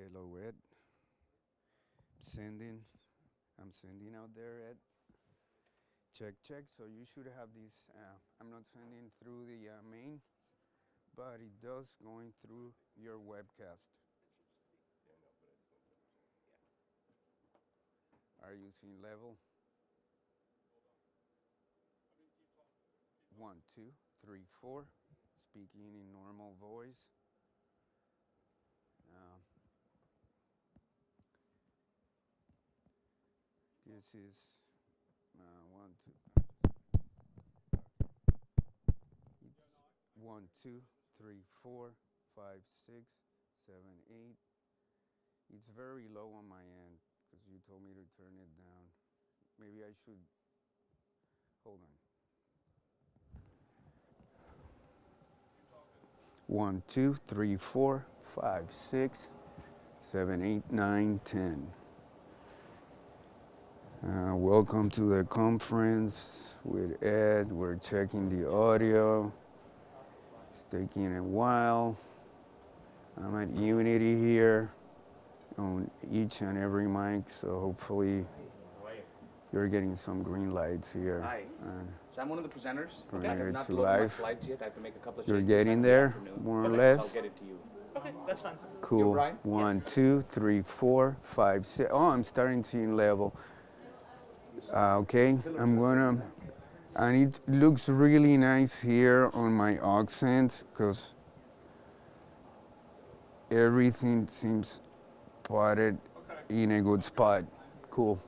Hello, Ed. Sending. I'm sending out there, Ed. Check, check. So you should have this. I'm not sending through the main, but it does going through your webcast. Are you seeing level? 1, 2, 3, 4. Speaking in normal voice. Uh, this is 1, 2. It's 1, 2, 3, 4, 5, 6, 7, 8. It's very low on my end because you told me to turn it down. Maybe I should. Hold on. 1, 2, 3, 4, 5, 6, 7, 8, 9, 10. Welcome to the conference with Ed. We're checking the audio. It's taking a while. I'm at Unity here on each and every mic, so hopefully you're getting some green lights here. Hi. So I'm one of the presenters. Okay. I have not To loaded my live. slides yet. I have to make a couple of You're changes. getting there, more or less. I'll get it to you. Okay, that's fine. Cool. You're Brian? 1, 2, 3, 4, 5, 6. Oh, I'm starting to see level. Okay, I'm gonna, and it looks really nice here on my accent because everything seems potted in a good spot. Cool.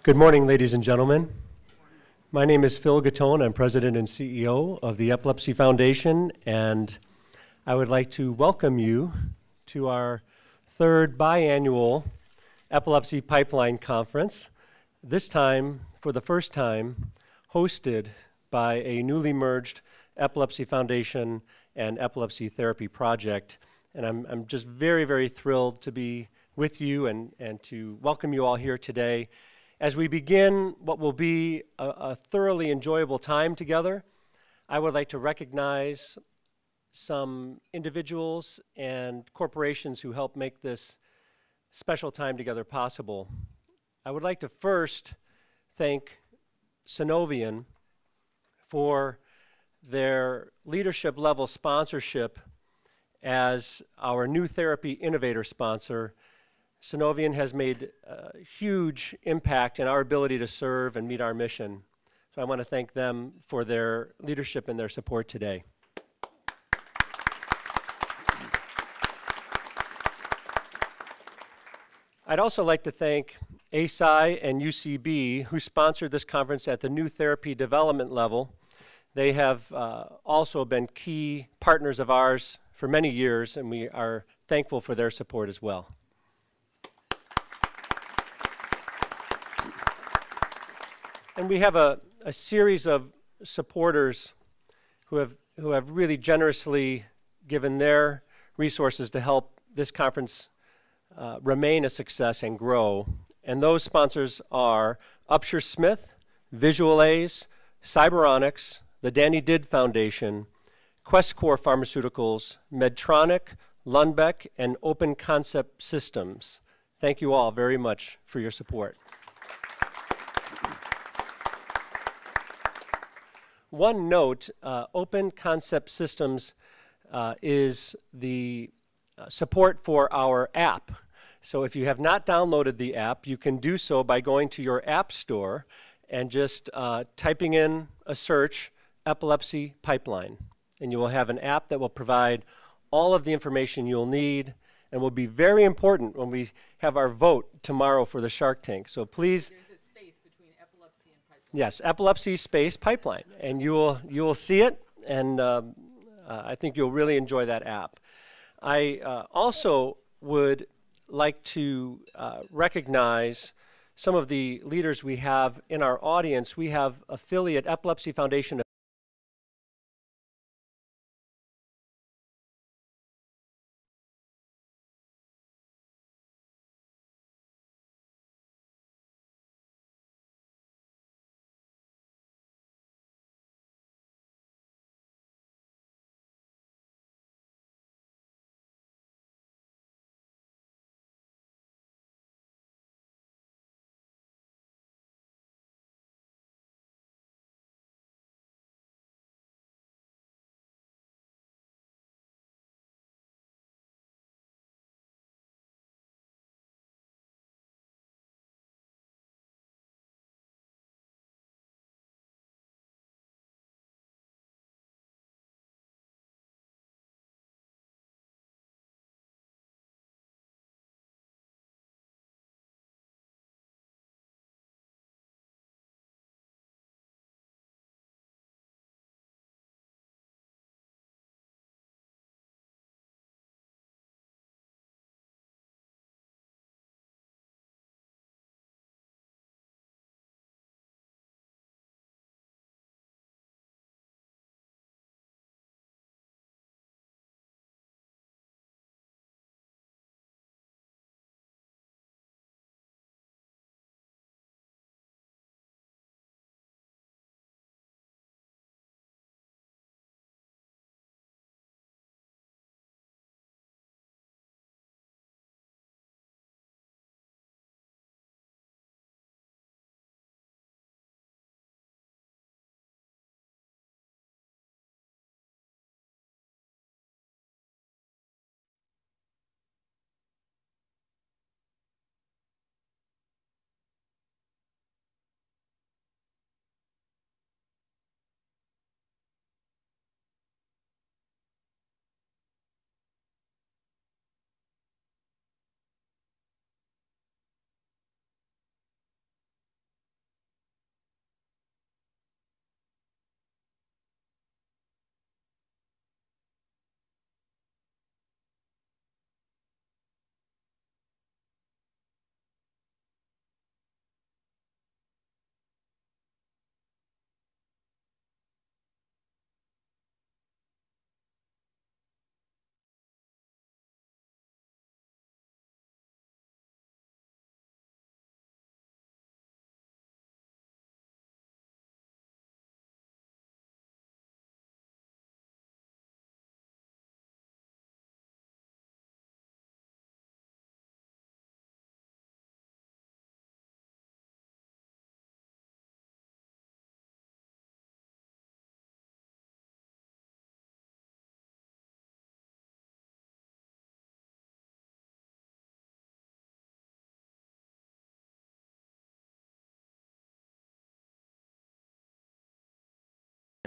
Good morning, ladies and gentlemen. My name is Phil Gattone. I'm President and CEO of the Epilepsy Foundation, and I would like to welcome you to our third biannual Epilepsy Pipeline Conference, this time, for the first time, hosted by a newly merged Epilepsy Foundation and Epilepsy Therapy Project. And I'm just very, very thrilled to be with you and to welcome you all here today as we begin what will be a thoroughly enjoyable time together. I would like to recognize some individuals and corporations who helped make this special time together possible. I would like to first thank Synovian for their leadership level sponsorship as our new therapy innovator sponsor. Synovian has made a huge impact in our ability to serve and meet our mission. So I want to thank them for their leadership and their support today. I'd also like to thank ASI and UCB, who sponsored this conference at the new therapy development level. They have also been key partners of ours for many years, and we are thankful for their support as well. And we have a series of supporters who have really generously given their resources to help this conference remain a success and grow. And those sponsors are Upshur Smith, Visual A's, Cyberonics, the Danny Did Foundation, QuestCore Pharmaceuticals, Medtronic, Lundbeck, and Open Concept Systems. Thank you all very much for your support. One note, Open Concept Systems is the support for our app. So if you have not downloaded the app, you can do so by going to your app store and just typing in a search, Epilepsy Pipeline. And you will have an app that will provide all of the information you'll need and will be very important when we have our vote tomorrow for the Shark Tank. So please. Yes, Epilepsy Space Pipeline, and you will see it, and I think you'll really enjoy that app. I also would like to recognize some of the leaders we have in our audience. We have affiliate Epilepsy Foundation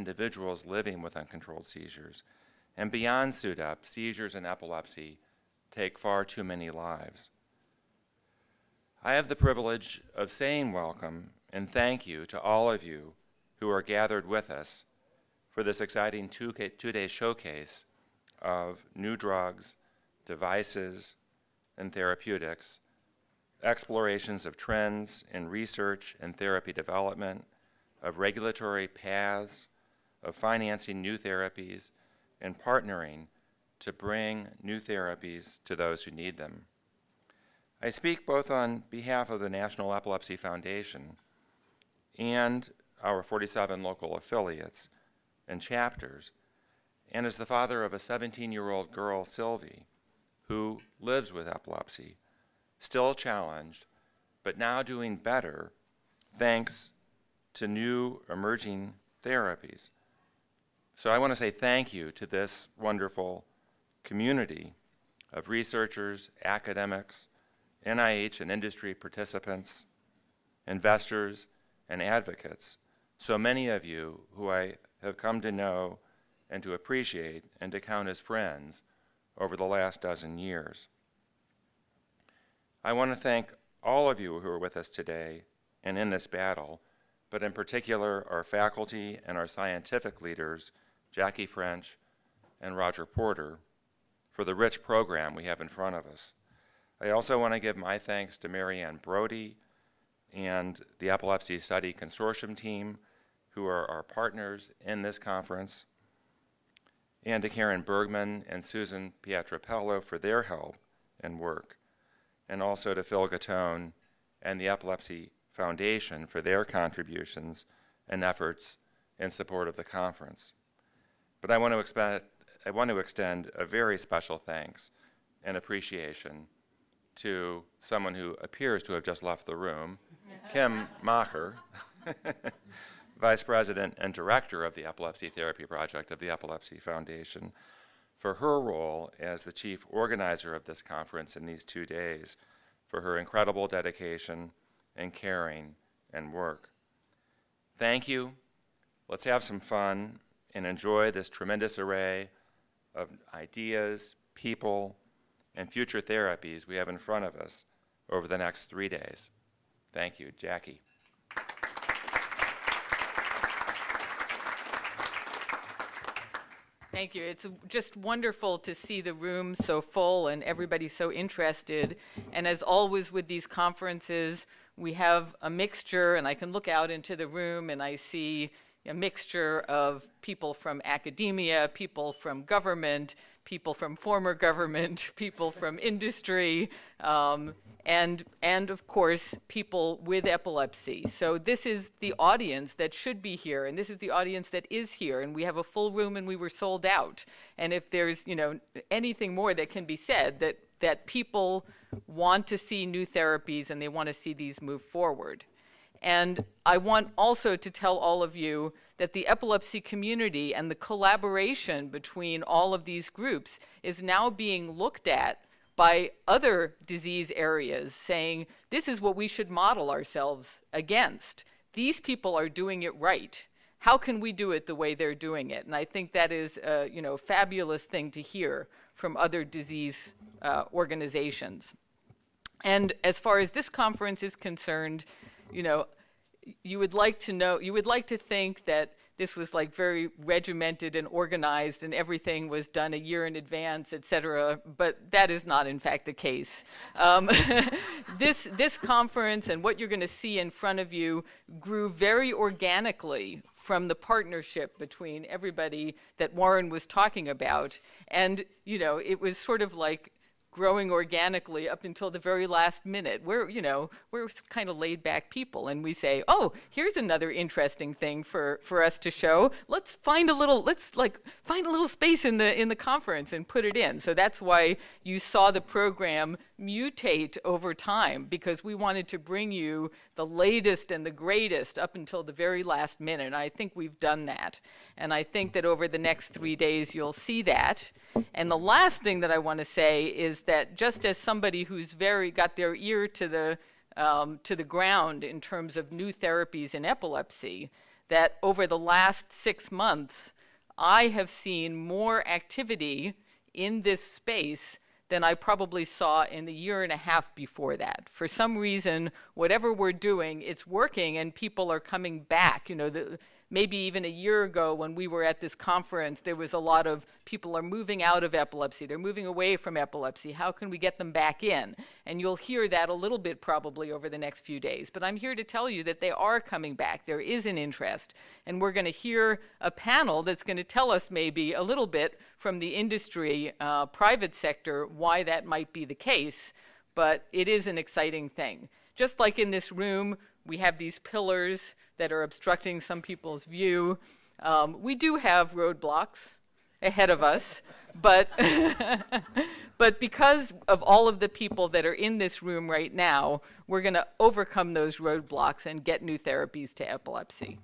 individuals living with uncontrolled seizures. And beyond SUDEP, seizures and epilepsy take far too many lives. I have the privilege of saying welcome and thank you to all of you who are gathered with us for this exciting two-day showcase of new drugs, devices, and therapeutics, explorations of trends in research and therapy development, of regulatory paths, of financing new therapies, and partnering to bring new therapies to those who need them. I speak both on behalf of the National Epilepsy Foundation and our 47 local affiliates and chapters, and as the father of a 17-year-old girl, Sylvie, who lives with epilepsy, still challenged, but now doing better thanks to new emerging therapies. So I want to say thank you to this wonderful community of researchers, academics, NIH and industry participants, investors, and advocates, so many of you who I have come to know and to appreciate and to count as friends over the last dozen years. I want to thank all of you who are with us today and in this battle, but in particular our faculty and our scientific leaders, Jackie French and Roger Porter, for the rich program we have in front of us. I also want to give my thanks to Marianne Brody and the Epilepsy Study Consortium team, who are our partners in this conference, and to Karen Bergman and Susan Pietrapello for their help and work, and also to Phil Gattone and the Epilepsy Foundation for their contributions and efforts in support of the conference. But I want to extend a very special thanks and appreciation to someone who appears to have just left the room, Kim Macher, Vice President and Director of the Epilepsy Therapy Project of the Epilepsy Foundation, for her role as the chief organizer of this conference in these 2 days, for her incredible dedication and caring and work. Thank you. Let's have some fun and enjoy this tremendous array of ideas, people, and future therapies we have in front of us over the next 3 days. Thank you, Jackie. Thank you. It's just wonderful to see the room so full and everybody so interested. And as always with these conferences, we have a mixture, and I can look out into the room and I see a mixture of people from academia, people from government, people from former government, people from industry, and of course, people with epilepsy. So this is the audience that should be here, and this is the audience that is here, and we have a full room and we were sold out. And if there's, anything more that can be said, that people want to see new therapies and they want to see these move forward. And I want also to tell all of you that the epilepsy community and the collaboration between all of these groups is now being looked at by other disease areas, saying, this is what we should model ourselves against. These people are doing it right. How can we do it the way they're doing it? And I think that is a fabulous thing to hear from other disease organizations. And as far as this conference is concerned, you would like to think that this was like very regimented and organized and everything was done a year in advance, et cetera, but that is not in fact the case. This conference and what you're going to see in front of you grew very organically from the partnership between everybody that Warren was talking about. And, it was sort of like growing organically up until the very last minute. We're kind of laid back people, and we say, oh, here's another interesting thing for us to show. Let's find a little space in the conference and put it in. So that's why you saw the program mutate over time, because we wanted to bring you the latest and the greatest up until the very last minute. And I think we've done that. And I think that over the next 3 days, you'll see that. And the last thing that I want to say is that just as somebody who's got their ear to the ground in terms of new therapies in epilepsy, that over the last 6 months, I have seen more activity in this space than I probably saw in the year and a half before that. For some reason, whatever we're doing, it's working and people are coming back. You know, maybe even a year ago when we were at this conference, there was a lot of people are moving out of epilepsy. They're moving away from epilepsy. How can we get them back in? And you'll hear that a little bit probably over the next few days. But I'm here to tell you that they are coming back. There is an interest. And we're going to hear a panel that's going to tell us maybe a little bit from the industry, private sector, why that might be the case. But it is an exciting thing. Just like in this room, we have these pillars that are obstructing some people's view. We do have roadblocks ahead of us, but, but because of all of the people that are in this room right now, we're going to overcome those roadblocks and get new therapies to epilepsy.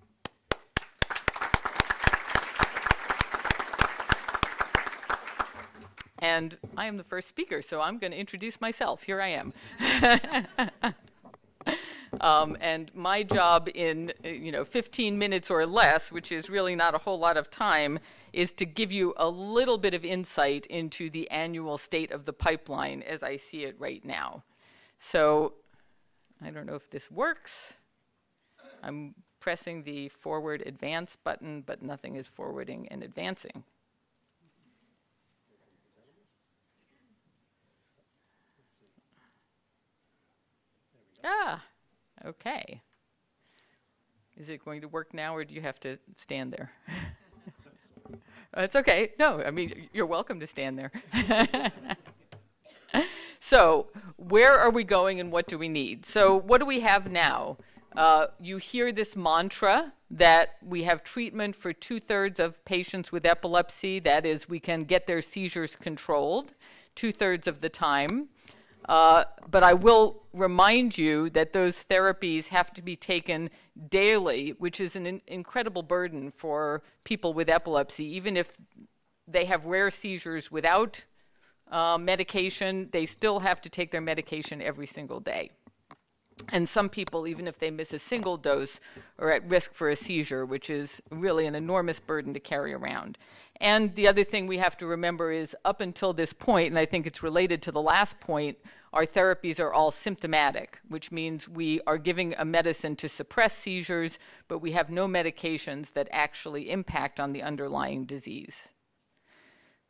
And I am the first speaker, so I'm going to introduce myself. Here I am. And my job in 15 minutes or less, which is really not a whole lot of time, is to give you a little bit of insight into the annual state of the pipeline as I see it right now. So I don't know if this works. I'm pressing the forward advance button, but nothing is forwarding and advancing. Ah. Okay. Is it going to work now, or do you have to stand there? It's okay. No, I mean, you're welcome to stand there. So, where are we going and what do we need? So, what do we have now? You hear this mantra that we have treatment for 2/3 of patients with epilepsy. That is, we can get their seizures controlled 2/3 of the time. But I will remind you that those therapies have to be taken daily, which is an incredible burden for people with epilepsy. Even if they have rare seizures without medication, they still have to take their medication every single day. And some people, even if they miss a single dose, are at risk for a seizure, which is really an enormous burden to carry around. And the other thing we have to remember is up until this point, and I think it's related to the last point, our therapies are all symptomatic, which means we are giving a medicine to suppress seizures, but we have no medications that actually impact on the underlying disease.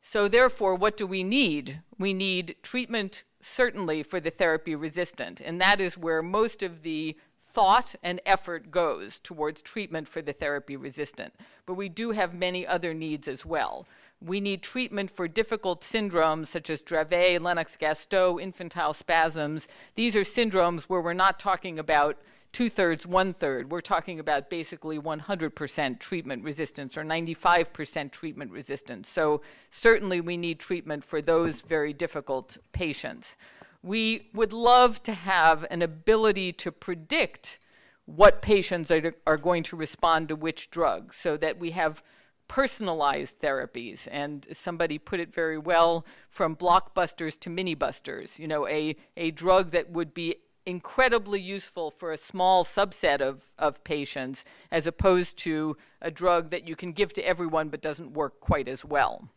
So therefore, what do we need? We need treatment, certainly, for the therapy resistant, and that is where most of the thought and effort goes towards treatment for the therapy resistant. But we do have many other needs as well. We need treatment for difficult syndromes such as Dravet, Lennox-Gastaut, infantile spasms. These are syndromes where we're not talking about 2/3, 1/3. We're talking about basically 100% treatment resistance or 95% treatment resistance. So certainly we need treatment for those very difficult patients. We would love to have an ability to predict what patients are going to respond to which drugs so that we have personalized therapies. And somebody put it very well, from blockbusters to mini-busters. You know, a drug that would be incredibly useful for a small subset of patients as opposed to a drug that you can give to everyone but doesn't work quite as well.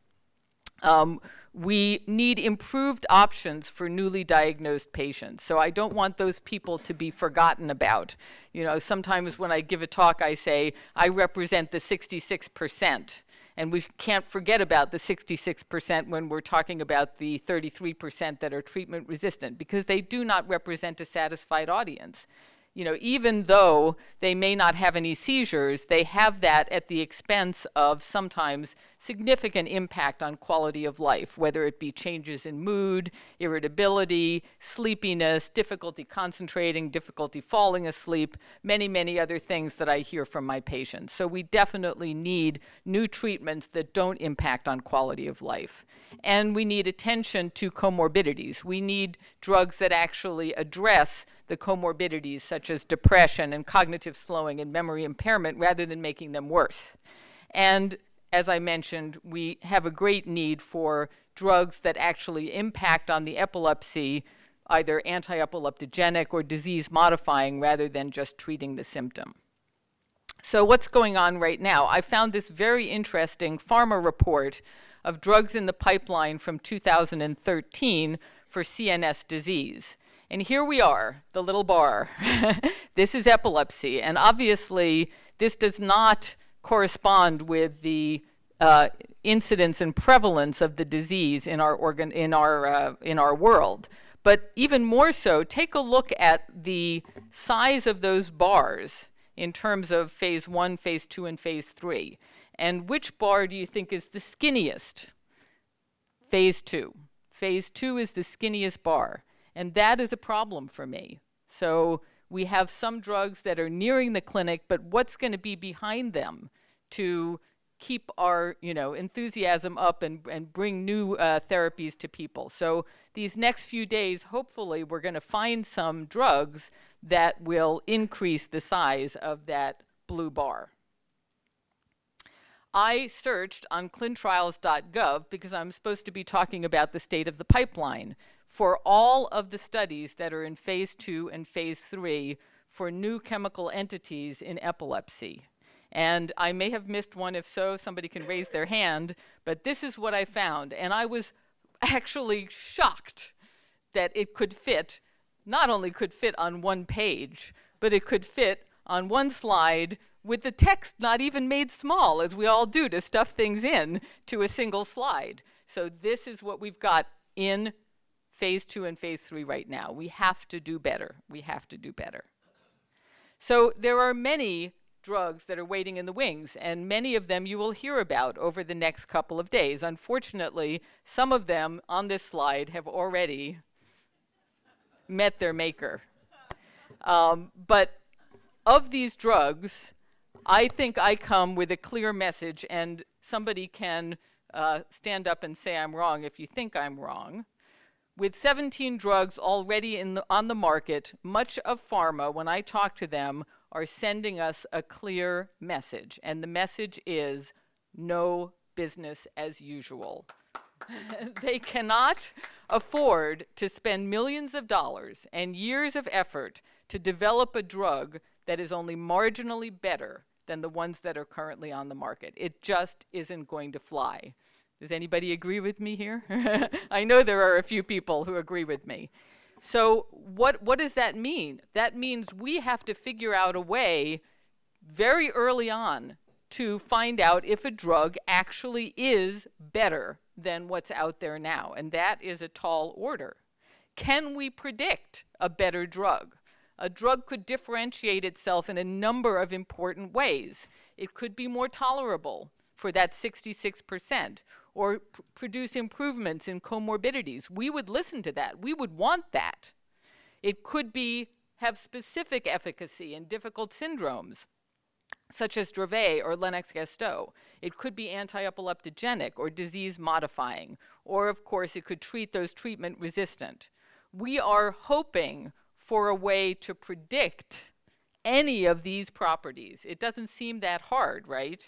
We need improved options for newly diagnosed patients. So I don't want those people to be forgotten about. You know, sometimes when I give a talk, I say, I represent the 66%. And we can't forget about the 66% when we're talking about the 33% that are treatment resistant, because they do not represent a satisfied audience. You know, even though they may not have any seizures, they have that at the expense of sometimes significant impact on quality of life, whether it be changes in mood, irritability, sleepiness, difficulty concentrating, difficulty falling asleep, many, many other things that I hear from my patients. So we definitely need new treatments that don't impact on quality of life. And we need attention to comorbidities. We need drugs that actually address the comorbidities such as depression and cognitive slowing and memory impairment rather than making them worse. And as I mentioned, we have a great need for drugs that actually impact on the epilepsy, either anti-epileptogenic or disease modifying rather than just treating the symptom. So what's going on right now? I found this very interesting pharma report of drugs in the pipeline from 2013 for CNS disease. And here we are, the little bar. This is epilepsy. And obviously, this does not correspond with the incidence and prevalence of the disease in our world. But even more so, take a look at the size of those bars in terms of phase 1, phase 2, and phase 3. And which bar do you think is the skinniest? Phase 2. Phase 2 is the skinniest bar. And that is a problem for me. So we have some drugs that are nearing the clinic, but what's going to be behind them to keep our enthusiasm up and bring new therapies to people? So these next few days, hopefully, we're going to find some drugs that will increase the size of that blue bar. I searched on clinicaltrials.gov because I'm supposed to be talking about the state of the pipeline for all of the studies that are in phase 2 and phase 3 for new chemical entities in epilepsy. And I may have missed one. If so, somebody can raise their hand. But this is what I found. And I was actually shocked that it could fit, not only could fit on one page, but it could fit on one slide with the text not even made small, as we all do to stuff things in to a single slide. So this is what we've got in phase 2 and phase 3 right now. We have to do better. We have to do better. So there are many drugs that are waiting in the wings, and many of them you will hear about over the next couple of days. Unfortunately, some of them on this slide have already met their maker. But of these drugs, I think I come with a clear message, and somebody can stand up and say I'm wrong if you think I'm wrong. With 17 drugs already on the market, much of pharma, when I talk to them, are sending us a clear message. And the message is no business as usual. They cannot afford to spend millions of dollars and years of effort to develop a drug that is only marginally better than the ones that are currently on the market. It just isn't going to fly. Does anybody agree with me here? I know there are a few people who agree with me. So what does that mean? That means we have to figure out a way very early on to find out if a drug actually is better than what's out there now. And that is a tall order. Can we predict a better drug? A drug could differentiate itself in a number of important ways. It could be more tolerable for that 66%, or produce improvements in comorbidities. We would listen to that. We would want that. It could have specific efficacy in difficult syndromes, such as Dravet or Lennox-Gastaut. It could be anti-epileptogenic or disease-modifying, or of course it could treat those treatment-resistant. We are hoping for a way to predict any of these properties. It doesn't seem that hard, right?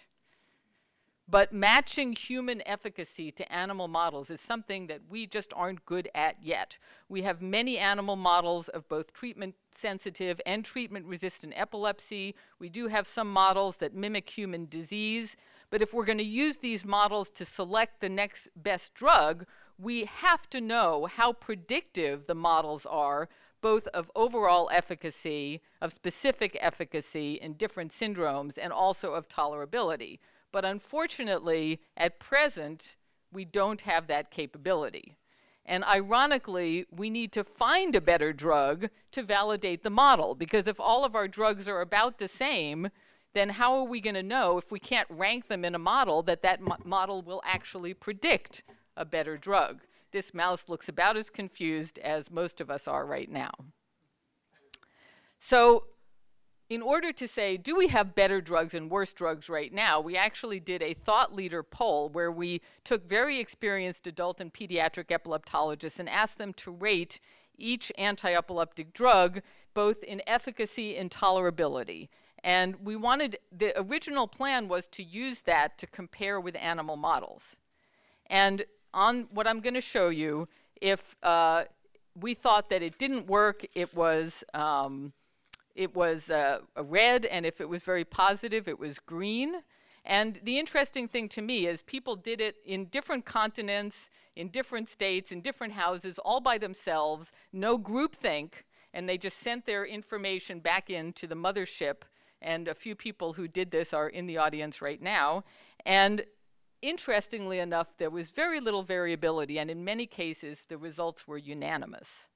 But matching human efficacy to animal models is something that we just aren't good at yet. We have many animal models of both treatment-sensitive and treatment-resistant epilepsy. We do have some models that mimic human disease. But if we're going to use these models to select the next best drug, we have to know how predictive the models are, both of overall efficacy, of specific efficacy in different syndromes, and also of tolerability. But unfortunately, at present, we don't have that capability. And ironically, we need to find a better drug to validate the model, because if all of our drugs are about the same, then how are we going to know if we can't rank them in a model that model will actually predict a better drug? This mouse looks about as confused as most of us are right now. So in order to say, do we have better drugs and worse drugs right now, we actually did a thought leader poll where we took very experienced adult and pediatric epileptologists and asked them to rate each anti-epileptic drug, both in efficacy and tolerability. And the original plan was to use that to compare with animal models. And on what I'm going to show you, if we thought that it didn't work, it it was a red, and if it was very positive, it was green. And the interesting thing to me is people did it in different continents, in different states, in different houses, all by themselves, no groupthink, and they just sent their information back into the mothership. And a few people who did this are in the audience right now. And interestingly enough, there was very little variability, and in many cases, the results were unanimous.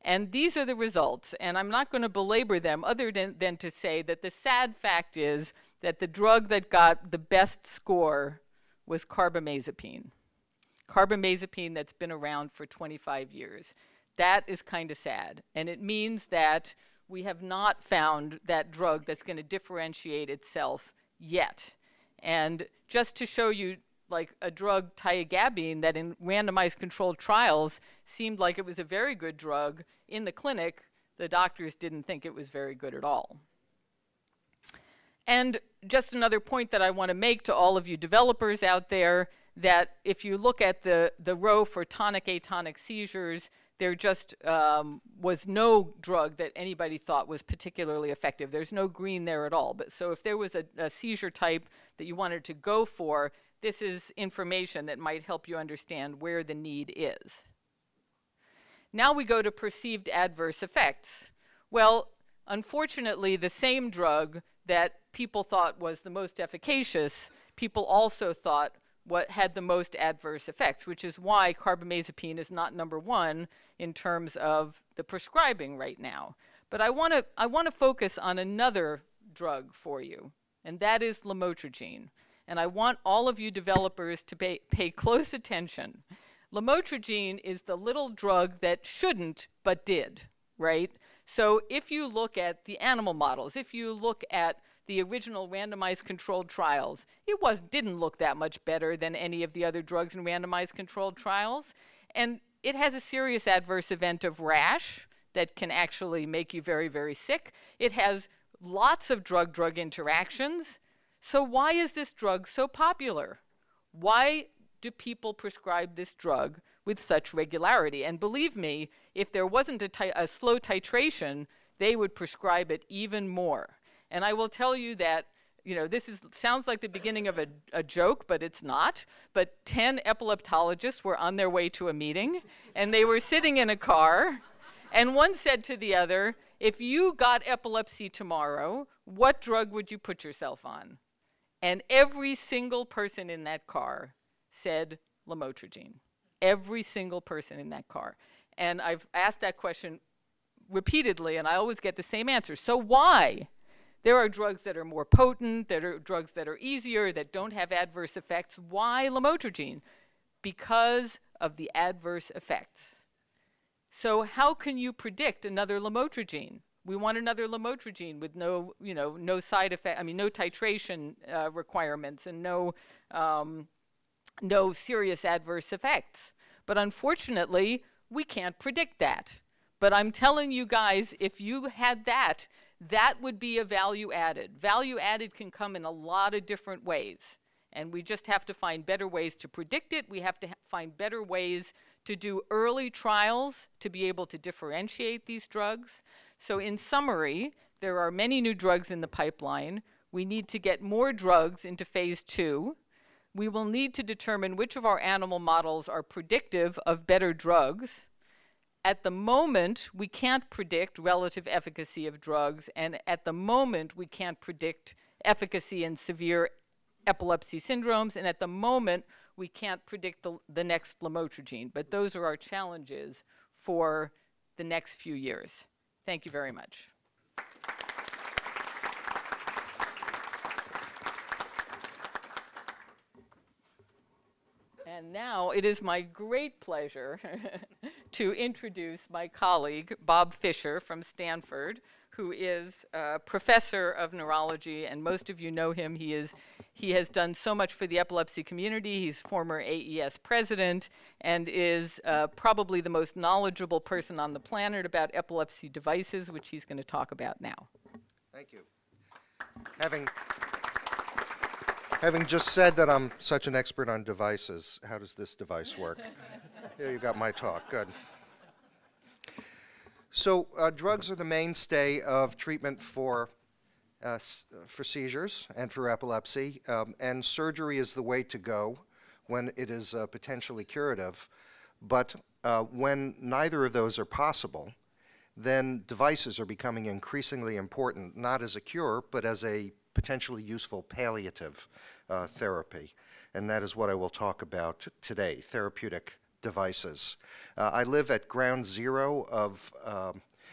And these are the results, and I'm not going to belabor them other than to say that the sad fact is that the drug that got the best score was carbamazepine. Carbamazepine that's been around for 25 years. That is kind of sad, and it means that we have not found that drug that's going to differentiate itself yet. And just to show you, like a drug, tiagabine, that in randomized controlled trials seemed like it was a very good drug, in the clinic, the doctors didn't think it was very good at all. And just another point that I want to make to all of you developers out there, that if you look at the row for tonic-atonic seizures, there just was no drug that anybody thought was particularly effective. There's no green there at all. But so if there was a seizure type that you wanted to go for, this is information that might help you understand where the need is. Now we go to perceived adverse effects. Well, unfortunately, the same drug that people thought was the most efficacious, people also thought what had the most adverse effects, which is why carbamazepine is not #1 in terms of the prescribing right now. But I want to focus on another drug for you, and that is lamotrigine. And I want all of you developers to pay close attention. Lamotrigine is the little drug that shouldn't but did, right? So if you look at the animal models, if you look at the original randomized controlled trials, it didn't look that much better than any of the other drugs in randomized controlled trials. And it has a serious adverse event of rash that can actually make you very, very sick. It has lots of drug-drug interactions. So why is this drug so popular? Why do people prescribe this drug with such regularity? And believe me, if there wasn't a slow titration, they would prescribe it even more. And I will tell you that, you know, sounds like the beginning of a joke, but it's not. But 10 epileptologists were on their way to a meeting, and they were sitting in a car, and one said to the other, if you got epilepsy tomorrow, what drug would you put yourself on? And every single person in that car said lamotrigine. Every single person in that car. And I've asked that question repeatedly, and I always get the same answer. So why? There are drugs that are more potent, there are drugs that are easier, that don't have adverse effects. Why lamotrigine? Because of the adverse effects. So how can you predict another lamotrigine? We want another lamotrigine with no side effect, no titration requirements and no serious adverse effects. But unfortunately, we can't predict that. But I'm telling you guys, if you had that, that would be a value added. Value added can come in a lot of different ways. And we just have to find better ways to predict it. We have to find better ways to do early trials to be able to differentiate these drugs. So in summary, there are many new drugs in the pipeline. We need to get more drugs into phase 2. We will need to determine which of our animal models are predictive of better drugs. At the moment, we can't predict relative efficacy of drugs, and at the moment, we can't predict efficacy in severe epilepsy syndromes, and at the moment, we can't predict the next lamotrigine. But those are our challenges for the next few years. Thank you very much. And now it is my great pleasure to introduce my colleague, Bob Fisher from Stanford, who is a professor of neurology, and most of you know him. He has done so much for the epilepsy community. He's former AES president and is probably the most knowledgeable person on the planet about epilepsy devices, which he's going to talk about now. Thank you. Having just said that I'm such an expert on devices, how does this device work? Here you got my talk. Good. So drugs are the mainstay of treatment for seizures and for epilepsy, and surgery is the way to go when it is potentially curative. But when neither of those are possible, then devices are becoming increasingly important, not as a cure, but as a potentially useful palliative therapy. And that is what I will talk about today, therapeutic devices. I live at ground zero of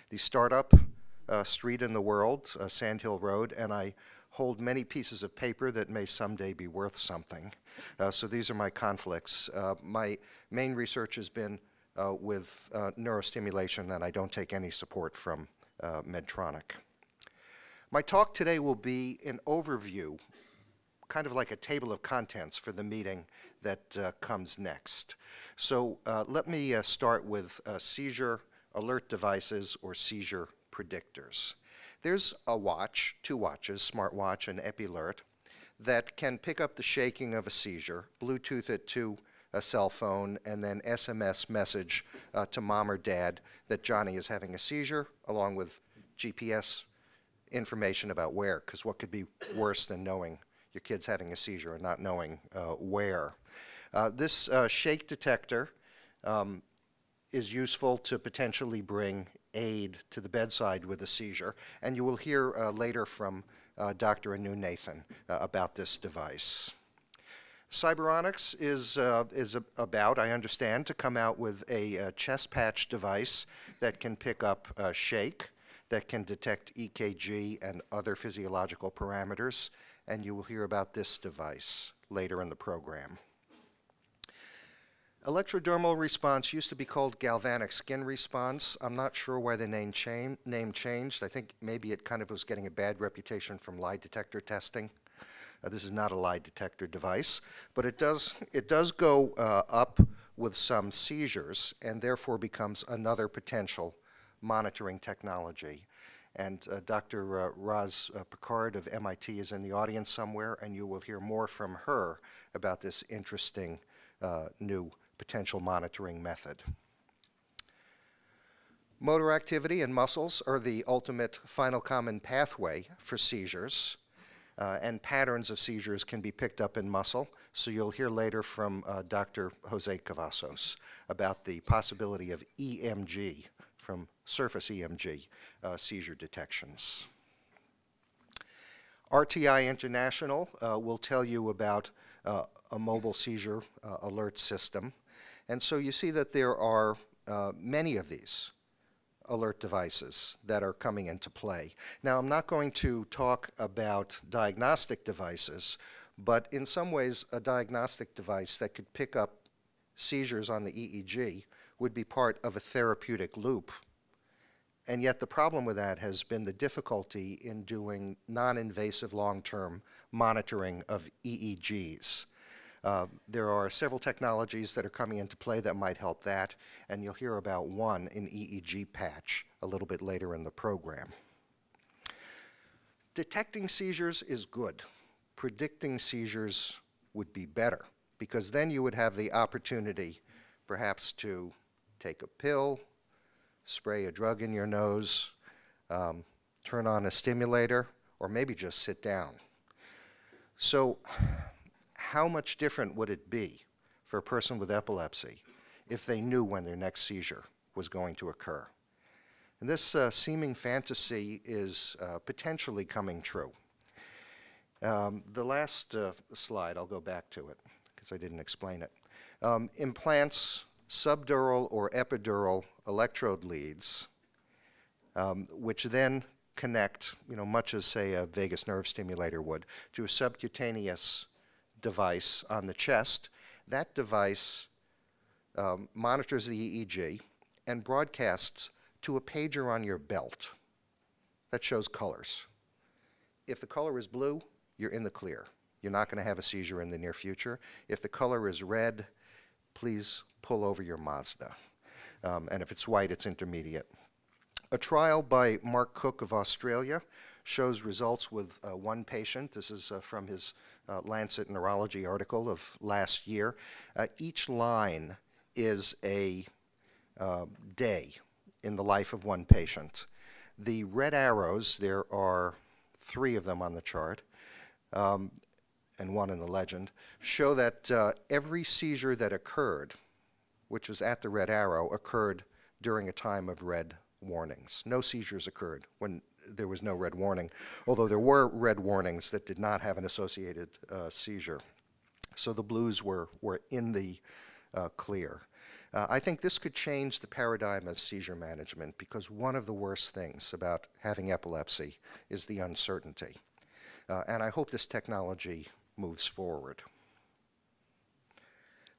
the startup street in the world, Sand Hill Road, and I hold many pieces of paper that may someday be worth something. So these are my conflicts. My main research has been with neurostimulation, and I don't take any support from Medtronic. My talk today will be an overview, kind of like a table of contents for the meeting that comes next. So let me start with seizure alert devices or seizure predictors. There's a watch, two watches, smartwatch and EpiLert, that can pick up the shaking of a seizure, Bluetooth it to a cell phone, and then SMS message to mom or dad that Johnny is having a seizure, along with GPS information about where, because what could be worse than knowing your kid's having a seizure and not knowing where. This shake detector is useful to potentially bring aid to the bedside with a seizure, and you will hear later from Dr. Anu Nathan about this device. Cyberonics is about, I understand, to come out with a chest patch device that can pick up shake, that can detect EKG and other physiological parameters, and you will hear about this device later in the program. Electrodermal response used to be called galvanic skin response. I'm not sure why the name changed. I think maybe it kind of was getting a bad reputation from lie detector testing. This is not a lie detector device, but it does go up with some seizures and therefore becomes another potential monitoring technology. And Dr. Roz Picard of MIT is in the audience somewhere, and you will hear more from her about this interesting new potential monitoring method. Motor activity and muscles are the ultimate final common pathway for seizures, and patterns of seizures can be picked up in muscle. So you'll hear later from Dr. Jose Cavazos about the possibility of EMG, from surface EMG seizure detections. RTI International will tell you about a mobile seizure alert system. And so you see that there are many of these alert devices that are coming into play. Now, I'm not going to talk about diagnostic devices, but in some ways, a diagnostic device that could pick up seizures on the EEG would be part of a therapeutic loop. And yet the problem with that has been the difficulty in doing non-invasive long-term monitoring of EEGs. There are several technologies that are coming into play that might help that, and you'll hear about one, an EEG patch, a little bit later in the program. Detecting seizures is good. Predicting seizures would be better, because then you would have the opportunity perhaps to take a pill, spray a drug in your nose, turn on a stimulator, or maybe just sit down. So how much different would it be for a person with epilepsy if they knew when their next seizure was going to occur? And this seeming fantasy is potentially coming true. The last slide, I'll go back to it because I didn't explain it. Implants subdural or epidural electrode leads, which then connect, much as, say, a vagus nerve stimulator would, to a subcutaneous device on the chest. That device monitors the EEG and broadcasts to a pager on your belt that shows colors. If the color is blue, you're in the clear. You're not going to have a seizure in the near future. If the color is red, please pull over your Mazda. And if it's white, it's intermediate. A trial by Mark Cook of Australia shows results with one patient. This is from his Lancet Neurology article of last year. Each line is a day in the life of one patient. The red arrows, there are 3 of them on the chart, and 1 in the legend, show that every seizure that occurred, which was at the red arrow, occurred during a time of red warnings. No seizures occurred when there was no red warning, although there were red warnings that did not have an associated seizure. So the blues were in the clear. I think this could change the paradigm of seizure management, because one of the worst things about having epilepsy is the uncertainty. And I hope this technology moves forward.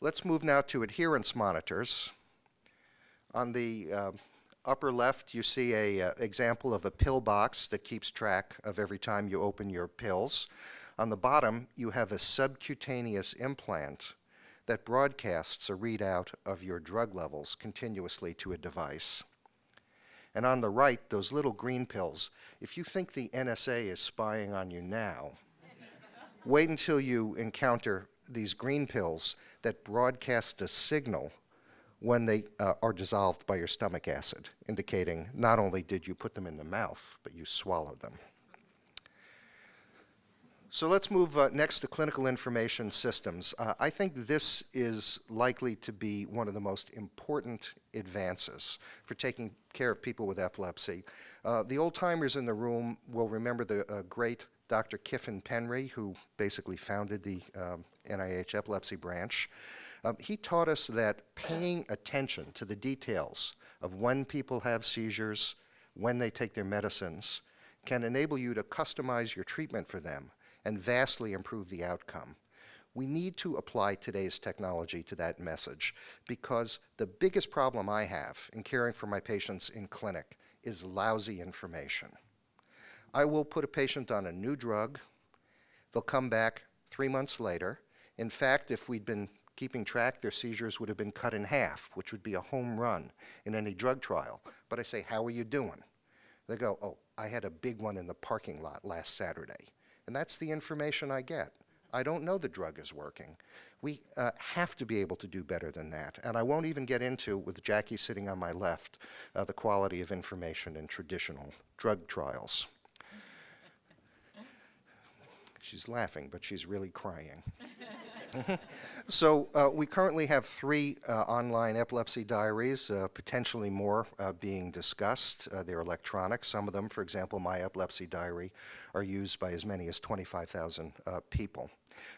Let's move now to adherence monitors. On the upper left, you see an example of a pill box that keeps track of every time you open your pills. On the bottom, you have a subcutaneous implant that broadcasts a readout of your drug levels continuously to a device. And on the right, those little green pills, if you think the NSA is spying on you now, wait until you encounter these green pills that broadcast a signal when they are dissolved by your stomach acid, indicating not only did you put them in the mouth, but you swallowed them. So let's move next to clinical information systems. I think this is likely to be one of the most important advances for taking care of people with epilepsy. The old-timers in the room will remember the great Dr. Kiffin Penry, who basically founded the NIH epilepsy branch. He taught us that paying attention to the details of when people have seizures, when they take their medicines, can enable you to customize your treatment for them and vastly improve the outcome. We need to apply today's technology to that message, because the biggest problem I have in caring for my patients in clinic is lousy information. I will put a patient on a new drug. They'll come back 3 months later. In fact, if we'd been keeping track, their seizures would have been cut in half, which would be a home run in any drug trial. But I say, how are you doing? They go, oh, I had a big one in the parking lot last Saturday. And that's the information I get. I don't know the drug is working. We have to be able to do better than that. And I won't even get into, with Jackie sitting on my left, the quality of information in traditional drug trials. She's laughing, but she's really crying. So we currently have 3 online epilepsy diaries, potentially more being discussed. They're electronic. Some of them, for example, my epilepsy diary, are used by as many as 25,000 people.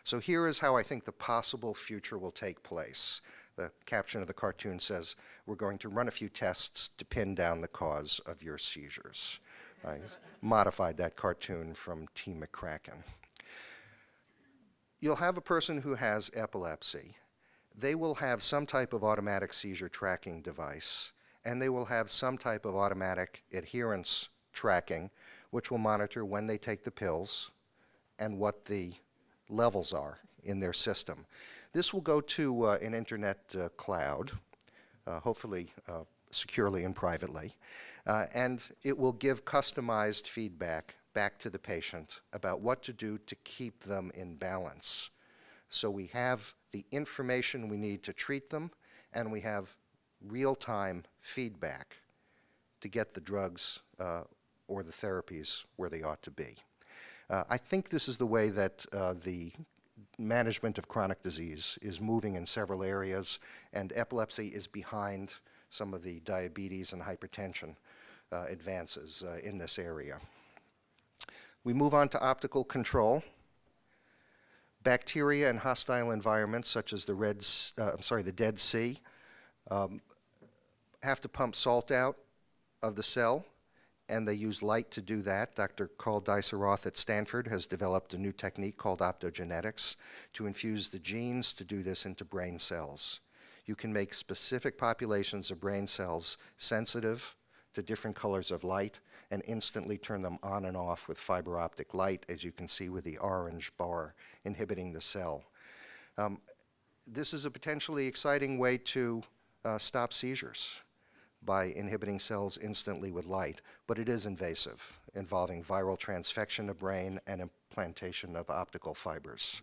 So here is how I think the possible future will take place. The caption of the cartoon says, we're going to run a few tests to pin down the cause of your seizures. I modified that cartoon from T. McCracken. You'll have a person who has epilepsy. They will have some type of automatic seizure tracking device, and they will have some type of automatic adherence tracking, which will monitor when they take the pills and what the levels are in their system. This will go to an internet cloud, hopefully securely and privately, and it will give customized feedback back to the patient about what to do to keep them in balance. So we have the information we need to treat them, and we have real-time feedback to get the drugs or the therapies where they ought to be. I think this is the way that the management of chronic disease is moving in several areas, and epilepsy is behind some of the diabetes and hypertension advances in this area. We move on to optical control. Bacteria in hostile environments, such as the Dead Sea, have to pump salt out of the cell, and they use light to do that. Dr. Carl Dicer-Roth at Stanford has developed a new technique called optogenetics to infuse the genes to do this into brain cells. You can make specific populations of brain cells sensitive to different colors of light and instantly turn them on and off with fiber optic light, as you can see with the orange bar inhibiting the cell. This is a potentially exciting way to stop seizures by inhibiting cells instantly with light, but it is invasive, involving viral transfection of brain and implantation of optical fibers.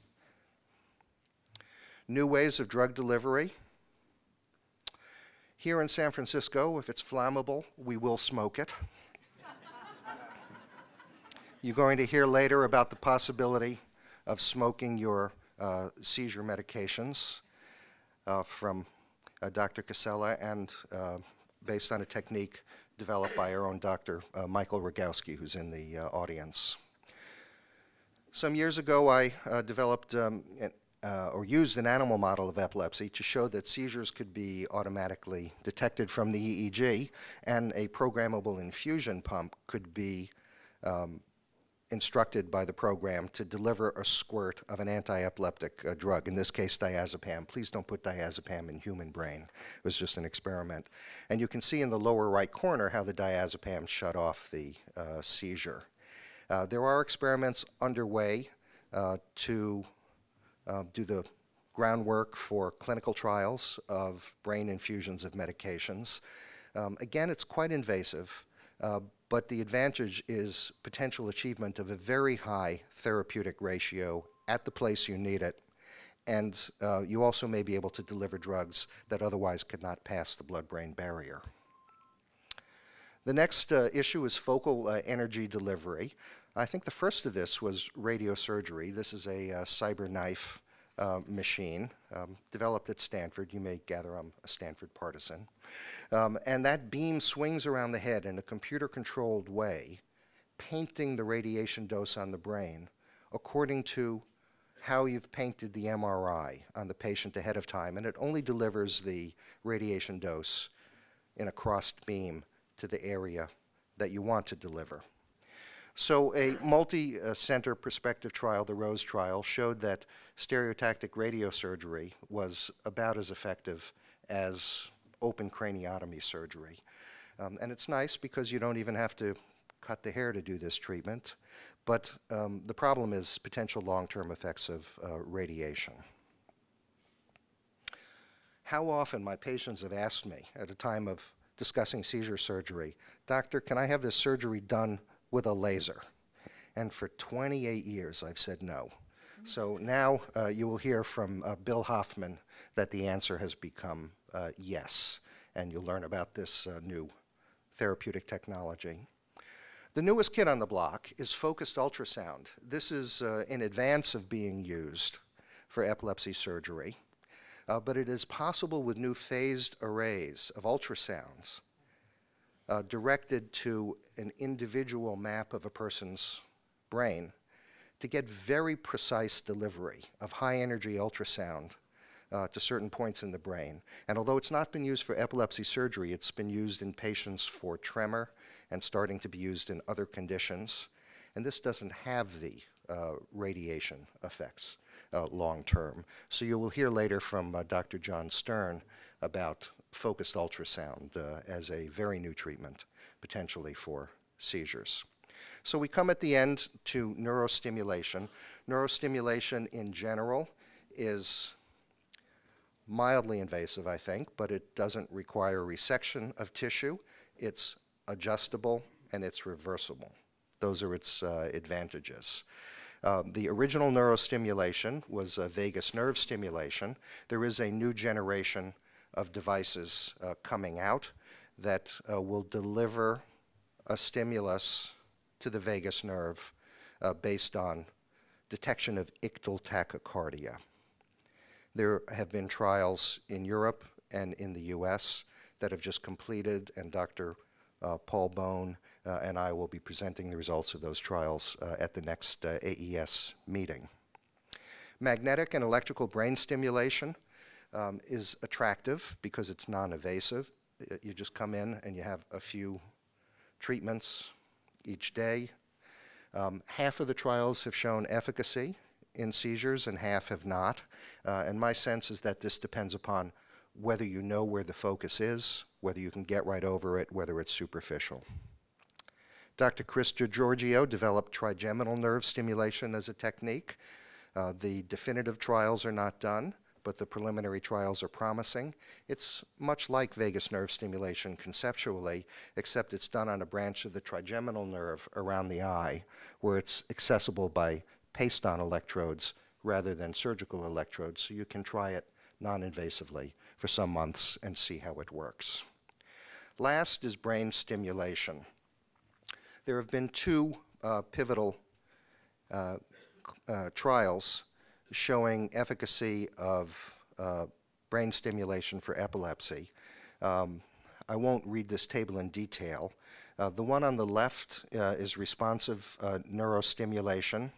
New ways of drug delivery. Here in San Francisco, if it's flammable, we will smoke it. You're going to hear later about the possibility of smoking your seizure medications from Dr. Casella, and based on a technique developed by our own Dr. Michael Rogowski, who's in the audience. Some years ago, I developed or used an animal model of epilepsy to show that seizures could be automatically detected from the EEG, and a programmable infusion pump could be instructed by the program to deliver a squirt of an anti-epileptic drug, in this case diazepam. Please don't put diazepam in human brain. It was just an experiment. And you can see in the lower right corner how the diazepam shut off the seizure. There are experiments underway to do the groundwork for clinical trials of brain infusions of medications. Again, it's quite invasive, but the advantage is potential achievement of a very high therapeutic ratio at the place you need it, and you also may be able to deliver drugs that otherwise could not pass the blood-brain barrier. The next issue is focal energy delivery. I think the first of this was radiosurgery. This is a CyberKnife machine developed at Stanford. You may gather I'm a Stanford partisan. And that beam swings around the head in a computer-controlled way, painting the radiation dose on the brain according to how you've painted the MRI on the patient ahead of time, and it only delivers the radiation dose in a crossed beam to the area that you want to deliver. So a multi-center prospective trial, the ROSE trial, showed that stereotactic radiosurgery was about as effective as open craniotomy surgery. And it's nice because you don't even have to cut the hair to do this treatment, but the problem is potential long-term effects of radiation. How often my patients have asked me at a time of discussing seizure surgery, "Doctor, can I have this surgery done with a laser?" And for 28 years, I've said no. So now you will hear from Bill Hoffman that the answer has become yes, and you'll learn about this new therapeutic technology. The newest kid on the block is focused ultrasound. This is in advance of being used for epilepsy surgery, but it is possible with new phased arrays of ultrasounds directed to an individual map of a person's brain to get very precise delivery of high-energy ultrasound to certain points in the brain. And although it's not been used for epilepsy surgery, it's been used in patients for tremor and starting to be used in other conditions. And this doesn't have the radiation effects long-term. So you will hear later from Dr. John Stern about focused ultrasound as a very new treatment, potentially for seizures. So we come at the end to neurostimulation. Neurostimulation in general is mildly invasive, I think, but it doesn't require resection of tissue. It's adjustable and it's reversible. Those are its advantages. The original neurostimulation was vagus nerve stimulation. There is a new generation of devices coming out that will deliver a stimulus to the vagus nerve based on detection of ictal tachycardia. There have been trials in Europe and in the US that have just completed, and Dr. Paul Bone and I will be presenting the results of those trials at the next AES meeting. Magnetic and electrical brain stimulation is attractive because it's non-invasive. You just come in and you have a few treatments each day. Half of the trials have shown efficacy in seizures and half have not. And my sense is that this depends upon whether you know where the focus is, whether you can get right over it, whether it's superficial. Dr. Chris DiGiorgio developed trigeminal nerve stimulation as a technique. The definitive trials are not done, but the preliminary trials are promising. It's much like vagus nerve stimulation conceptually, except it's done on a branch of the trigeminal nerve around the eye, where it's accessible by paste-on electrodes rather than surgical electrodes, so you can try it non-invasively for some months and see how it works. Last is brain stimulation. There have been two pivotal trials showing efficacy of brain stimulation for epilepsy. I won't read this table in detail. The one on the left is responsive neurostimulation,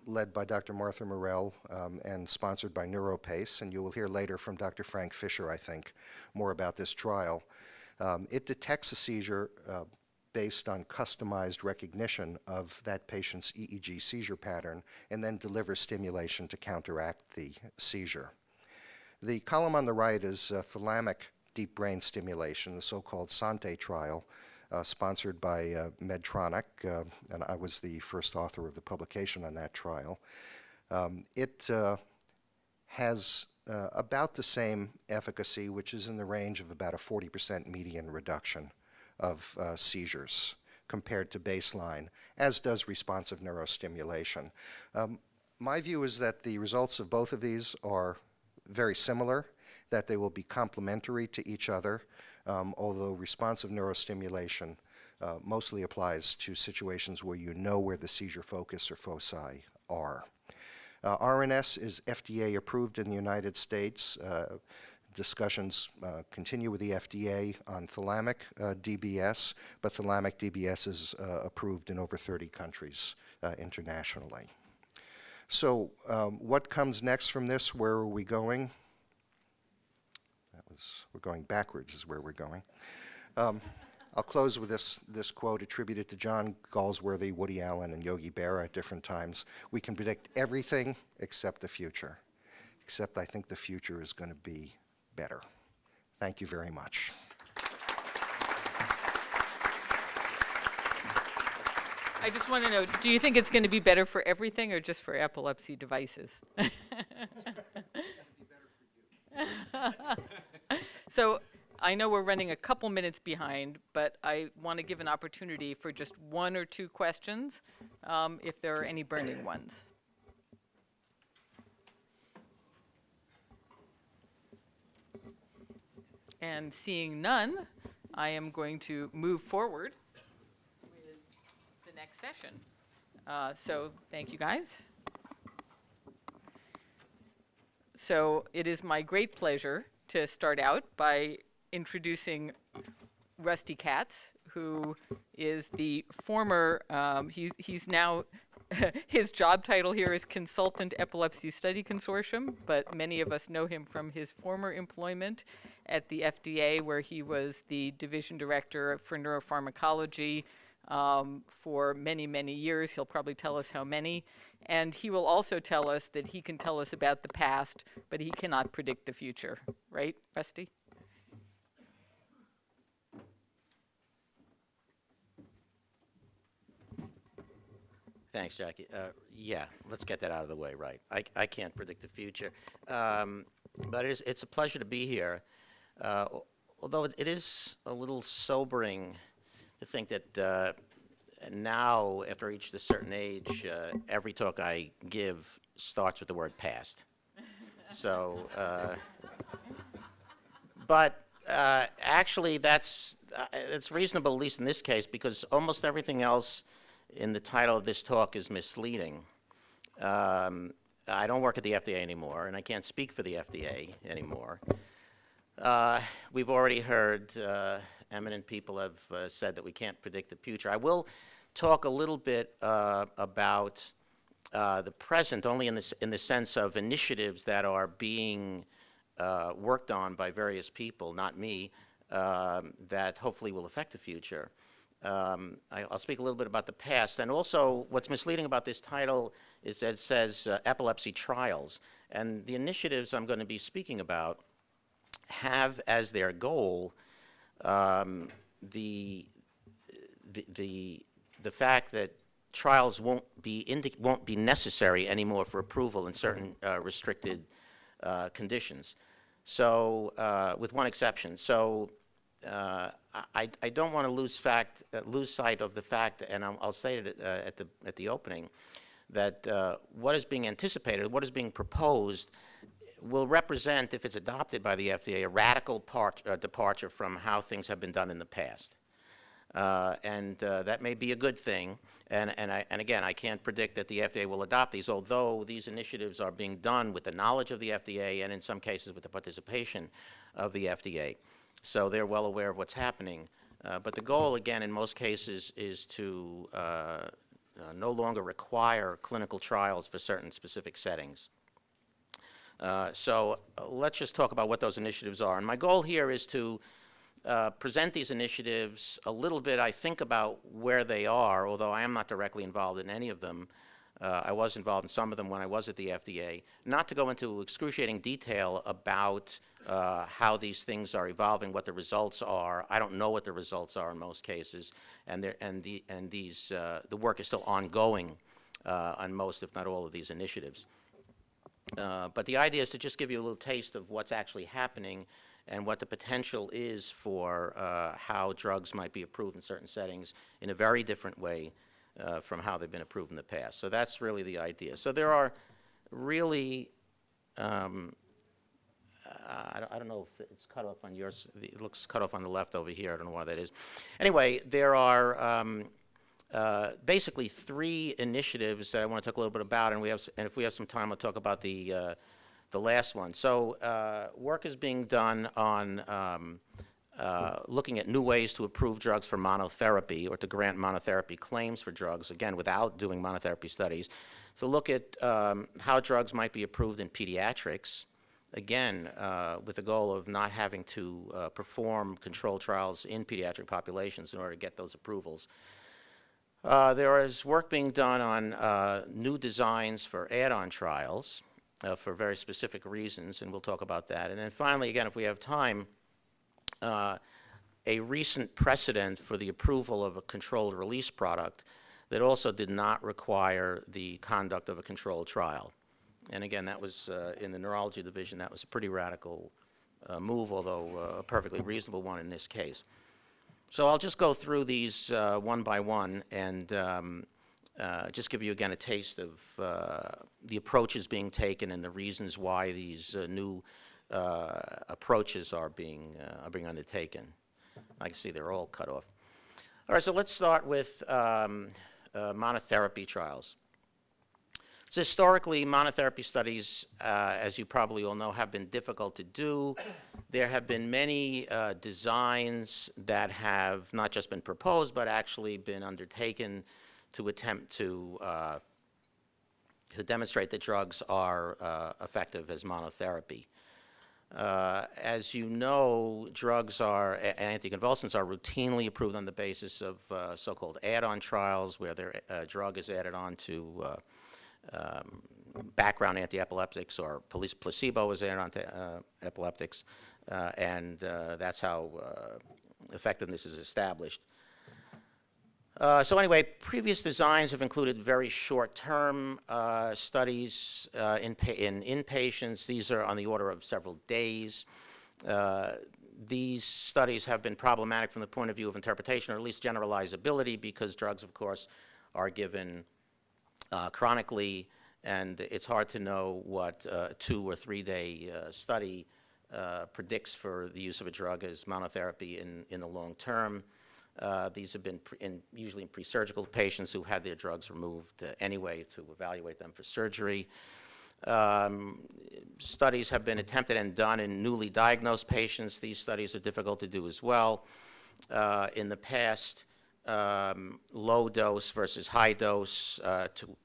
led by Dr. Martha Morell and sponsored by NeuroPace, and you will hear later from Dr. Frank Fisher, I think, more about this trial. It detects a seizure based on customized recognition of that patient's EEG seizure pattern and then delivers stimulation to counteract the seizure. The column on the right is thalamic deep brain stimulation, the so-called Sante trial, sponsored by Medtronic, and I was the first author of the publication on that trial. It has about the same efficacy, which is in the range of about a 40% median reduction of seizures compared to baseline, as does responsive neurostimulation. My view is that the results of both of these are very similar, that they will be complementary to each other, although responsive neurostimulation mostly applies to situations where you know where the seizure focus or foci are. RNS is FDA approved in the United States. Discussions continue with the FDA on thalamic DBS, but thalamic DBS is approved in over 30 countries internationally. So what comes next from this? Where are we going? We're going backwards is where we're going. I'll close with this quote attributed to John Galsworthy, Woody Allen, and Yogi Berra at different times. We can predict everything except the future, except I think the future is going to be better. Thank you very much. I just want to know, do you think it's going to be better for everything or just for epilepsy devices? So I know we're running a couple minutes behind, but I want to give an opportunity for just one or two questions, if there are any burning ones. And seeing none, I am going to move forward with the next session. So thank you, guys. So it is my great pleasure to start out by introducing Rusty Katz, who is the former, he's now, his job title here is Consultant Epilepsy Study Consortium, but many of us know him from his former employment at the FDA, where he was the division director for neuropharmacology for many, many years. He'll probably tell us how many. And he will also tell us that he can tell us about the past, but he cannot predict the future. Right, Rusty? Thanks, Jackie. Yeah, let's get that out of the way, right. I can't predict the future. But it's a pleasure to be here. Although it is a little sobering to think that now, after I reach a certain age, every talk I give starts with the word past. So, but actually it's reasonable, at least in this case, because almost everything else in the title of this talk is misleading. I don't work at the FDA anymore, and I can't speak for the FDA anymore. We've already heard eminent people have said that we can't predict the future. I will talk a little bit about the present, only in the sense of initiatives that are being worked on by various people, not me, that hopefully will affect the future. I'll speak a little bit about the past, and also what's misleading about this title is that it says epilepsy trials, and the initiatives I'm going to be speaking about have as their goal the fact that trials won't be necessary anymore for approval in certain restricted conditions. So, with one exception. So, I don't want to lose sight of the fact, and I'll say it at the opening, that what is being anticipated, what is being proposed, will represent, if it's adopted by the FDA, a radical departure from how things have been done in the past. That may be a good thing. And again, I can't predict that the FDA will adopt these, although these initiatives are being done with the knowledge of the FDA and in some cases with the participation of the FDA. So they're well aware of what's happening. But the goal, again, in most cases is to no longer require clinical trials for certain specific settings. So let's just talk about what those initiatives are. And my goal here is to present these initiatives a little bit, I think, about where they are, although I am not directly involved in any of them. I was involved in some of them when I was at the FDA. Not to go into excruciating detail about how these things are evolving, what the results are. I don't know what the results are in most cases, and the work is still ongoing on most, if not all, of these initiatives. But the idea is to just give you a little taste of what's actually happening and what the potential is for how drugs might be approved in certain settings in a very different way from how they've been approved in the past. So that's really the idea. So there are really, I don't know if it's cut off on yours. It looks cut off on the left over here. I don't know why that is. Anyway, there are basically 3 initiatives that I want to talk a little bit about, and if we have some time, I'll talk about the last one. So work is being done on looking at new ways to approve drugs for monotherapy or to grant monotherapy claims for drugs, again, without doing monotherapy studies. So look at how drugs might be approved in pediatrics, again, with the goal of not having to perform controlled trials in pediatric populations in order to get those approvals. There is work being done on new designs for add-on trials for very specific reasons, and we'll talk about that. And then finally, again, if we have time, a recent precedent for the approval of a controlled release product that also did not require the conduct of a controlled trial. And again, that was in the neurology division. That was a pretty radical move, although a perfectly reasonable one in this case. So I'll just go through these one by one and just give you again a taste of the approaches being taken and the reasons why these new approaches are being undertaken. I can see they're all cut off. All right, so let's start with monotherapy trials. So historically, monotherapy studies, as you probably all know, have been difficult to do. There have been many designs that have not just been proposed, but actually been undertaken to attempt to demonstrate that drugs are effective as monotherapy. As you know, drugs are, anticonvulsants are routinely approved on the basis of so-called add-on trials where their drug is added on to background antiepileptics or placebo is added on to epileptics, and that's how effectiveness is established. So anyway, previous designs have included very short-term studies in inpatients. These are on the order of several days. These studies have been problematic from the point of view of interpretation, or at least generalizability, because drugs, of course, are given chronically, and it's hard to know what a 2 or 3 day study predicts for the use of a drug as monotherapy in the long term. These have been usually in pre-surgical patients who had their drugs removed anyway to evaluate them for surgery. Studies have been attempted and done in newly diagnosed patients. These studies are difficult to do as well. In the past, low dose versus high dose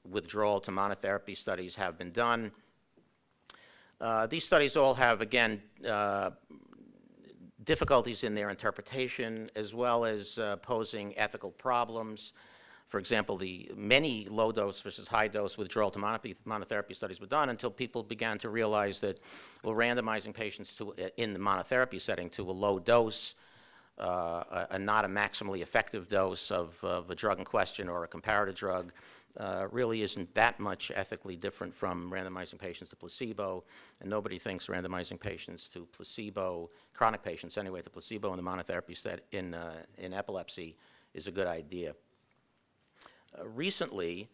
withdrawal to monotherapy studies have been done. These studies all have, again, difficulties in their interpretation, as well as posing ethical problems. For example, the many low-dose versus high-dose withdrawal to monotherapy studies were done until people began to realize that, well, randomizing patients to, in the monotherapy setting to a low dose, not a maximally effective dose of a drug in question or a comparator drug, really isn't that much ethically different from randomizing patients to placebo, and nobody thinks randomizing patients to placebo, chronic patients anyway, to placebo in the monotherapy in epilepsy is a good idea. Recently,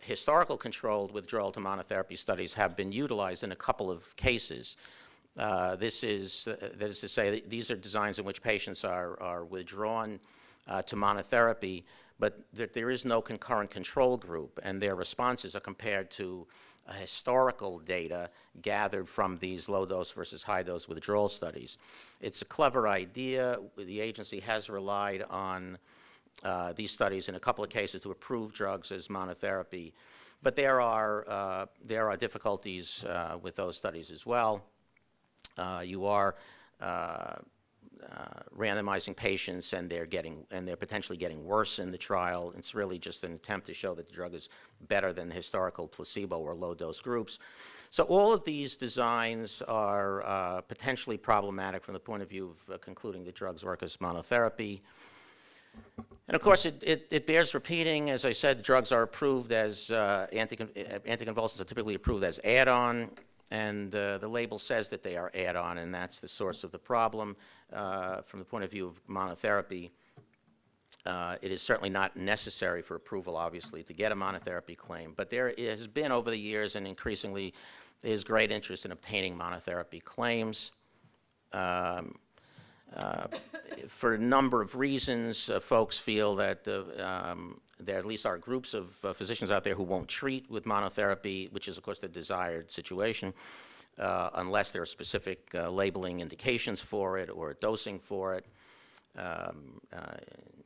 historical controlled withdrawal to monotherapy studies have been utilized in a couple of cases. That is to say, these are designs in which patients are withdrawn to monotherapy, but there is no concurrent control group, and their responses are compared to historical data gathered from these low-dose versus high-dose withdrawal studies. It's a clever idea. The agency has relied on these studies in a couple of cases to approve drugs as monotherapy, but there are difficulties with those studies as well. You are randomizing patients, and they're potentially getting worse in the trial. It's really just an attempt to show that the drug is better than the historical placebo or low-dose groups. So all of these designs are potentially problematic from the point of view of concluding that drugs work as monotherapy. And of course, it bears repeating. As I said, drugs are approved as anticonvulsants are typically approved as add-on. And the label says that they are add-on, and that's the source of the problem. From the point of view of monotherapy, it is certainly not necessary for approval, obviously, to get a monotherapy claim. But there has been, over the years, and increasingly, there's great interest in obtaining monotherapy claims. For a number of reasons, folks feel that there at least are groups of physicians out there who won't treat with monotherapy, which is, of course, the desired situation, unless there are specific labeling indications for it or dosing for it.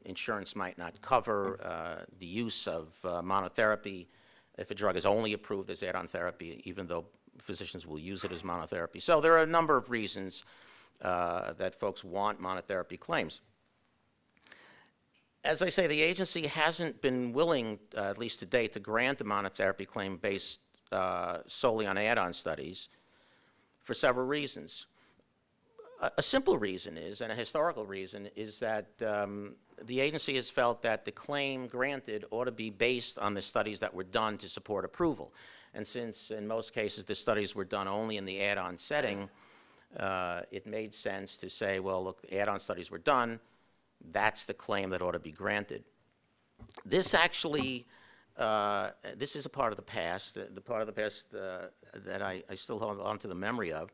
Insurance might not cover the use of monotherapy if a drug is only approved as add-on therapy, even though physicians will use it as monotherapy. So there are a number of reasons that folks want monotherapy claims. As I say, the agency hasn't been willing, at least to date, to grant a monotherapy claim based solely on add-on studies for several reasons. A simple reason is, and a historical reason, is that the agency has felt that the claim granted ought to be based on the studies that were done to support approval. And since, in most cases, the studies were done only in the add-on setting, it made sense to say, well, look, the add-on studies were done. That's the claim that ought to be granted. This actually, this is a part of the past, the part of the past that I still hold on to the memory of.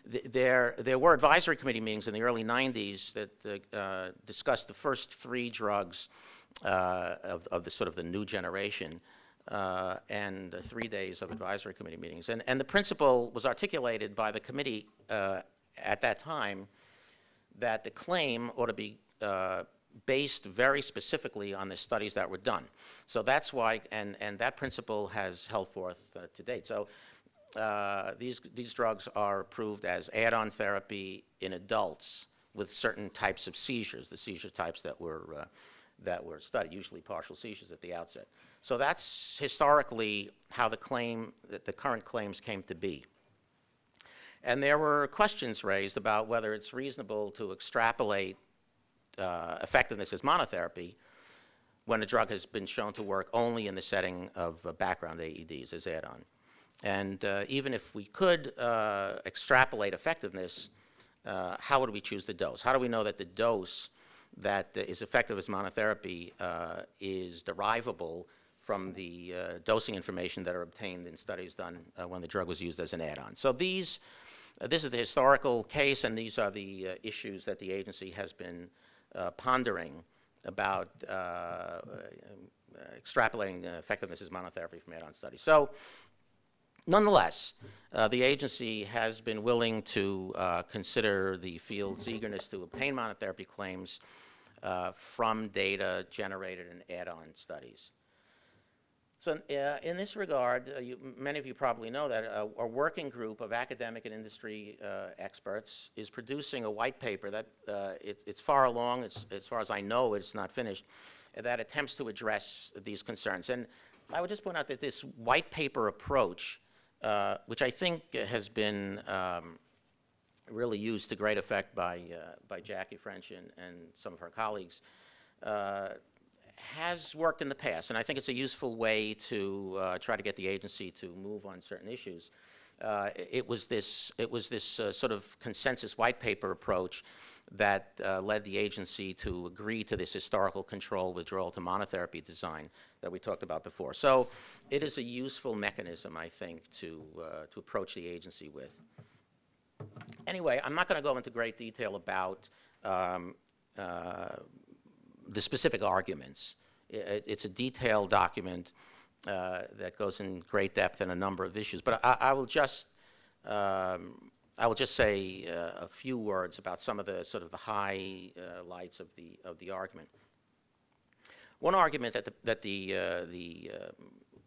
There were advisory committee meetings in the early 90s that discussed the first 3 drugs of the sort of the new generation, and 3 days of advisory committee meetings. And the principle was articulated by the committee at that time that the claim ought to be based very specifically on the studies that were done. So that's why, and that principle has held forth to date. So these drugs are approved as add-on therapy in adults with certain types of seizures, the seizure types that were studied, usually partial seizures at the outset. So that's historically how the current claims came to be. And there were questions raised about whether it's reasonable to extrapolate effectiveness as monotherapy when a drug has been shown to work only in the setting of background AEDs as add-on. And even if we could extrapolate effectiveness, how would we choose the dose? How do we know that the dose that is effective as monotherapy is derivable from the dosing information that are obtained in studies done when the drug was used as an add-on? So this is the historical case, and these are the issues that the agency has been pondering about extrapolating effectiveness as monotherapy from add-on studies. So nonetheless, the agency has been willing to consider the field's eagerness to obtain monotherapy claims from data generated in add-on studies. So in this regard, many of you probably know that a working group of academic and industry experts is producing a white paper that it's far along, as far as I know, it's not finished, that attempts to address these concerns. And I would just point out that this white paper approach, which I think has been really used to great effect by Jackie French and some of her colleagues, has worked in the past, and I think it's a useful way to try to get the agency to move on certain issues. it was this sort of consensus white paper approach that led the agency to agree to this historical control withdrawal to monotherapy design that we talked about before. So it is a useful mechanism, I think, to approach the agency with. Anyway, I'm not going to go into great detail about the specific arguments. It's a detailed document that goes in great depth in a number of issues. But I will just say a few words about some of the sort of the highlights of the argument. One argument that the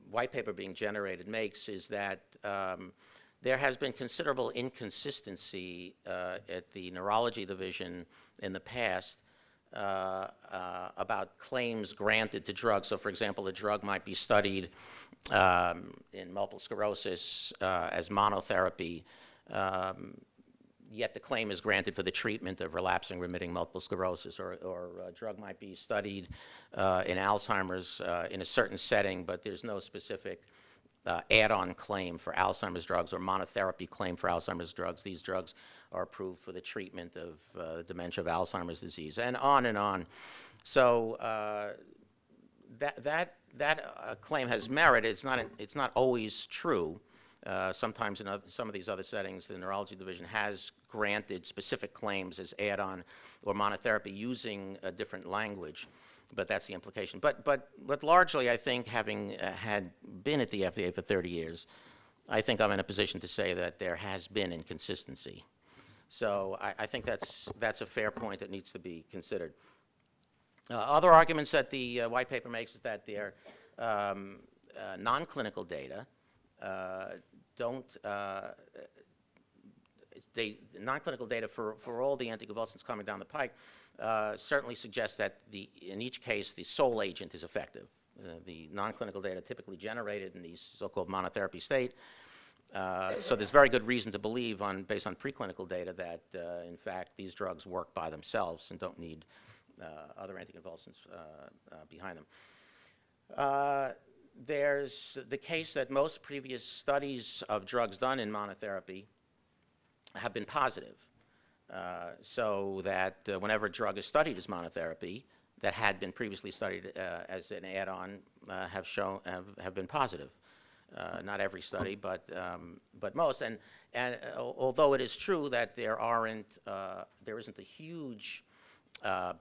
white paper being generated makes is that there has been considerable inconsistency at the neurology division in the past about claims granted to drugs. So, for example, a drug might be studied in multiple sclerosis as monotherapy, yet the claim is granted for the treatment of relapsing remitting multiple sclerosis, or a drug might be studied in Alzheimer's in a certain setting, but there's no specific add-on claim for Alzheimer's drugs or monotherapy claim for Alzheimer's drugs. These drugs are approved for the treatment of dementia of Alzheimer's disease, and on and on. So that claim has merit. It's not always true. Sometimes in some of these other settings, the neurology division has granted specific claims as add-on or monotherapy using a different language, but that's the implication. But largely, I think, having had been at the FDA for 30 years, I think I'm in a position to say that there has been inconsistency. So I think that's a fair point that needs to be considered. Other arguments that the white paper makes is that their non-clinical data non-clinical data for all the anticonvulsants coming down the pike certainly suggests that in each case the sole agent is effective. The non-clinical data typically generated in the so-called monotherapy state. So there's very good reason to believe, based on preclinical data, that in fact these drugs work by themselves and don't need other anticonvulsants behind them. There's the case that most previous studies of drugs done in monotherapy have been positive, so that whenever a drug is studied as monotherapy that had been previously studied as an add-on have been positive. Not every study, but most. And although it is true that there isn't a huge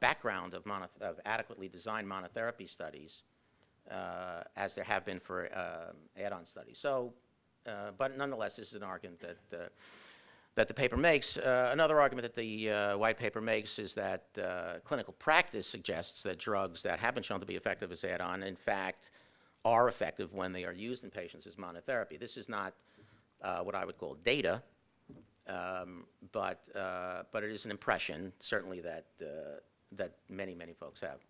background of adequately designed monotherapy studies, as there have been for add-on studies. So, but nonetheless, this is an argument that the paper makes. Another argument that the white paper makes is that clinical practice suggests that drugs that have been shown to be effective as add-on, in fact, are effective when they are used in patients as monotherapy. This is not what I would call data, but it is an impression, certainly, that many folks have.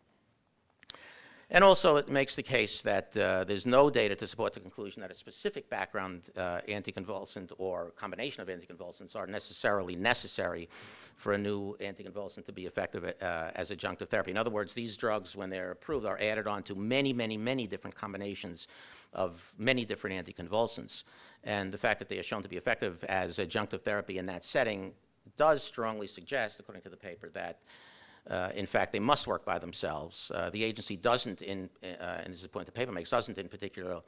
And also, it makes the case that there's no data to support the conclusion that a specific background anticonvulsant or combination of anticonvulsants are necessarily necessary for a new anticonvulsant to be effective as adjunctive therapy. In other words, these drugs, when they're approved, are added on to many different combinations of many different anticonvulsants. And the fact that they are shown to be effective as adjunctive therapy in that setting does strongly suggest, according to the paper, that in fact, they must work by themselves. The agency doesn't, and this is the point the paper makes, doesn't in particular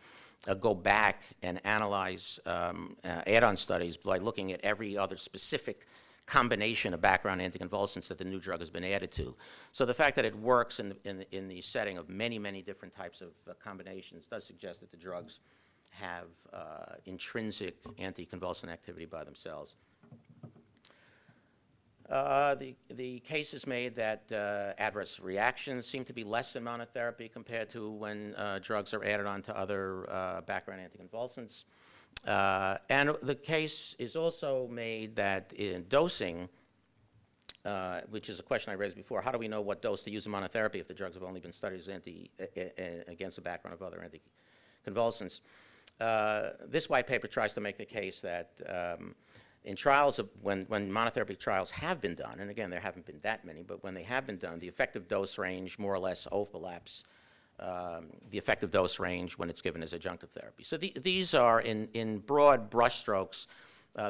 go back and analyze add-on studies by looking at every other specific combination of background anticonvulsants that the new drug has been added to. So the fact that it works in the setting of many different types of combinations does suggest that the drugs have intrinsic anticonvulsant activity by themselves. The case is made that adverse reactions seem to be less in monotherapy compared to when drugs are added on to other background anticonvulsants. And the case is also made that in dosing, which is a question I raised before, how do we know what dose to use in monotherapy if the drugs have only been studied as against the background of other anticonvulsants? This white paper tries to make the case that in trials when monotherapy trials have been done, and again, there haven't been that many, but when they have been done, the effective dose range more or less overlaps the effective dose range when it's given as adjunctive therapy. So these are, in broad brushstrokes,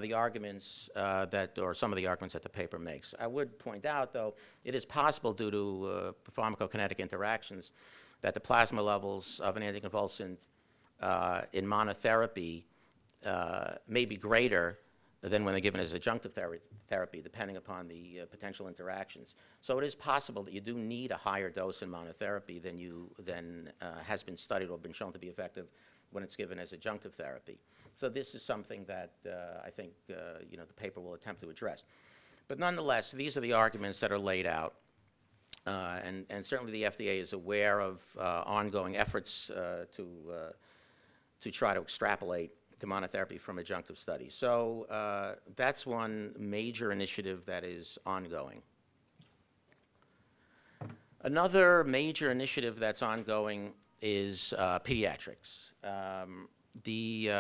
the arguments or some of the arguments that the paper makes. I would point out, though, it is possible due to pharmacokinetic interactions that the plasma levels of an anticonvulsant in monotherapy may be greater than when they're given as adjunctive therapy, depending upon the potential interactions. So it is possible that you do need a higher dose in monotherapy than has been studied or been shown to be effective when it's given as adjunctive therapy. So this is something that I think the paper will attempt to address. But nonetheless, these are the arguments that are laid out. And certainly the FDA is aware of ongoing efforts to try to extrapolate the monotherapy from adjunctive studies. So that's one major initiative that is ongoing. Another major initiative that's ongoing is pediatrics. The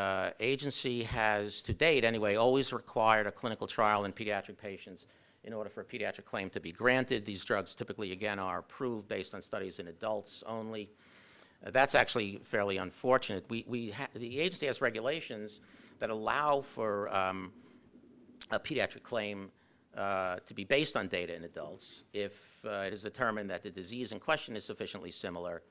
agency has, to date anyway, always required a clinical trial in pediatric patients in order for a pediatric claim to be granted. These drugs typically, again, are approved based on studies in adults only. That's actually fairly unfortunate. The agency has regulations that allow for a pediatric claim to be based on data in adults if it is determined that the disease in question is sufficiently similar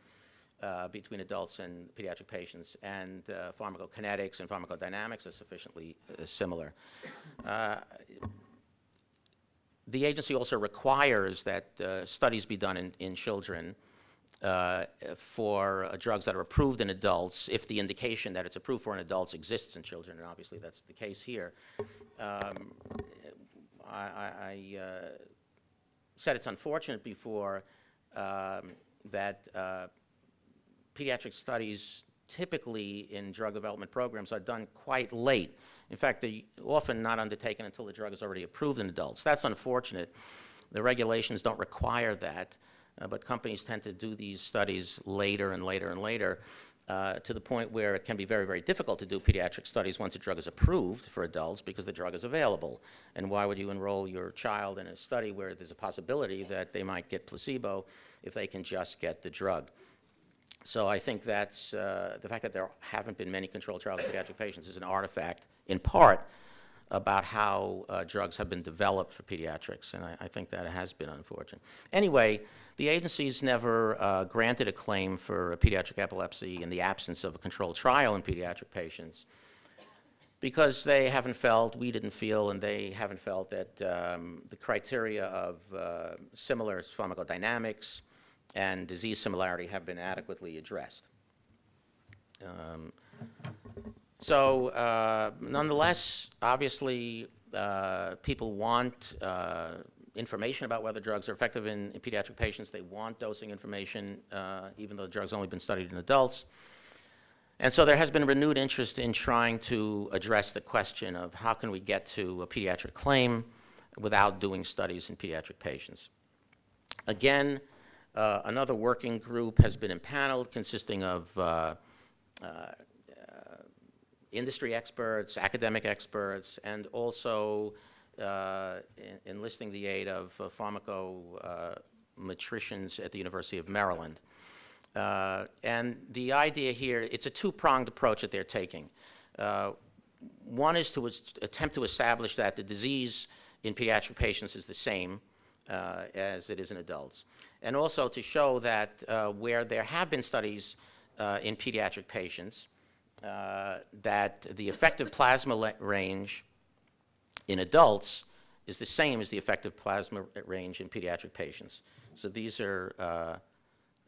between adults and pediatric patients, and pharmacokinetics and pharmacodynamics are sufficiently similar. The agency also requires that studies be done in children for drugs that are approved in adults if the indication that it's approved for in adults exists in children, and obviously that's the case here. I said it's unfortunate before that pediatric studies typically in drug development programs are done quite late. In fact, they're often not undertaken until the drug is already approved in adults. That's unfortunate. The regulations don't require that, but companies tend to do these studies later and later and later to the point where it can be very, very difficult to do pediatric studies once a drug is approved for adults because the drug is available. And why would you enroll your child in a study where there's a possibility that they might get placebo if they can just get the drug? So I think that's the fact that there haven't been many controlled trials in pediatric patients is an artifact, in part, about how drugs have been developed for pediatrics, and I think that has been unfortunate. Anyway, the agency's never granted a claim for pediatric epilepsy in the absence of a controlled trial in pediatric patients because they haven't felt, we didn't feel, and they haven't felt that the criteria of similar pharmacodynamics and disease similarity have been adequately addressed. Nonetheless, obviously, people want information about whether drugs are effective in pediatric patients. They want dosing information, even though the drug's only been studied in adults. And so there has been renewed interest in trying to address the question of how can we get to a pediatric claim without doing studies in pediatric patients. Again, another working group has been impaneled consisting of industry experts, academic experts, and also enlisting the aid of pharmacometricians at the University of Maryland. And the idea here, it's a two-pronged approach that they're taking. One is to attempt to establish that the disease in pediatric patients is the same as it is in adults. And also to show that where there have been studies in pediatric patients, that the effective plasma range in adults is the same as the effective plasma range in pediatric patients. So these are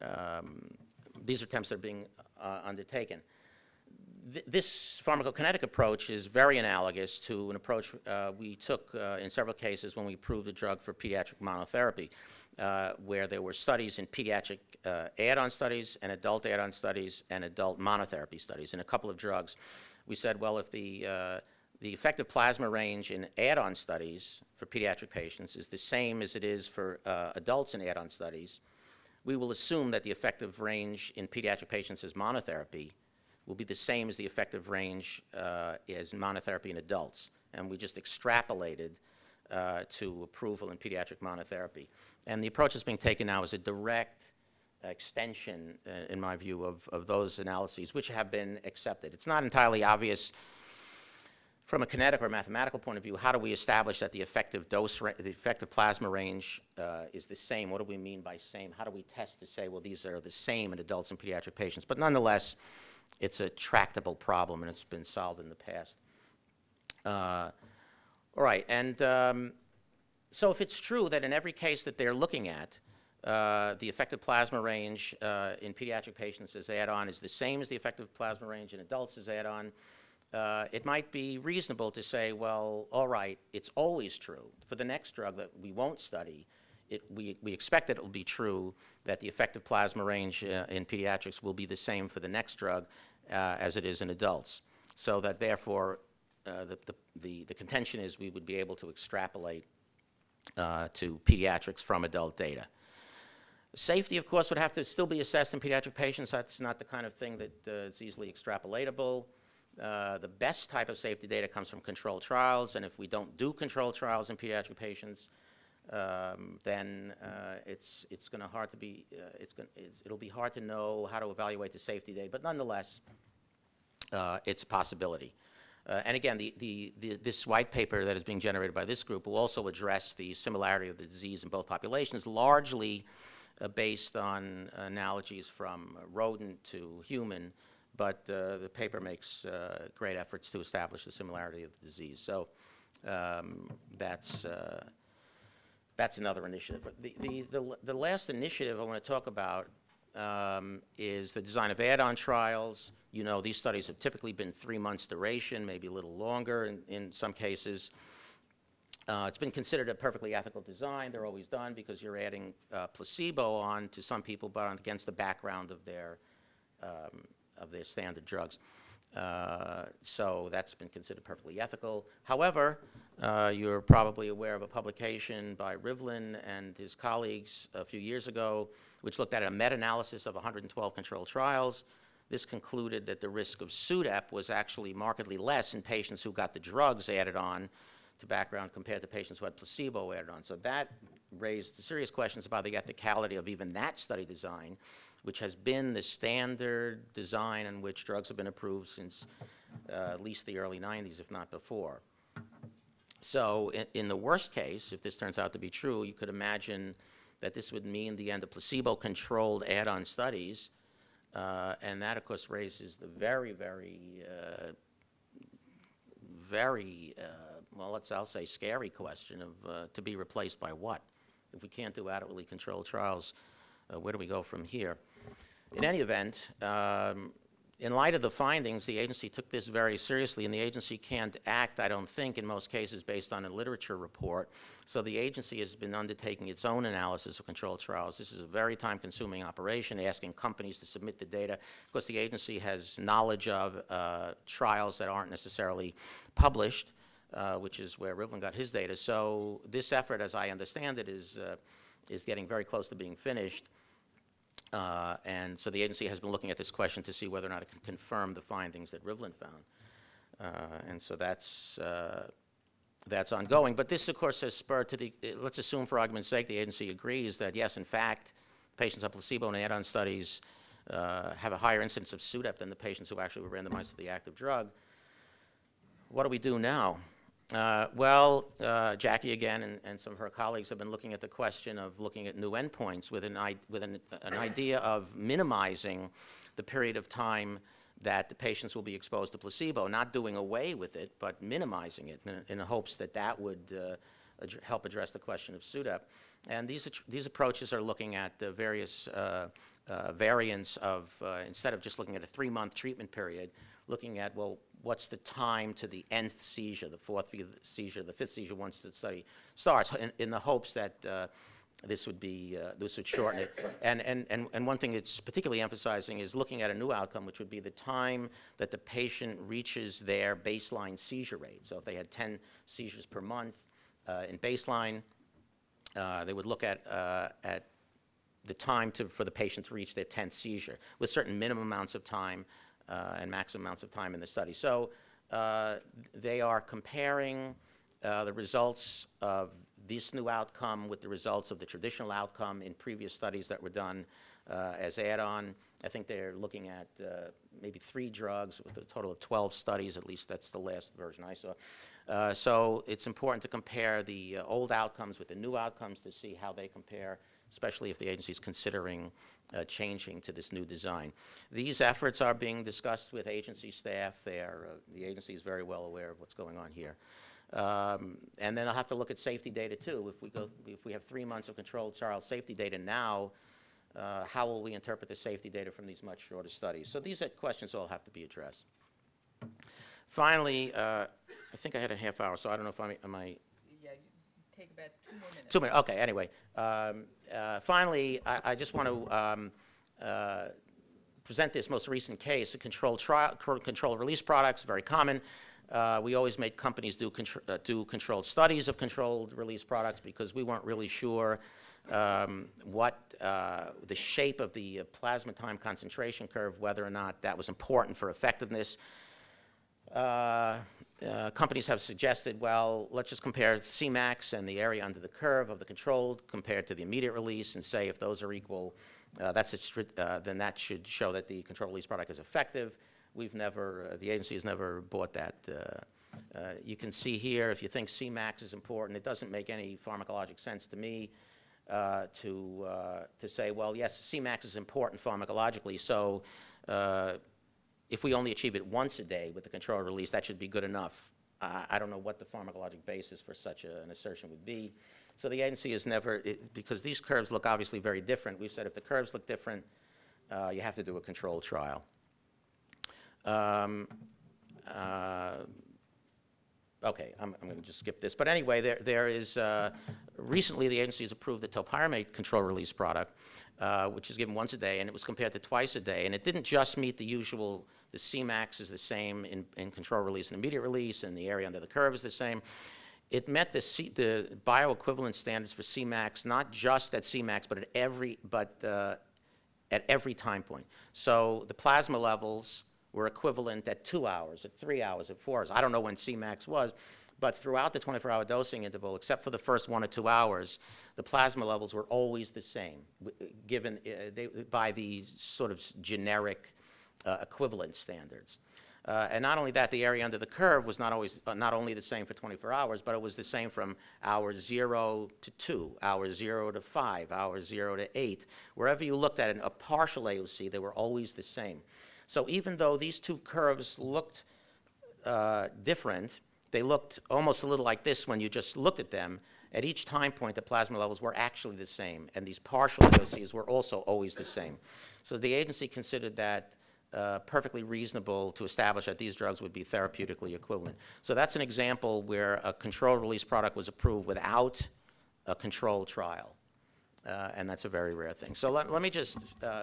attempts that are being undertaken. This pharmacokinetic approach is very analogous to an approach we took in several cases when we approved a drug for pediatric monotherapy, where there were studies in pediatric add-on studies and adult add-on studies and adult monotherapy studies. In a couple of drugs, we said, well, if the effective plasma range in add-on studies for pediatric patients is the same as it is for adults in add-on studies, we will assume that the effective range in pediatric patients as monotherapy will be the same as the effective range as monotherapy in adults. And we just extrapolated to approval in pediatric monotherapy. And the approach that's being taken now is a direct extension, in my view, of those analyses, which have been accepted. It's not entirely obvious from a kinetic or mathematical point of view, how do we establish that the effective the effective plasma range is the same? What do we mean by same? How do we test to say, well, these are the same in adults and pediatric patients? But nonetheless, it's a tractable problem, and it's been solved in the past. All right, and so if it's true that in every case that they're looking at, the effective plasma range in pediatric patients as add-on is the same as the effective plasma range in adults as add-on, it might be reasonable to say, well, all right, it's always true. For the next drug that we won't study, we expect that it will be true that the effective plasma range in pediatrics will be the same for the next drug as it is in adults. So that therefore, the contention is we would be able to extrapolate to pediatrics from adult data. Safety, of course, would have to still be assessed in pediatric patients. That's not the kind of thing that is easily extrapolatable. The best type of safety data comes from controlled trials, and if we don't do controlled trials in pediatric patients, then it's going to hard to be it'll be hard to know how to evaluate the safety data. But nonetheless, it's a possibility. And again, this white paper that is being generated by this group will also address the similarity of the disease in both populations, largely based on analogies from rodent to human. But the paper makes great efforts to establish the similarity of the disease. So that's another initiative. The last initiative I want to talk about is the design of add-on trials. You know, these studies have typically been 3 months duration, maybe a little longer in some cases. It's been considered a perfectly ethical design. They're always done because you're adding placebo on to some people, but against the background of their standard drugs. So that's been considered perfectly ethical. However, you're probably aware of a publication by Rivlin and his colleagues a few years ago, which looked at a meta-analysis of 112 controlled trials. This concluded that the risk of SUDEP was actually markedly less in patients who got the drugs added on to background compared to patients who had placebo added on. So that raised serious questions about the ethicality of even that study design, which has been the standard design in which drugs have been approved since at least the early 90s, if not before. So in the worst case, if this turns out to be true, you could imagine that this would mean the end of placebo-controlled add-on studies, and that, of course, raises the very, well, I'll say scary question of to be replaced by what? If we can't do adequately controlled trials, where do we go from here? In any event, in light of the findings, the agency took this very seriously, and the agency can't act, I don't think, in most cases based on a literature report. So the agency has been undertaking its own analysis of controlled trials. This is a very time-consuming operation, asking companies to submit the data. Of course, the agency has knowledge of trials that aren't necessarily published, which is where Rivlin got his data. So this effort, as I understand it, is getting very close to being finished. And so the agency has been looking at this question to see whether or not it can confirm the findings that Rivlin found. And so that's ongoing. But this, of course, has spurred to the, let's assume for argument's sake, the agency agrees that, yes, in fact, patients on placebo and add-on studies have a higher incidence of SUDEP than the patients who actually were randomized to the active drug. What do we do now? Well, Jackie again and some of her colleagues have been looking at the question of looking at new endpoints with an idea of minimizing the period of time that the patients will be exposed to placebo, not doing away with it, but minimizing it in hopes that that would help address the question of SUDEP. And these approaches are looking at the various variants of, instead of just looking at a 3-month treatment period, looking at, well, what's the time to the nth seizure, the 4th seizure, the 5th seizure once the study starts, in the hopes that this would shorten it. And one thing it's particularly emphasizing is looking at a new outcome, which would be the time that the patient reaches their baseline seizure rate. So if they had 10 seizures per month in baseline, they would look at the time for the patient to reach their 10th seizure, with certain minimum amounts of time and maximum amounts of time in the study. So they are comparing the results of this new outcome with the results of the traditional outcome in previous studies that were done as add-on. I think they're looking at maybe 3 drugs with a total of 12 studies, at least that's the last version I saw. So it's important to compare the old outcomes with the new outcomes to see how they compare, especially if the agency is considering changing to this new design. These efforts are being discussed with agency staff. The agency is very well aware of what's going on here. And then I'll have to look at safety data too. If we have 3 months of controlled trial safety data now, how will we interpret the safety data from these much shorter studies? So these are questions that will have to be addressed. Finally, I think I had a half hour, so I don't know if am I Yeah, you take about 2 more minutes. 2 minutes, okay, anyway. Finally, I just want to present this most recent case, a controlled release products, very common. We always made companies do controlled studies of controlled release products because we weren't really sure what the shape of the plasma time concentration curve, whether or not that was important for effectiveness. Companies have suggested, well, let's just compare Cmax and the area under the curve of the controlled compared to the immediate release and say if those are equal, then that should show that the controlled release product is effective. We've never, the agency has never bought that. You can see here, if you think Cmax is important, it doesn't make any pharmacologic sense to me to say, well, yes, Cmax is important pharmacologically, so if we only achieve it once a day with the controlled release, that should be good enough. I don't know what the pharmacologic basis for such an assertion would be. So the agency has never, because these curves look obviously very different, we've said if the curves look different, you have to do a controlled trial. Okay, I'm going to just skip this. But anyway, there is, recently the agency has approved the topiramate control release product, which is given once a day, and it was compared to twice a day. And it didn't just meet the usual, the Cmax is the same in control release and immediate release, and the area under the curve is the same. It met the bioequivalent standards for Cmax, not just at Cmax, but at every time point. So the plasma levels were equivalent at 2 hours, at 3 hours, at 4 hours. I don't know when Cmax was, but throughout the 24-hour dosing interval, except for the first 1 or 2 hours, the plasma levels were always the same, given by the sort of generic equivalent standards. And not only that, the area under the curve was not only the same for 24 hours, but it was the same from hour 0 to 2, hour 0 to 5, hour 0 to 8. Wherever you looked at a partial AOC, they were always the same. So even though these two curves looked different, they looked almost a little like this when you just looked at them. At each time point, the plasma levels were actually the same, and these partial AOCs were also always the same. So the agency considered that perfectly reasonable to establish that these drugs would be therapeutically equivalent. So that's an example where a controlled release product was approved without a controlled trial. And that's a very rare thing. So let me just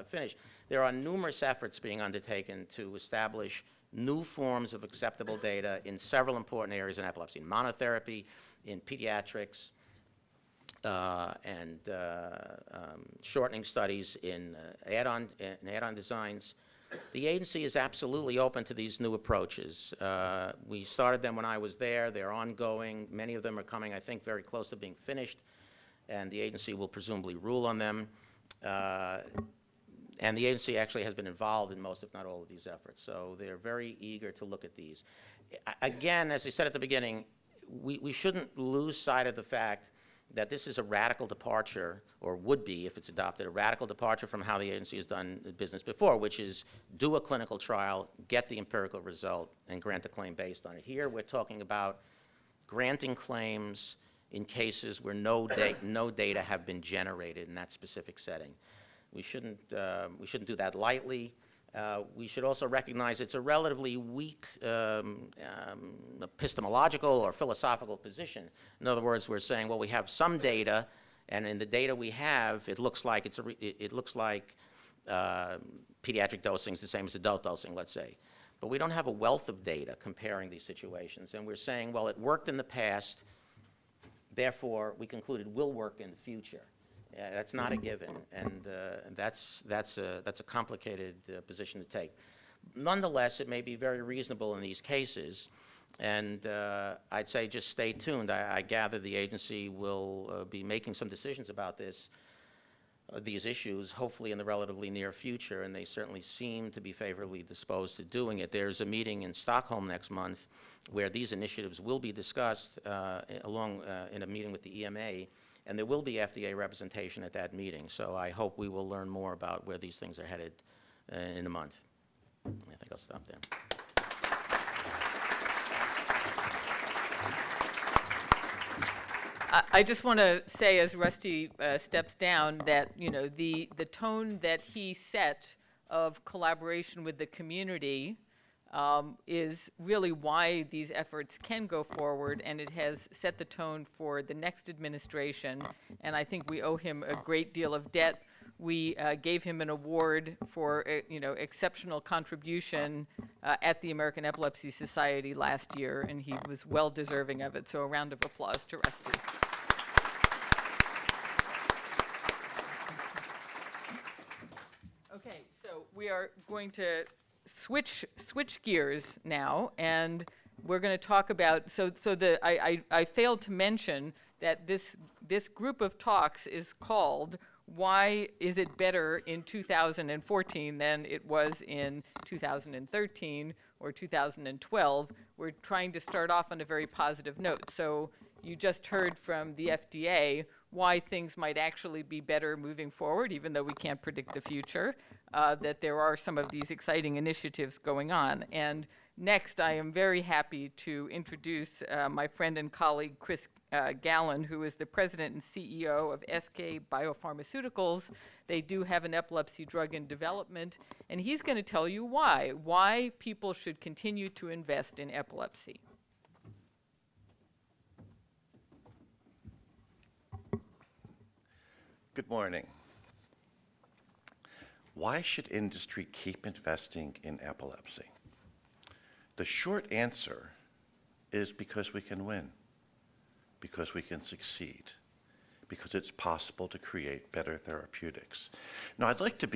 finish. There are numerous efforts being undertaken to establish new forms of acceptable data in several important areas in epilepsy, in monotherapy, in pediatrics, and shortening studies in add-on designs. The agency is absolutely open to these new approaches. We started them when I was there. They're ongoing. Many of them are coming, I think, very close to being finished, and the agency will presumably rule on them. And the agency actually has been involved in most, if not all, of these efforts. So they're very eager to look at these. Again, as I said at the beginning, we shouldn't lose sight of the fact that this is a radical departure, or would be if it's adopted, a radical departure from how the agency has done business before, which is do a clinical trial, get the empirical result, and grant a claim based on it. Here we're talking about granting claims in cases where no data have been generated in that specific setting. We shouldn't do that lightly. We should also recognize it's a relatively weak epistemological or philosophical position. In other words, we're saying, well, we have some data, and in the data we have, it looks like pediatric dosing is the same as adult dosing, let's say. But we don't have a wealth of data comparing these situations, and we're saying, well, it worked in the past, therefore we concluded will work in the future. That's not a given, and that's a complicated position to take. Nonetheless, it may be very reasonable in these cases, and I'd say just stay tuned. I gather the agency will be making some decisions about this these issues, hopefully in the relatively near future, and they certainly seem to be favorably disposed to doing it. There's a meeting in Stockholm next month where these initiatives will be discussed in a meeting with the EMA, and there will be FDA representation at that meeting. So I hope we will learn more about where these things are headed in a month. I think I'll stop there. I just want to say, as Rusty steps down, that the tone that he set of collaboration with the community is really why these efforts can go forward, and it has set the tone for the next administration. And I think we owe him a great deal of debt. We gave him an award for exceptional contribution at the American Epilepsy Society last year, and he was well deserving of it. So a round of applause to Rusty. Okay, so we are going to switch gears now, and we're going to talk about. I failed to mention that this group of talks is called "Why is it better in 2014 than it was in 2013 or 2012?" We're trying to start off on a very positive note. So you just heard from the FDA why things might actually be better moving forward, even though we can't predict the future, that there are some of these exciting initiatives going on. And next, I am very happy to introduce my friend and colleague, Chris Gallen, who is the president and CEO of SK Biopharmaceuticals. They do have an epilepsy drug in development, and he's going to tell you why people should continue to invest in epilepsy. Good morning. Why should industry keep investing in epilepsy? The short answer is because we can win, because we can succeed, because it's possible to create better therapeutics. Now, I'd like to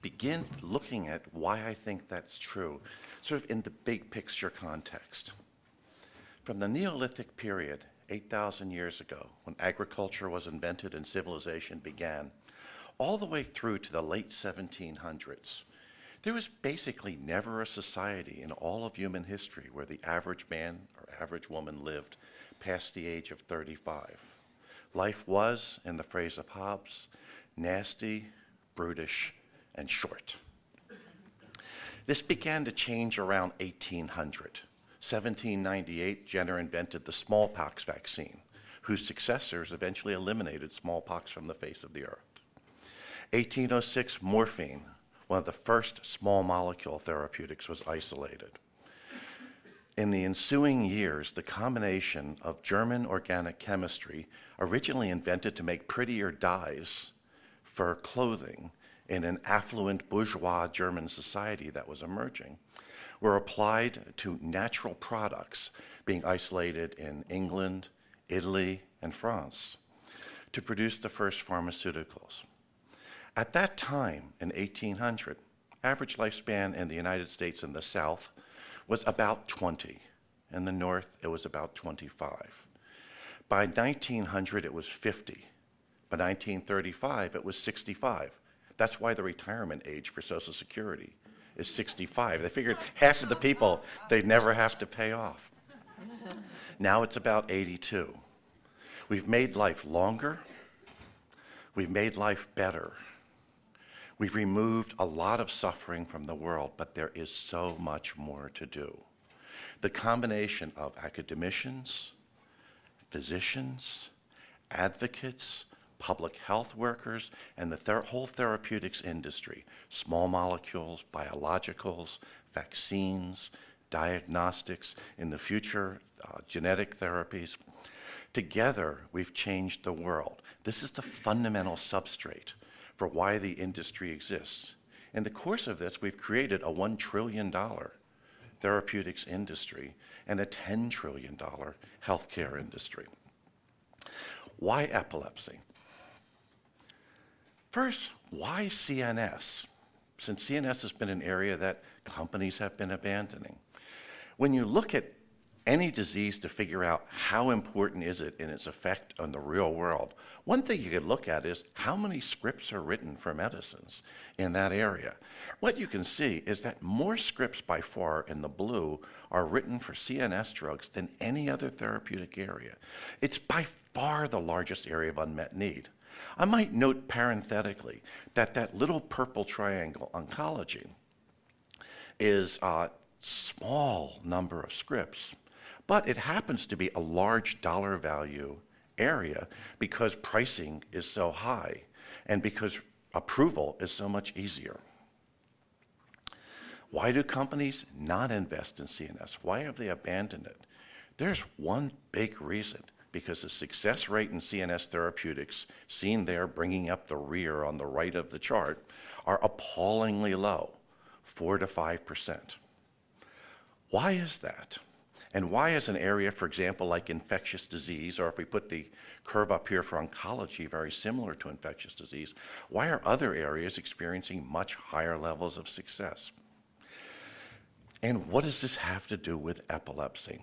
begin looking at why I think that's true, sort of in the big picture context. From the Neolithic period, 8,000 years ago, when agriculture was invented and civilization began, all the way through to the late 1700s, there was basically never a society in all of human history where the average man or average woman lived past the age of 35. Life was, in the phrase of Hobbes, nasty, brutish, and short. This began to change around 1800. 1798, Jenner invented the smallpox vaccine, whose successors eventually eliminated smallpox from the face of the earth. 1806, morphine, one of the first small molecule therapeutics, was isolated. In the ensuing years, the combination of German organic chemistry, originally invented to make prettier dyes for clothing in an affluent bourgeois German society that was emerging, were applied to natural products being isolated in England, Italy, and France to produce the first pharmaceuticals. At that time, in 1800, average lifespan in the United States in the South was about 20. In the North, it was about 25. By 1900, it was 50. By 1935, it was 65. That's why the retirement age for Social Security is 65. They figured half of the people they'd never have to pay off. Now it's about 82. We've made life longer. We've made life better. We've removed a lot of suffering from the world, but there is so much more to do. The combination of academicians, physicians, advocates, public health workers, and the whole therapeutics industry, small molecules, biologicals, vaccines, diagnostics, in the future, genetic therapies. Together, we've changed the world. This is the fundamental substrate for why the industry exists. In the course of this, we've created a $1 trillion therapeutics industry and a $10 trillion healthcare industry. Why epilepsy? First, why CNS? Since CNS has been an area that companies have been abandoning. When you look at any disease to figure out how important is it in its effect on the real world, one thing you could look at is how many scripts are written for medicines in that area. What you can see is that more scripts by far in the blue are written for CNS drugs than any other therapeutic area. It's by far the largest area of unmet need. I might note parenthetically that that little purple triangle, oncology, is a small number of scripts, but it happens to be a large dollar value area because pricing is so high and because approval is so much easier. Why do companies not invest in CNS? Why have they abandoned it? There's one big reason, because the success rate in CNS therapeutics, seen there bringing up the rear on the right of the chart, are appallingly low, 4 to 5%. Why is that? And why is an area, for example, like infectious disease, or if we put the curve up here for oncology, very similar to infectious disease, why are other areas experiencing much higher levels of success? And what does this have to do with epilepsy?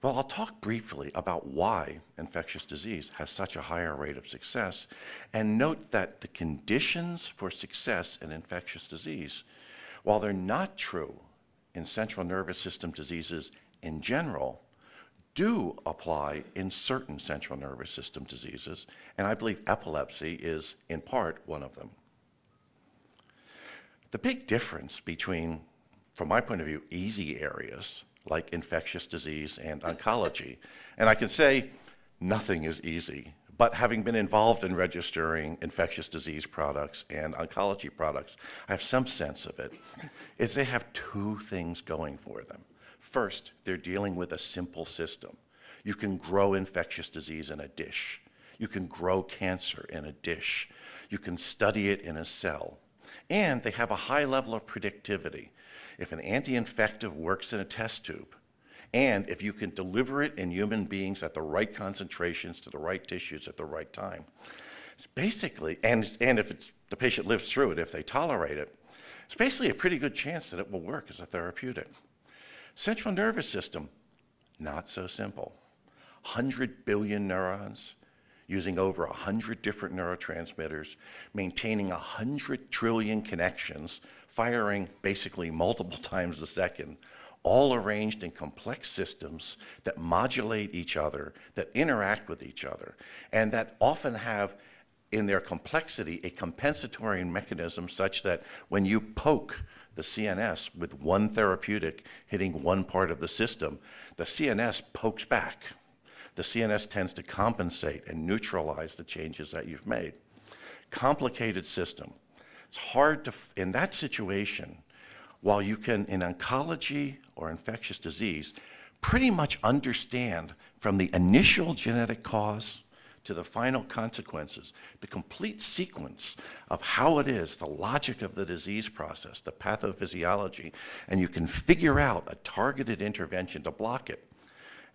Well, I'll talk briefly about why infectious disease has such a higher rate of success, and note that the conditions for success in infectious disease, while they're not true in central nervous system diseases in general, do apply in certain central nervous system diseases, and I believe epilepsy is, in part, one of them. The big difference between, from my point of view, easy areas like infectious disease and oncology. And I can say nothing is easy, but having been involved in registering infectious disease products and oncology products, I have some sense of it, is they have two things going for them. First, they're dealing with a simple system. You can grow infectious disease in a dish. You can grow cancer in a dish. You can study it in a cell. And they have a high level of predictivity. If an anti-infective works in a test tube, and if you can deliver it in human beings at the right concentrations to the right tissues at the right time, it's basically, and if the patient lives through it, if they tolerate it, it's basically a pretty good chance that it will work as a therapeutic. Central nervous system, not so simple. 100 billion neurons, using over 100 different neurotransmitters, maintaining 100 trillion connections, firing basically multiple times a second, all arranged in complex systems that modulate each other, that interact with each other, and that often have in their complexity a compensatory mechanism such that when you poke the CNS with one therapeutic hitting one part of the system, the CNS pokes back. The CNS tends to compensate and neutralize the changes that you've made. Complicated system. It's hard to, in that situation, while you can, in oncology or infectious disease, pretty much understand from the initial genetic cause to the final consequences, the complete sequence of how it is, the logic of the disease process, the pathophysiology, and you can figure out a targeted intervention to block it.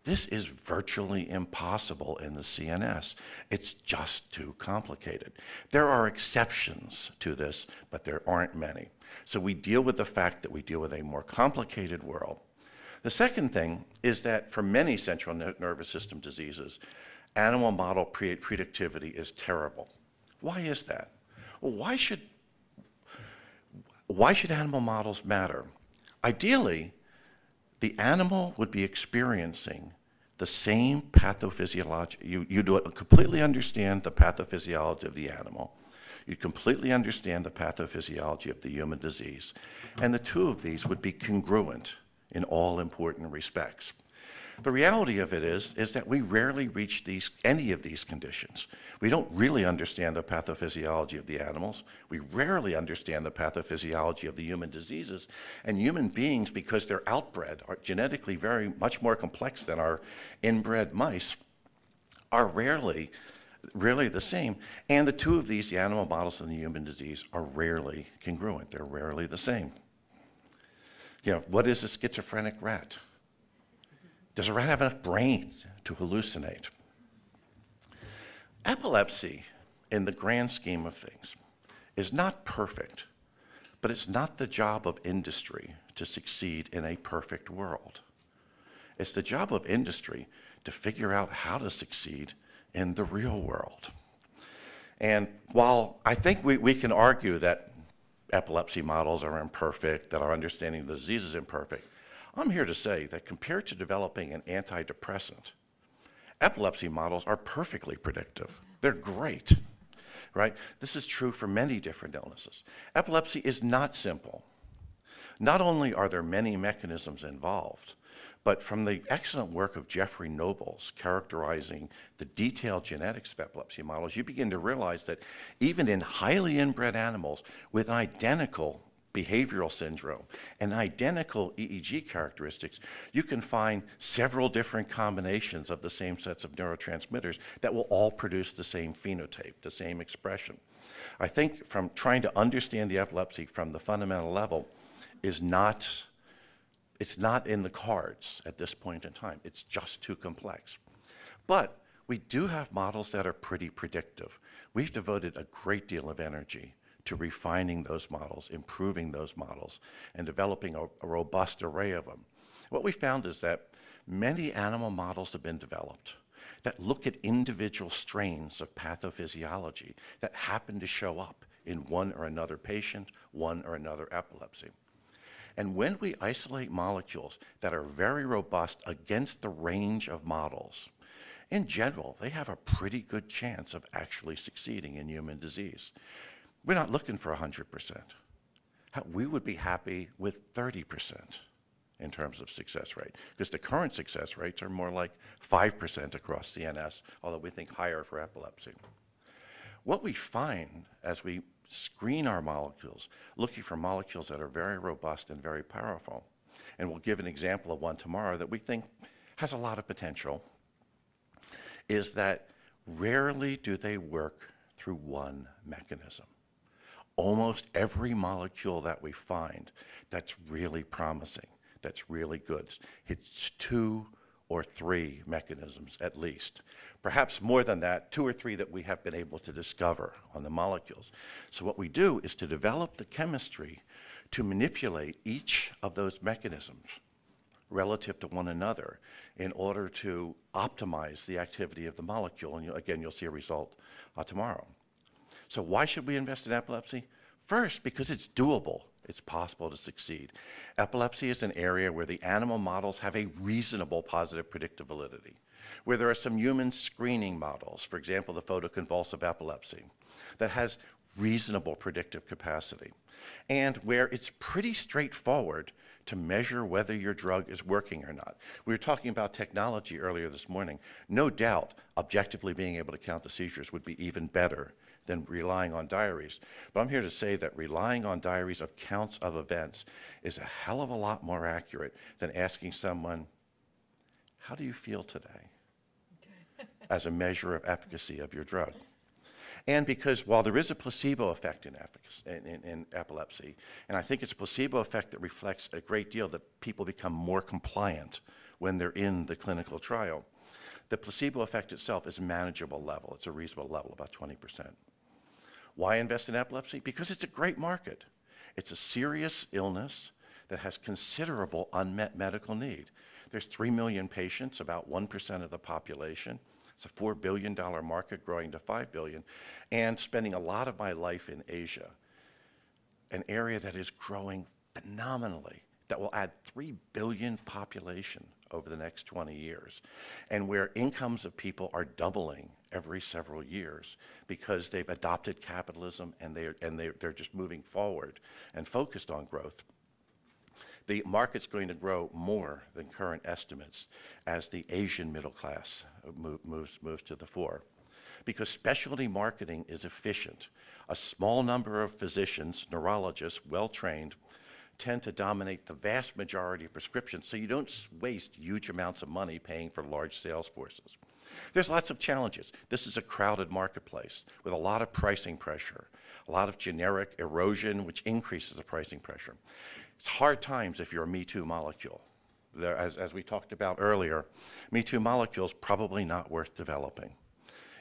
This is virtually impossible in the CNS. It's just too complicated. There are exceptions to this, but there aren't many. So we deal with the fact that we deal with a more complicated world. The second thing is that for many central nervous system diseases, animal model predictivity is terrible. Why is that? Well, why should animal models matter? Ideally, the animal would be experiencing the same pathophysiology. You do it, completely understand the pathophysiology of the animal. You completely understand the pathophysiology of the human disease. And the two of these would be congruent in all important respects. The reality of it is that we rarely reach any of these conditions. We don't really understand the pathophysiology of the animals. We rarely understand the pathophysiology of the human diseases. And human beings, because they're outbred, are genetically very much more complex than our inbred mice, are rarely the same. And the two of these, the animal models and the human disease, are rarely congruent. They're rarely the same. You know, what is a schizophrenic rat? Does a rat have enough brain to hallucinate? Epilepsy, in the grand scheme of things, is not perfect, but it's not the job of industry to succeed in a perfect world. It's the job of industry to figure out how to succeed in the real world. And while I think we can argue that epilepsy models are imperfect, that our understanding of the disease is imperfect, I'm here to say that compared to developing an antidepressant, epilepsy models are perfectly predictive. They're great, right? This is true for many different illnesses. Epilepsy is not simple. Not only are there many mechanisms involved, but from the excellent work of Jeffrey Nobles characterizing the detailed genetics of epilepsy models, you begin to realize that even in highly inbred animals with identical behavioral syndrome and identical EEG characteristics, you can find several different combinations of the same sets of neurotransmitters that will all produce the same phenotype, the same expression. I think from trying to understand the epilepsy from the fundamental level is not, it's not in the cards at this point in time. It's just too complex. But we do have models that are pretty predictive. We've devoted a great deal of energy to refining those models, improving those models, and developing a robust array of them. What we found is that many animal models have been developed that look at individual strains of pathophysiology that happen to show up in one or another patient, one or another epilepsy. And when we isolate molecules that are very robust against the range of models, in general, they have a pretty good chance of actually succeeding in human disease. We're not looking for 100%. We would be happy with 30% in terms of success rate, because the current success rates are more like 5% across CNS, although we think higher for epilepsy. What we find as we screen our molecules, looking for molecules that are very robust and very powerful, and we'll give an example of one tomorrow that we think has a lot of potential, is that rarely do they work through one mechanism. Almost every molecule that we find that's really promising, that's really good, hits 2 or 3 mechanisms at least. Perhaps more than that, 2 or 3 that we have been able to discover on the molecules. So what we do is to develop the chemistry to manipulate each of those mechanisms relative to one another in order to optimize the activity of the molecule. And again, you'll see a result tomorrow. So why should we invest in epilepsy? First, because it's doable. It's possible to succeed. Epilepsy is an area where the animal models have a reasonable positive predictive validity, where there are some human screening models, for example, the photoconvulsive epilepsy, that has reasonable predictive capacity, and where it's pretty straightforward to measure whether your drug is working or not. We were talking about technology earlier this morning. No doubt, objectively being able to count the seizures would be even better than relying on diaries. But I'm here to say that relying on diaries of counts of events is a hell of a lot more accurate than asking someone, how do you feel today? As a measure of efficacy of your drug. And because while there is a placebo effect in epilepsy, and I think it's a placebo effect that reflects a great deal that people become more compliant when they're in the clinical trial, the placebo effect itself is a manageable level. It's a reasonable level, about 20%. Why invest in epilepsy? Because it's a great market. It's a serious illness that has considerable unmet medical need. There's 3 million patients, about 1% of the population. It's a $4 billion market growing to $5 billion, and spending a lot of my life in Asia, an area that is growing phenomenally, that will add 3 billion population over the next 20 years, and where incomes of people are doubling every several years because they've adopted capitalism and they're just moving forward and focused on growth. The market's going to grow more than current estimates as the Asian middle class moves to the fore. Because specialty marketing is efficient. A small number of physicians, neurologists, well-trained, tend to dominate the vast majority of prescriptions, so you don't waste huge amounts of money paying for large sales forces. There's lots of challenges. This is a crowded marketplace with a lot of pricing pressure, a lot of generic erosion, which increases the pricing pressure. It's hard times if you're a Me Too molecule. As we talked about earlier, Me Too molecules probably not worth developing,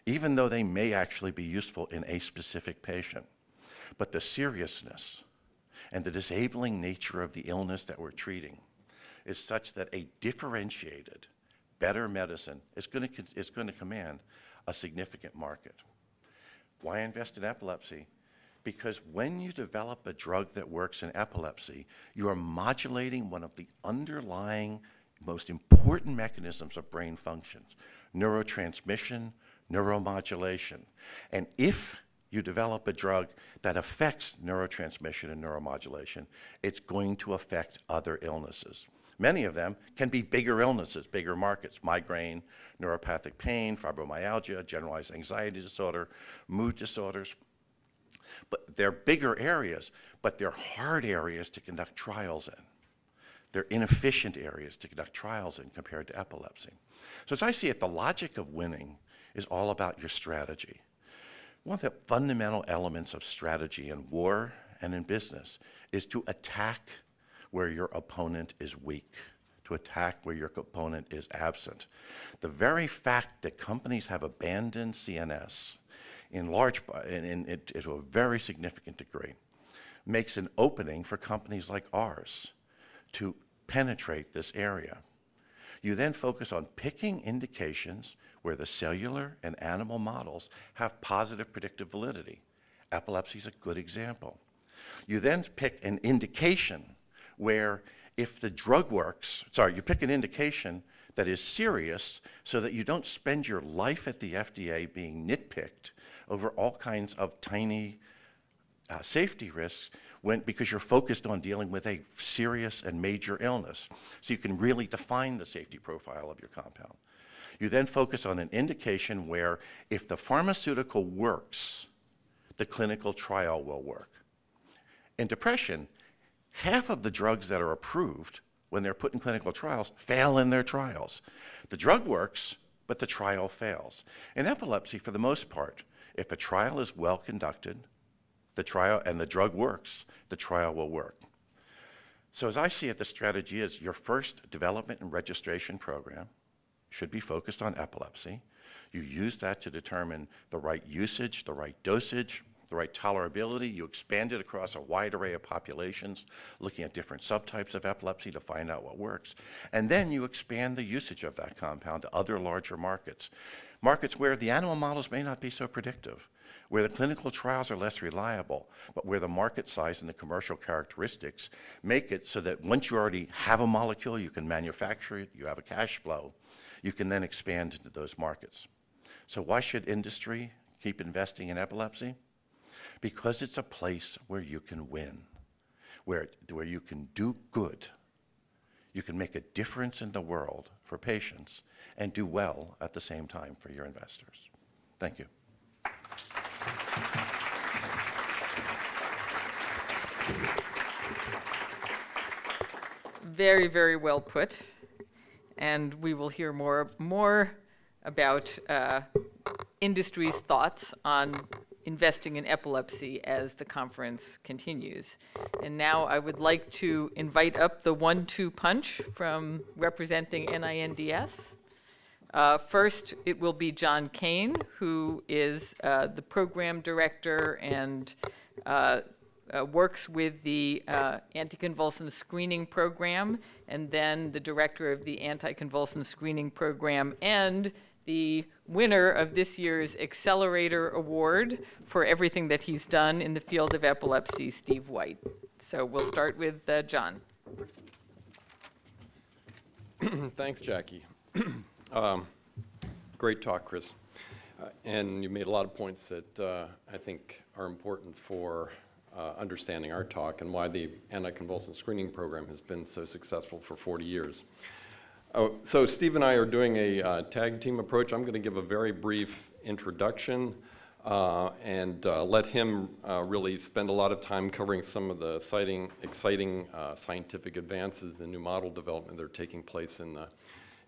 even though they may actually be useful in a specific patient. But the seriousness and the disabling nature of the illness that we're treating is such that a differentiated, better medicine is going to command a significant market. Why invest in epilepsy? Because when you develop a drug that works in epilepsy, you are modulating one of the underlying most important mechanisms of brain functions, neurotransmission, neuromodulation. And if you develop a drug that affects neurotransmission and neuromodulation, it's going to affect other illnesses. Many of them can be bigger illnesses, bigger markets: migraine, neuropathic pain, fibromyalgia, generalized anxiety disorder, mood disorders. But they're bigger areas, but they're hard areas to conduct trials in. They're inefficient areas to conduct trials in compared to epilepsy. So as I see it, the logic of winning is all about your strategy. One of the fundamental elements of strategy in war and in business is to attack where your opponent is weak, to attack where your opponent is absent. The very fact that companies have abandoned CNS in large part, to a very significant degree, makes an opening for companies like ours to penetrate this area. You then focus on picking indications where the cellular and animal models have positive predictive validity. Epilepsy is a good example. You then pick an indication where if the drug works, you pick an indication that is serious so that you don't spend your life at the FDA being nitpicked over all kinds of tiny safety risks because you're focused on dealing with a serious and major illness. So you can really define the safety profile of your compound. You then focus on an indication where if the pharmaceutical works, the clinical trial will work. In depression, half of the drugs that are approved when they're put in clinical trials fail in their trials. The drug works, but the trial fails. In epilepsy, for the most part, if a trial is well conducted, the trial and the drug works, the trial will work. So as I see it, the strategy is your first development and registration program should be focused on epilepsy. You use that to determine the right usage, the right dosage, the right tolerability. You expand it across a wide array of populations, looking at different subtypes of epilepsy to find out what works. And then you expand the usage of that compound to other larger markets. Markets where the animal models may not be so predictive, where the clinical trials are less reliable, but where the market size and the commercial characteristics make it so that once you already have a molecule, you can manufacture it, you have a cash flow, you can then expand into those markets. So why should industry keep investing in epilepsy? Because it's a place where you can win, where you can do good. You can make a difference in the world for patients and do well at the same time for your investors. Thank you. Very, very well put. And we will hear more about industry's thoughts on investing in epilepsy as the conference continues. And now I would like to invite up the 1-2 punch from representing NINDS. First, it will be John Kane, who is the program director and works with the anticonvulsant screening program, and then the director of the anticonvulsant screening program and the winner of this year's Accelerator Award for everything that he's done in the field of epilepsy, Steve White. So we'll start with John. Thanks, Jackie. Great talk, Chris. And you made a lot of points that I think are important for understanding our talk and why the anticonvulsant screening program has been so successful for 40 years. So Steve and I are doing a tag team approach. I'm going to give a very brief introduction and let him really spend a lot of time covering some of the exciting scientific advances and new model development that are taking place in the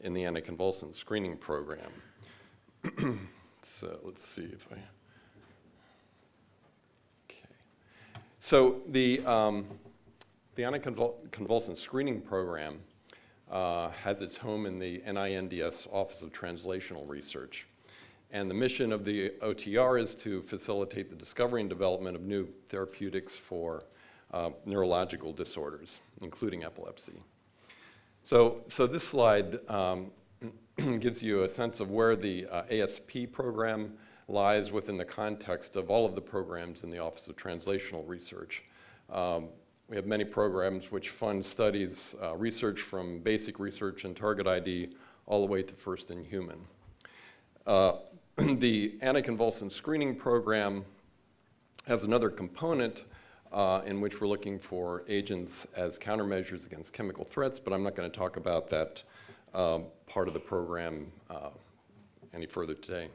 anticonvulsant screening program. So let's see if I... Okay. So the anticonvulsant screening program has its home in the NINDS Office of Translational Research. And the mission of the OTR is to facilitate the discovery and development of new therapeutics for neurological disorders, including epilepsy. So this slide gives you a sense of where the ASP program lies within the context of all of the programs in the Office of Translational Research. We have many programs which fund studies, research from basic research and target ID all the way to first in human. The anticonvulsant screening program has another component in which we're looking for agents as countermeasures against chemical threats, but I'm not going to talk about that part of the program any further today.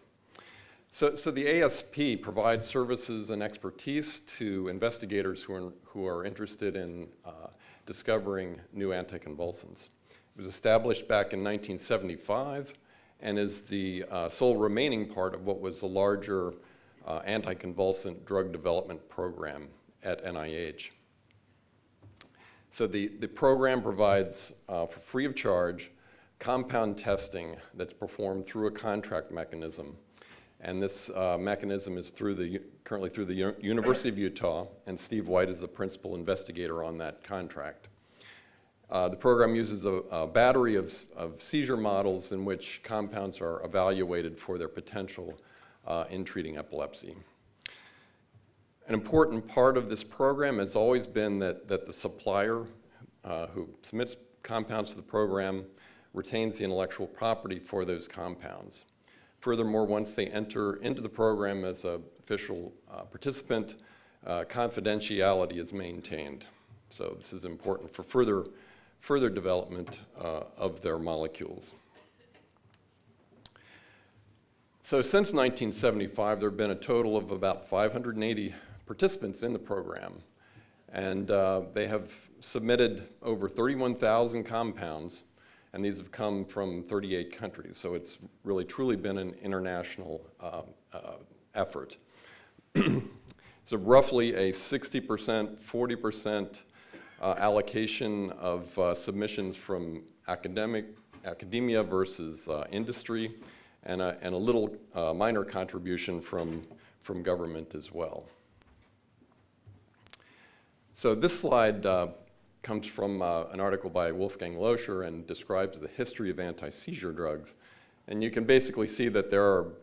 So the ASP provides services and expertise to investigators who are interested in discovering new anticonvulsants. It was established back in 1975 and is the sole remaining part of what was the larger anticonvulsant drug development program at NIH. So the program provides, for free of charge, compound testing that's performed through a contract mechanism. And this mechanism is currently through the University of Utah, and Steve White is the principal investigator on that contract. The program uses a battery of seizure models in which compounds are evaluated for their potential in treating epilepsy. An important part of this program has always been that the supplier who submits compounds to the program retains the intellectual property for those compounds. Furthermore, once they enter into the program as an official participant, confidentiality is maintained. So this is important for further development of their molecules. So since 1975, there have been a total of about 580 participants in the program, and they have submitted over 31,000 compounds, and these have come from 38 countries, so it's really truly been an international effort. So roughly a 60%, 40% allocation of submissions from academia versus industry, and a little minor contribution from government as well. So this slide comes from an article by Wolfgang Loescher and describes the history of anti-seizure drugs. And you can basically see that there are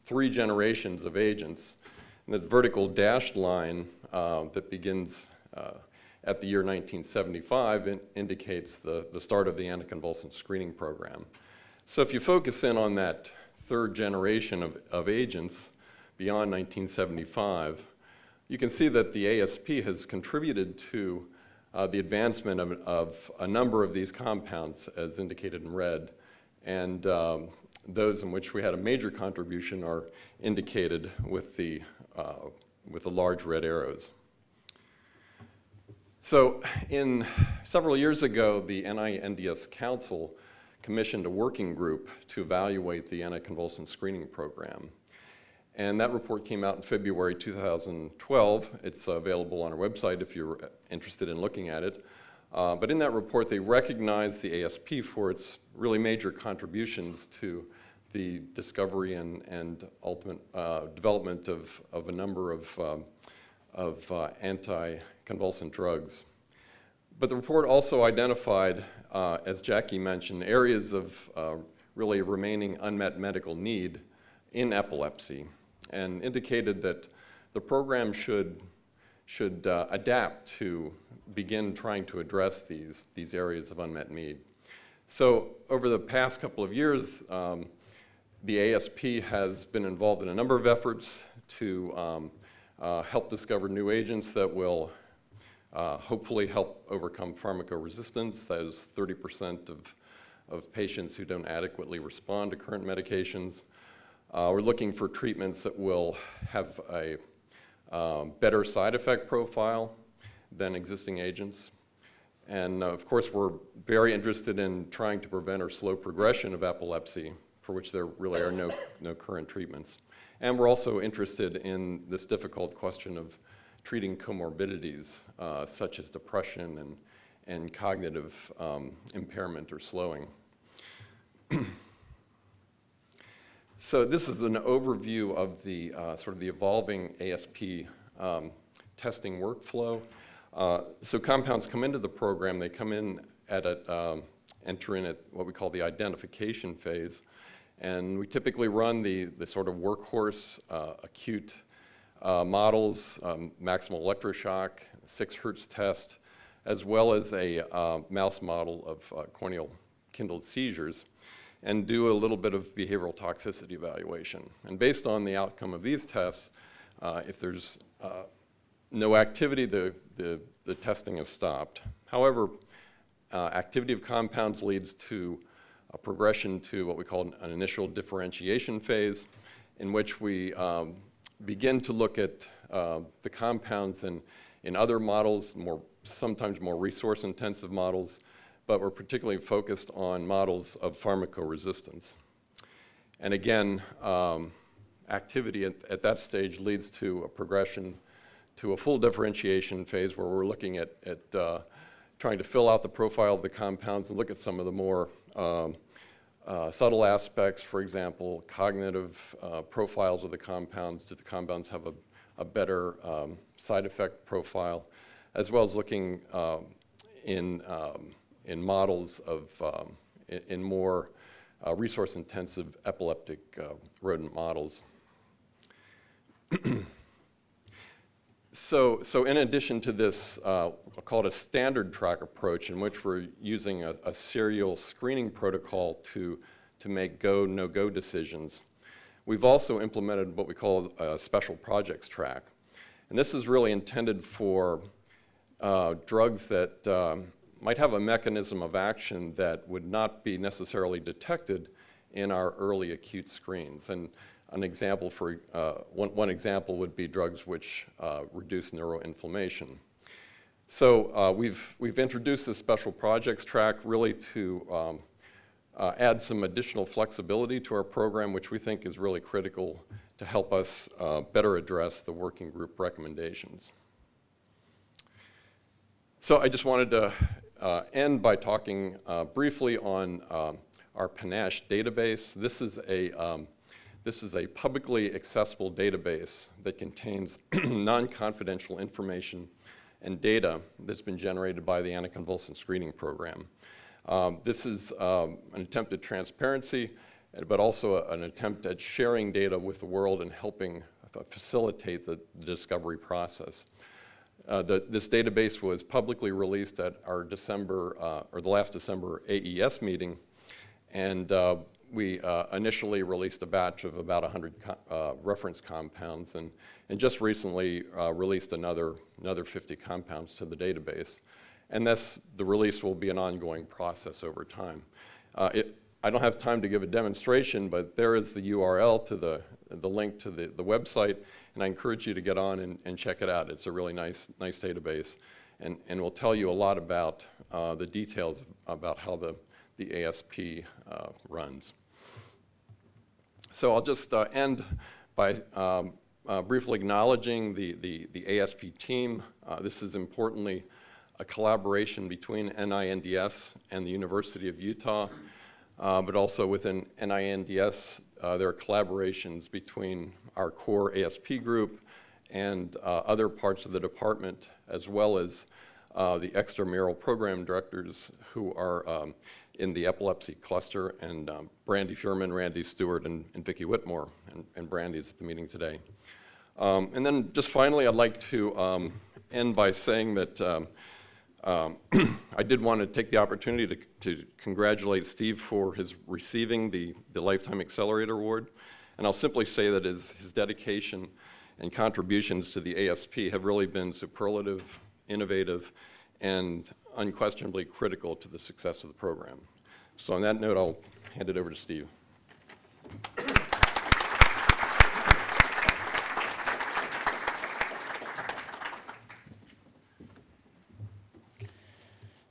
3 generations of agents. And the vertical dashed line that begins at the year 1975 indicates the start of the anticonvulsant screening program. So if you focus in on that 3rd generation of agents beyond 1975, you can see that the ASP has contributed to the advancement of a number of these compounds, as indicated in red, and those in which we had a major contribution are indicated with the large red arrows. So several years ago, the NINDS Council commissioned a working group to evaluate the anticonvulsant screening program. And that report came out in February 2012. It's available on our website if you're interested in looking at it. But in that report, they recognized the ASP for its really major contributions to the discovery and ultimate development of a number of anticonvulsant drugs. But the report also identified, as Jackie mentioned, areas of really remaining unmet medical need in epilepsy, and indicated that the program should adapt to begin trying to address these areas of unmet need. So over the past couple of years, the ASP has been involved in a number of efforts to help discover new agents that will hopefully help overcome pharmacoresistance. That is 30% of patients who don't adequately respond to current medications. We're looking for treatments that will have a better side effect profile than existing agents. And of course, we're very interested in trying to prevent or slow progression of epilepsy, for which there really are no current treatments. And we're also interested in this difficult question of treating comorbidities, such as depression and cognitive impairment or slowing. So this is an overview of the sort of the evolving ASP testing workflow. So compounds come into the program. They come in at enter in at what we call the identification phase. And we typically run the sort of workhorse acute models, maximal electroshock, 6 Hertz test, as well as a mouse model of corneal kindled seizures, and do a little bit of behavioral toxicity evaluation. And based on the outcome of these tests, if there's no activity, the testing is stopped. However, activity of compounds leads to a progression to what we call an initial differentiation phase, in which we begin to look at the compounds in other models, sometimes more resource-intensive models, but we're particularly focused on models of pharmacoresistance. And again, activity at that stage leads to a progression to a full differentiation phase where we're looking at trying to fill out the profile of the compounds and look at some of the more subtle aspects, for example, cognitive profiles of the compounds. Do the compounds have a better side effect profile, as well as looking in models of, in more resource-intensive epileptic rodent models. So in addition to this, I'll call it a standard track approach, in which we're using a serial screening protocol to make go, no-go decisions, we've also implemented what we call a special projects track. And this is really intended for drugs that might have a mechanism of action that would not be necessarily detected in our early acute screens. And an example for one example would be drugs which reduce neuroinflammation. So we've introduced this special projects track really to add some additional flexibility to our program, which we think is really critical to help us better address the working group recommendations. So I just wanted to end by talking briefly on our Panache database. This is a publicly accessible database that contains non-confidential information and data that's been generated by the Anticonvulsant screening program. This is an attempt at transparency, but also an attempt at sharing data with the world and helping facilitate the discovery process. This database was publicly released at our December, or the last December AES meeting, and we initially released a batch of about 100 reference compounds, and just recently released another 50 compounds to the database. And the release will be an ongoing process over time. I don't have time to give a demonstration, but there is the URL to the link to the website, and I encourage you to get on and check it out. It's a really nice database, and will tell you a lot about the details about how the ASP runs. So I'll just end by briefly acknowledging the ASP team. This is importantly a collaboration between NINDS and the University of Utah, but also within NINDS, there are collaborations between our core ASP group and other parts of the department, as well as the extramural program directors who are in the epilepsy cluster, and Brandy Furman, Randy Stewart, and Vicki Whitmore, and Brandy's at the meeting today. And then just finally, I'd like to end by saying that I did want to take the opportunity to congratulate Steve for his receiving the Lifetime Accelerator Award. And I'll simply say that his dedication and contributions to the ASP have really been superlative, innovative, and unquestionably critical to the success of the program. So on that note, I'll hand it over to Steve.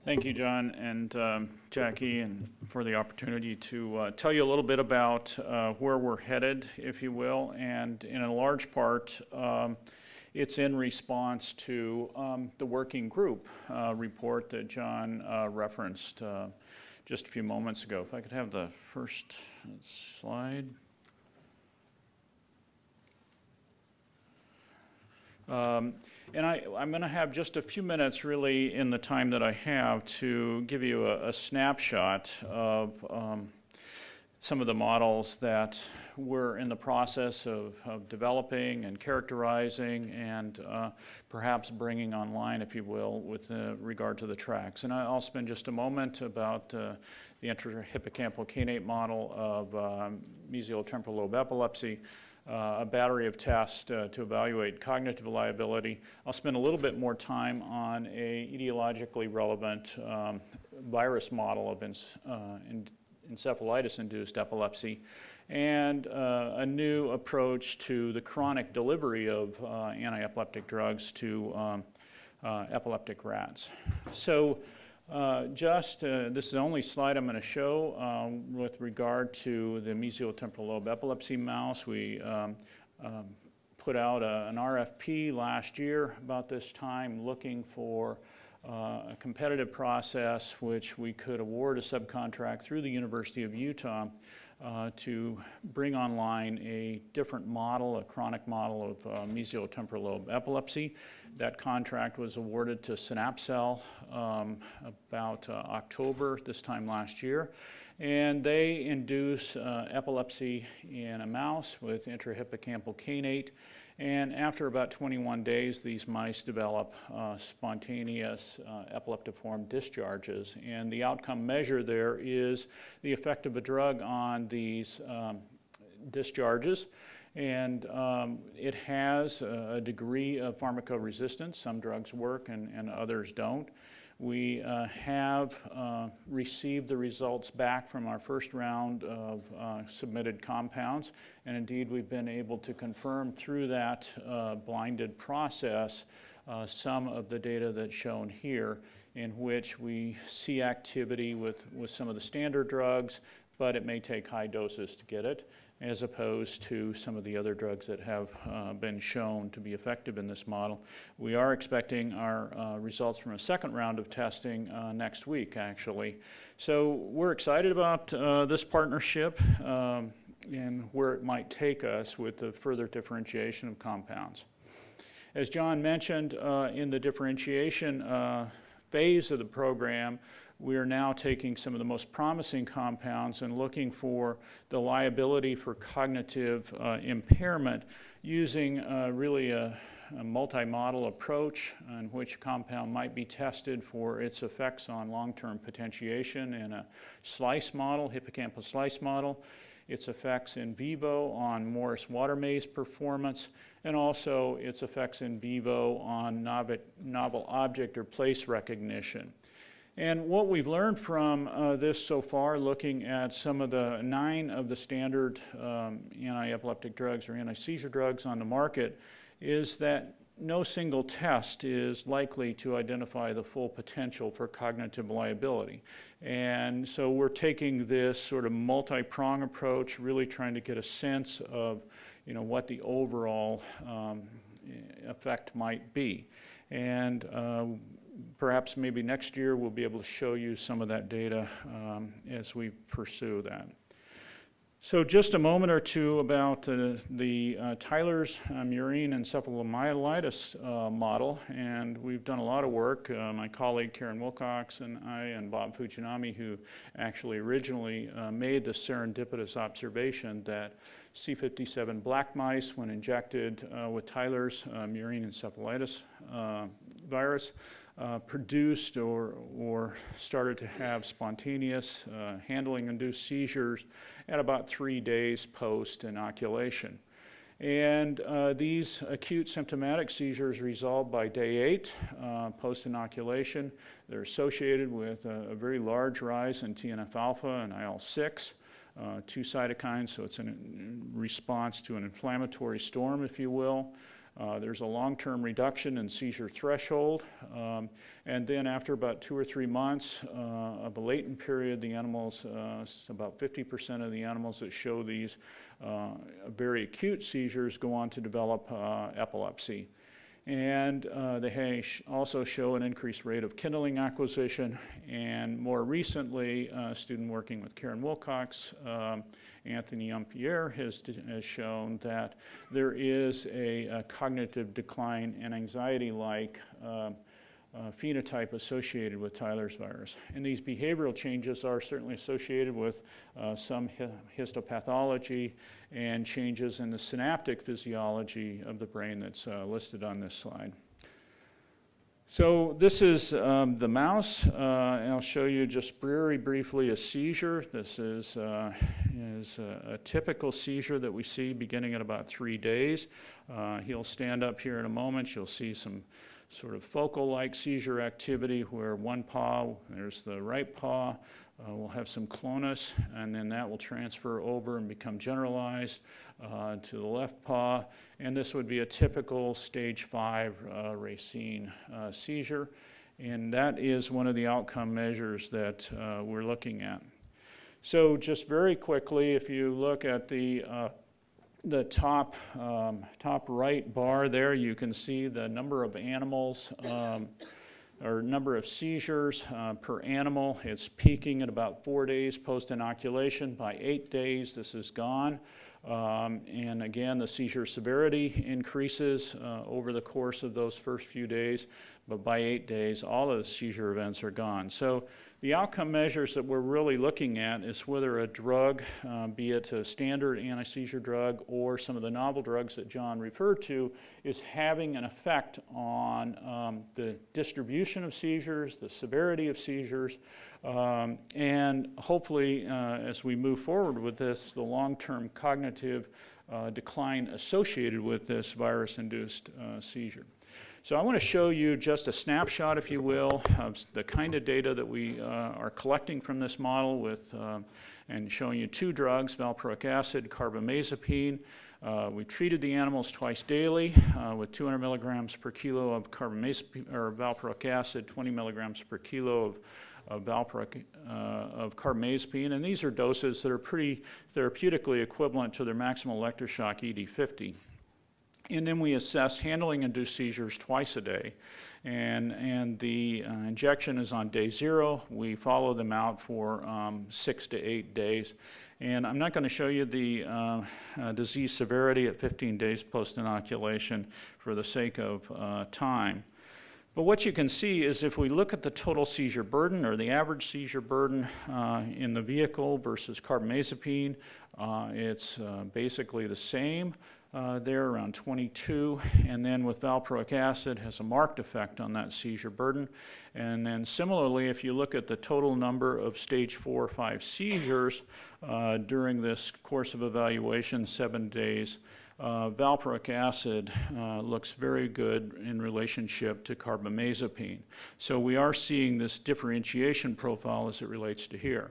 Thank you, John and Jackie, and for the opportunity to tell you a little bit about where we're headed, if you will, and in a large part, it's in response to the working group report that John referenced just a few moments ago. If I could have the first slide. And I'm going to have just a few minutes really in the time that I have to give you a snapshot of some of the models that we're in the process of developing and characterizing and perhaps bringing online, if you will, with regard to the tracks. And I'll spend just a moment about the intrahippocampal kainate model of mesial temporal lobe epilepsy, a battery of tests to evaluate cognitive reliability. I'll spend a little bit more time on a etiologically relevant virus model of encephalitis-induced epilepsy, and a new approach to the chronic delivery of anti-epileptic drugs to epileptic rats. So this is the only slide I'm going to show with regard to the mesial temporal lobe epilepsy mouse. We put out an RFP last year about this time looking for a competitive process which we could award a subcontract through the University of Utah to bring online a different model, a chronic model of mesial temporal lobe epilepsy. That contract was awarded to Synapcell about October this time last year. And they induce epilepsy in a mouse with intrahippocampal kainate. And after about 21 days, these mice develop spontaneous epileptiform discharges. And the outcome measure there is the effect of a drug on these discharges. And it has a degree of pharmacoresistance. Some drugs work and others don't. We have received the results back from our first round of submitted compounds, and indeed we've been able to confirm through that blinded process some of the data that's shown here, in which we see activity with some of the standard drugs, but it may take high doses to get it, as opposed to some of the other drugs that have been shown to be effective in this model. We are expecting our results from a second round of testing next week, actually. So we're excited about this partnership and where it might take us with the further differentiation of compounds. As John mentioned, in the differentiation phase of the program, we are now taking some of the most promising compounds and looking for the liability for cognitive impairment using really a multi-model approach in which a compound might be tested for its effects on long-term potentiation in a slice model, hippocampal slice model, its effects in vivo on Morris water maze performance, and also its effects in vivo on novel object or place recognition. And what we've learned from this so far, looking at some of the 9 of the standard anti-epileptic drugs or anti-seizure drugs on the market, is that no single test is likely to identify the full potential for cognitive liability. And so we're taking this sort of multi-prong approach, really trying to get a sense of, what the overall effect might be. And perhaps maybe next year we'll be able to show you some of that data as we pursue that. So just a moment or two about the Tyler's murine encephalomyelitis model, and we've done a lot of work. My colleague Karen Wilcox and I and Bob Fujinami, who actually originally made the serendipitous observation that C57 black mice, when injected with Tyler's murine encephalitis virus, produced or started to have spontaneous handling-induced seizures at about 3 days post-inoculation. And these acute symptomatic seizures resolved by day 8 post-inoculation. They're associated with a very large rise in TNF-alpha and IL-6, 2 cytokines, so it's in response to an inflammatory storm, if you will. There's a long-term reduction in seizure threshold, and then after about 2 or 3 months of a latent period, the animals, about 50% of the animals that show these very acute seizures go on to develop epilepsy. And they also show an increased rate of kindling acquisition. And more recently, a student working with Karen Wilcox, Anthony Umpierre, has shown that there is a cognitive decline and anxiety-like phenotype associated with Tyler's virus. And these behavioral changes are certainly associated with some histopathology and changes in the synaptic physiology of the brain that's listed on this slide. So this is the mouse, and I'll show you just very briefly a seizure. This is a typical seizure that we see beginning at about 3 days. He'll stand up here in a moment. You'll see some sort of focal-like seizure activity where one paw, there's the right paw, will have some clonus, and then that will transfer over and become generalized to the left paw. And this would be a typical stage 5 Racine seizure. And that is one of the outcome measures that we're looking at. So just very quickly, if you look at the top right bar there, you can see the number of animals or number of seizures per animal. It's peaking at about 4 days post-inoculation. By 8 days, this is gone. And again, the seizure severity increases over the course of those first few days, but by 8 days, all of the seizure events are gone. So the outcome measures that we're really looking at is whether a drug, be it a standard anti-seizure drug or some of the novel drugs that John referred to, is having an effect on the distribution of seizures, the severity of seizures, and hopefully, as we move forward with this, the long-term cognitive decline associated with this virus-induced seizure. So I want to show you just a snapshot, if you will, of the kind of data that we are collecting from this model with, and showing you 2 drugs, valproic acid, carbamazepine. We treated the animals twice daily with 200 milligrams per kilo of carbamazepine or valproic acid, 20 milligrams per kilo of carbamazepine, and these are doses that are pretty therapeutically equivalent to their maximal electroshock ED50. And then we assess handling-induced seizures twice a day. And the injection is on day 0. We follow them out for 6 to 8 days. And I'm not going to show you the disease severity at 15 days post-inoculation for the sake of time. But what you can see is if we look at the total seizure burden or the average seizure burden in the vehicle versus carbamazepine, it's basically the same. There around 22, and then with valproic acid has a marked effect on that seizure burden. And then similarly, if you look at the total number of stage 4 or 5 seizures during this course of evaluation, 7 days, valproic acid looks very good in relationship to carbamazepine. So we are seeing this differentiation profile as it relates to here.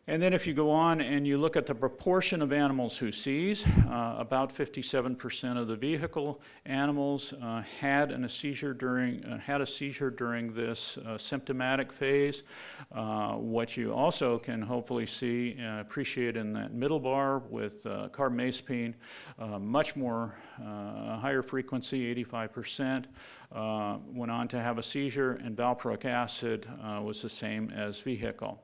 And then if you go on and you look at the proportion of animals who seize, about 57% of the vehicle animals had a seizure during this symptomatic phase. What you also can hopefully see, appreciate in that middle bar with carbamazepine, much more higher frequency, 85%, went on to have a seizure, and valproic acid was the same as vehicle.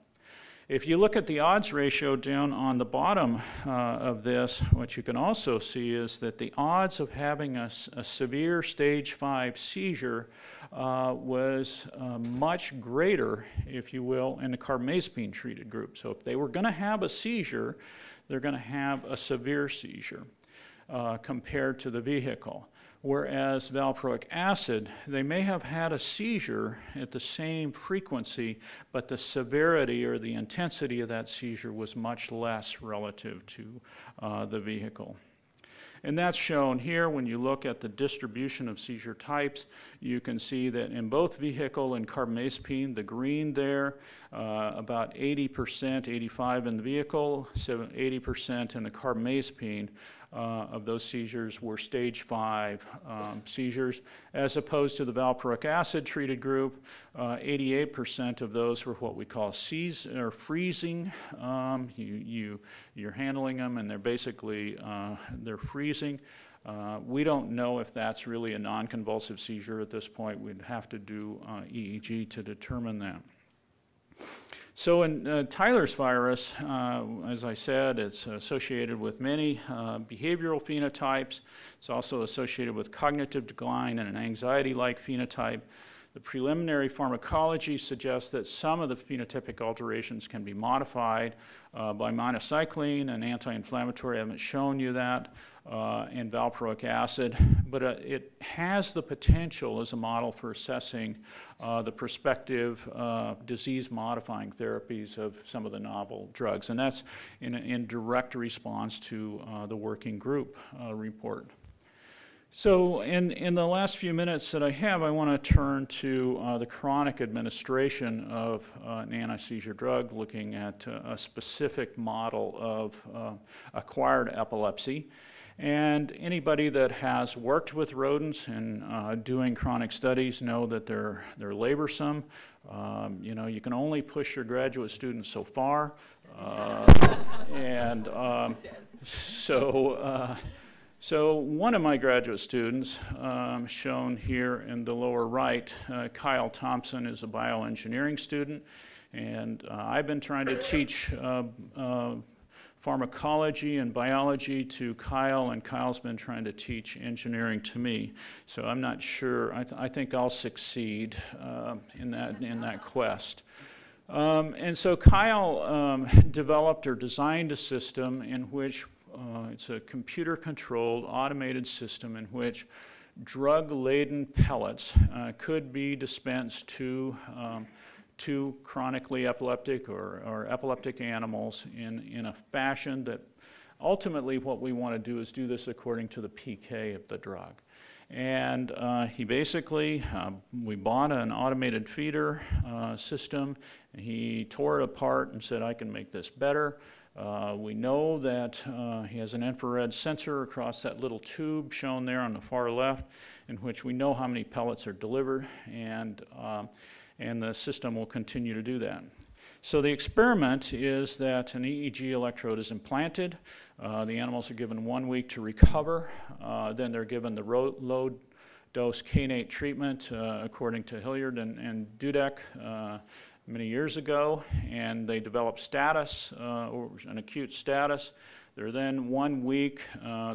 If you look at the odds ratio down on the bottom of this, what you can also see is that the odds of having a severe stage 5 seizure was much greater, if you will, in the carbamazepine treated group. So if they were going to have a seizure, they're going to have a severe seizure compared to the vehicle. Whereas valproic acid, they may have had a seizure at the same frequency, but the severity or the intensity of that seizure was much less relative to the vehicle. And that's shown here. When you look at the distribution of seizure types, you can see that in both vehicle and carbamazepine, the green there, about 80%, 85% in the vehicle, 80% in the carbamazepine, of those seizures were stage 5 seizures, as opposed to the valproic acid treated group. 88% of those were what we call freezing. You're handling them and they're basically they're freezing. We don't know if that's really a non-convulsive seizure at this point. We'd have to do EEG to determine that. So in Tyler's virus, as I said, it's associated with many behavioral phenotypes. It's also associated with cognitive decline and an anxiety-like phenotype. The preliminary pharmacology suggests that some of the phenotypic alterations can be modified by minocycline, an anti-inflammatory. I haven't shown you that, and valproic acid, but it has the potential as a model for assessing the prospective disease-modifying therapies of some of the novel drugs, and that's in direct response to the working group report. So in the last few minutes that I have, I want to turn to the chronic administration of an anti-seizure drug, looking at a specific model of acquired epilepsy. And anybody that has worked with rodents and doing chronic studies know that they're laborsome. You know, you can only push your graduate students so far. So one of my graduate students, shown here in the lower right, Kyle Thompson, is a bioengineering student, and I've been trying to teach pharmacology and biology to Kyle, and Kyle's been trying to teach engineering to me. So I'm not sure. I think I'll succeed in that quest. And so Kyle developed or designed a system in which it's a computer-controlled automated system in which drug-laden pellets could be dispensed to chronically epileptic or epileptic animals in a fashion that ultimately what we want to do is do this according to the PK of the drug. And he basically, we bought an automated feeder system, and he tore it apart and said, I can make this better. We know that he has an infrared sensor across that little tube shown there on the far left, in which we know how many pellets are delivered, and the system will continue to do that. So the experiment is that an EEG electrode is implanted. The animals are given 1 week to recover. Then they're given the low dose kainate treatment according to Hilliard and Dudek many years ago, and they develop status, or an acute status. They're then 1 week,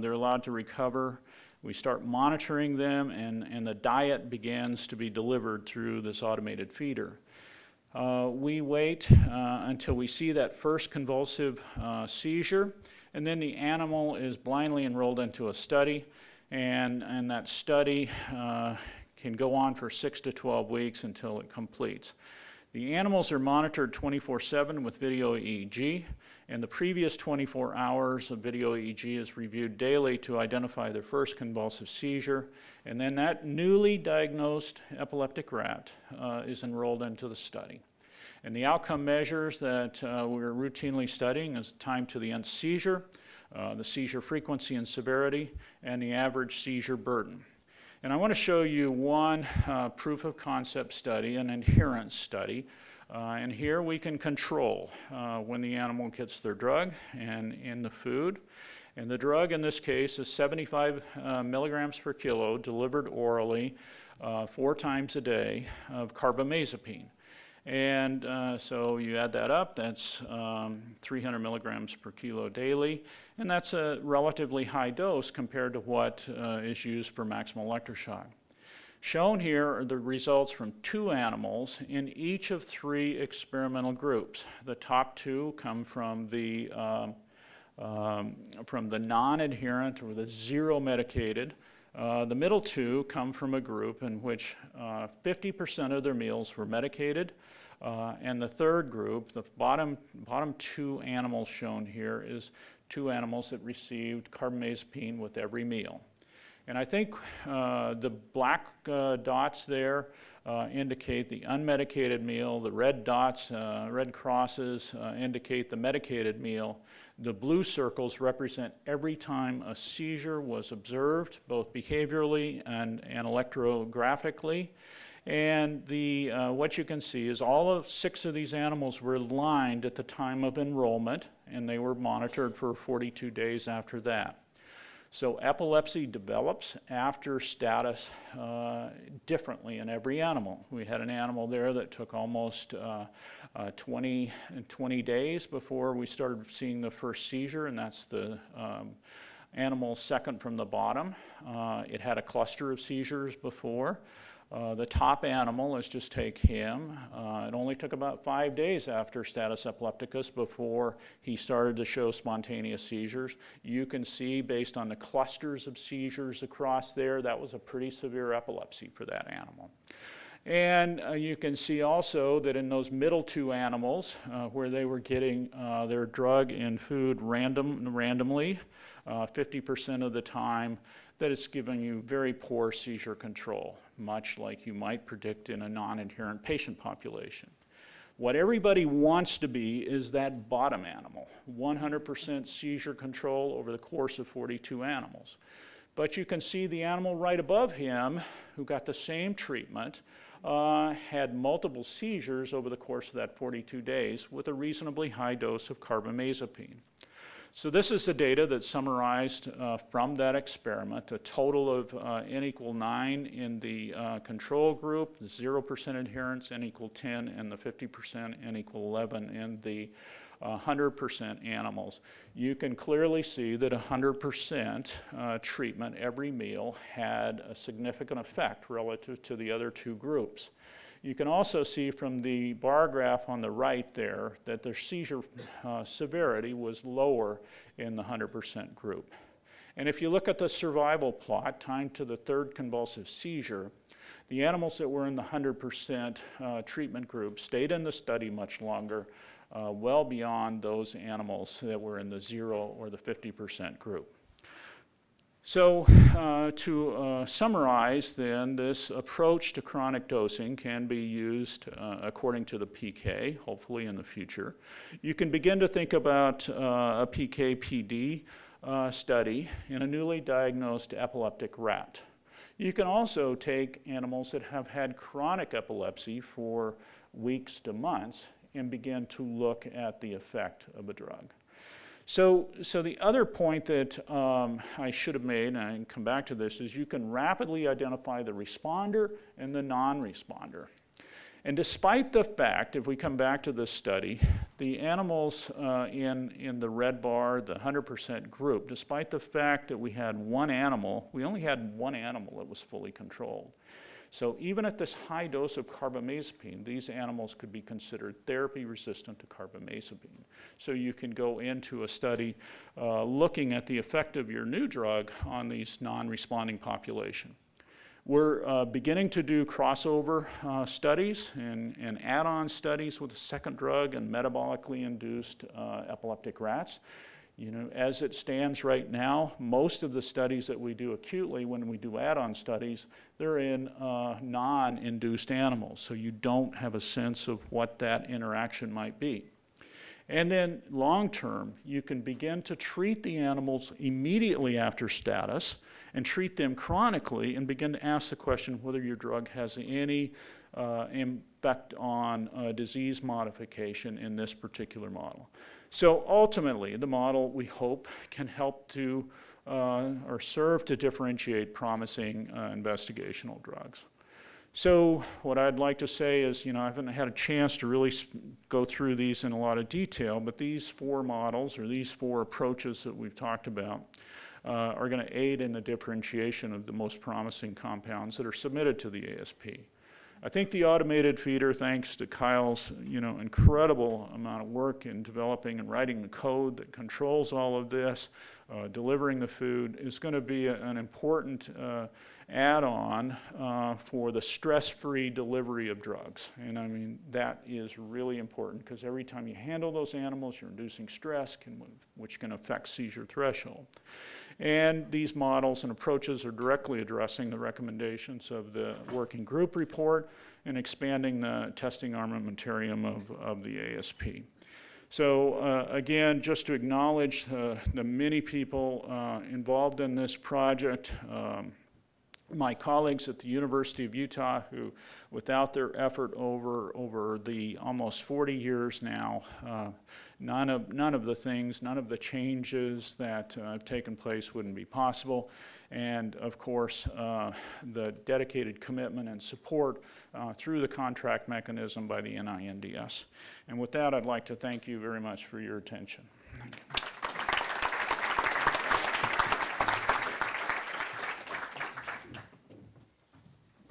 they're allowed to recover. We start monitoring them, and the diet begins to be delivered through this automated feeder. We wait until we see that first convulsive seizure, and then the animal is blindly enrolled into a study, and that study can go on for 6 to 12 weeks until it completes. The animals are monitored 24/7 with video EEG, and the previous 24 hours of video EEG is reviewed daily to identify their first convulsive seizure, and then that newly diagnosed epileptic rat is enrolled into the study. And the outcome measures that we're routinely studying is time to the nth seizure, the seizure frequency and severity, and the average seizure burden. And I want to show you one proof of concept study, an adherence study. And here we can control when the animal gets their drug and in the food. And the drug in this case is 75 milligrams per kilo delivered orally 4 times a day of carbamazepine. And so you add that up, that's 300 milligrams per kilo daily, and that's a relatively high dose compared to what is used for maximal electroshock. Shown here are the results from 2 animals in each of 3 experimental groups. The top 2 come from the non-adherent or the 0 medicated. The middle 2 come from a group in which 50% of their meals were medicated, and the third group, the bottom 2 animals shown here, is 2 animals that received carbamazepine with every meal. And I think the black dots there indicate the unmedicated meal. The red dots, red crosses, indicate the medicated meal. The blue circles represent every time a seizure was observed, both behaviorally and electrographically. And what you can see is all of 6 of these animals were lined at the time of enrollment, and they were monitored for 42 days after that. So epilepsy develops after status differently in every animal. We had an animal there that took almost 20 days before we started seeing the first seizure, and that's the animal second from the bottom. It had a cluster of seizures before. The top animal, let's just take him. It only took about 5 days after status epilepticus before he started to show spontaneous seizures. You can see, based on the clusters of seizures across there, that was a pretty severe epilepsy for that animal. And you can see also that in those middle two animals, where they were getting their drug and food randomly, 50% of the time, that it's giving you very poor seizure control, much like you might predict in a non-adherent patient population. What everybody wants to be is that bottom animal, 100% seizure control over the course of 42 animals. But you can see the animal right above him, who got the same treatment, had multiple seizures over the course of that 42 days with a reasonably high dose of carbamazepine. So this is the data that's summarized from that experiment, a total of n equal 9 in the control group, 0% adherence, n equal 10, and the 50%, n equal 11 in the 100% animals. You can clearly see that 100% treatment every meal had a significant effect relative to the other two groups. You can also see from the bar graph on the right there that the seizure severity was lower in the 100% group. And if you look at the survival plot, time to the third convulsive seizure, the animals that were in the 100% treatment group stayed in the study much longer, well beyond those animals that were in the 0 or the 50% group. So to summarize then, this approach to chronic dosing can be used according to the PK, hopefully in the future. You can begin to think about a PK/PD study in a newly diagnosed epileptic rat. You can also take animals that have had chronic epilepsy for weeks to months and begin to look at the effect of a drug. So the other point that I should have made, and I can come back to this, is you can rapidly identify the responder and the non-responder. And despite the fact, if we come back to this study, the animals in the red bar, the 100% group, despite the fact that we had one animal, we only had one animal that was fully controlled. So even at this high dose of carbamazepine, these animals could be considered therapy resistant to carbamazepine. So you can go into a study looking at the effect of your new drug on these non-responding population. We're beginning to do crossover studies and add-on studies with a second drug in metabolically induced epileptic rats. You know, as it stands right now, most of the studies that we do acutely, when we do add-on studies, they're in non-induced animals, so you don't have a sense of what that interaction might be. And then long-term, you can begin to treat the animals immediately after status and treat them chronically and begin to ask the question whether your drug has any impact on disease modification in this particular model. So ultimately, the model, we hope, can help to or serve to differentiate promising investigational drugs. So what I'd like to say is, you know, I haven't had a chance to really go through these in a lot of detail, but these four models or these four approaches that we've talked about are going to aid in the differentiation of the most promising compounds that are submitted to the ASP. I think the automated feeder, thanks to Kyle's incredible amount of work in developing and writing the code that controls all of this, delivering the food, is going to be an important add-on for the stress-free delivery of drugs. And I mean, that is really important because every time you handle those animals, you're inducing stress, which can affect seizure threshold. And these models and approaches are directly addressing the recommendations of the working group report and expanding the testing armamentarium of the ASP. So again, just to acknowledge the many people involved in this project, my colleagues at the University of Utah, who, without their effort over the almost 40 years now, none of the things, none of the changes that have taken place wouldn't be possible. And of course, the dedicated commitment and support through the contract mechanism by the NINDS. And with that, I'd like to thank you very much for your attention. Thank you.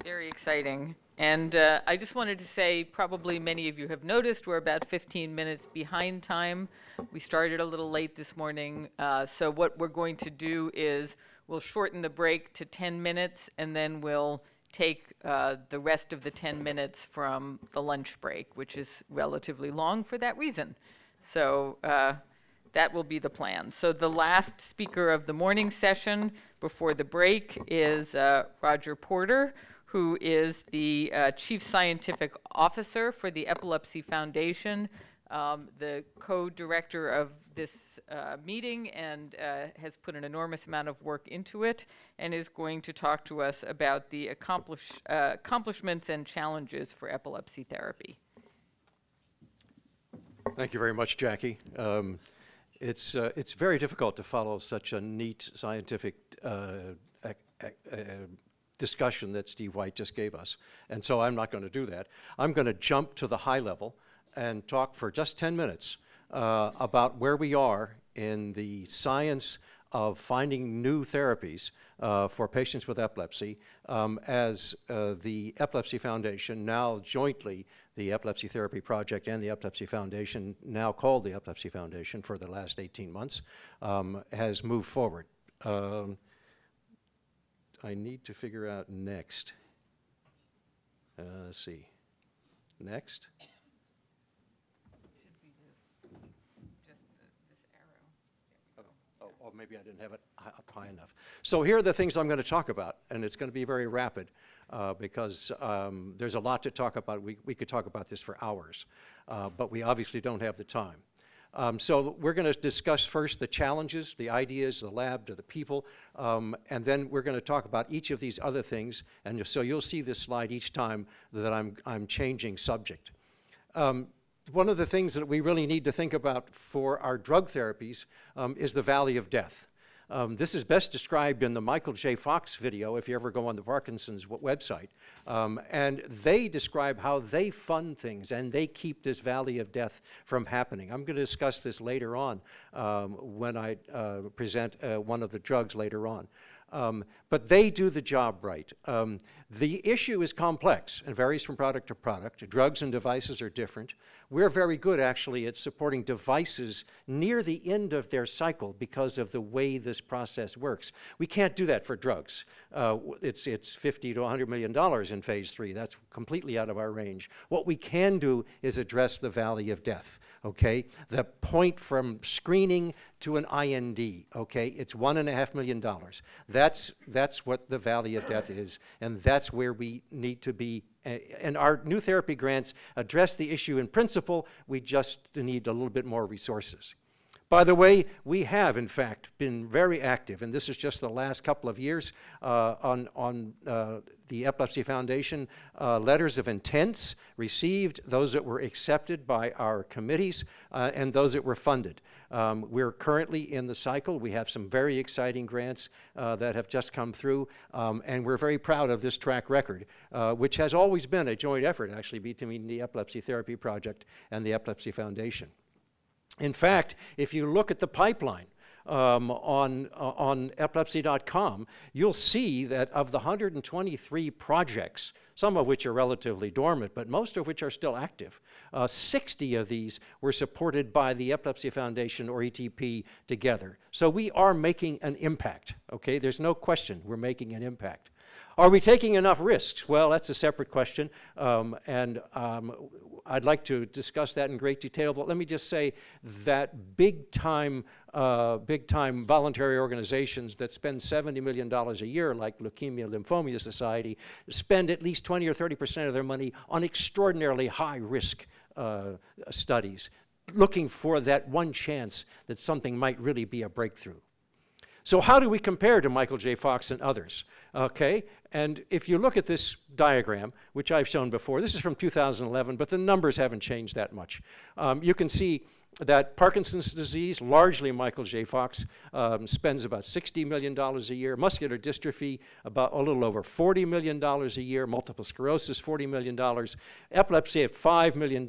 Very exciting. And I just wanted to say, probably many of you have noticed, we're about 15 minutes behind time. We started a little late this morning. So what we're going to do is we'll shorten the break to 10 minutes, and then we'll take the rest of the 10 minutes from the lunch break, which is relatively long for that reason. So that will be the plan. So the last speaker of the morning session before the break is Roger Porter, who is the Chief Scientific Officer for the Epilepsy Foundation, the co-director of this meeting, and has put an enormous amount of work into it, and is going to talk to us about the accomplishments and challenges for epilepsy therapy. Thank you very much, Jackie. It's very difficult to follow such a neat scientific discussion that Steve White just gave us. And so I'm not going to do that. I'm going to jump to the high level and talk for just 10 minutes about where we are in the science of finding new therapies for patients with epilepsy as the Epilepsy Foundation, now jointly the Epilepsy Therapy Project and the Epilepsy Foundation, now called the Epilepsy Foundation for the last 18 months, has moved forward. I need to figure out next. Let's see. Next. Should be just this arrow. Oh, maybe I didn't have it up high enough. So here are the things I'm going to talk about, and it's going to be very rapid because there's a lot to talk about. We could talk about this for hours, but we obviously don't have the time. So we're going to discuss first the challenges, the ideas, the lab, the people, and then we're going to talk about each of these other things. And so you'll see this slide each time that I'm changing subject. One of the things that we really need to think about for our drug therapies is the valley of death. This is best described in the Michael J. Fox video, if you ever go on the Parkinson's website. And they describe how they fund things and they keep this valley of death from happening. I'm going to discuss this later on when I present one of the drugs later on. But they do the job right. The issue is complex and varies from product to product. Drugs and devices are different. We're very good, actually, at supporting devices near the end of their cycle because of the way this process works. We can't do that for drugs. It's $50 to $100 million in phase 3. That's completely out of our range. What we can do is address the valley of death, okay? The point from screening to an IND, okay? It's $1.5 million. That's what the valley of death is, and that's where we need to be. And our new therapy grants address the issue in principle. We just need a little bit more resources. By the way, we have, in fact, been very active, and this is just the last couple of years, on the Epilepsy Foundation letters of intents received, those that were accepted by our committees, and those that were funded. We're currently in the cycle. We have some very exciting grants that have just come through, and we're very proud of this track record, which has always been a joint effort, actually, between the Epilepsy Therapy Project and the Epilepsy Foundation. In fact, if you look at the pipeline on epilepsy.com, you'll see that of the 123 projects, some of which are relatively dormant, but most of which are still active, 60 of these were supported by the Epilepsy Foundation or ETP together. So we are making an impact, okay? There's no question we're making an impact. Are we taking enough risks? Well, that's a separate question, and I'd like to discuss that in great detail, but let me just say that big-time voluntary organizations that spend $70 million a year, like Leukemia Lymphoma Society, spend at least 20 or 30% of their money on extraordinarily high-risk studies, looking for that one chance that something might really be a breakthrough. So how do we compare to Michael J. Fox and others? Okay, and if you look at this diagram, which I've shown before, this is from 2011, but the numbers haven't changed that much. You can see that Parkinson's disease, largely Michael J. Fox, spends about $60 million a year. Muscular dystrophy, about a little over $40 million a year. Multiple sclerosis, $40 million. Epilepsy at $5 million.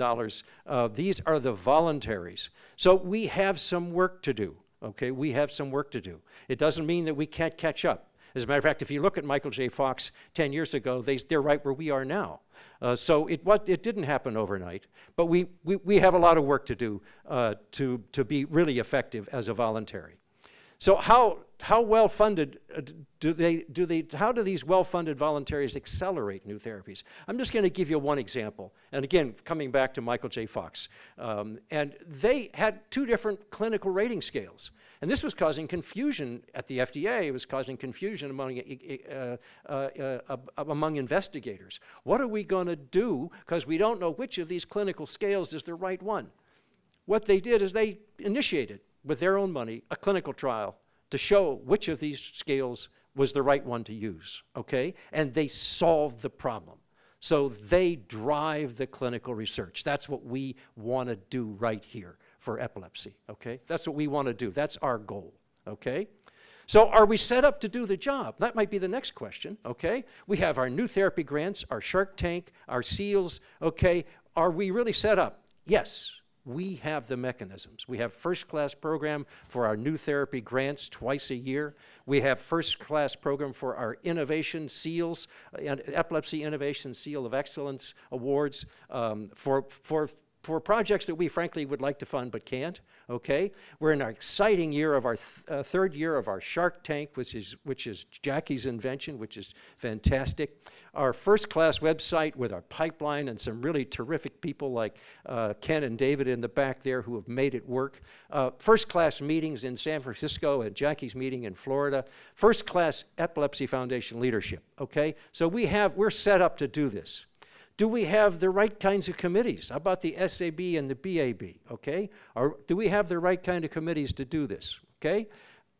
These are the voluntaries. So we have some work to do, okay? We have some work to do. It doesn't mean that we can't catch up. As a matter of fact, if you look at Michael J. Fox 10 years ago, they're right where we are now. So it didn't happen overnight, but we have a lot of work to do to be really effective as a voluntary. So how well funded how do these well-funded voluntaries accelerate new therapies? I'm just going to give you one example, and again, coming back to Michael J. Fox, and they had 2 different clinical rating scales. And this was causing confusion at the FDA. It was causing confusion among investigators. What are we going to do? Because we don't know which of these clinical scales is the right one. What they did is they initiated, with their own money, a clinical trial to show which of these scales was the right one to use, okay? And they solved the problem. So they drive the clinical research. That's what we want to do right here for epilepsy, okay? That's what we want to do. That's our goal, okay? So are we set up to do the job? That might be the next question, okay? We have our new therapy grants, our Shark Tank, our SEALs, okay? Are we really set up? Yes, we have the mechanisms. We have first-class program for our new therapy grants twice a year. We have first-class program for our innovation SEALs, Epilepsy Innovation Seal of Excellence Awards for projects that we frankly would like to fund but can't, okay? We're in our exciting year of our third year of our Shark Tank, which is Jackie's invention, which is fantastic. Our first-class website with our pipeline and some really terrific people like Ken and David in the back there who have made it work. First-class meetings in San Francisco and Jackie's meeting in Florida. First-class Epilepsy Foundation leadership, okay? So we're set up to do this. Do we have the right kinds of committees? How about the SAB and the BAB, okay? Or do we have the right kind of committees to do this, okay?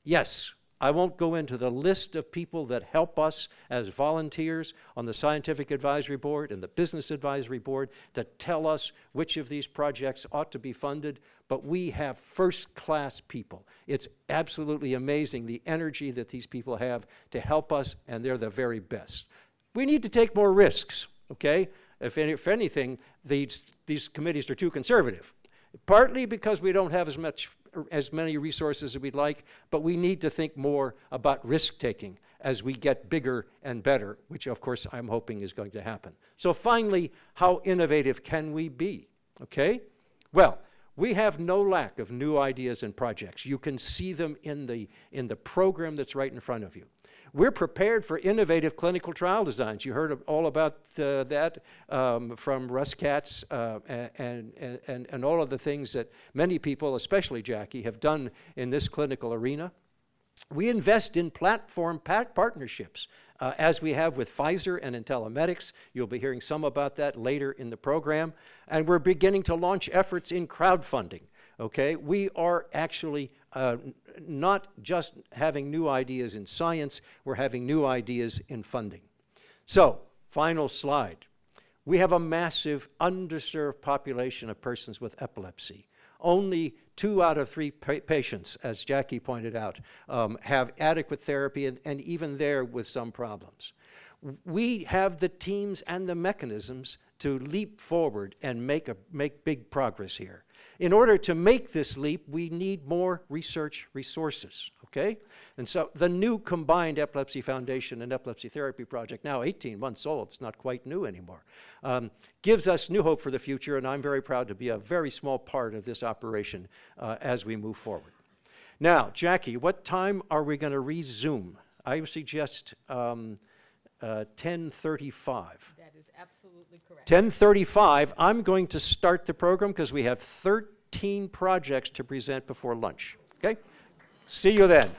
Yes, I won't go into the list of people that help us as volunteers on the Scientific Advisory Board and the Business Advisory Board to tell us which of these projects ought to be funded, but we have first-class people. It's absolutely amazing the energy that these people have to help us, and they're the very best. We need to take more risks, okay? If anything, these committees are too conservative, partly because we don't have as many resources as we'd like, but we need to think more about risk-taking as we get bigger and better, which of course I'm hoping is going to happen. So finally, how innovative can we be, okay? Well, we have no lack of new ideas and projects. You can see them in the program that's right in front of you. We're prepared for innovative clinical trial designs. You heard all about that from Russ Katz and all of the things that many people, especially Jackie, have done in this clinical arena. We invest in platform partnerships, as we have with Pfizer and Intellimedics. You'll be hearing some about that later in the program. And we're beginning to launch efforts in crowdfunding. Okay, we are actually not just having new ideas in science, we're having new ideas in funding. So, final slide. We have a massive underserved population of persons with epilepsy. Only 2 out of 3 patients, as Jackie pointed out, have adequate therapy, and even there with some problems. We have the teams and the mechanisms to leap forward and make big progress here. In order to make this leap, we need more research resources, okay? And so the new combined Epilepsy Foundation and Epilepsy Therapy Project, now 18 months old, it's not quite new anymore, gives us new hope for the future, and I'm very proud to be a very small part of this operation as we move forward. Now, Jackie, what time are we going to resume? I suggest 10:35. That is absolutely correct. 10:35, I'm going to start the program because we have 13 projects to present before lunch, okay? See you then.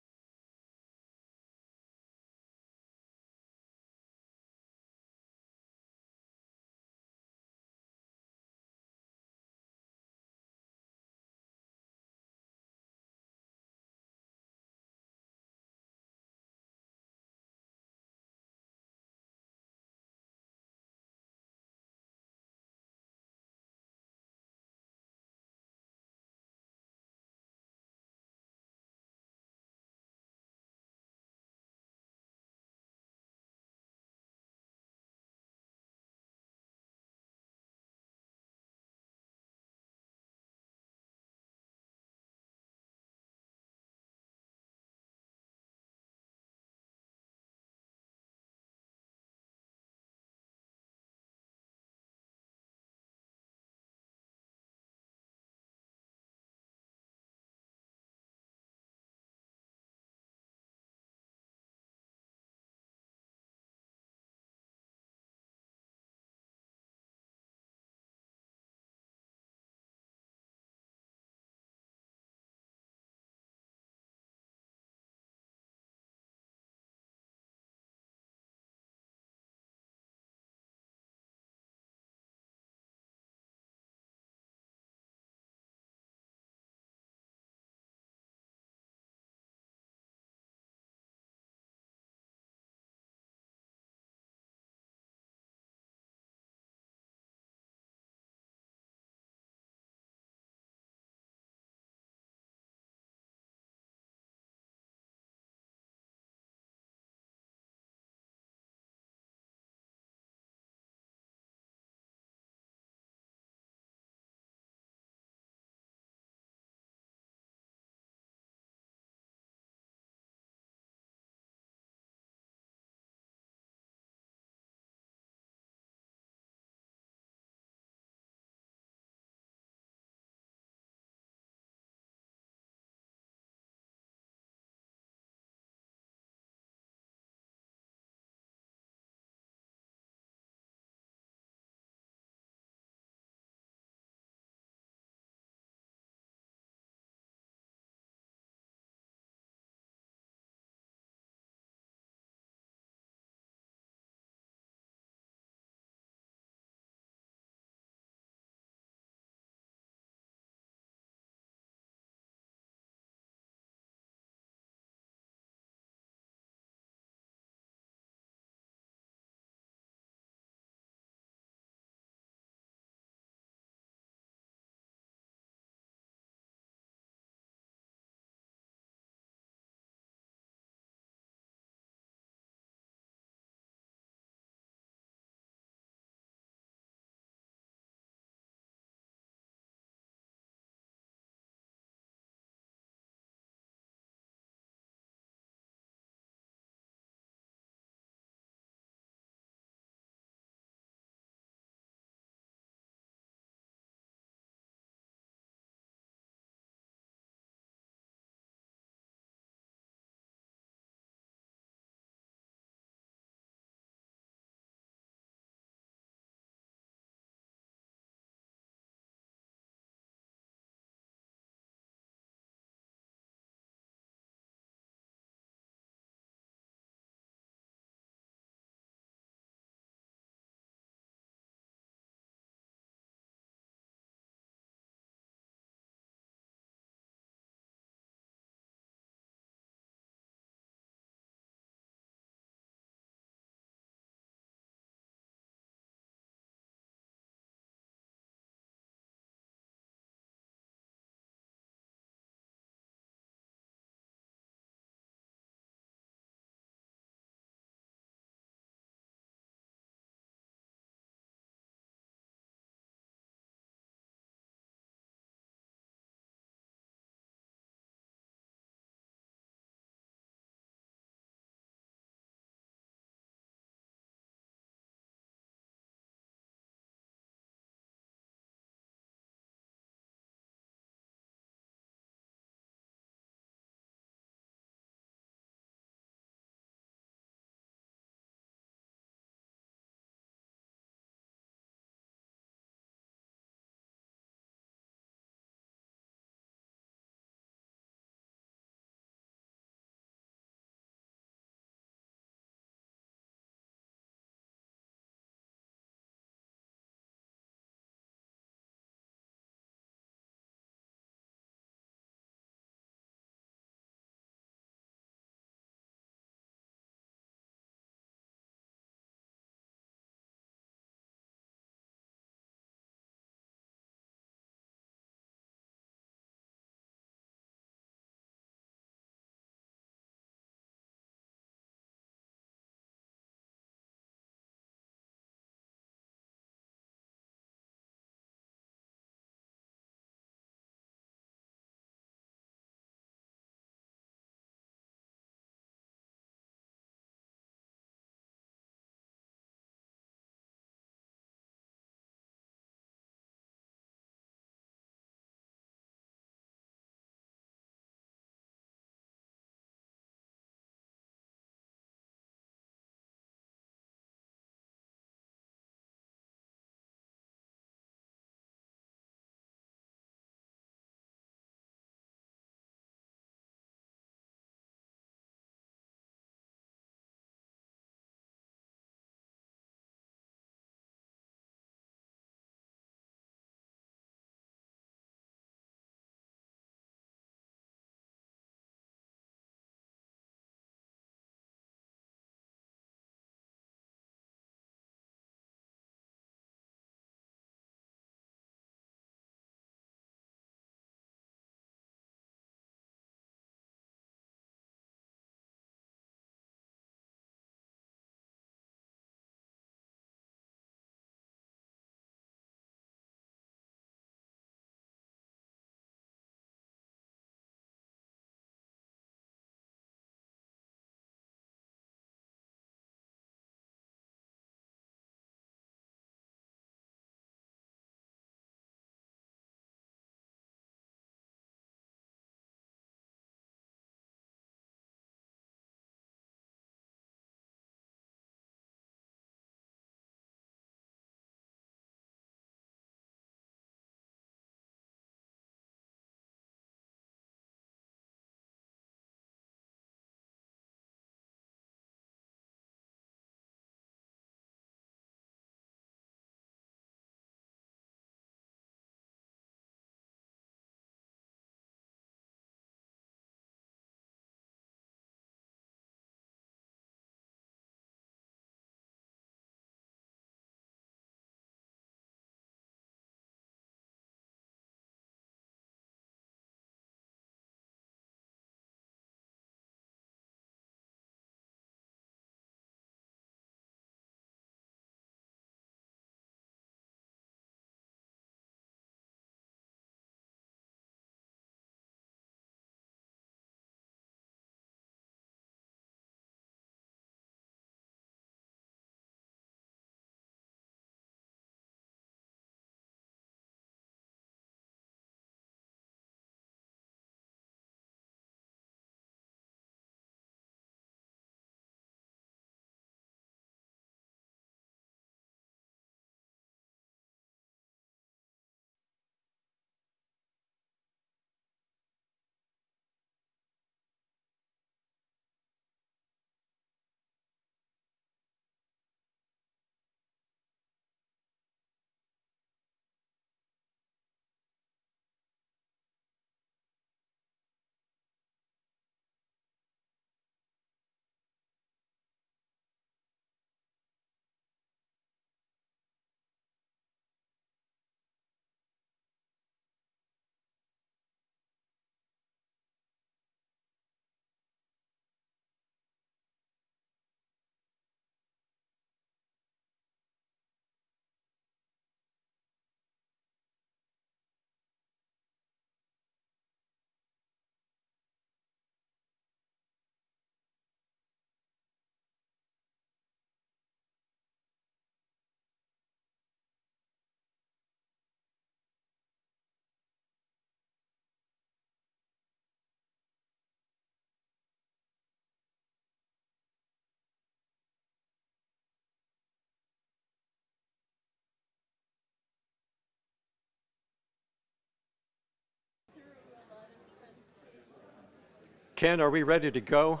Ken, are we ready to go?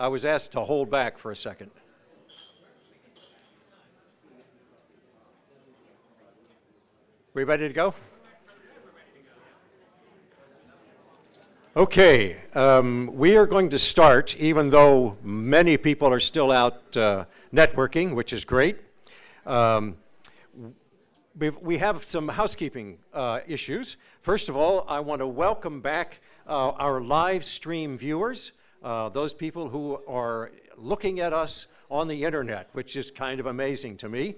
I was asked to hold back for a second. We ready to go? Okay, we are going to start, even though many people are still out networking, which is great. We have some housekeeping issues. First of all, I want to welcome back our live stream viewers, those people who are looking at us on the internet, which is kind of amazing to me.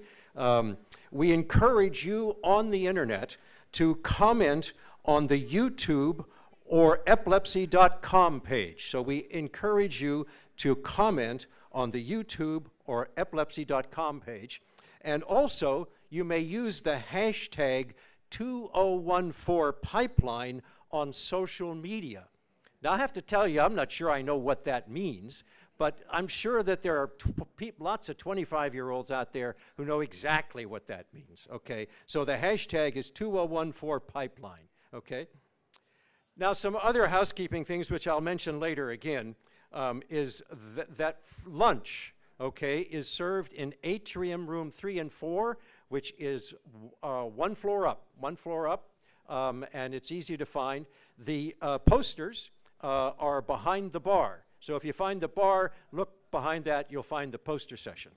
We encourage you on the internet to comment on the YouTube or epilepsy.com page. So we encourage you to comment on the YouTube or epilepsy.com page. And also, you may use the hashtag 2014 pipeline on social media. Now, I have to tell you, I'm not sure I know what that means, but I'm sure that there are lots of 25-year-olds out there who know exactly what that means, okay? So the hashtag is 2014 pipeline, okay? Now, some other housekeeping things, which I'll mention later again, is that lunch, okay, is served in atrium room 3 and 4, which is one floor up, and it's easy to find. The posters are behind the bar. So if you find the bar, look behind that, you'll find the poster session.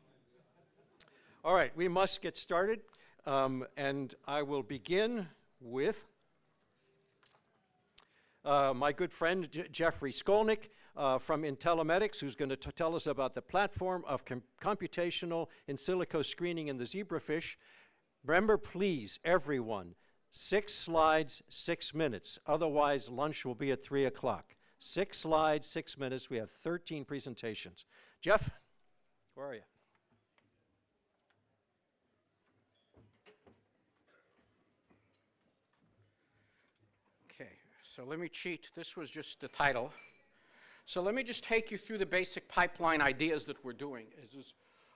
All right, we must get started, and I will begin with my good friend Jeffrey Skolnick from Intellimetics, who's going to tell us about the platform of computational in silico screening in the zebrafish. Remember, please, everyone, 6 slides, 6 minutes. Otherwise, lunch will be at 3 o'clock. 6 slides, 6 minutes. We have 13 presentations. Jeff, where are you? Okay, so let me cheat. This was just the title. So let me just take you through the basic pipeline ideas that we're doing.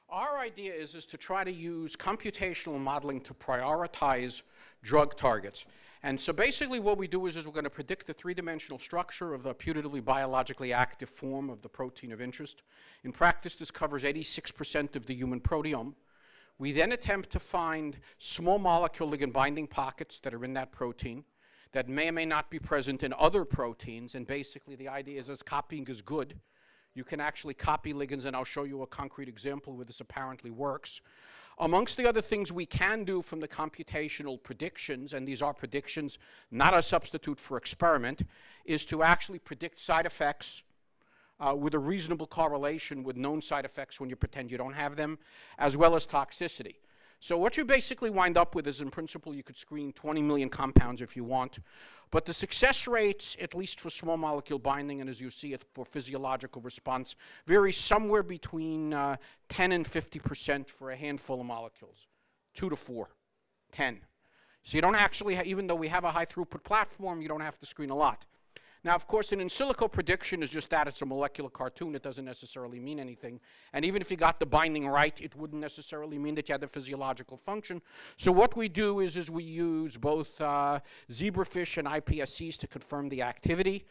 Our idea is to try to use computational modeling to prioritize drug targets. And so basically what we do is we're going to predict the 3-dimensional structure of the putatively biologically active form of the protein of interest. In practice, this covers 86% of the human proteome. We then attempt to find small molecule ligand binding pockets that are in that protein that may or may not be present in other proteins. And basically the idea is, as copying is good, you can actually copy ligands, and I'll show you a concrete example where this apparently works. Amongst the other things we can do from the computational predictions, and these are predictions, not a substitute for experiment, is to actually predict side effects with a reasonable correlation with known side effects when you pretend you don't have them, as well as toxicity. So what you basically wind up with is, in principle, you could screen 20 million compounds if you want, but the success rates, at least for small molecule binding, and as you see it for physiological response, vary somewhere between 10 and 50% for a handful of molecules, 2 to 4, 10. So you don't actually, even though we have a high throughput platform, you don't have to screen a lot. Now, of course, an in silico prediction is just that. It's a molecular cartoon. It doesn't necessarily mean anything. And even if you got the binding right, it wouldn't necessarily mean that you had the physiological function. So what we do is we use both zebrafish and iPSCs to confirm the activity.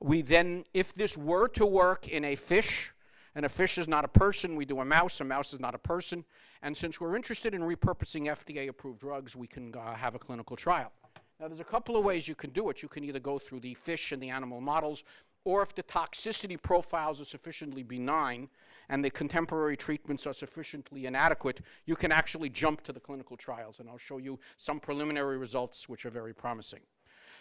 We then, if this were to work in a fish, and a fish is not a person, we do a mouse is not a person. And since we're interested in repurposing FDA-approved drugs, we can have a clinical trial. Now, there's a couple of ways you can do it. You can either go through the fish and the animal models, or if the toxicity profiles are sufficiently benign and the contemporary treatments are sufficiently inadequate, you can actually jump to the clinical trials. And I'll show you some preliminary results which are very promising.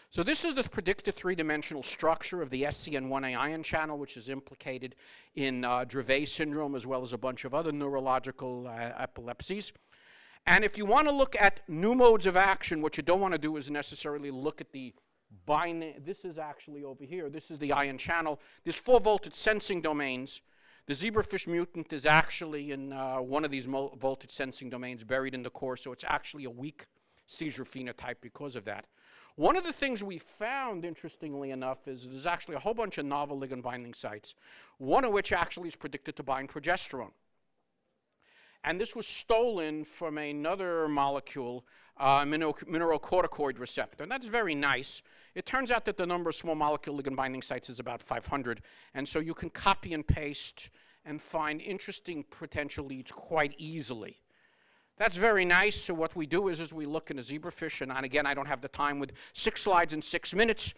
So this is the predicted 3-dimensional structure of the SCN1A ion channel, which is implicated in Dravet syndrome, as well as a bunch of other neurological epilepsies. And if you want to look at new modes of action, what you don't want to do is necessarily look at the binding. This is actually over here. This is the ion channel. There's 4 voltage sensing domains. The zebrafish mutant is actually in one of these voltage sensing domains buried in the core, so it's actually a weak seizure phenotype because of that. One of the things we found, interestingly enough, is there's actually a whole bunch of novel ligand binding sites, one of which actually is predicted to bind progesterone. And this was stolen from another molecule, mineralocorticoid receptor. And that's very nice. It turns out that the number of small molecule ligand binding sites is about 500. And so you can copy and paste and find interesting potential leads quite easily. That's very nice. So what we do is we look in a zebrafish, and again, I don't have the time with 6 slides in 6 minutes.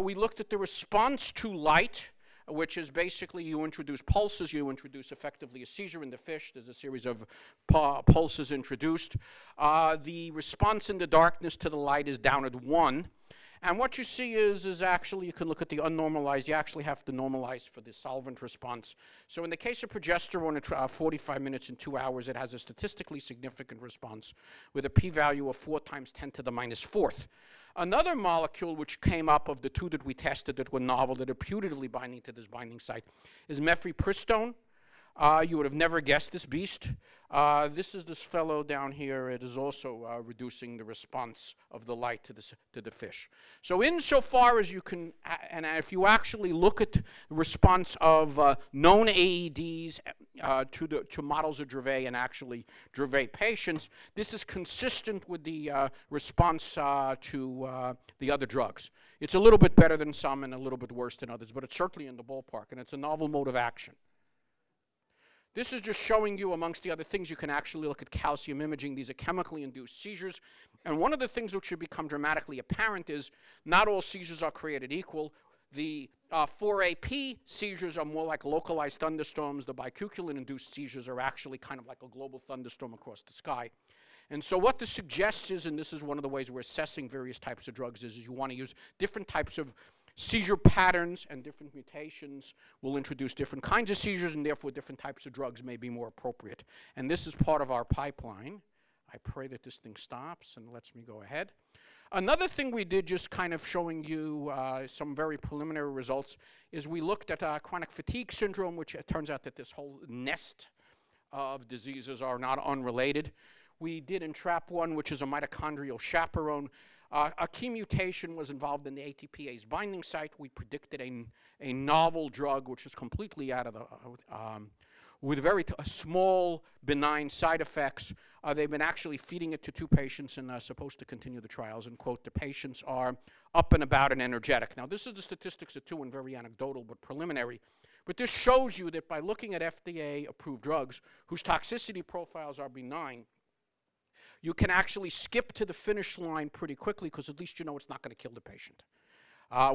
We looked at the response to light, which is basically you introduce pulses, you introduce effectively a seizure in the fish. There's a series of pulses introduced. The response in the darkness to the light is down at 1. And what you see is actually, you can look at the unnormalized. You actually have to normalize for the solvent response. So in the case of progesterone at 45 minutes and 2 hours, it has a statistically significant response with a p-value of 4 × 10⁻⁴. Another molecule which came up of the 2 that we tested that were novel, that are putatively binding to this binding site, is mifepristone. You would have never guessed this beast. This is this fellow down here. It is also reducing the response of the light to the fish. So insofar as you can, and if you actually look at the response of known AEDs to models of Dravet and actually Dravet patients, this is consistent with the response to the other drugs. It's a little bit better than some and a little bit worse than others, but it's certainly in the ballpark, and it's a novel mode of action. This is just showing you, amongst the other things, you can actually look at calcium imaging. These are chemically induced seizures. And one of the things which should become dramatically apparent is not all seizures are created equal. The 4AP seizures are more like localized thunderstorms. The bicuculin-induced seizures are actually kind of like a global thunderstorm across the sky. And so what this suggests is, and this is one of the ways we're assessing various types of drugs, is you want to use different types of seizure patterns, and different mutations will introduce different kinds of seizures, and therefore different types of drugs may be more appropriate. And this is part of our pipeline. I pray that this thing stops and lets me go ahead. Another thing we did, just kind of showing you some very preliminary results, is we looked at chronic fatigue syndrome, which it turns out that this whole nest of diseases are not unrelated. We did entrap1, which is a mitochondrial chaperone. A key mutation was involved in the ATPase binding site. We predicted a novel drug, which is completely out of the, with very small benign side effects. They've been actually feeding it to 2 patients and supposed to continue the trials. And quote, the patients are up and about and energetic. Now, this is the statistics at 2 and very anecdotal but preliminary. But this shows you that by looking at FDA-approved drugs whose toxicity profiles are benign, you can actually skip to the finish line pretty quickly because at least you know it's not going to kill the patient.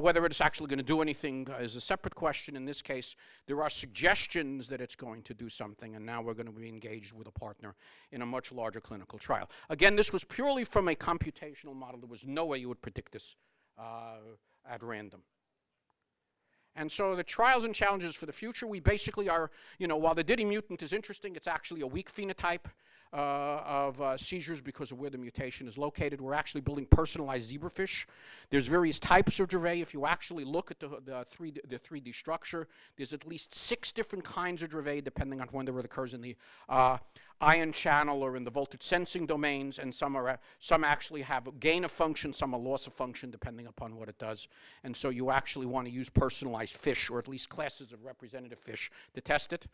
Whether it's actually going to do anything is a separate question. In this case, there are suggestions that it's going to do something, and now we're going to be engaged with a partner in a much larger clinical trial. Again, this was purely from a computational model. There was no way you would predict this at random. And so the trials and challenges for the future, we basically are, while the Diddy mutant is interesting, it's actually a weak phenotype of seizures because of where the mutation is located. We're actually building personalized zebrafish. There's various types of Dravet. If you actually look at the 3D structure, there's at least 6 different kinds of Dravet depending on whether it occurs in the ion channel or in the voltage sensing domains, and some actually have a gain of function, some a loss of function depending upon what it does. And so you actually want to use personalized fish, or at least classes of representative fish, to test it.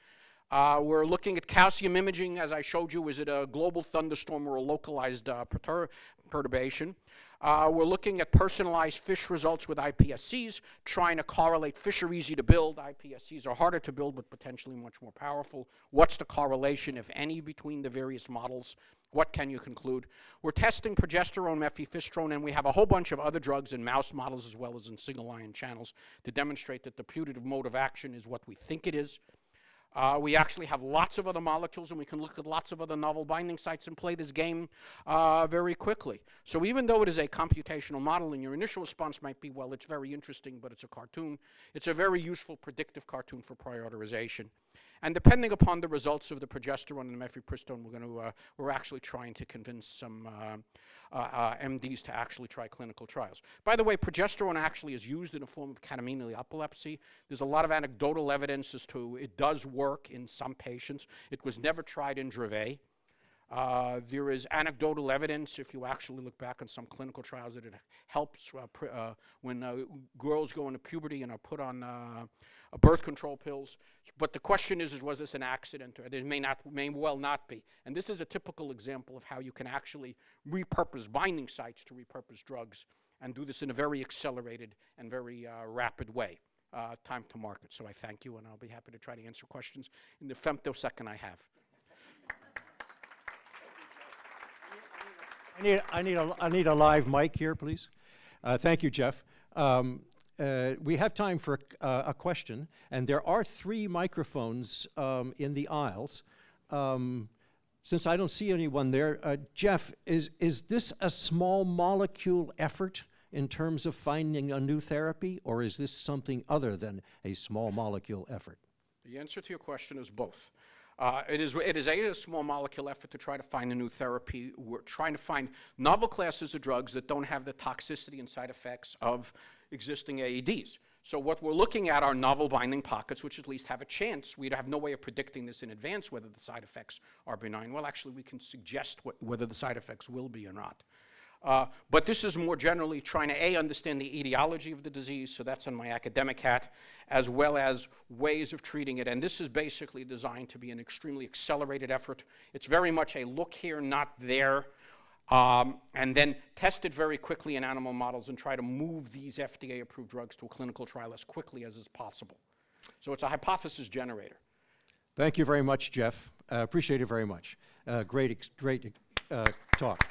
We're looking at calcium imaging, as I showed you. Is it a global thunderstorm or a localized perturbation? We're looking at personalized fish results with iPSCs, trying to correlate. Fish are easy to build. iPSCs are harder to build, but potentially much more powerful. What's the correlation, if any, between the various models? What can you conclude? We're testing progesterone, mifepristone, and we have a whole bunch of other drugs in mouse models as well as in single ion channels to demonstrate that the putative mode of action is what we think it is. We actually have lots of other molecules, and we can look at lots of other novel binding sites and play this game very quickly. So even though it is a computational model and your initial response might be, well, it's very interesting, but it's a cartoon, it's a very useful predictive cartoon for prioritization. And depending upon the results of the progesterone and the mifepristone, we're actually trying to convince some MDs to actually try clinical trials. By the way, progesterone actually is used in a form of catamenial epilepsy. There's a lot of anecdotal evidence as to it does work in some patients. It was never tried in Dravet. There is anecdotal evidence, if you actually look back on some clinical trials, that it helps when girls go into puberty and are put on birth control pills. But the question is was this an accident? Or it may well not be. And this is a typical example of how you can actually repurpose binding sites to repurpose drugs and do this in a very accelerated and very rapid way. Time to market. So I thank you, and I'll be happy to try to answer questions in the femtosecond I have. I need a live mic here, please. Thank you, Jeff. We have time for a question, and there are 3 microphones in the aisles. Since I don't see anyone there, Jeff, is this a small molecule effort in terms of finding a new therapy, or is this something other than a small molecule effort? The answer to your question is both. It is a small molecule effort to try to find a new therapy. We're trying to find novel classes of drugs that don't have the toxicity and side effects of existing AEDs. So what we're looking at are novel binding pockets, which at least have a chance. We have no way of predicting this in advance, whether the side effects are benign. Well, actually, we can suggest whether the side effects will be or not. But this is more generally trying to, understand the etiology of the disease, so that's on my academic hat, as well as ways of treating it. And this is basically designed to be an extremely accelerated effort. It's very much a look here, not there, and then test it very quickly in animal models and try to move these FDA-approved drugs to a clinical trial as quickly as is possible. So it's a hypothesis generator. Thank you very much, Jeff. Appreciate it very much. Great talk.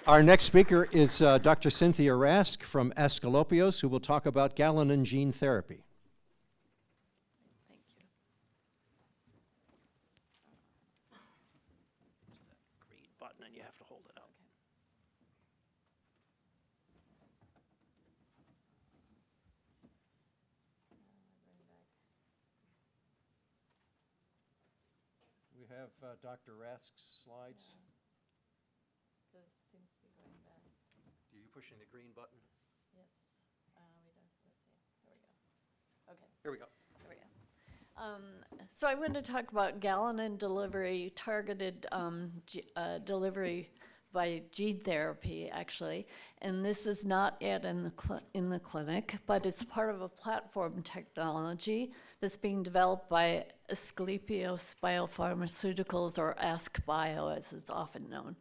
Our next speaker is Dr. Cynthia Rask from Asclepios, who will talk about Galanin gene therapy. Thank you. It's that green button, and you have to hold it up. We have Dr. Rask's slides. It seems to be going back. Are you pushing the green button? Yes. We don't. Let's see. Here we go. Okay. Here we go. Here we go. So I'm going to talk about Galanin delivery, targeted delivery by gene therapy, actually. And this is not yet in the clinic, but it's part of a platform technology that's being developed by Asclepios Biopharmaceuticals, or AskBio, as it's often known.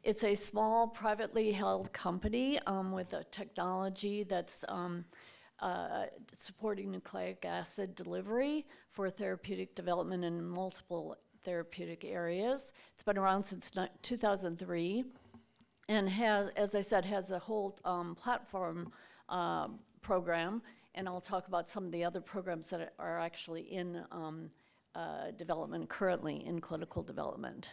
It's a small, privately held company with a technology that's supporting nucleic acid delivery for therapeutic development in multiple therapeutic areas. It's been around since 2003 and has, as I said, has a whole platform program, and I'll talk about some of the other programs that are actually in development currently, in clinical development.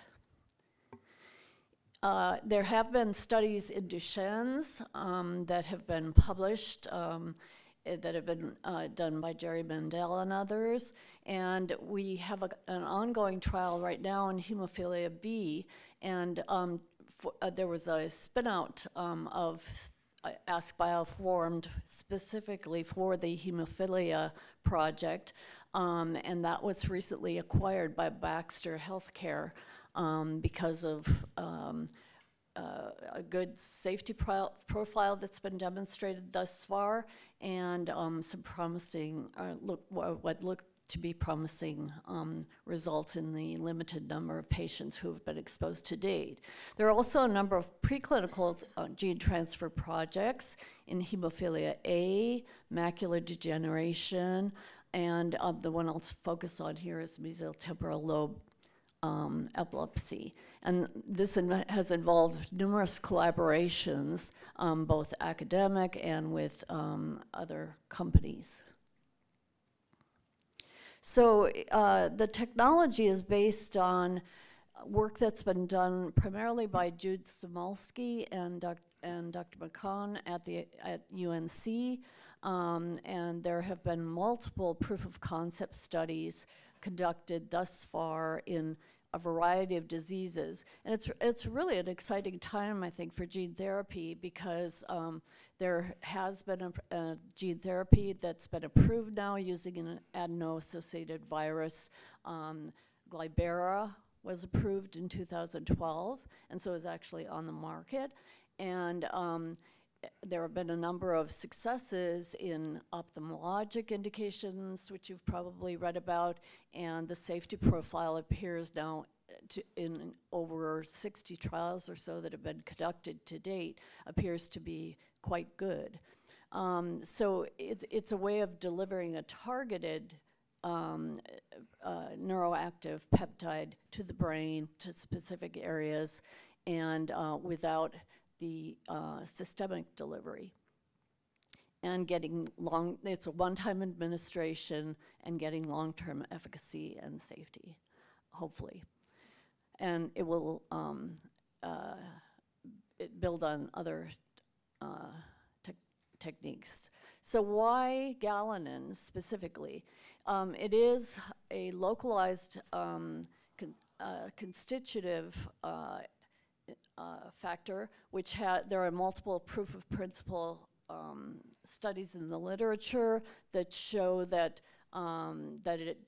There have been studies in Duchenne's that have been published, that have been done by Jerry Mendel and others, and we have an ongoing trial right now in hemophilia B, and there was a spin-out of AskBio formed specifically for the hemophilia project, and that was recently acquired by Baxter Healthcare because of a good safety profile that's been demonstrated thus far, and some promising, what look to be promising results in the limited number of patients who have been exposed to date. There are also a number of preclinical gene transfer projects in hemophilia A, macular degeneration, and the one I'll focus on here is mesial temporal lobe epilepsy. And this has involved numerous collaborations, both academic and with other companies. So the technology is based on work that's been done primarily by Jude Samolsky and Dr. McCon at UNC, and there have been multiple proof of concept studies conducted thus far in a variety of diseases. And it's really an exciting time, I think, for gene therapy, because there has been a gene therapy that's been approved now using an adeno-associated virus. Glybera was approved in 2012, and so is actually on the market. And there have been a number of successes in ophthalmologic indications, which you've probably read about, and the safety profile appears now in over 60 trials or so that have been conducted to date, appears to be quite good. So it's a way of delivering a targeted neuroactive peptide to the brain, to specific areas, and without the systemic delivery. And getting it's a one-time administration and getting long-term efficacy and safety, hopefully. And it will build on other techniques. So why galanin specifically? It is a localized constitutive factor, which there are multiple proof of principle studies in the literature that show that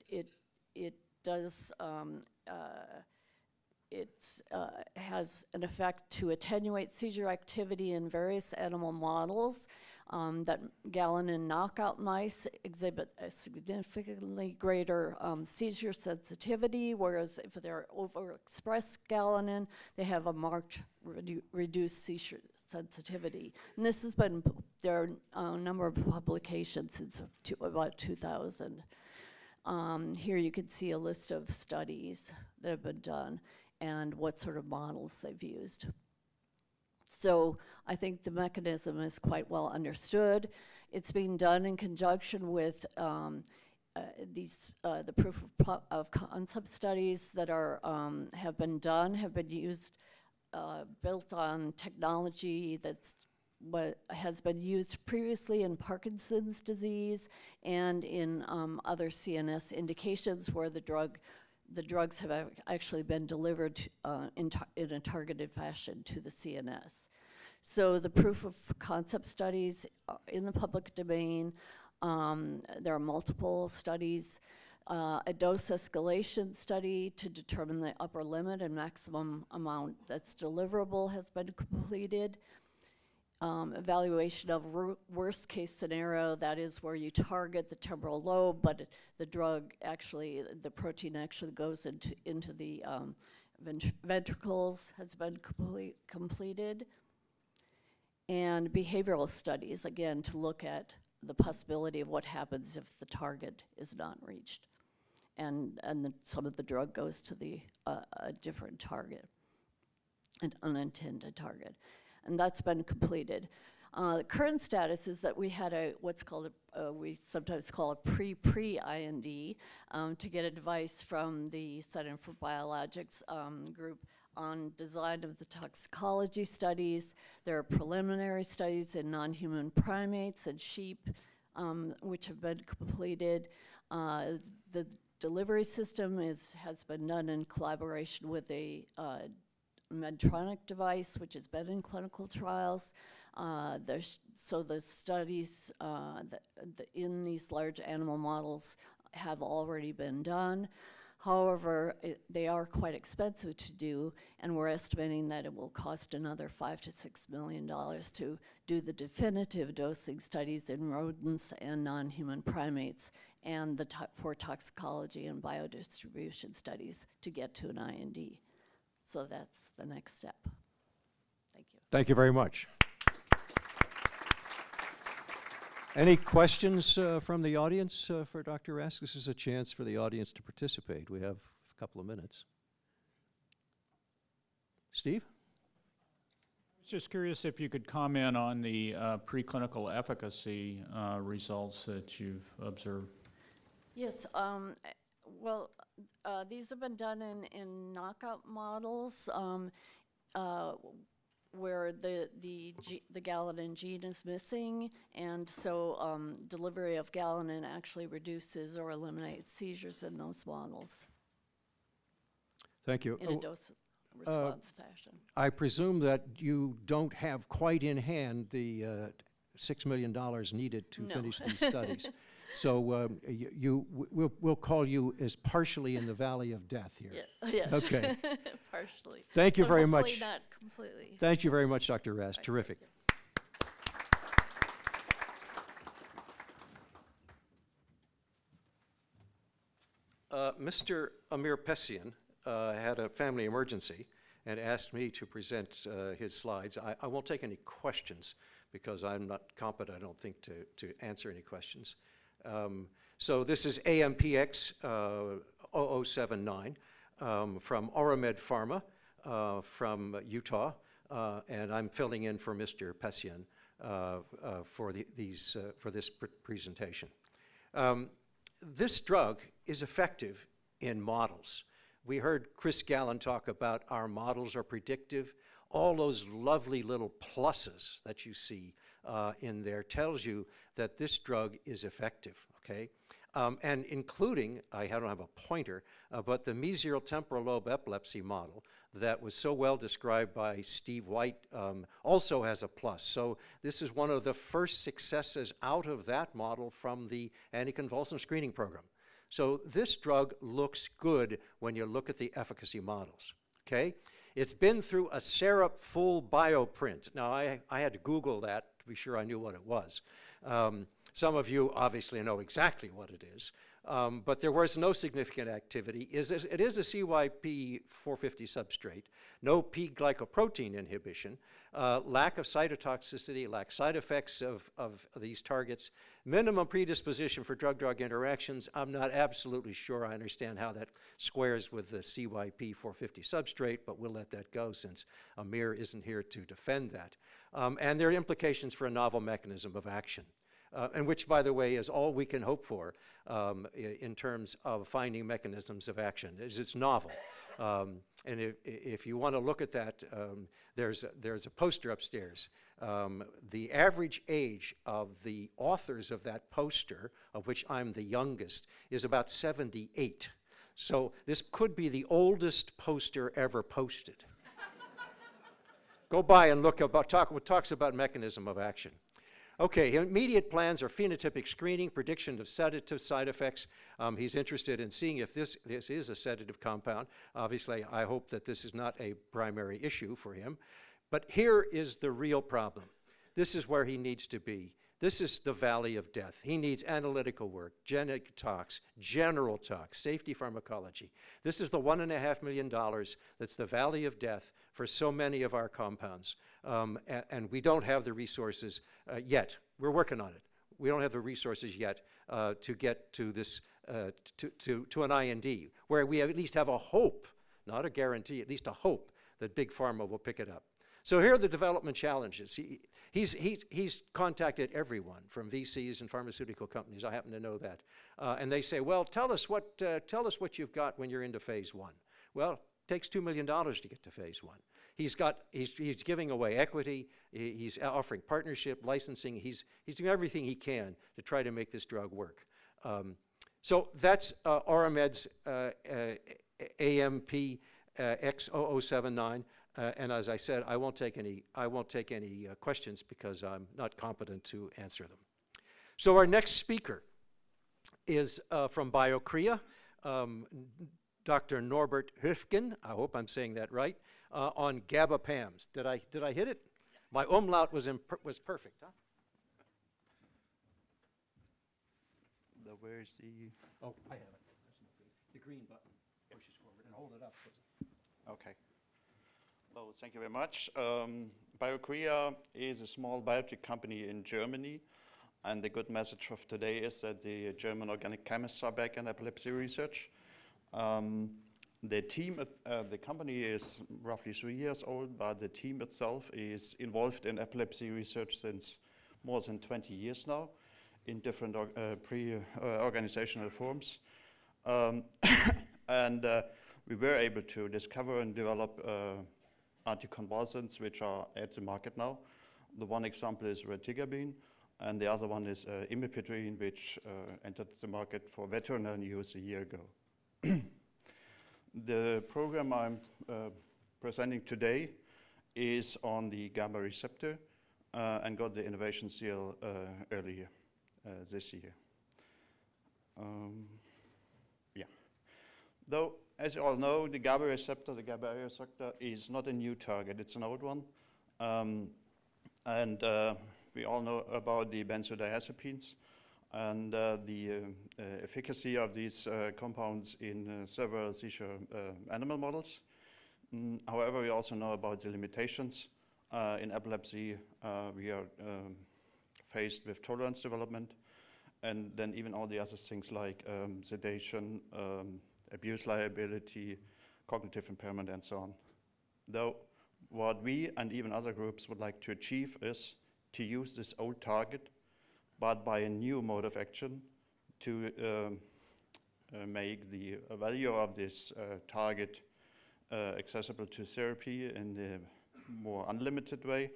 it does has an effect to attenuate seizure activity in various animal models. That galanin knockout mice exhibit a significantly greater seizure sensitivity, whereas if they're overexpressed galanin, they have a marked reduced seizure sensitivity. And this has been, there are a number of publications since about 2000. Here you can see a list of studies that have been done and what sort of models they've used. So I think the mechanism is quite well understood. It's being done in conjunction with the proof of concept studies that are have been used, built on technology that's what has been used previously in Parkinson's disease and in other CNS indications where the drugs have actually been delivered in a targeted fashion to the CNS. So the proof of concept studies in the public domain, there are multiple studies. A dose escalation study to determine the upper limit and maximum amount that's deliverable has been completed. Evaluation of worst case scenario, that is where you target the temporal lobe, but the drug actually, the protein actually goes into the ventricles, has been completed. And behavioral studies, again, to look at the possibility of what happens if the target is not reached. And some of the drug goes to a different target, an unintended target. And that's been completed. The current status is that we had what's called we sometimes call a pre-IND to get advice from the Center for Biologics group on design of the toxicology studies. There are preliminary studies in non-human primates and sheep, which have been completed. The delivery system has been done in collaboration with a Medtronic device, which has been in clinical trials. So the studies in these large animal models have already been done. However, they are quite expensive to do, and we're estimating that it will cost another $5 to $6 million to do the definitive dosing studies in rodents and non-human primates, and for toxicology and biodistribution studies to get to an IND. So that's the next step. Thank you. Thank you very much. Any questions from the audience for Dr. Rask? This is a chance for the audience to participate. We have a couple of minutes. Steve? I was just curious if you could comment on the preclinical efficacy results that you've observed. Yes. Well, these have been done in knockout models where the galanin gene is missing, and so delivery of galanin actually reduces or eliminates seizures in those models. Thank you. In a dose-response fashion. I presume that you don't have quite in hand the $6 million needed to finish these studies. So we'll call you as partially in the valley of death here. Yeah. Yes. Okay. Partially. Thank you very much. Hopefully not completely. Thank you very much, Dr. Rask. Terrific. Mr. Amir Pessian had a family emergency and asked me to present his slides. I won't take any questions because I'm not competent, I don't think, to answer any questions. So this is AMPX 0079 from Oramed Pharma from Utah, and I'm filling in for Mr. Pessian for this presentation. This drug is effective in models. We heard Chris Gallen talk about our models are predictive. All those lovely little pluses that you see in there tells you that this drug is effective, okay? And including, I don't have a pointer, but the mesial temporal lobe epilepsy model that was so well described by Steve White also has a plus. So this is one of the first successes out of that model from the anticonvulsant screening program. So this drug looks good when you look at the efficacy models, okay? It's been through a SERAP full bioprint. Now, I had to Google that to be sure I knew what it was. Some of you obviously know exactly what it is, but there was no significant activity. It is a CYP450 substrate, no P-glycoprotein inhibition, lack of cytotoxicity, lack side effects of these targets, minimum predisposition for drug-drug interactions. I'm not absolutely sure I understand how that squares with the CYP450 substrate, but we'll let that go since Amir isn't here to defend that. And there are implications for a novel mechanism of action. And which, by the way, is all we can hope for in terms of finding mechanisms of action, is it's novel. And if you want to look at that, there's a poster upstairs. The average age of the authors of that poster, of which I'm the youngest, is about 78. So this could be the oldest poster ever posted. Go by and look about, talks about mechanism of action. Okay, immediate plans are phenotypic screening, prediction of sedative side effects. He's interested in seeing if this is a sedative compound. Obviously, I hope that this is not a primary issue for him. But here is the real problem. This is where he needs to be. This is the valley of death. He needs analytical work, genetic tox, general tox, safety pharmacology. This is the $1.5 million that's the valley of death for so many of our compounds. And we don't have the resources yet. We're working on it. We don't have the resources yet to get to this, to an IND, where we at least have a hope, not a guarantee, at least a hope that Big Pharma will pick it up. So here are the development challenges. He's contacted everyone from VCs and pharmaceutical companies. I happen to know that. And they say, well, tell us what you've got when you're into phase 1. Well, it takes $2 million to get to phase 1. He's giving away equity, he's offering partnership, licensing, he's doing everything he can to try to make this drug work. So that's Oramed's AMP X0079. And as I said, I won't take any questions because I'm not competent to answer them. So our next speaker is from BioCrea, Dr. Norbert Höfgen. I hope I'm saying that right. On GABAPAMs. Did I hit it? My umlaut was perfect, huh? Where's the? Oh, I have it. The green button pushes forward and hold it up. Okay. Well, thank you very much. BioCrea is a small biotech company in Germany, and the good message of today is that the German organic chemists are back in epilepsy research. The team, the company is roughly 3 years old, but the team itself is involved in epilepsy research since more than 20 years now in different organizational forms. And we were able to discover and develop anticonvulsants which are at the market now. The one example is retigabine, and the other one is imipidine, which entered the market for veterinary use a year ago. The program I'm presenting today is on the GABA receptor and got the innovation seal earlier this year. Yeah. Though, as you all know, the GABA receptor is not a new target, it's an old one. And we all know about the benzodiazepines. and the efficacy of these compounds in several seizure animal models. However, we also know about the limitations. In epilepsy, we are faced with tolerance development, and then even all the other things like sedation, abuse liability, cognitive impairment, and so on. Though what we and even other groups would like to achieve is to use this old target, but by a new mode of action to make the value of this target accessible to therapy in a more unlimited way.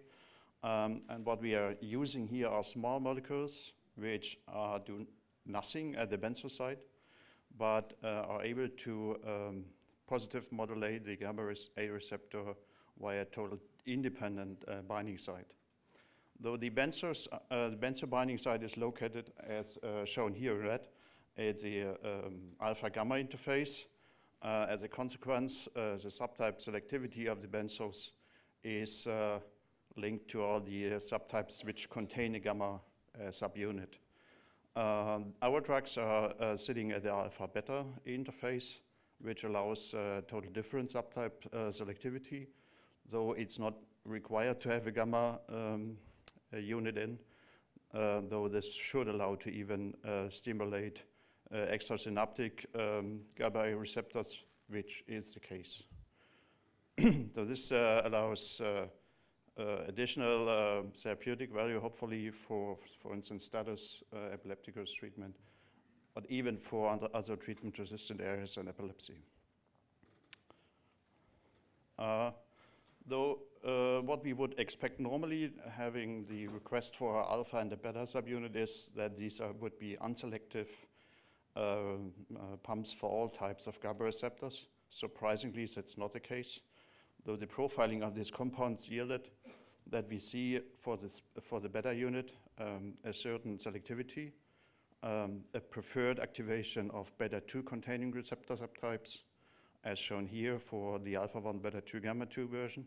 And what we are using here are small molecules which do nothing at the benzo site, but are able to positive modulate the gamma A receptor via total independent binding site. Though the benzo binding site is located, as shown here in red, at the alpha-gamma interface. As a consequence, the subtype selectivity of the benzos is linked to all the subtypes which contain a gamma subunit. Our drugs are sitting at the alpha-beta interface, which allows total different subtype selectivity, though it's not required to have a gamma unit in, though this should allow to even stimulate extrasynaptic GABA receptors, which is the case. So this allows additional therapeutic value, hopefully for instance, status epilepticus treatment, but even for other treatment-resistant areas in epilepsy. Though what we would expect normally, having the request for alpha and the beta subunit, is that these would be unselective pumps for all types of GABA receptors. Surprisingly, that's not the case, though the profiling of these compounds yielded that we see for the beta unit a certain selectivity, a preferred activation of beta-2 containing receptor subtypes, as shown here for the alpha-1 beta-2 gamma-2 version,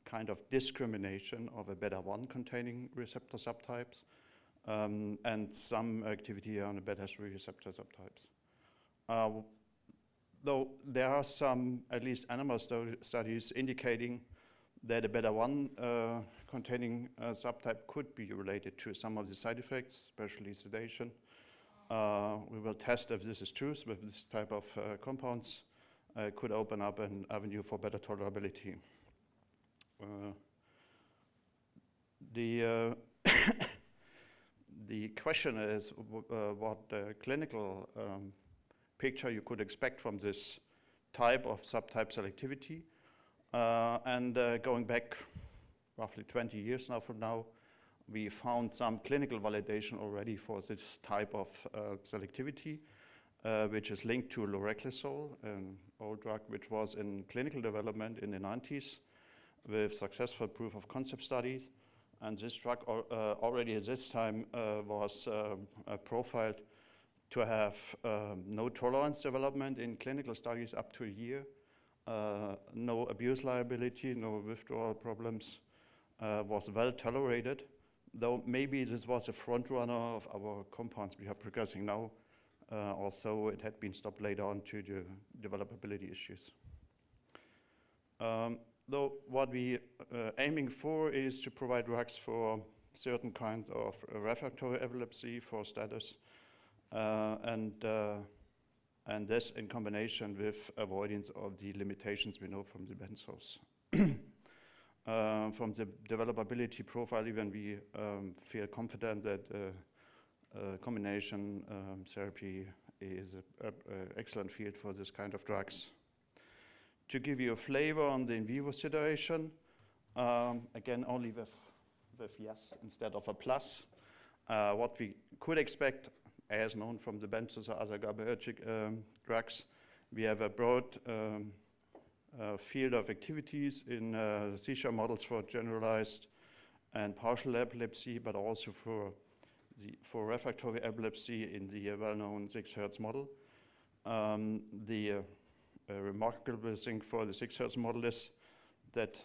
kind of discrimination of a beta-1 containing receptor subtypes, and some activity on the beta-3 receptor subtypes. Though there are some, at least animal studies, indicating that a beta-1 containing subtype could be related to some of the side effects, especially sedation. We will test if this is true with this type of compounds. Could open up an avenue for better tolerability. The question is what clinical picture you could expect from this type of subtype selectivity. Going back roughly 20 years now from now, we found some clinical validation already for this type of selectivity, which is linked to loreclizole, an old drug which was in clinical development in the 90s with successful proof of concept studies. And this drug already at this time was profiled to have no tolerance development in clinical studies up to a year, no abuse liability, no withdrawal problems, was well tolerated, though maybe this was a front runner of our compounds we are progressing now, also it had been stopped later on due to developability issues. Though what we aiming for is to provide drugs for certain kinds of refractory epilepsy for status, and this in combination with avoidance of the limitations we know from the benzos. From the developability profile, even we feel confident that combination therapy is an excellent field for this kind of drugs. To give you a flavor on the in vivo situation, again only with yes instead of a plus, what we could expect, as known from the benzos or other GABAergic drugs, we have a broad field of activities in seizure models for generalized and partial epilepsy, but also for refractory epilepsy in the well-known 6 Hz model. The remarkable thing for the 6 Hz model is that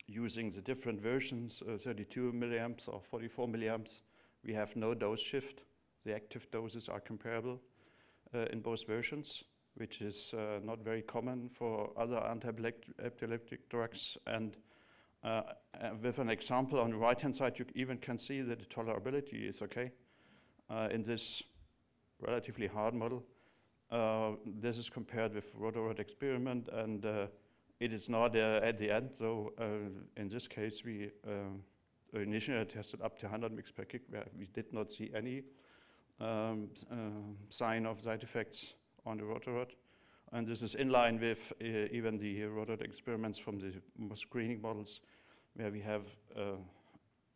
using the different versions, 32 milliamps or 44 milliamps, we have no dose shift. The active doses are comparable in both versions, which is not very common for other anti-epileptic drugs. And with an example on the right-hand side, you even can see that the tolerability is okay in this relatively hard model. This is compared with rotor-rod experiment, and it is not at the end. So in this case, we initially tested up to 100 mg per kg, where we did not see any sign of side effects on the rotor-rod. And this is in line with even the rotor-rod experiments from the screening models, where we have,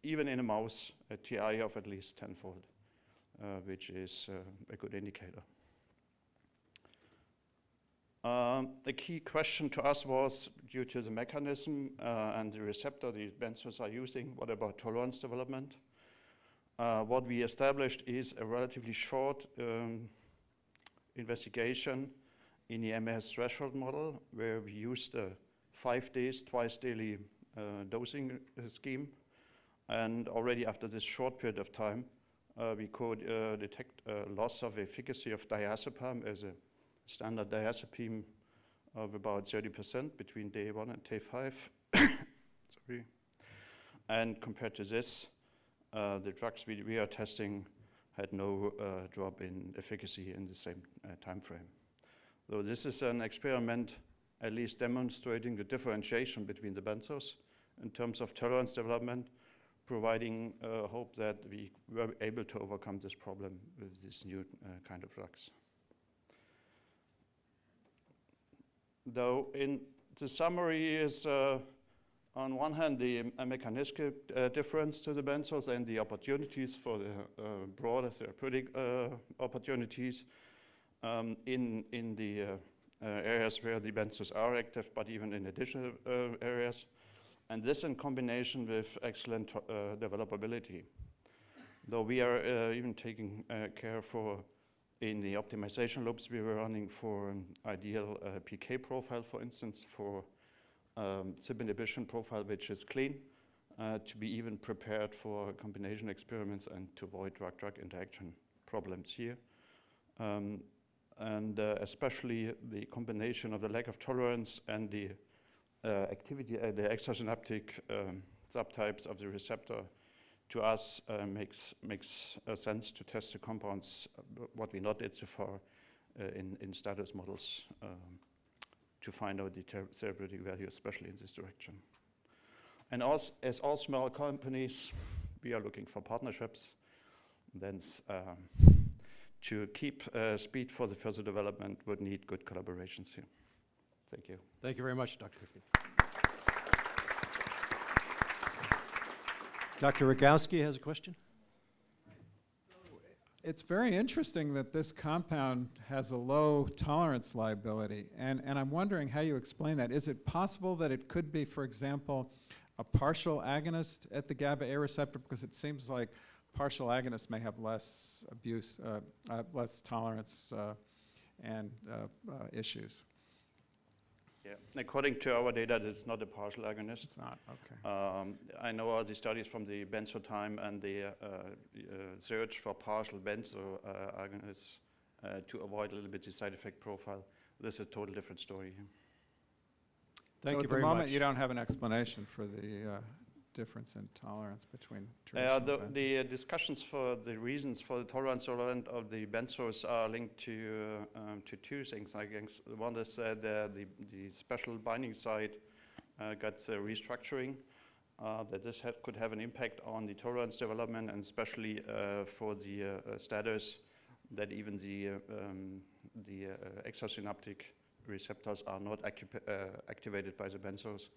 even in a mouse, a TI of at least 10-fold, which is a good indicator. The key question to us was, due to the mechanism and the receptor the benzos are using, what about tolerance development? What we established is a relatively short investigation in the MS threshold model, where we used a 5 days, twice daily dosing scheme. And already after this short period of time, we could detect loss of efficacy of diazepam as a standard diazepam of about 30% between day 1 and day 5. Sorry. And compared to this, the drugs we are testing had no drop in efficacy in the same time frame. So this is an experiment at least demonstrating the differentiation between the benzos in terms of tolerance development, providing hope that we were able to overcome this problem with this new kind of drugs. Though in the summary is, on one hand, the mechanistic difference to the benzos and the opportunities for the broader therapeutic opportunities in the areas where the benzos are active, but even in additional areas. And this in combination with excellent developability. Though we are even taking care for, in the optimization loops we were running for an ideal PK profile, for instance, for CYP inhibition profile, which is clean, to be even prepared for combination experiments and to avoid drug-drug interaction problems here. And especially the combination of the lack of tolerance and the activity, the extrasynaptic subtypes of the receptor, to us makes sense to test the compounds, what we not did so far in status models, to find out the therapeutic value, especially in this direction. And as all small companies, we are looking for partnerships. Then to keep speed for the further development would need good collaborations here. Thank you. Thank you very much, Dr. Rifkin. Dr. Rogowski has a question. It's very interesting that this compound has a low tolerance liability, and I'm wondering how you explain that. Is it possible that it could be, for example, a partial agonist at the GABA-A receptor? Because it seems like partial agonists may have less abuse, less tolerance and issues. Yeah, according to our data, this is not a partial agonist. It's not, okay. I know all the studies from the benzo time and the search for partial benzo agonists to avoid a little bit the side effect profile. This is a total different story. Thank you very much. At the moment, you don't have an explanation for the difference in tolerance between the discussions for the reasons for the tolerance tolerant of the benzos are linked to two things. I guess one is the special binding site got restructuring, that this could have an impact on the tolerance development, and especially for the status that even the extrasynaptic receptors are not activated by the benzos,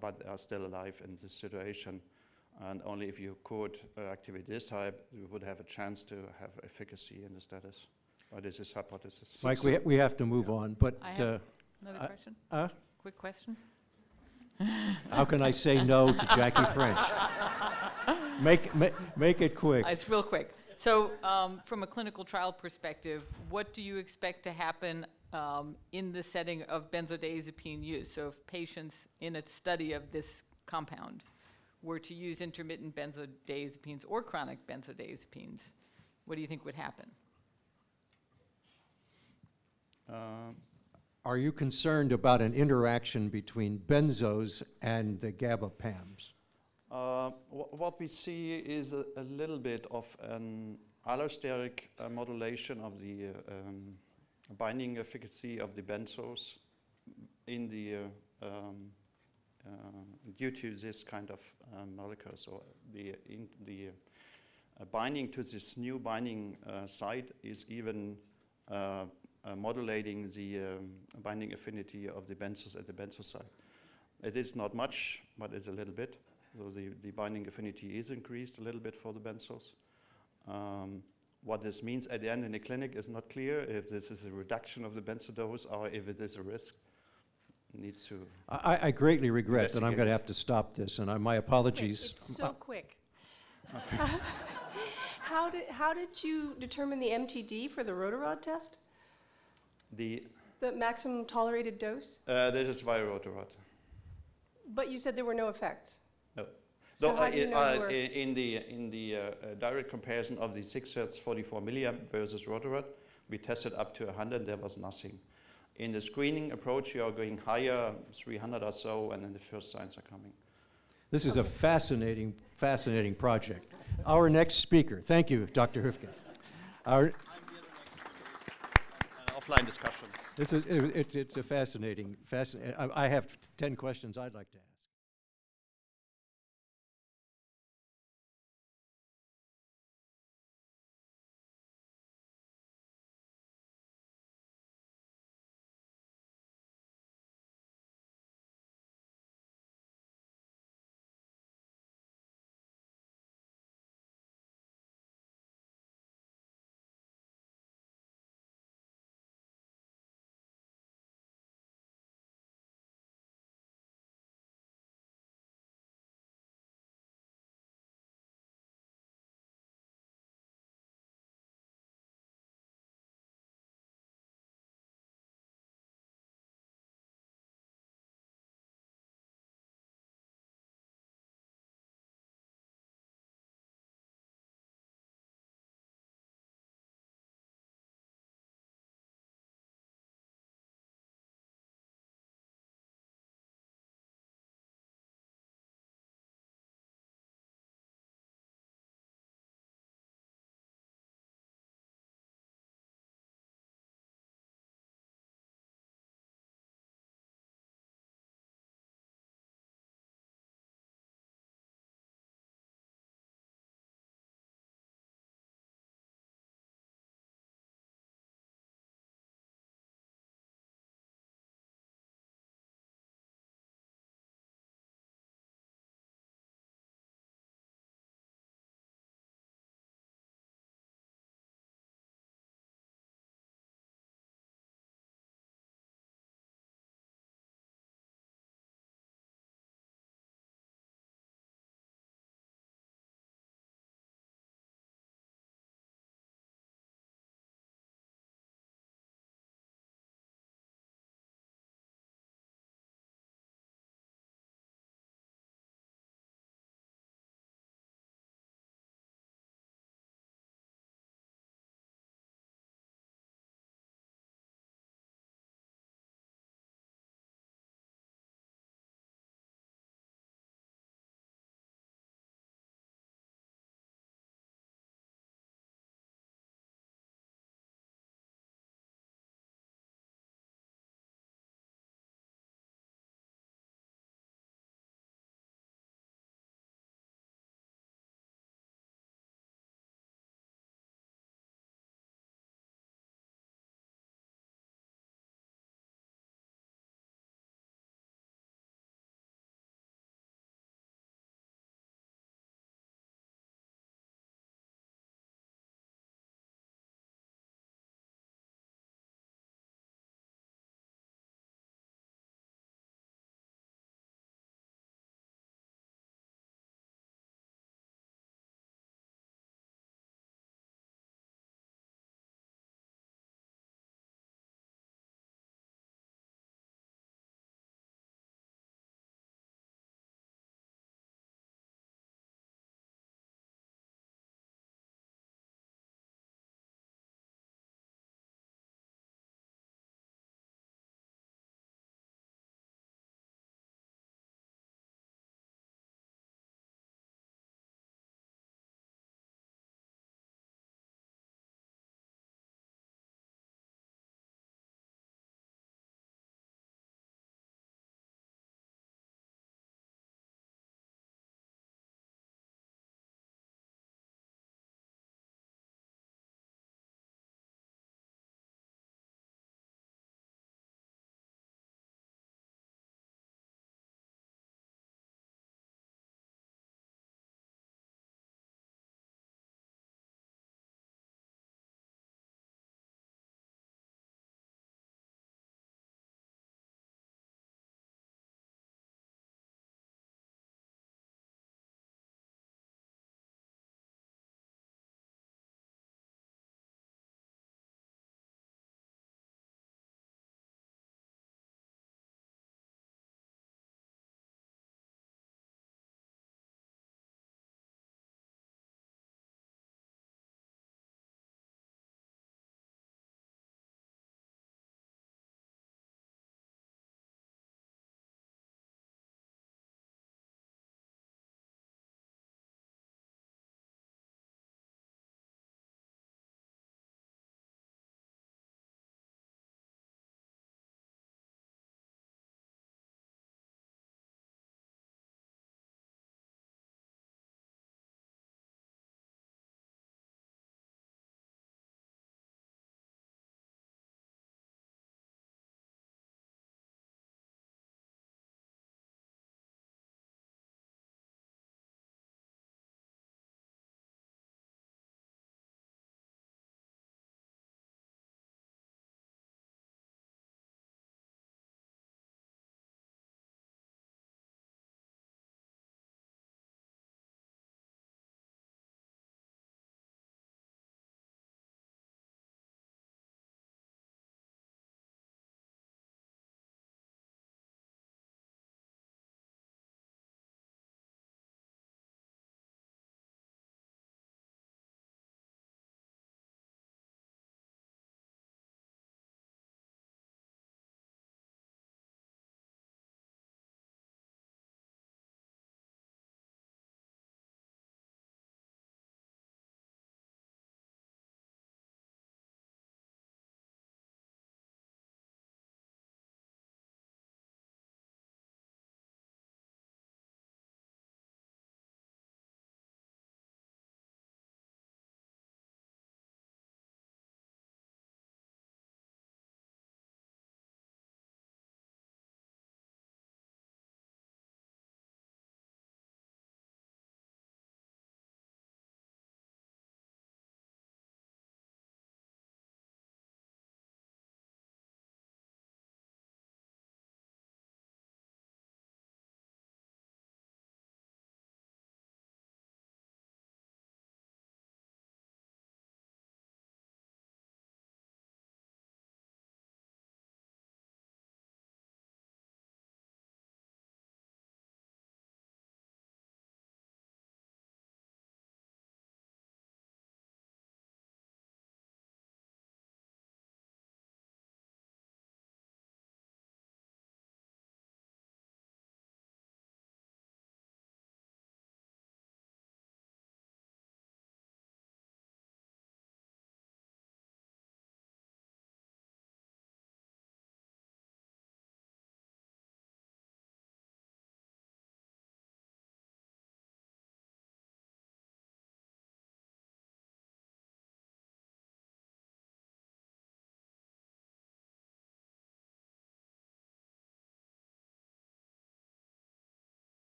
but are still alive in this situation. And only if you could activate this type, you would have a chance to have efficacy in the status. This is hypothesis. Mike, we have to move on, but... I have another question? Quick question? How can I say no to Jackie French? Make it quick. It's real quick. So from a clinical trial perspective, what do you expect to happen in the setting of benzodiazepine use? So if patients in a study of this compound were to use intermittent benzodiazepines or chronic benzodiazepines, what do you think would happen? Are you concerned about an interaction between benzos and the GABA PAMs? What we see is a little bit of an allosteric modulation of the binding efficacy of the benzos in the due to this kind of molecule. So the binding to this new binding site is even modulating the binding affinity of the benzos at the benzo site. It is not much, but it's a little bit. So the binding affinity is increased a little bit for the benzos. What this means at the end in the clinic is not clear, if this is a reduction of the benzo dose or if it is a risk. Needs to. I greatly regret that I'm going to have to stop this, and my apologies. It's so quick. How did you determine the MTD for the rotarod test? The maximum tolerated dose? This is via rotarod. But you said there were no effects. No. So how do you know you were? In the direct comparison of the 6 Hz 44 milliamp versus rotarod, we tested up to 100. There was nothing. In the screening approach, you are going higher, 300 or so, and then the first signs are coming. This is a fascinating, fascinating project. Our next speaker, thank you, Dr. Höfgen. Offline discussions. It's a fascinating. I have 10 questions I'd like to ask.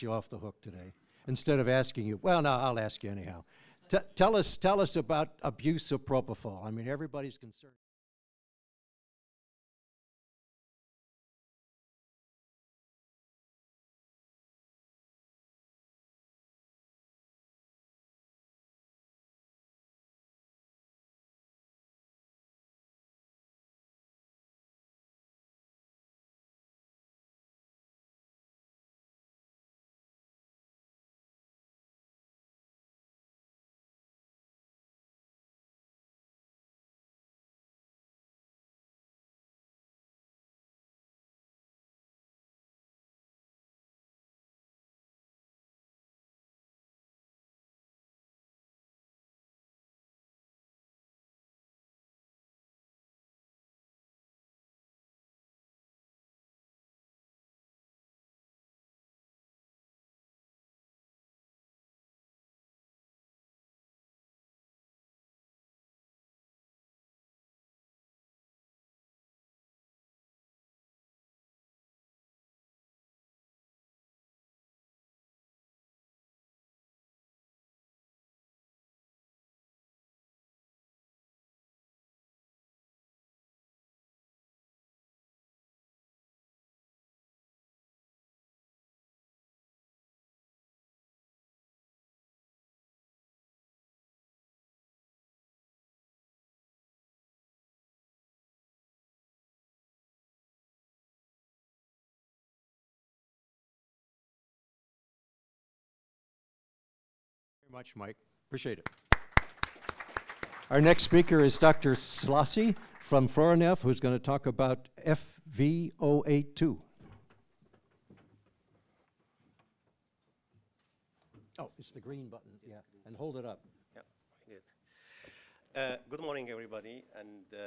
you off the hook today. Instead of asking you, well, no, I'll ask you anyhow. Tell us about abuse of propofol. I mean, everybody's concerned. Much, Mike. Appreciate it. Our next speaker is Dr. Slassi from Florinef, who's going to talk about FV082. Oh, it's the green button, yeah, and hold it up. Yeah, good. Good morning, everybody, and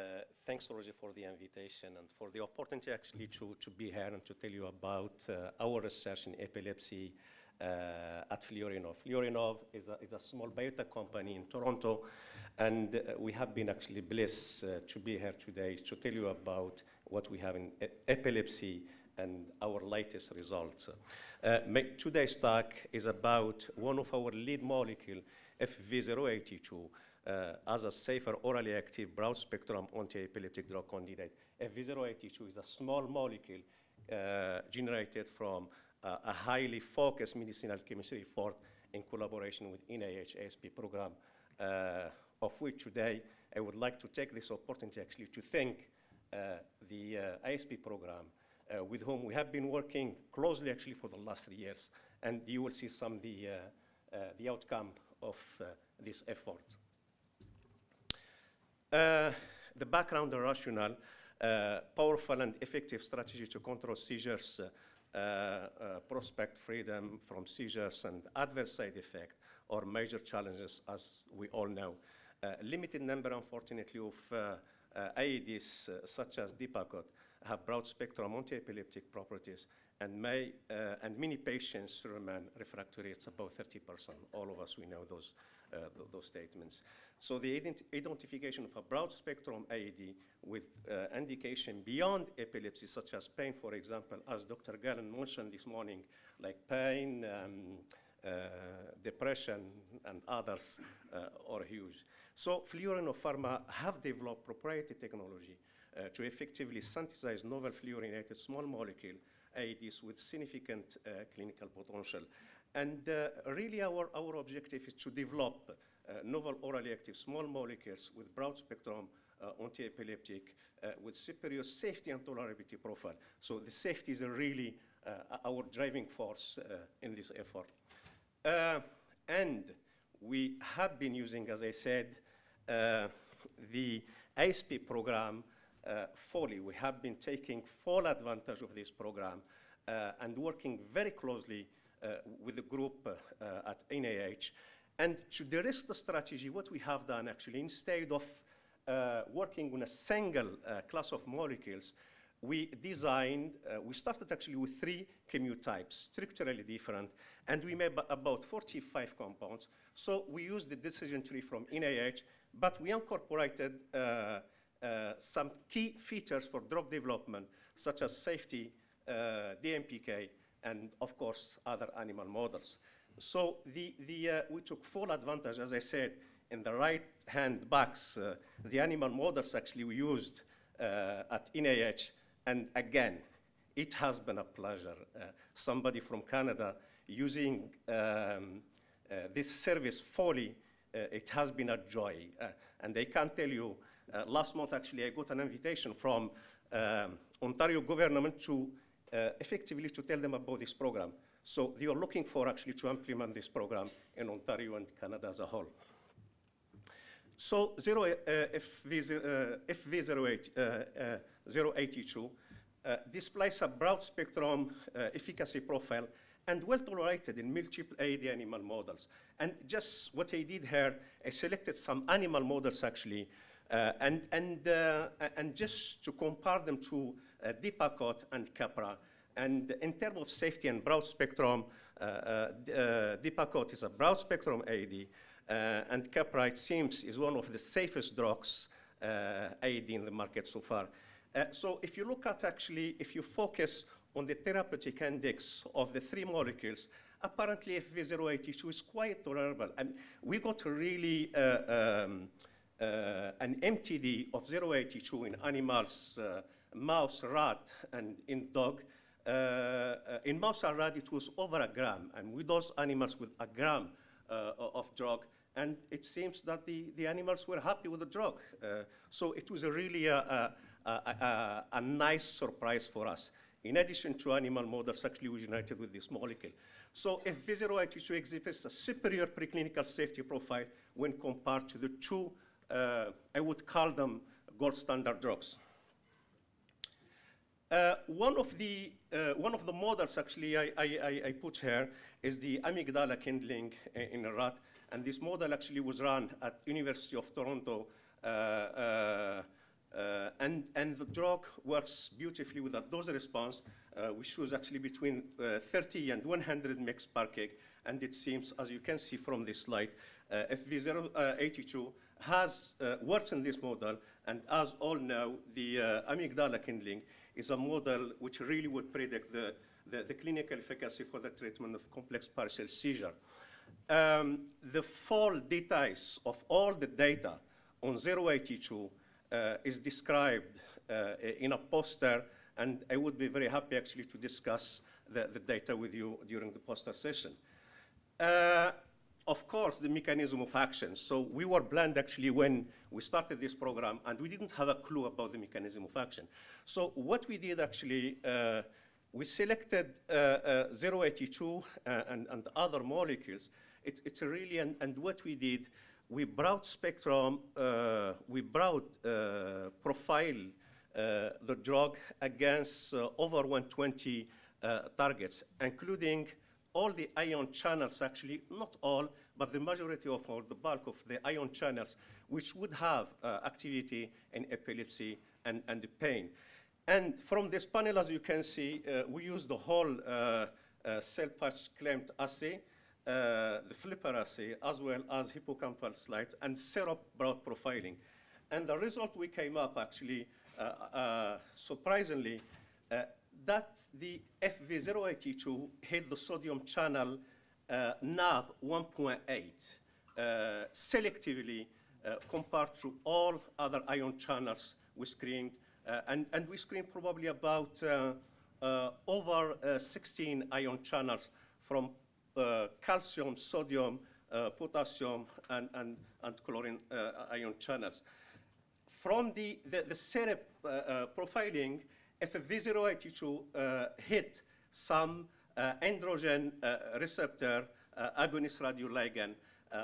thanks, Rosie, for the invitation and for the opportunity actually to be here and to tell you about our research in epilepsy at Fluorinov. Fluorinov is a small biotech company in Toronto, and we have been actually blessed to be here today to tell you about what we have in epilepsy and our latest results. Today's talk is about one of our lead molecule, FV082, as a safer orally active broad-spectrum anti-epileptic drug candidate. FV082 is a small molecule generated from a highly focused medicinal chemistry effort in collaboration with NIH ASP program, of which today I would like to take this opportunity actually to thank the ASP program, with whom we have been working closely actually for the last 3 years, and you will see some of the outcome of this effort. The background and rationale, powerful and effective strategy to control seizures, prospect freedom from seizures and adverse side effects are major challenges, as we all know. Limited number, unfortunately, of AEDs, such as Dipacot, have broad-spectrum anti-epileptic properties, and many patients remain refractory. It's about 30%. All of us, we know those statements. So the identification of a broad-spectrum AED with indication beyond epilepsy, such as pain, for example, as Dr. Gallen mentioned this morning, like pain, depression, and others are huge. So Fluorinov Pharma have developed proprietary technology to effectively synthesize novel fluorinated small molecule AEDs with significant clinical potential. And really our objective is to develop novel orally active small molecules with broad spectrum anti-epileptic with superior safety and tolerability profile. So the safety is really our driving force in this effort. And we have been using, as I said, the ASP program fully. We have been taking full advantage of this program and working very closely with the group at NIH. And to de-risk the strategy, what we have done actually, instead of working on a single class of molecules, we started actually with 3 chemotypes, structurally different, and we made about 45 compounds. So we used the decision tree from NIH, but we incorporated some key features for drug development, such as safety, DMPK, and of course, other animal models. So we took full advantage, as I said, in the right-hand box, the animal models actually we used at NIH, and again, it has been a pleasure. Somebody from Canada using this service fully, it has been a joy. And I can tell you, last month actually I got an invitation from Ontario government to effectively to tell them about this program. So they are looking for actually to implement this program in Ontario and Canada as a whole. So FV082 displays a broad spectrum efficacy profile and well tolerated in multiple AD animal models. And just what I did here, I selected some animal models actually, and just to compare them to Dipacot and Capra. And in terms of safety and broad spectrum, Dipacot is a broad spectrum AD, and Capra, it seems, is one of the safest drugs AD in the market so far. So if you look at actually, if you focus on the therapeutic index of the three molecules, apparently FV082 is quite tolerable. And we got really an MTD of 082 in animals, mouse, rat, and in dog. In mouse and rat, it was over a gram, and we dosed animals with a gram of drug, and it seems that the animals were happy with the drug. So it was really a nice surprise for us. In addition to animal models actually we generated with this molecule. So FV082 exhibits a superior preclinical safety profile when compared to the two, I would call them gold standard drugs. One of the models actually I put here is the amygdala kindling in a rat, and this model actually was run at University of Toronto, and the drug works beautifully with a dose response, which was actually between 30 and 100 mg per kg, and it seems, as you can see from this slide, FV082 has worked in this model, and as all know, the amygdala kindling is a model which really would predict the clinical efficacy for the treatment of complex partial seizure. The full details of all the data on 082 is described in a poster, and I would be very happy actually to discuss the data with you during the poster session. Of course, the mechanism of action. So we were blind actually when we started this program, and we didn't have a clue about the mechanism of action. So what we did actually, we selected 082 and other molecules. It's a really, and what we did, we broad spectrum, we broad profile the drug against over 120 targets, including all the ion channels, actually, not all, but the majority of all, the bulk of the ion channels, which would have activity in epilepsy and the pain. And from this panel, as you can see, we use the whole cell patch claimed assay, the flipper assay, as well as hippocampal slides and syrup broad profiling. And the result we came up, actually, surprisingly, that the FV082 hit the sodium channel NAV 1.8 selectively compared to all other ion channels we screened. And we screened probably about over 16 ion channels from calcium, sodium, potassium, and chlorine ion channels. From the syrup profiling, FV082 hit some androgen receptor agonist radioligand,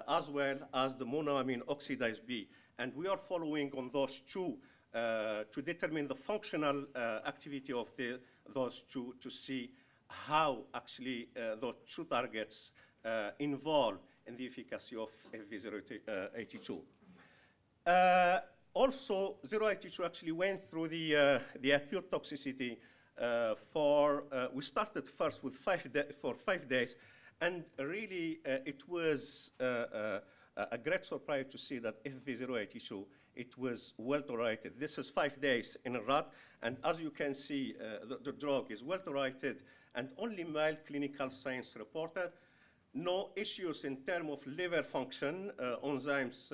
as well as the monoamine oxidase B. And we are following on those two to determine the functional activity of those two to see how actually those two targets involve in the efficacy of FV082. Also, 082 actually went through the acute toxicity we started first with 5 days, and really it was a great surprise to see that FV082, it was well tolerated. This is 5 days in a rat, and as you can see, the drug is well tolerated and only mild clinical signs reported. No issues in terms of liver function, enzymes,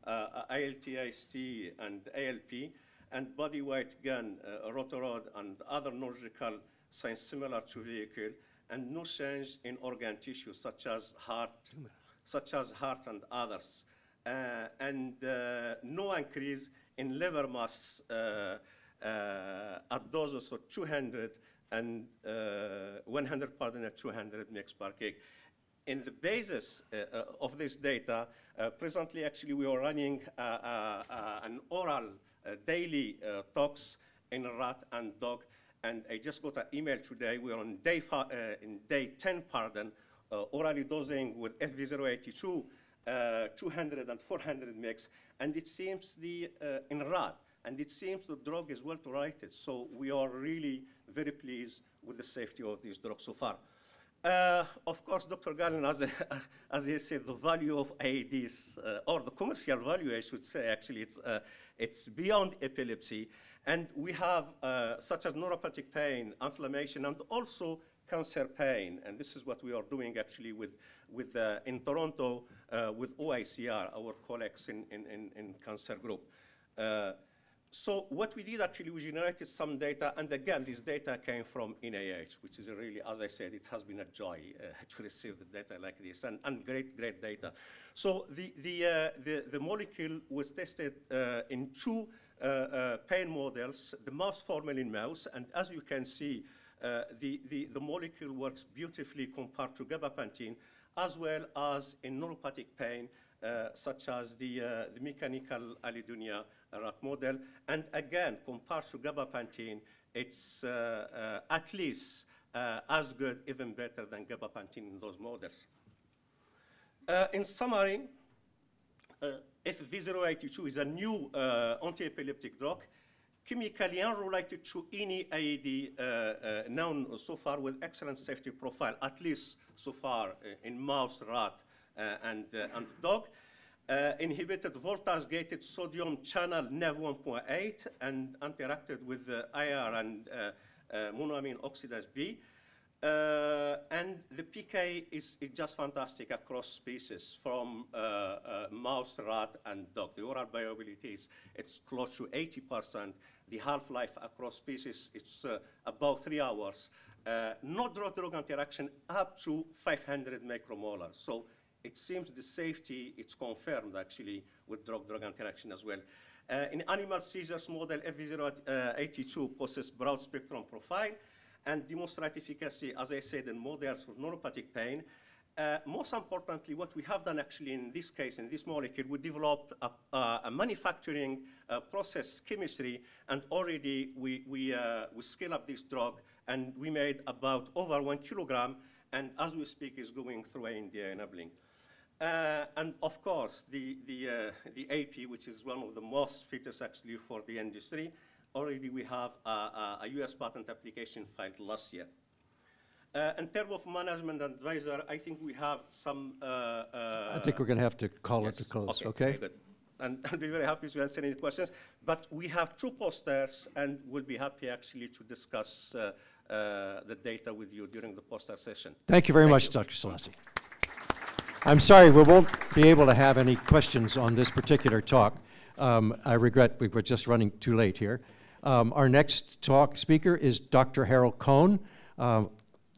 ALT, AST, and ALP, and body weight gain, rotorod, and other neurological signs similar to vehicle, and no change in organ tissue such as heart and others, and no increase in liver mass at doses of 200 and 100, pardon, at 200 mg per kg. In the basis of this data, presently actually we are running an oral daily tox in rat and dog, and I just got an email today. We're on day 10, pardon, orally dosing with FV082, 200 and 400 mg, and it seems in rat, and it seems the drug is well tolerated. So we are really very pleased with the safety of this drug so far. Of course, Dr. Gallen, as he said, the value of AEDs, or the commercial value, I should say, actually, it's beyond epilepsy. And we have such as neuropathic pain, inflammation, and also cancer pain. And this is what we are doing actually in Toronto with OICR, our colleagues in cancer group. So what we did actually, we generated some data, and again, this data came from NIH, which is really, as I said, it has been a joy to receive the data like this, and great data. So the molecule was tested in 2 pain models, the mouse formalin mouse, and as you can see, the molecule works beautifully compared to gabapentin, as well as in neuropathic pain, such as the mechanical allodynia rat model. And again, compared to gabapentin, it's at least as good, even better than gabapentin in those models. In summary, FV082 is a new anti-epileptic drug, chemically unrelated to any AED known so far, with excellent safety profile, at least so far in mouse, rat, and dog. Inhibited voltage-gated sodium channel NaV1.8 and interacted with IR and monoamine oxidase B. And the PK is just fantastic across species, from mouse, rat, and dog. The oral bioavailability it's close to 80%. The half-life across species, it's about 3 hours. No drug-drug interaction up to 500 micromolar. So it seems the safety, it's confirmed actually with drug-drug interaction as well. In animal seizures model, FV082 possesses broad spectrum profile and demonstrate efficacy, as I said, in models of neuropathic pain. Most importantly, what we have done actually in this case, in this molecule, we developed a manufacturing process chemistry, and already we scale up this drug, and we made about over 1 kilogram, and as we speak is going through NDA enabling. And of course, the AP, which is one of the most fittest actually for the industry, already we have a US patent application filed last year. In terms of management advisor, I think we have some... I think we're going to have to call it to close, okay? Good. And I'll be very happy to answer any questions. But we have 2 posters, and we'll be happy actually to discuss the data with you during the poster session. Thank you very much, Dr. Selassie. I'm sorry, we won't be able to have any questions on this particular talk. I regret we were just running too late here. Our next speaker is Dr. Harold Cohn,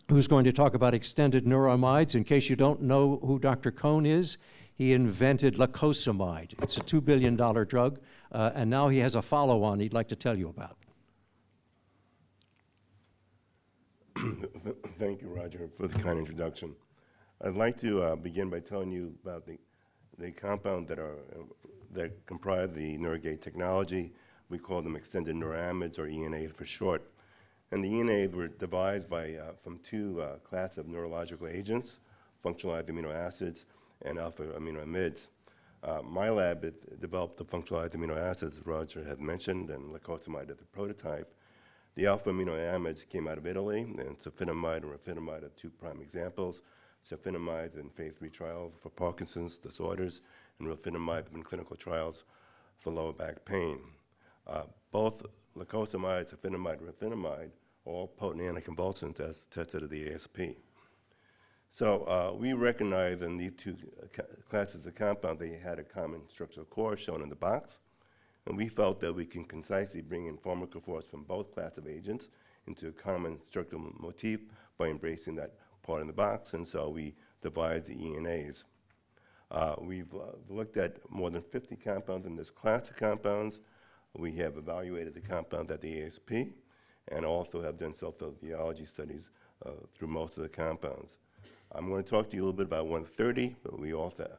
who's going to talk about extended neuroamides. In case you don't know who Dr. Cohn is, he invented lacosamide. It's a $2 billion drug, and now he has a follow-on he'd like to tell you about. Thank you, Roger, for the kind introduction. I'd like to begin by telling you about the compound that comprise the Neurogate technology. We call them extended neuroamides, or ENA for short. And the ENA were devised from 2 classes of neurological agents, functionalized amino acids and alpha aminoamides. My lab developed the functionalized amino acids, Roger had mentioned, and lacosamide as the prototype. The alpha aminoamides came out of Italy, and sulfinamide and rafinamide are 2 prime examples. Sulfinamide in phase 3 trials for Parkinson's disorders, and rafinamide in clinical trials for lower back pain. Both lacosamide, sulfinamide, and rafinamide all potent anticonvulsants as tested at the ASP. So we recognize in these two classes of compound they had a common structural core shown in the box, and we felt that we can concisely bring in pharmacophores from both classes of agents into a common structural motif by embracing that part in the box, and so we devised the ENAs. We've looked at more than 50 compounds in this class of compounds. We have evaluated the compound at the ASP and also have done self-physiology studies through most of the compounds. I'm going to talk to you a little bit about 130, but we also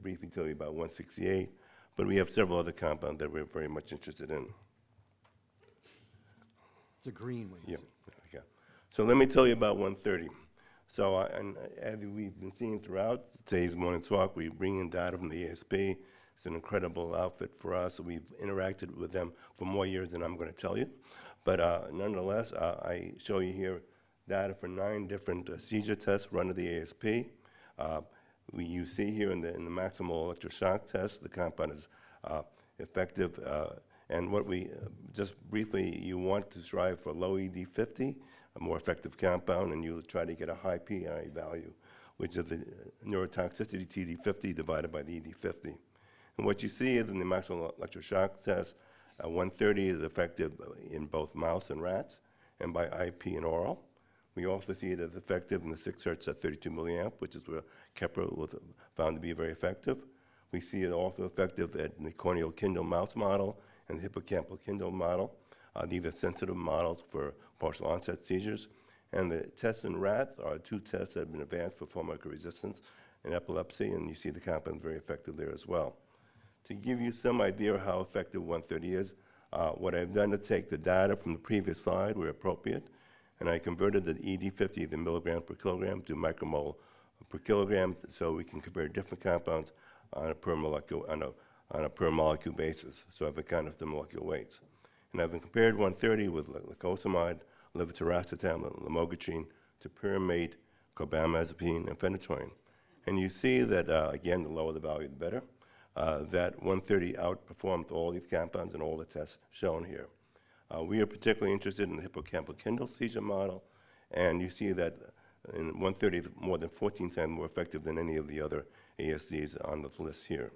briefly tell you about 168, but we have several other compounds that we're very much interested in. It's a green one. Yeah. Okay. So let me tell you about 130. So, and as we've been seeing throughout today's morning talk, we bring in data from the ASP. It's an incredible outfit for us. We've interacted with them for more years than I'm going to tell you. But nonetheless, I show you here data for 9 different seizure tests run at the ASP. You see here in the maximal electroshock test, the compound is effective. And what we, just briefly, you want to strive for low ED50, a more effective compound, and you try to get a high PI value, which is the neurotoxicity TD50 divided by the ED50. And what you see is in the maximal electroshock test, 130 is effective in both mouse and rats, and by IP and oral. We also see it as effective in the 6 hertz at 32 milliamp, which is where Keppra was found to be very effective. We see it also effective in the corneal Kindle mouse model and the hippocampal Kindle model. These are sensitive models for partial onset seizures. And the tests in rats are 2 tests that have been advanced for pharmacoresistance in epilepsy, and you see the compound very effective there as well. To give you some idea of how effective 130 is, what I've done to take the data from the previous slide where appropriate, and I converted the ED50, the milligram per kilogram, to micromole per kilogram, so we can compare different compounds on a per molecule, on a per molecule basis, so I've accounted for the molecular weights. And I've compared 130 with lacosamide, levetiracetam, lamotrigine, topiramate, carbamazepine, and phenytoin. And you see that, again, the lower the value, the better, that 130 outperformed all these compounds in all the tests shown here. We are particularly interested in the hippocampal Kindle seizure model, and you see that in 130 is more than 14 times more effective than any of the other ASCs on the list here.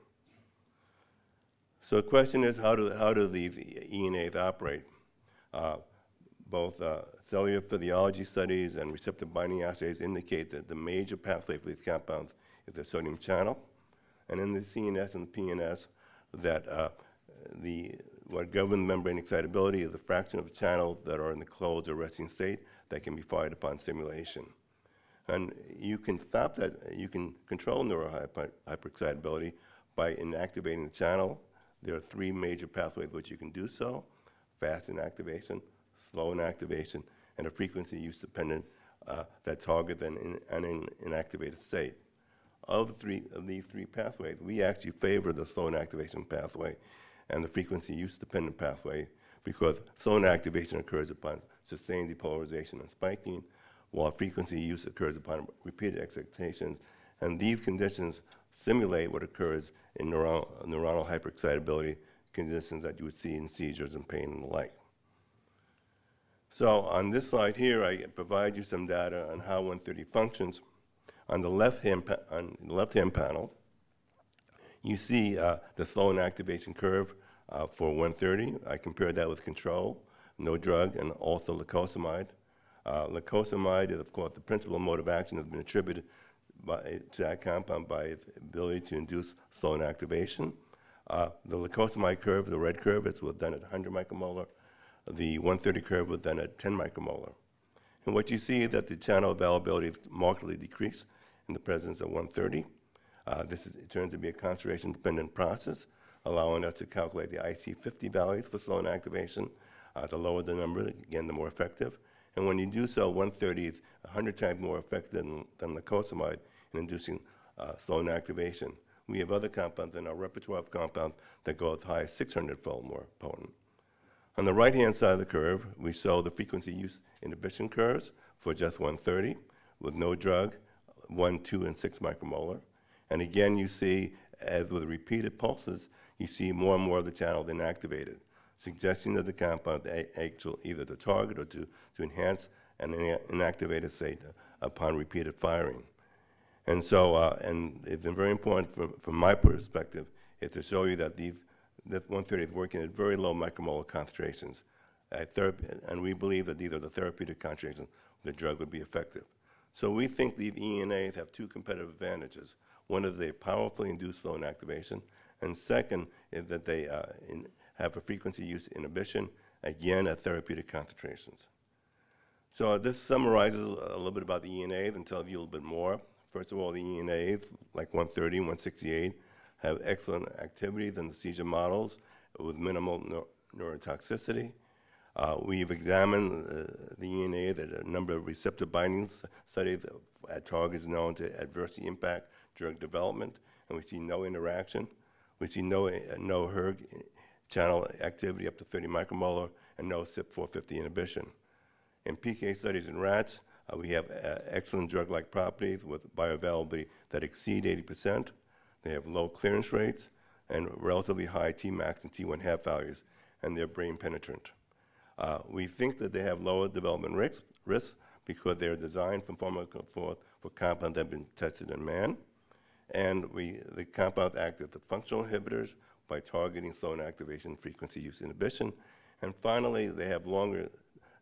So the question is, how do these ENAs operate? Both cellular physiology studies and receptor binding assays indicate that the major pathway for these compounds is the sodium channel. And in the CNS and the PNS, that what governs membrane excitability is the fraction of the channels that are in the closed or resting state that can be fired upon stimulation. And you can stop that, you can control neurohyperexcitability by inactivating the channel. There are 3 major pathways which you can do so: fast inactivation, slow inactivation, and a frequency use dependent that target an inactivated state. Of these 3 pathways, we actually favor the slow inactivation pathway and the frequency use dependent pathway, because slow inactivation occurs upon sustained depolarization and spiking, while frequency use occurs upon repeated excitations. And these conditions simulate what occurs in neuronal hyperexcitability, conditions that you would see in seizures and pain and the like. So on this slide here, I provide you some data on how 130 functions. On the left-hand panel, you see the slow inactivation curve for 130. I compared that with control, no drug, and also lacosamide. Lacosamide is, of course, the principal mode of action has been attributed to that compound by its ability to induce slow inactivation. The lacosamide curve, the red curve, was done at 100 micromolar. The 130 curve was done at 10 micromolar. And what you see is that the channel availability markedly decreased in the presence of 130. It turns to be a concentration-dependent process, allowing us to calculate the IC50 values for slow inactivation. The lower the number, again, the more effective. And when you do so, 130 is 100 times more effective than lacosamide in inducing slow inactivation. We have other compounds in our repertoire of compounds that go as high as 600-fold more potent. On the right-hand side of the curve, we show the frequency use inhibition curves for just 130 with no drug, 1, 2, and 6 micromolar. And again, you see, as with repeated pulses, you see more and more of the channel inactivated. suggesting that the compound actual either to target or to enhance an inactivated state upon repeated firing. And so, and it's been very important from my perspective, is to show you that that 130 is working at very low micromolar concentrations. And we believe that these are the therapeutic concentrations the drug would be effective. So we think these ENAs have two competitive advantages. One is they powerfully induce slow inactivation, and second is that they have a frequency use inhibition, again at therapeutic concentrations. So this summarizes a little bit about the ENAs and tells you a little bit more. First of all, the ENAs, like 130 and 168, have excellent activities in the seizure models with minimal neurotoxicity. We've examined the ENA at a number of receptor binding studies at targets known to adversely impact drug development, and we see no interaction. We see no hERG channel activity up to 30 micromolar and no CYP450 inhibition. In PK studies in rats, we have excellent drug-like properties with bioavailability that exceed 80%. They have low clearance rates and relatively high Tmax and T1 half values, and they're brain penetrant. We think that they have lower development risks because they're designed from for compounds that have been tested in man. And the compounds act as the functional inhibitors by targeting slow inactivation frequency use inhibition. And finally, they have longer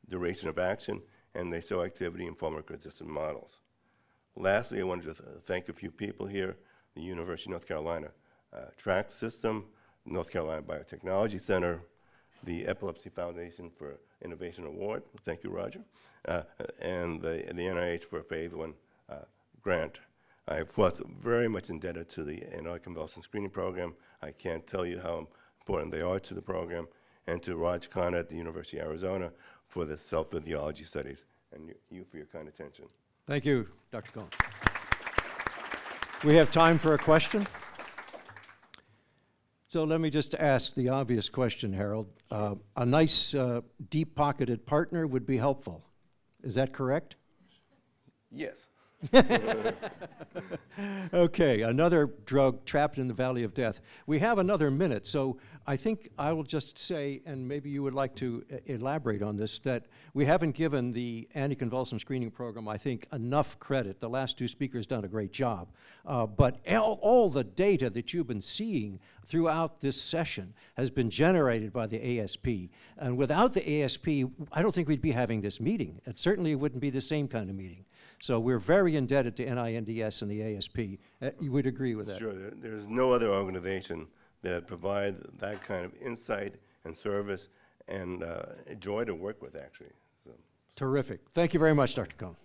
duration of action, and they show activity in pharmacoresistant models. Lastly, I wanted to thank a few people here, the University of North Carolina Track System, North Carolina Biotechnology Center, the Epilepsy Foundation for Innovation Award, thank you, Roger, and the NIH for a Phase 1 grant. I, of course, very much indebted to the Anticonvulsant screening program. I can't tell you how important they are to the program, and to Raj Khan at the University of Arizona for the cell physiology studies, and you for your kind attention. Thank you, Dr. Cohen. We have time for a question. So let me just ask the obvious question, Harold. A nice, deep-pocketed partner would be helpful. Is that correct? Yes. Okay, another drug trapped in the valley of death. We have another minute, so I think I will just say, and maybe you would like to elaborate on this, that we haven't given the anticonvulsant screening program, I think, enough credit. The last two speakers done a great job. But all the data that you've been seeing throughout this session has been generated by the ASP. And without the ASP, I don't think we'd be having this meeting. It certainly wouldn't be the same kind of meeting. So we're very indebted to NINDS and the ASP. You would agree with that? Sure. There's no other organization that provides that kind of insight and service and joy to work with, actually. So. Terrific. Thank you very much, Dr. Cohen.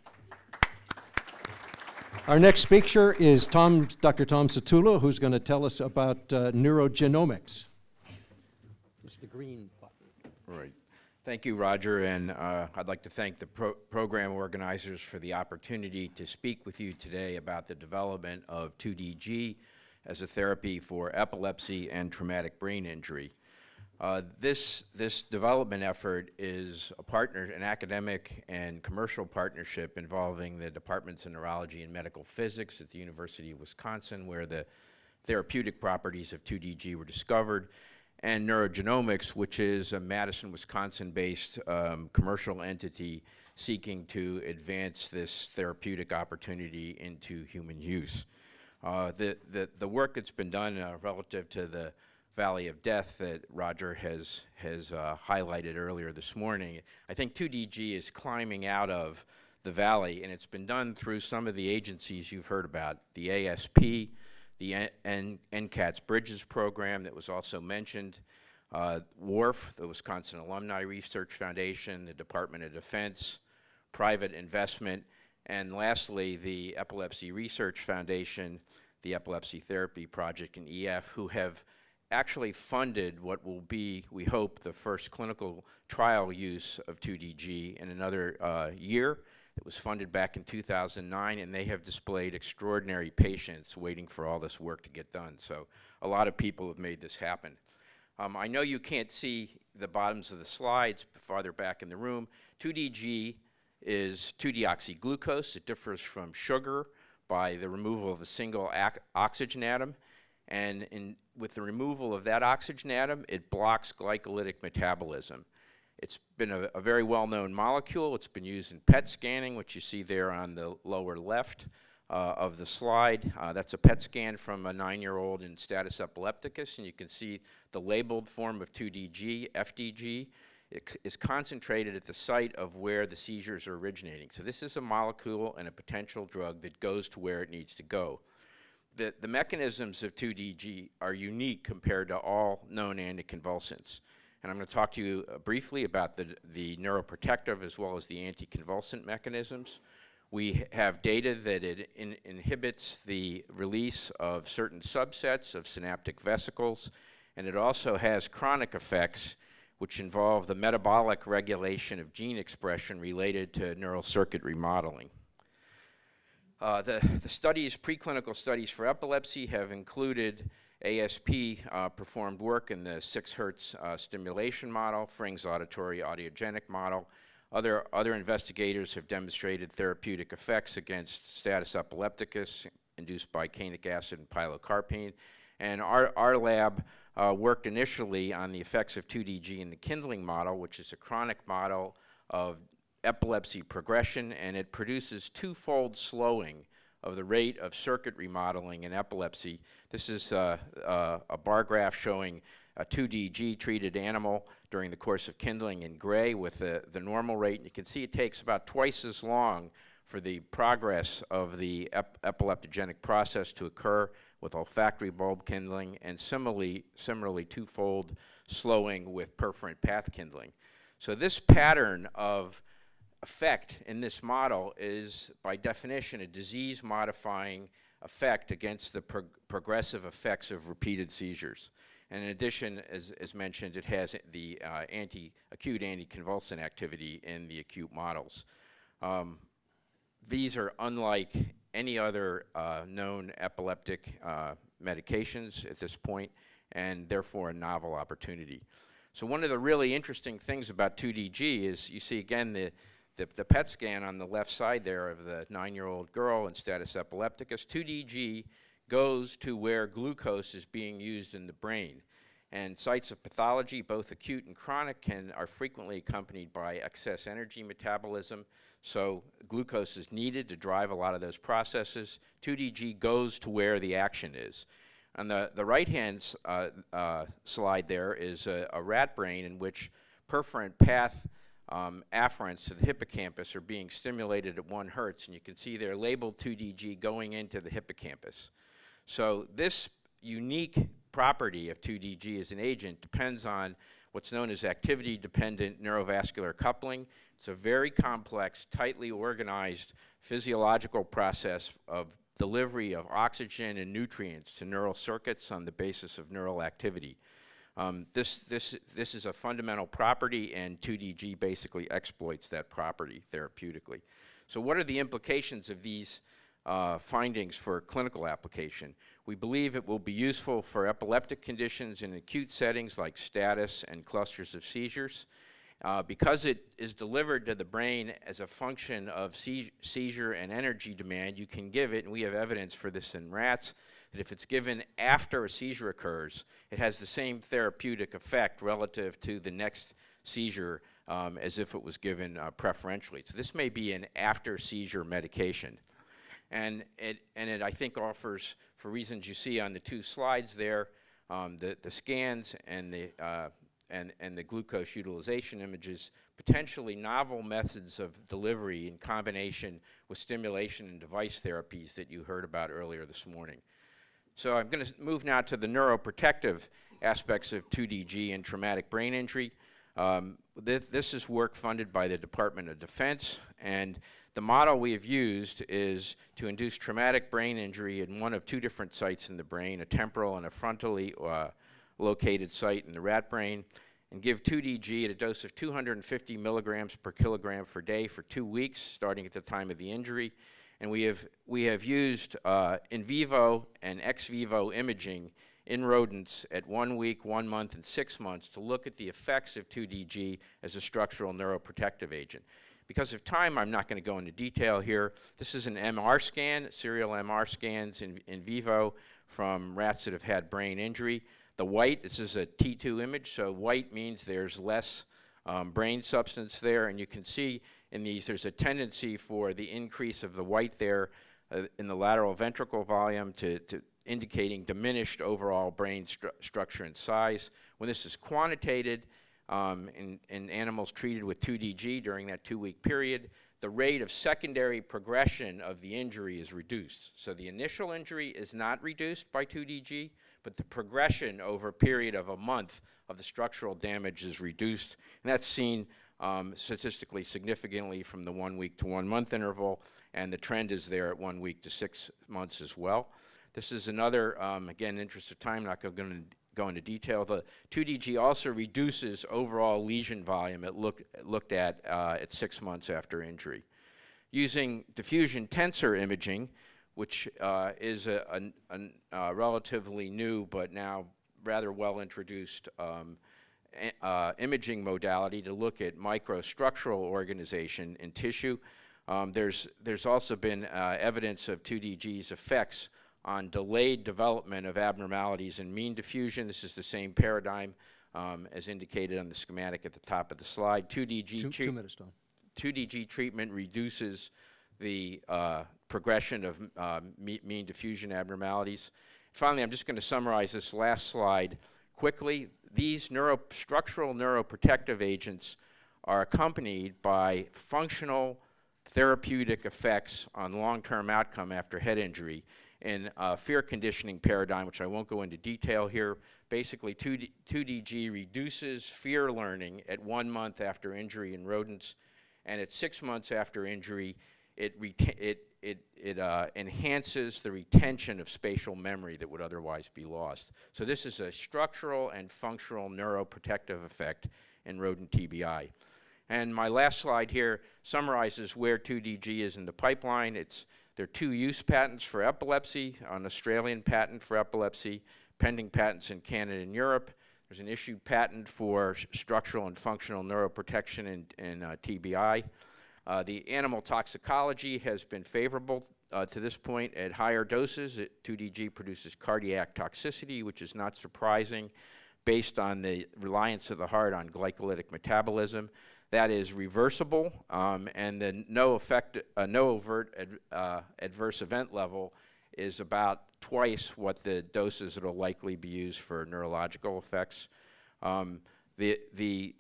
Our next speaker is Dr. Tom Satula, who's going to tell us about neurogenomics. It's the green button. Right. Thank you, Roger, and I'd like to thank the program organizers for the opportunity to speak with you today about the development of 2DG as a therapy for epilepsy and traumatic brain injury. This development effort is an academic and commercial partnership involving the departments of neurology and medical physics at the University of Wisconsin, where the therapeutic properties of 2DG were discovered, and Neurogenomics, which is a Madison, Wisconsin-based commercial entity seeking to advance this therapeutic opportunity into human use. The work that's been done relative to the Valley of Death that Roger has highlighted earlier this morning, I think 2DG is climbing out of the valley, and it's been done through some of the agencies you've heard about, the ASP, the NCATS Bridges program that was also mentioned, WARF, the Wisconsin Alumni Research Foundation, the Department of Defense, private investment, and lastly, the Epilepsy Research Foundation, the Epilepsy Therapy Project, and EF, who have actually funded what will be, we hope, the first clinical trial use of 2DG in another year. It was funded back in 2009, and they have displayed extraordinary patience waiting for all this work to get done. So a lot of people have made this happen. I know you can't see the bottoms of the slides farther back in the room. 2DG is 2-deoxyglucose. It differs from sugar by the removal of a single oxygen atom. And with the removal of that oxygen atom, it blocks glycolytic metabolism. It's been a very well-known molecule. It's been used in PET scanning, which you see there on the lower left of the slide. That's a PET scan from a 9-year-old in status epilepticus, and you can see the labeled form of 2DG, FDG. It is concentrated at the site of where the seizures are originating. So this is a molecule and a potential drug that goes to where it needs to go. The mechanisms of 2DG are unique compared to all known anticonvulsants. And I'm going to talk to you briefly about the neuroprotective as well as the anticonvulsant mechanisms. We have data that it inhibits the release of certain subsets of synaptic vesicles, and it also has chronic effects which involve the metabolic regulation of gene expression related to neural circuit remodeling. The studies, preclinical studies for epilepsy have included ASP performed work in the 6 Hertz stimulation model, Fring's auditory audiogenic model. Other investigators have demonstrated therapeutic effects against status epilepticus induced by canic acid and pilocarpine. And our lab worked initially on the effects of 2DG in the kindling model, which is a chronic model of epilepsy progression, and it produces twofold slowing of the rate of circuit remodeling in epilepsy. This is a bar graph showing a 2DG treated animal during the course of kindling in gray with the normal rate. And you can see it takes about twice as long for the progress of the epileptogenic process to occur with olfactory bulb kindling, and similarly twofold slowing with perforant path kindling. So this pattern of effect in this model is, by definition, a disease-modifying effect against the progressive effects of repeated seizures. And in addition, as mentioned, it has the acute anticonvulsant activity in the acute models. These are unlike any other known epileptic medications at this point, and therefore a novel opportunity. So one of the really interesting things about 2DG is you see again the PET scan on the left side there of the 9-year-old girl in status epilepticus. 2DG goes to where glucose is being used in the brain. And sites of pathology, both acute and chronic, are frequently accompanied by excess energy metabolism. So glucose is needed to drive a lot of those processes. 2DG goes to where the action is. On the right-hand slide there is a rat brain in which perforant path afferents to the hippocampus are being stimulated at 1 Hertz, and you can see they're labeled 2DG going into the hippocampus. So this unique property of 2DG as an agent depends on what's known as activity-dependent neurovascular coupling. It's a very complex, tightly organized physiological process of delivery of oxygen and nutrients to neural circuits on the basis of neural activity. This is a fundamental property, and 2DG basically exploits that property therapeutically. So what are the implications of these findings for clinical application? We believe it will be useful for epileptic conditions in acute settings like status and clusters of seizures. Because it is delivered to the brain as a function of seizure and energy demand, you can give it, and we have evidence for this in rats, that if it's given after a seizure occurs, it has the same therapeutic effect relative to the next seizure as if it was given preferentially. So this may be an after-seizure medication. And it, I think, offers, for reasons you see on the 2 slides there, the scans and the glucose utilization images, potentially novel methods of delivery in combination with stimulation and device therapies that you heard about earlier this morning. So I'm going to move now to the neuroprotective aspects of 2DG and traumatic brain injury. This is work funded by the Department of Defense, and the model we have used is to induce traumatic brain injury in one of 2 different sites in the brain, a temporal and a frontally located site in the rat brain, and give 2DG at a dose of 250 milligrams per kilogram per day for 2 weeks, starting at the time of the injury. And we have used in vivo and ex vivo imaging in rodents at 1 week, 1 month, and 6 months to look at the effects of 2DG as a structural neuroprotective agent. Because of time, I'm not going to go into detail here. This is an MR scan, serial MR scans in vivo from rats that have had brain injury. The white, this is a T2 image, so white means there's less brain substance there, and you can see in these there's a tendency for the increase of the white there in the lateral ventricle volume to indicating diminished overall brain structure and size. When this is quantitated in animals treated with 2DG during that 2-week period, the rate of secondary progression of the injury is reduced. So the initial injury is not reduced by 2DG, but the progression over a period of a month of the structural damage is reduced. And that's seen statistically significantly from the 1 week to 1 month interval, and the trend is there at 1 week to 6 months as well. This is another, again, in the interest of time, not going to go into detail. The 2DG also reduces overall lesion volume looked at 6 months after injury. Using diffusion tensor imaging, which is a relatively new but now rather well introduced imaging modality to look at microstructural organization in tissue. There's also been evidence of 2DG's effects on delayed development of abnormalities in mean diffusion. This is the same paradigm as indicated on the schematic at the top of the slide. 2DG treatment reduces the progression of mean diffusion abnormalities. Finally, I'm just going to summarize this last slide quickly. These structural neuroprotective agents are accompanied by functional therapeutic effects on long-term outcome after head injury in a fear conditioning paradigm, which I won't go into detail here. Basically, 2DG reduces fear learning at 1 month after injury in rodents, and at 6 months after injury, it enhances the retention of spatial memory that would otherwise be lost. So this is a structural and functional neuroprotective effect in rodent TBI. And my last slide here summarizes where 2DG is in the pipeline. There are 2 use patents for epilepsy, an Australian patent for epilepsy, pending patents in Canada and Europe. There's an issued patent for structural and functional neuroprotection in TBI. The animal toxicology has been favorable to this point. At higher doses, 2DG produces cardiac toxicity, which is not surprising based on the reliance of the heart on glycolytic metabolism. That is reversible, and the no overt adverse event level is about twice what the doses that will likely be used for neurological effects. The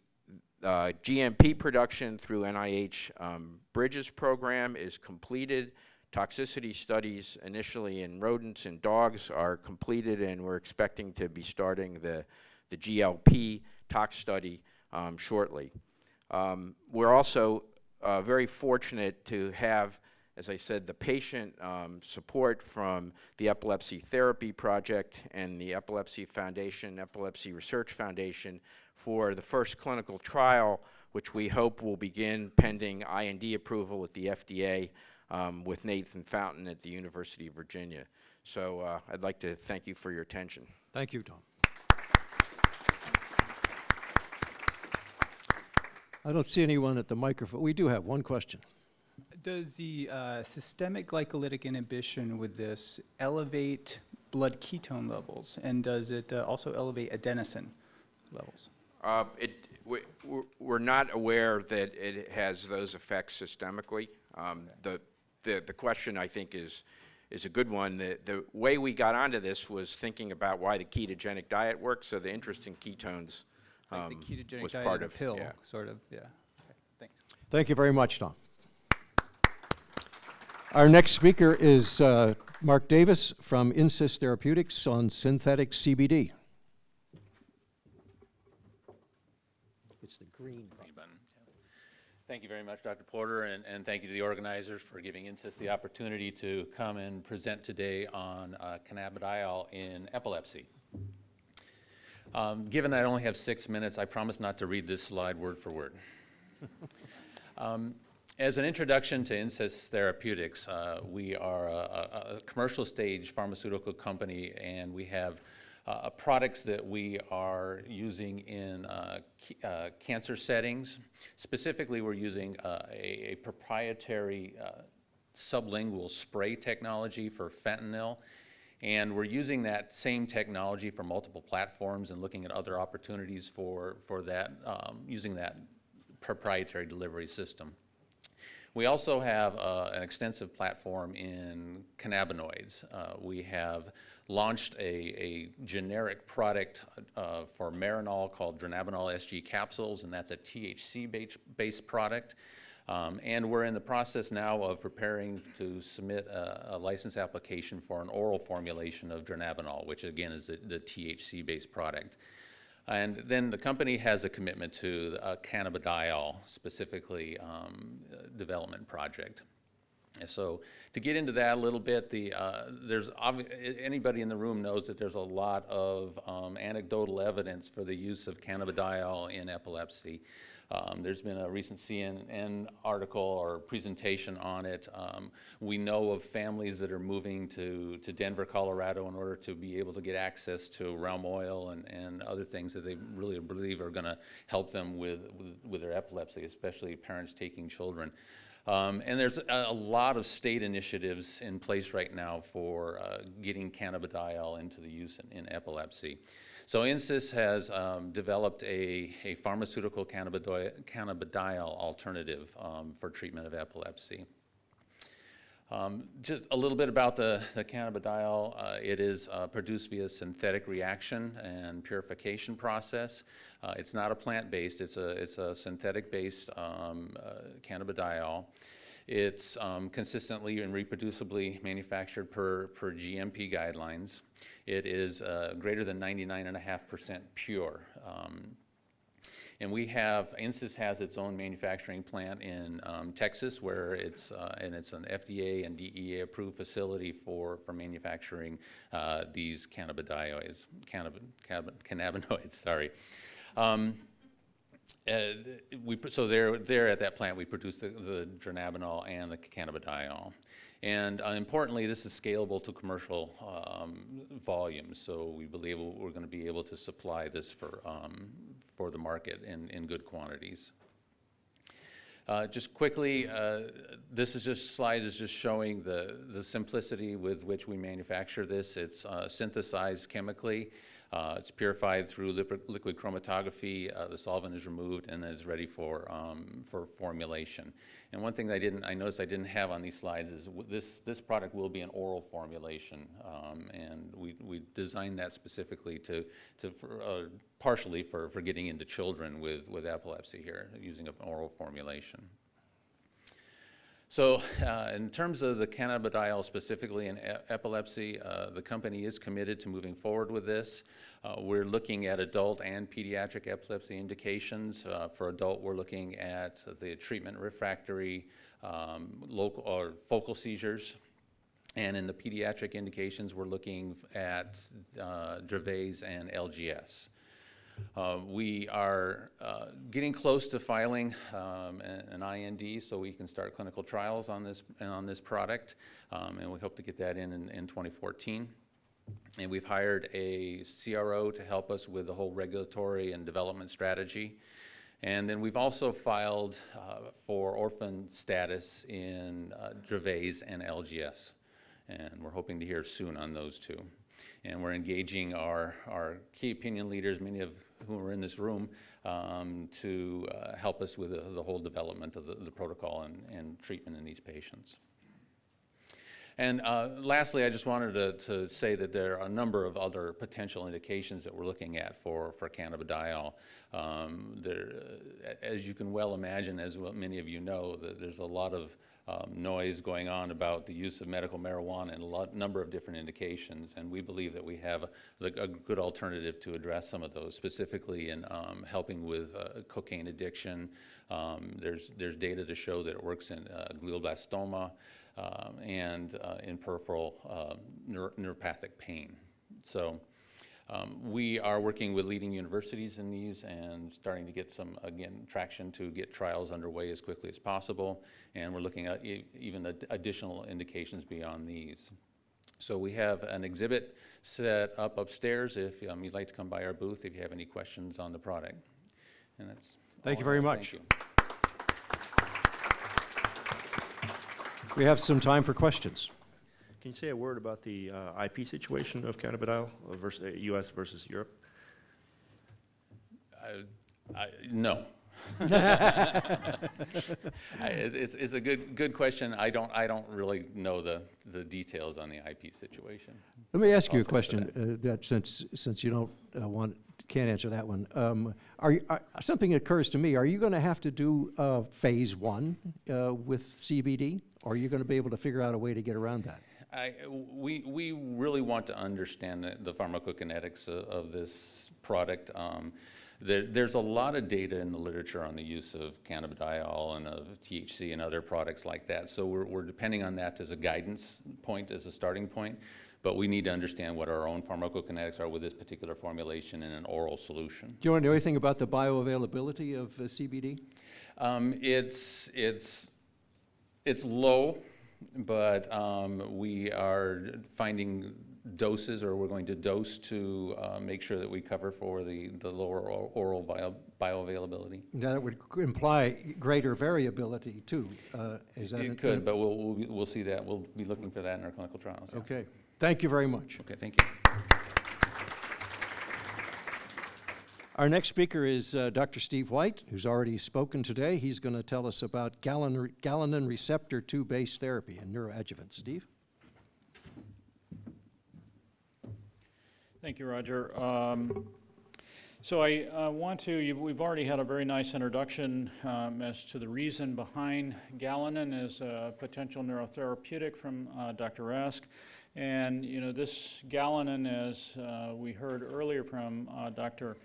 GMP production through NIH Bridges program is completed. Toxicity studies initially in rodents and dogs are completed, and we're expecting to be starting the GLP tox study shortly. We're also very fortunate to have, as I said, the patient support from the Epilepsy Therapy Project and the Epilepsy Foundation, Epilepsy Research Foundation for the first clinical trial, which we hope will begin pending IND approval at the FDA with Nathan Fountain at the University of Virginia. So I'd like to thank you for your attention. Thank you, Tom. I don't see anyone at the microphone. We do have one question. Does the systemic glycolytic inhibition with this elevate blood ketone levels, and does it also elevate adenosine levels? We're not aware that it has those effects systemically. The question, I think, is a good one. The way we got onto this was thinking about why the ketogenic diet works, so the interest in ketones like the ketogenic was diet part of of pill, yeah. sort of, yeah. Okay, thanks. Thank you very much, Tom. Our next speaker is Mark Davis from Insys Therapeutics on synthetic CBD. It's the green button. Thank you very much, Dr. Porter, and thank you to the organizers for giving Insys the opportunity to come and present today on cannabidiol in epilepsy. Given that I only have 6 minutes, I promise not to read this slide word for word. As an introduction to Insys Therapeutics, we are a commercial stage pharmaceutical company, and we have products that we are using in cancer settings. Specifically, we're using a proprietary sublingual spray technology for fentanyl. And we're using that same technology for multiple platforms and looking at other opportunities for that, using that proprietary delivery system. We also have an extensive platform in cannabinoids. We have launched a generic product for Marinol called Dronabinol SG capsules, and that's a THC-based product. And we're in the process now of preparing to submit a license application for an oral formulation of Dronabinol, which again is the THC-based product. And then the company has a commitment to a cannabidiol, specifically development project. And so to get into that a little bit, anybody in the room knows that there's a lot of anecdotal evidence for the use of cannabidiol in epilepsy. There's been a recent CNN article or presentation on it. We know of families that are moving to Denver, Colorado in order to be able to get access to realm oil and other things that they really believe are going to help them with their epilepsy, especially parents taking children. And there's a lot of state initiatives in place right now for getting cannabidiol into the use in epilepsy. So INSYS has developed a pharmaceutical cannabidiol alternative for treatment of epilepsy. Just a little bit about the cannabidiol. It is produced via synthetic reaction and purification process. It's not a plant-based, it's a synthetic-based cannabidiol. It's consistently and reproducibly manufactured per GMP guidelines. It is greater than 99.5% pure. And INSYS has its own manufacturing plant in Texas, where it's an FDA and DEA approved facility for manufacturing these cannabinoids. Sorry. So there at that plant, we produce the Dronabinol and the cannabidiol. And importantly, this is scalable to commercial volumes, so we believe we're going to be able to supply this for the market in good quantities. Just quickly, this slide is just showing the simplicity with which we manufacture this. It's synthesized chemically. It's purified through liquid chromatography. The solvent is removed and then it's ready for formulation. And one thing I noticed I didn't have on these slides is this product will be an oral formulation, and we designed that specifically partially for getting into children with epilepsy here, using an oral formulation. So in terms of the cannabidiol specifically in epilepsy, the company is committed to moving forward with this. We're looking at adult and pediatric epilepsy indications. For adult, we're looking at the treatment refractory local or focal seizures. And in the pediatric indications, we're looking at Dravet and LGS. We are getting close to filing an IND so we can start clinical trials on this product, and we hope to get that in 2014. And we've hired a CRO to help us with the whole regulatory and development strategy. And then we've also filed for orphan status in Dravet and LGS, and we're hoping to hear soon on those two. And we're engaging our key opinion leaders, many of whom are in this room, to help us with the whole development of the protocol and treatment in these patients. And lastly, I just wanted to say that there are a number of other potential indications that we're looking at for cannabidiol. As you can well imagine, as many of you know, there's a lot of noise going on about the use of medical marijuana in a number of different indications, and we believe that we have a good alternative to address some of those, specifically in helping with cocaine addiction. There's data to show that it works in glioblastoma and in peripheral neuropathic pain. So we are working with leading universities in these and starting to get some, again, traction to get trials underway as quickly as possible. And we're looking at even additional indications beyond these. So we have an exhibit set up upstairs if you'd like to come by our booth if you have any questions on the product. And that's Thank you very much. Thank you. We have some time for questions. Can you say a word about the IP situation of cannabidiol versus U.S. versus Europe? No. It's a good question. I don't really know the details on the IP situation. Let me ask you a question that since you don't can't answer that one. Something occurs to me. Are you going to have to do phase 1 with CBD, or are you going to be able to figure out a way to get around that? We really want to understand the pharmacokinetics of this product. There's a lot of data in the literature on the use of cannabidiol and of THC and other products like that. So we're depending on that as a guidance point, as a starting point. But we need to understand what our own pharmacokinetics are with this particular formulation in an oral solution. Do you want to know anything about the bioavailability of CBD? It's low, but we are finding doses, or we're going to dose to make sure that we cover for the lower oral bioavailability. That would imply greater variability too. Is that it could, but we'll see that. We'll be looking for that in our clinical trials. Yeah. Okay. Thank you very much. Okay, thank you. Our next speaker is Dr. Steve White, who's already spoken today. He's going to tell us about galanin receptor 2-based therapy and neuroadjuvant. Steve? Thank you, Roger. So I want to, we've already had a very nice introduction as to the reason behind galanin as a potential neurotherapeutic from Dr. Rask. And, you know, this galanin, as we heard earlier from Dr.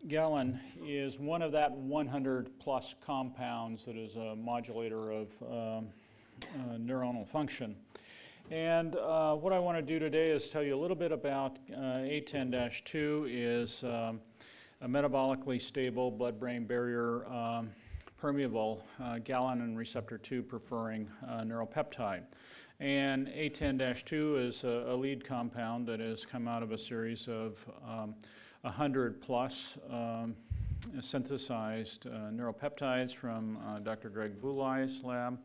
Gallen, is one of that 100+ compounds that is a modulator of neuronal function. And what I want to do today is tell you a little bit about A10-2 is a metabolically stable blood-brain barrier permeable galanin receptor 2 preferring neuropeptide. And A10-2 is a lead compound that has come out of a series of 100+ synthesized neuropeptides from Dr. Greg Boulai's lab.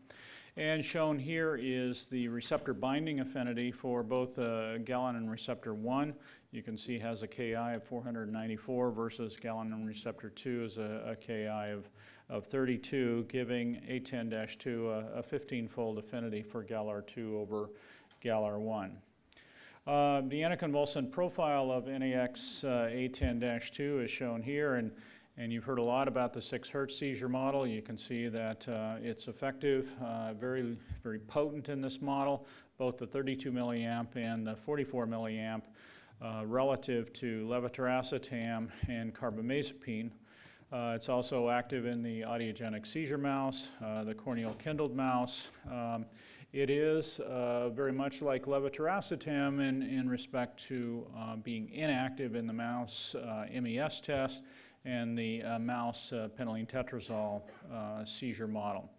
And shown here is the receptor binding affinity for both galanin receptor 1. You can see has a Ki of 494 versus galanin receptor 2 is a Ki of 32, giving A10-2 a 15-fold affinity for GALR2 over GALR1. The anticonvulsant profile of NAX A10-2 is shown here, and you've heard a lot about the 6 Hertz seizure model. You can see that it's effective, very, very potent in this model, both the 32 milliamp and the 44 milliamp relative to levetiracetam and carbamazepine. It's also active in the audiogenic seizure mouse, the corneal kindled mouse. It is very much like levetiracetam in respect to being inactive in the mouse MES test and the mouse pentyline tetrazole seizure model.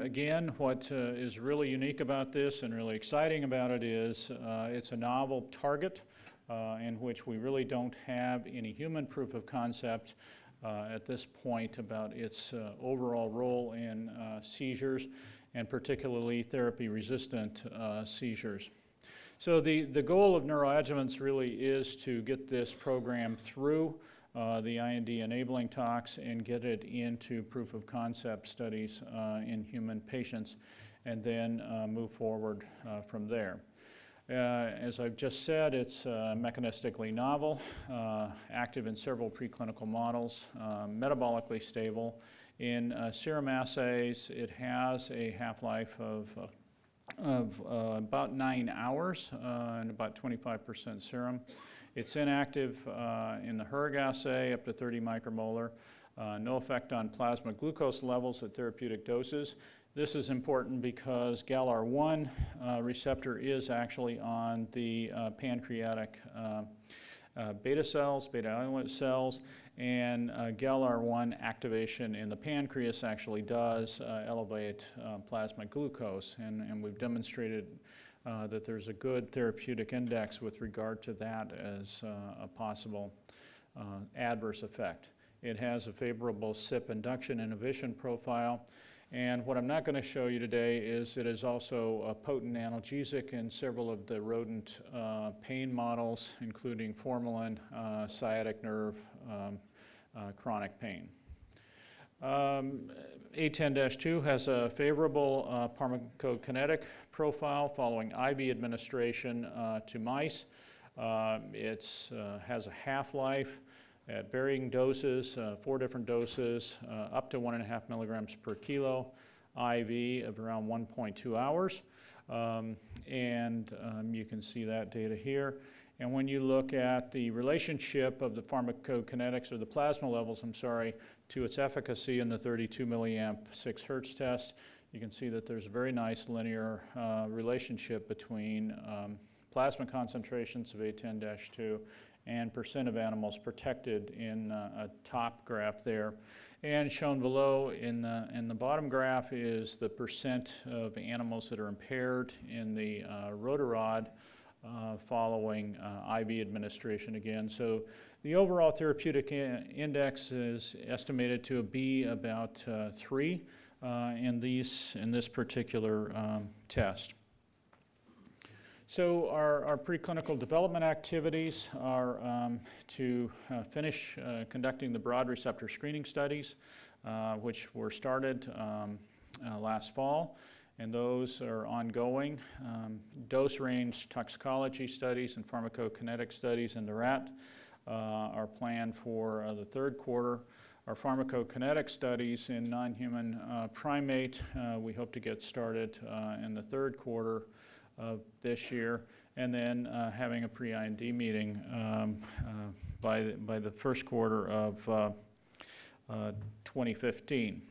Again, what is really unique about this and really exciting about it is it's a novel target in which we really don't have any human proof of concept at this point about its overall role in seizures, and particularly therapy-resistant seizures. So the goal of neuroadjuvants really is to get this program through the IND enabling talks and get it into proof of concept studies in human patients, and then move forward from there. As I've just said, it's mechanistically novel, active in several preclinical models, metabolically stable. In serum assays, it has a half-life of about 9 hours and about 25% serum. It's inactive in the Hurg assay up to 30 micromolar. No effect on plasma glucose levels at therapeutic doses. This is important because GALR1 receptor is actually on the pancreatic beta cells, beta islet cells, and GALR1 activation in the pancreas actually does elevate plasma glucose, and we've demonstrated that there's a good therapeutic index with regard to that as a possible adverse effect. It has a favorable CYP induction inhibition profile, And what I'm not going to show you today is it is also a potent analgesic in several of the rodent pain models, including formalin, sciatic nerve, chronic pain. A10-2 has a favorable pharmacokinetic profile following IV administration to mice. It has a half-life at varying doses, 4 different doses, up to 1.5 milligrams per kilo, IV of around 1.2 hours. You can see that data here. And when you look at the relationship of the pharmacokinetics, or the plasma levels, I'm sorry, to its efficacy in the 32 milliamp 6 hertz test, you can see that there's a very nice linear relationship between plasma concentrations of A10-2 and percent of animals protected in a top graph there. And shown below in the bottom graph is the percent of animals that are impaired in the rotarod following IV administration again. So the overall therapeutic index is estimated to be about 3 in this particular test. So our preclinical development activities are to finish conducting the broad receptor screening studies, which were started last fall, and those are ongoing. Dose range toxicology studies and pharmacokinetic studies in the rat are planned for the third quarter. Our pharmacokinetic studies in non-human primate, we hope to get started in the third quarter of this year, and then having a pre-IND meeting by the first quarter of 2015.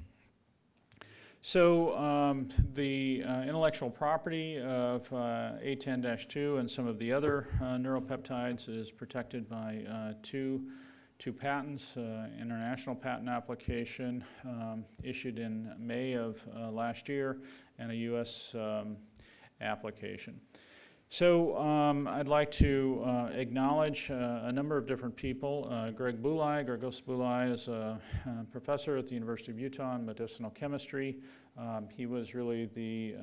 So the intellectual property of A10-2 and some of the other neuropeptides is protected by two patents, international patent application issued in May of last year, and a U.S. application. So I'd like to acknowledge a number of different people. Greg Boulai is a professor at the University of Utah in medicinal chemistry. He was really the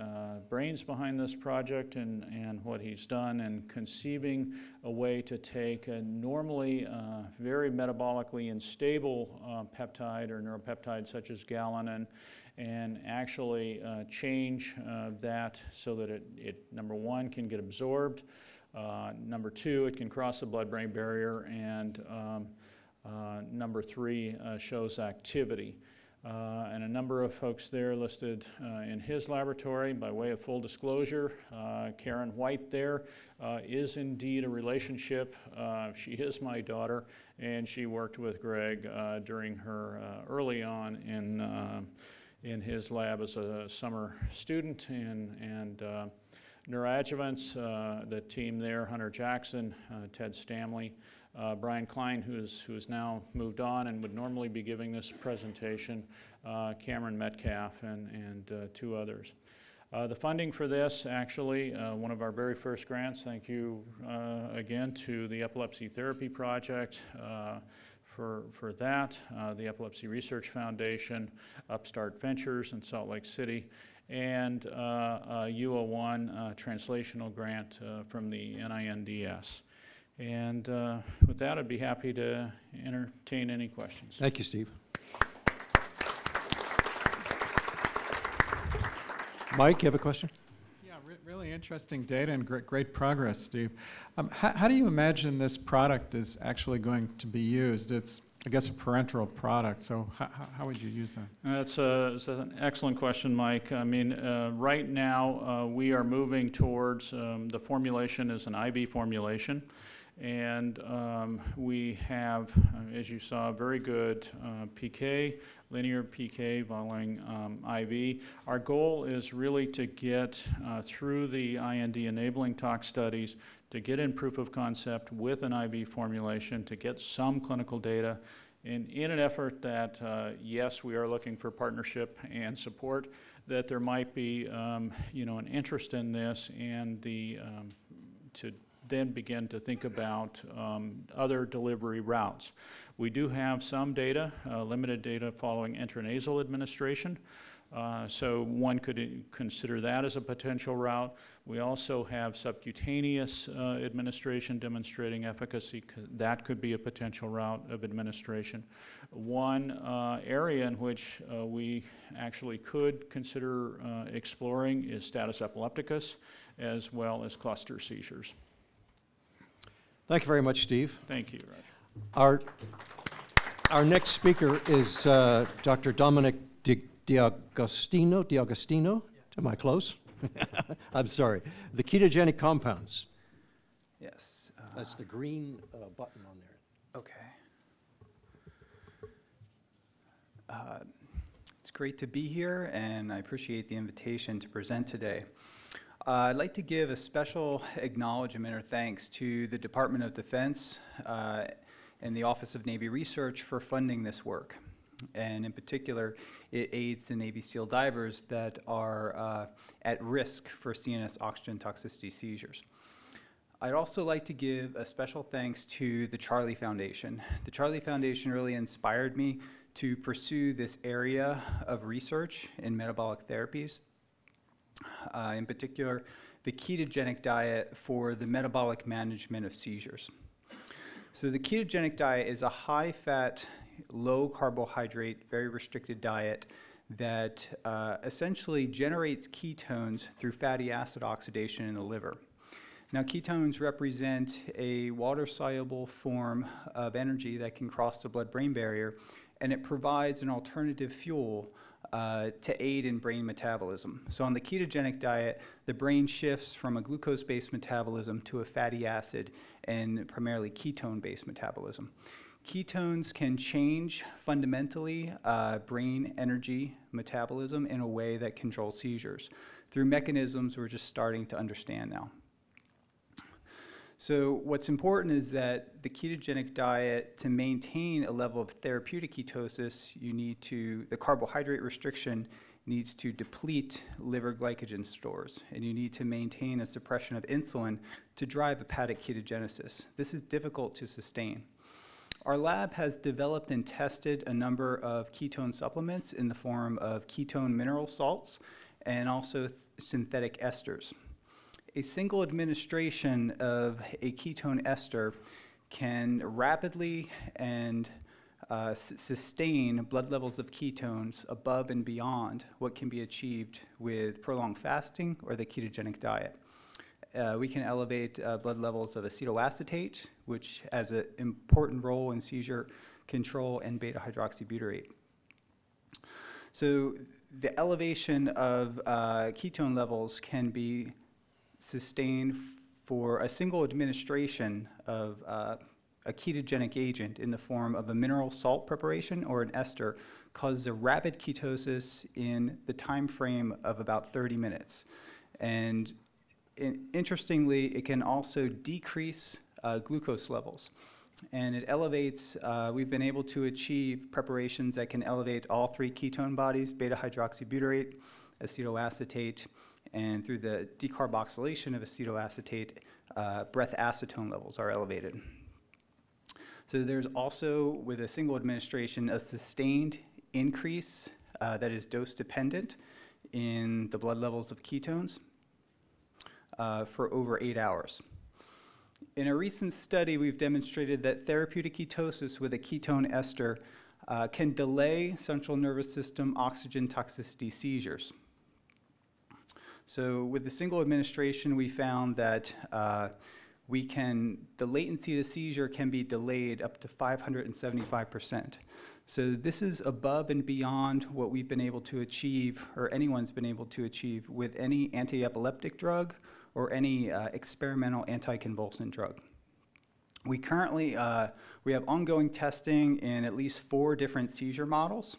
brains behind this project and what he's done in conceiving a way to take a normally very metabolically unstable peptide or neuropeptide such as galanin and actually change that so that it, number one, can get absorbed, number two, it can cross the blood-brain barrier, and number three, shows activity. And a number of folks there listed in his laboratory. By way of full disclosure, Karen White there is indeed a relationship. She is my daughter, and she worked with Greg during her early on in his lab as a summer student and neuroadjuvants. The team there, Hunter Jackson, Ted Stamley, Brian Klein, who is now moved on and would normally be giving this presentation, Cameron Metcalf, and two others. The funding for this, actually, one of our very first grants, thank you again to the Epilepsy Therapy Project for that, the Epilepsy Research Foundation, Upstart Ventures in Salt Lake City, and a U01 translational grant from the NINDS. And with that, I'd be happy to entertain any questions. Thank you, Steve. Mike, you have a question? Yeah, really interesting data and great progress, Steve. How do you imagine this product is actually going to be used? It's, I guess, a parenteral product, so how would you use that? It's an excellent question, Mike. I mean, right now we are moving towards the formulation is an IV formulation. And we have, as you saw, very good PK, linear PK following IV. Our goal is really to get through the IND enabling tox studies, to get in proof of concept with an IV formulation, to get some clinical data in an effort that, yes, we are looking for partnership and support, that there might be, you know, an interest in this and to then begin to think about other delivery routes. We do have some data, limited data following intranasal administration. So one could consider that as a potential route. We also have subcutaneous administration demonstrating efficacy. That could be a potential route of administration. One area in which we actually could consider exploring is status epilepticus, as well as cluster seizures. Thank you very much, Steve. Thank you, Roger. Our next speaker is Dr. Dominic D'Agostino. Am I close? I'm sorry. The ketogenic compounds. Yes. That's the green button on there. Okay. It's great to be here, and I appreciate the invitation to present today. I'd like to give a special acknowledgement or thanks to the Department of Defense and the Office of Navy Research for funding this work. And in particular, it aids the Navy SEAL divers that are at risk for CNS oxygen toxicity seizures. I'd also like to give a special thanks to the Charlie Foundation. The Charlie Foundation really inspired me to pursue this area of research in metabolic therapies. In particular, the ketogenic diet for the metabolic management of seizures. So the ketogenic diet is a high-fat, low-carbohydrate, very restricted diet that essentially generates ketones through fatty acid oxidation in the liver. Now, ketones represent a water-soluble form of energy that can cross the blood-brain barrier, and it provides an alternative fuel to aid in brain metabolism. So on the ketogenic diet, the brain shifts from a glucose-based metabolism to a fatty acid and primarily ketone-based metabolism. Ketones can change fundamentally brain energy metabolism in a way that controls seizures through mechanisms we're just starting to understand now. So what's important is that the ketogenic diet, to maintain a level of therapeutic ketosis, the carbohydrate restriction needs to deplete liver glycogen stores, and you need to maintain a suppression of insulin to drive hepatic ketogenesis. This is difficult to sustain. Our lab has developed and tested a number of ketone supplements in the form of ketone mineral salts and also synthetic esters. A single administration of a ketone ester can rapidly and sustain blood levels of ketones above and beyond what can be achieved with prolonged fasting or the ketogenic diet. We can elevate blood levels of acetoacetate, which has an important role in seizure control, and beta-hydroxybutyrate. So the elevation of ketone levels can be sustained for a single administration of a ketogenic agent in the form of a mineral salt preparation or an ester, causes a rapid ketosis in the time frame of about 30 minutes. And interestingly, it can also decrease glucose levels. And it elevates, we've been able to achieve preparations that can elevate all three ketone bodies, beta-hydroxybutyrate, acetoacetate, and through the decarboxylation of acetoacetate, breath acetone levels are elevated. So there's also, with a single administration, a sustained increase that is dose-dependent in the blood levels of ketones for over 8 hours. In a recent study, we've demonstrated that therapeutic ketosis with a ketone ester can delay central nervous system oxygen toxicity seizures. So with the single administration, we found that the latency to seizure can be delayed up to 575%. So this is above and beyond what we've been able to achieve, or anyone's been able to achieve, with any anti-epileptic drug or any experimental anticonvulsant drug. We currently, we have ongoing testing in at least 4 different seizure models.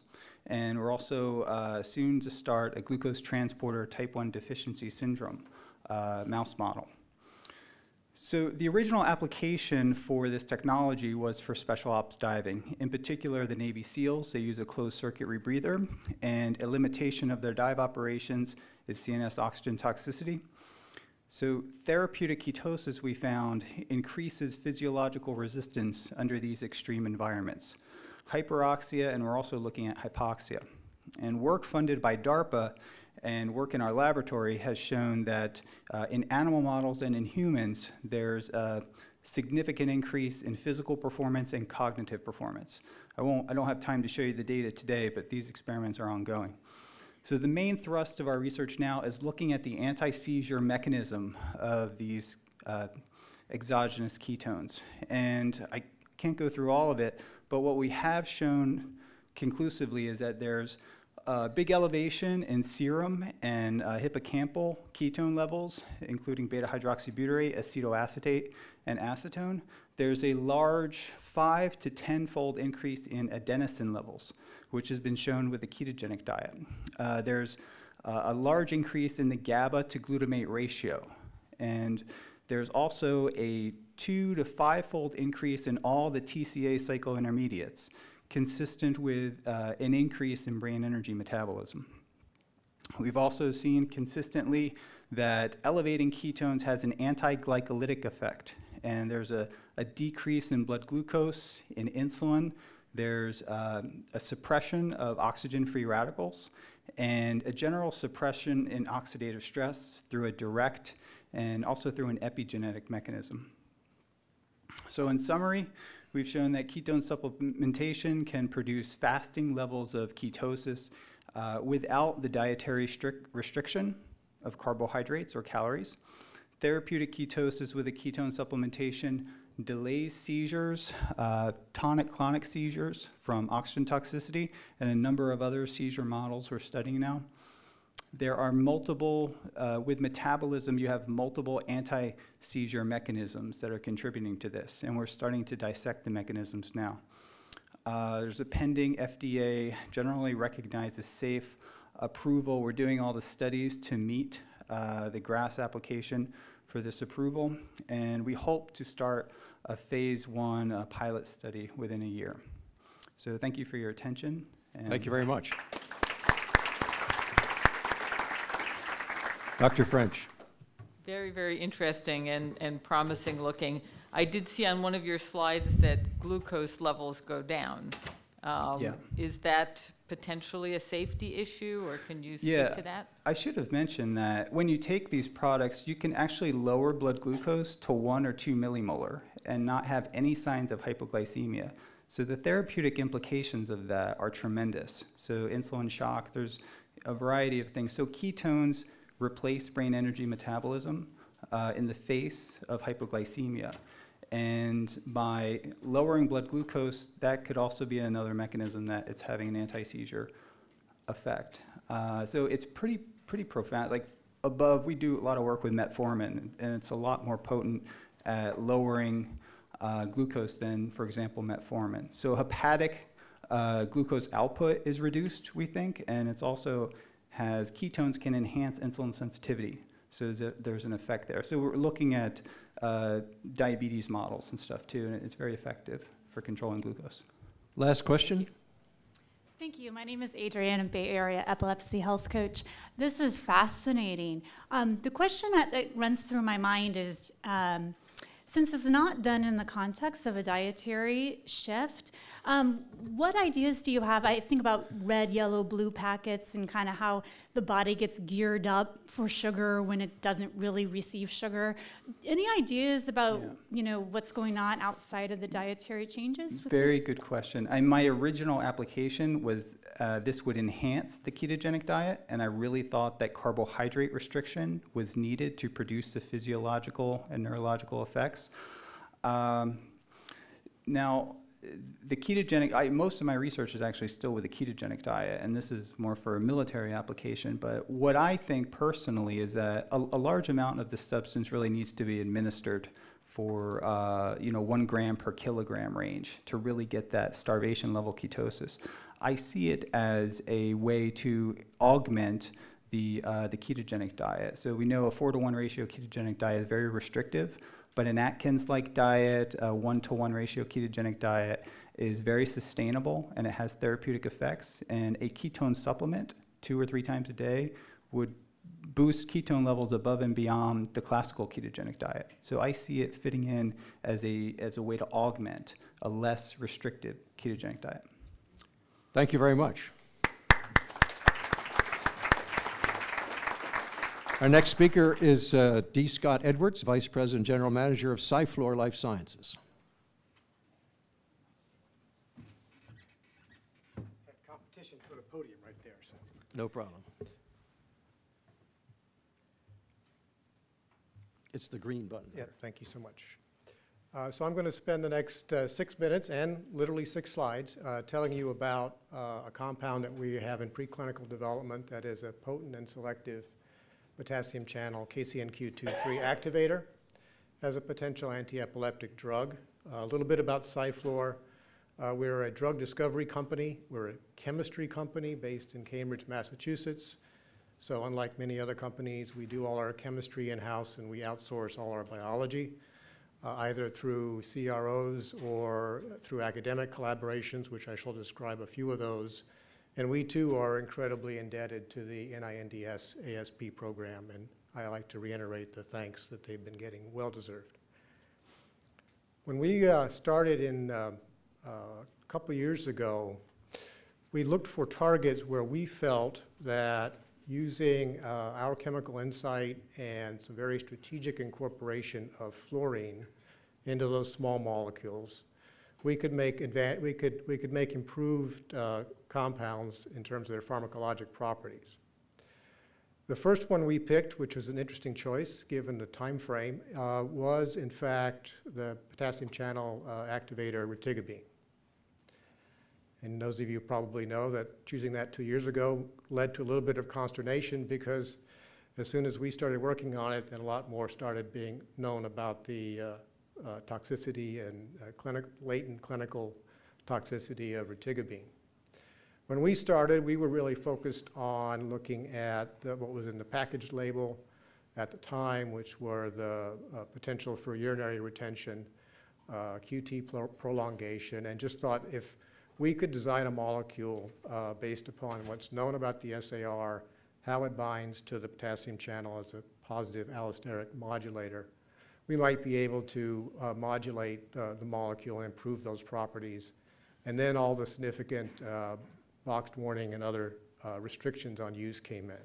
And we're also soon to start a glucose transporter type 1 deficiency syndrome mouse model. So the original application for this technology was for special ops diving. In particular, the Navy SEALs, they use a closed circuit rebreather, and a limitation of their dive operations is CNS oxygen toxicity. So therapeutic ketosis, we found, increases physiological resistance under these extreme environments. Hyperoxia, and we're also looking at hypoxia. And work funded by DARPA and work in our laboratory has shown that in animal models and in humans, there's a significant increase in physical performance and cognitive performance. I don't have time to show you the data today, but these experiments are ongoing. So the main thrust of our research now is looking at the anti-seizure mechanism of these exogenous ketones. And I can't go through all of it, but what we have shown conclusively is that there's a big elevation in serum and hippocampal ketone levels, including beta-hydroxybutyrate, acetoacetate, and acetone. There's a large 5 to 10-fold increase in adenosine levels, which has been shown with the ketogenic diet. There's a large increase in the GABA to glutamate ratio. And there's also a 2 to 5-fold increase in all the TCA cyclointermediates, consistent with an increase in brain energy metabolism. We've also seen consistently that elevating ketones has an anti-glycolytic effect, and there's a decrease in blood glucose, in insulin, there's a suppression of oxygen-free radicals, and a general suppression in oxidative stress through a direct and also through an epigenetic mechanism. So in summary, we've shown that ketone supplementation can produce fasting levels of ketosis without the dietary restriction of carbohydrates or calories. Therapeutic ketosis with a ketone supplementation delays seizures, tonic-clonic seizures from oxygen toxicity, and a number of other seizure models we're studying now. There are multiple, with metabolism, you have multiple anti-seizure mechanisms that are contributing to this, and we're starting to dissect the mechanisms now. There's a pending FDA, generally recognized as safe approval. We're doing all the studies to meet the GRAS application for this approval, and we hope to start a phase 1 pilot study within a year. So thank you for your attention. Thank you very much. Dr. French. Very, very interesting and promising looking. I did see on one of your slides that glucose levels go down. Yeah. Is that potentially a safety issue, or can you speak to that? I should have mentioned that when you take these products, you can actually lower blood glucose to 1 or 2 millimolar and not have any signs of hypoglycemia. So the therapeutic implications of that are tremendous. So insulin shock, there's a variety of things. So ketones replace brain energy metabolism in the face of hypoglycemia. And by lowering blood glucose, that could also be another mechanism that it's having an anti-seizure effect. So it's pretty profound. Like above, we do a lot of work with metformin, and it's a lot more potent at lowering glucose than, for example, metformin. So hepatic glucose output is reduced, we think, and it's also has ketones can enhance insulin sensitivity. So there's an effect there. So we're looking at diabetes models and stuff too, and it's very effective for controlling glucose. Last question. Thank you. My name is Adrienne, I'm Bay Area Epilepsy Health Coach. This is fascinating. The question that runs through my mind is, since it's not done in the context of a dietary shift, what ideas do you have? I think about red, yellow, blue packets and kind of how the body gets geared up for sugar when it doesn't really receive sugar. Any ideas about what's going on outside of the dietary changes? Very good question. My original application was this would enhance the ketogenic diet, and I really thought that carbohydrate restriction was needed to produce the physiological and neurological effects. Now, the ketogenic, most of my research is actually still with the ketogenic diet, and this is more for a military application, but what I think personally is that a large amount of the substance really needs to be administered for 1 gram per kilogram range to really get that starvation level ketosis. I see it as a way to augment the ketogenic diet. So we know a 4-to-1 ratio ketogenic diet is very restrictive, but an Atkins-like diet, a 1-to-1 ratio ketogenic diet is very sustainable, and it has therapeutic effects. And a ketone supplement 2 or 3 times a day would boost ketone levels above and beyond the classical ketogenic diet. So I see it fitting in as a way to augment a less restrictive ketogenic diet. Thank you very much. Our next speaker is D. Scott Edwards, Vice President, General Manager of Cyflor Life Sciences. Competition for the podium right there. So. No problem. It's the green button. Yeah, thank you so much. So I'm going to spend the next 6 minutes and literally 6 slides telling you about a compound that we have in preclinical development that is a potent and selective potassium channel KCNQ2-3 activator as a potential anti-epileptic drug. A little bit about Cyflor. We're a drug discovery company. We're a chemistry company based in Cambridge, Massachusetts. So unlike many other companies, we do all our chemistry in-house and we outsource all our biology, either through CROs or through academic collaborations, which I shall describe a few of those. And we too are incredibly indebted to the NINDS ASP program, and I like to reiterate the thanks that they've been getting, well deserved. When we started in a couple years ago, we looked for targets where we felt that using our chemical insight and some very strategic incorporation of fluorine into those small molecules, we could make improved compounds in terms of their pharmacologic properties. The first one we picked, which was an interesting choice given the time frame, was in fact the potassium channel activator retigabine. And those of you probably know that choosing that 2 years ago led to a little bit of consternation because as soon as we started working on it, then a lot more started being known about the toxicity and latent clinical toxicity of retigabine. When we started, we were really focused on looking at what was in the package label at the time, which were the potential for urinary retention, QT prolongation, and just thought if we could design a molecule based upon what's known about the SAR, how it binds to the potassium channel as a positive allosteric modulator, we might be able to modulate the molecule and improve those properties. And then all the significant boxed warning and other restrictions on use came in.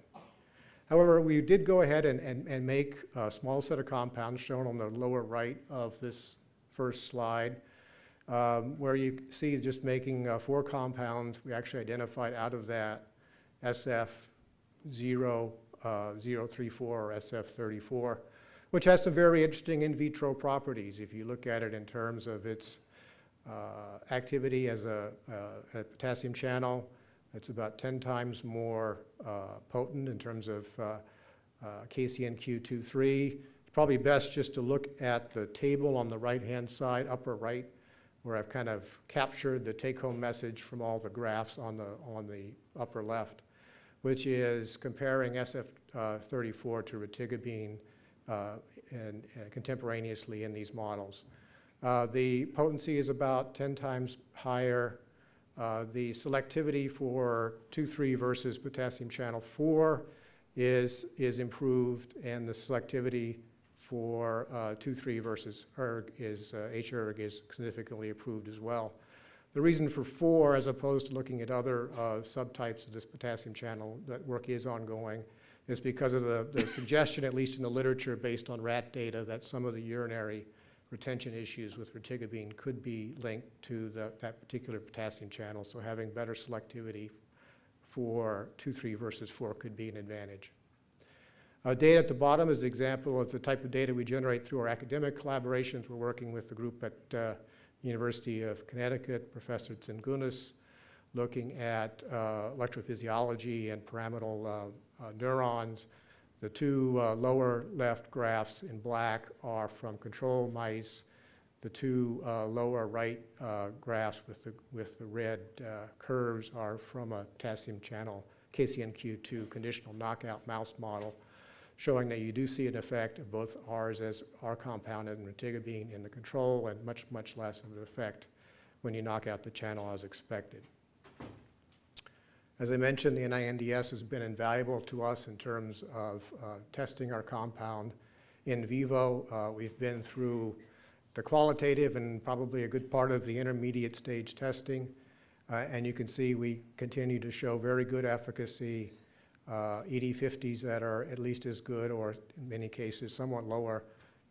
However, we did go ahead and make a small set of compounds shown on the lower right of this first slide, where you see just making 4 compounds. We actually identified out of that SF034 or SF34, which has some very interesting in vitro properties. If you look at it in terms of its activity as a potassium channel, it's about 10 times more potent in terms of KCNQ2-3. It's probably best just to look at the table on the right-hand side, upper right, where I've kind of captured the take-home message from all the graphs on the upper left, which is comparing SF34 to retigabine and contemporaneously in these models. The potency is about 10 times higher. The selectivity for 2,3 versus potassium channel 4 is improved, and the selectivity for 2,3 versus ERG is H-ERG is significantly improved as well. The reason for 4, as opposed to looking at other subtypes of this potassium channel, that work is ongoing, is because of the suggestion, at least in the literature based on rat data, that some of the urinary retention issues with retigabine could be linked to that particular potassium channel. So having better selectivity for 2,3 versus 4 could be an advantage. Data at the bottom is an example of the type of data we generate through our academic collaborations. We're working with the group at University of Connecticut, Professor Tsingunis, looking at electrophysiology and pyramidal neurons. The 2 lower left graphs in black are from control mice. The 2 lower right graphs with the red curves are from a potassium channel KCNQ2 conditional knockout mouse model, showing that you do see an effect of both ours as our compound and retigabine in the control, and much, much less of an effect when you knock out the channel as expected. As I mentioned, the NINDS has been invaluable to us in terms of testing our compound in vivo. We've been through the qualitative and probably a good part of the intermediate stage testing, and you can see we continue to show very good efficacy ED50s that are at least as good, or in many cases somewhat lower,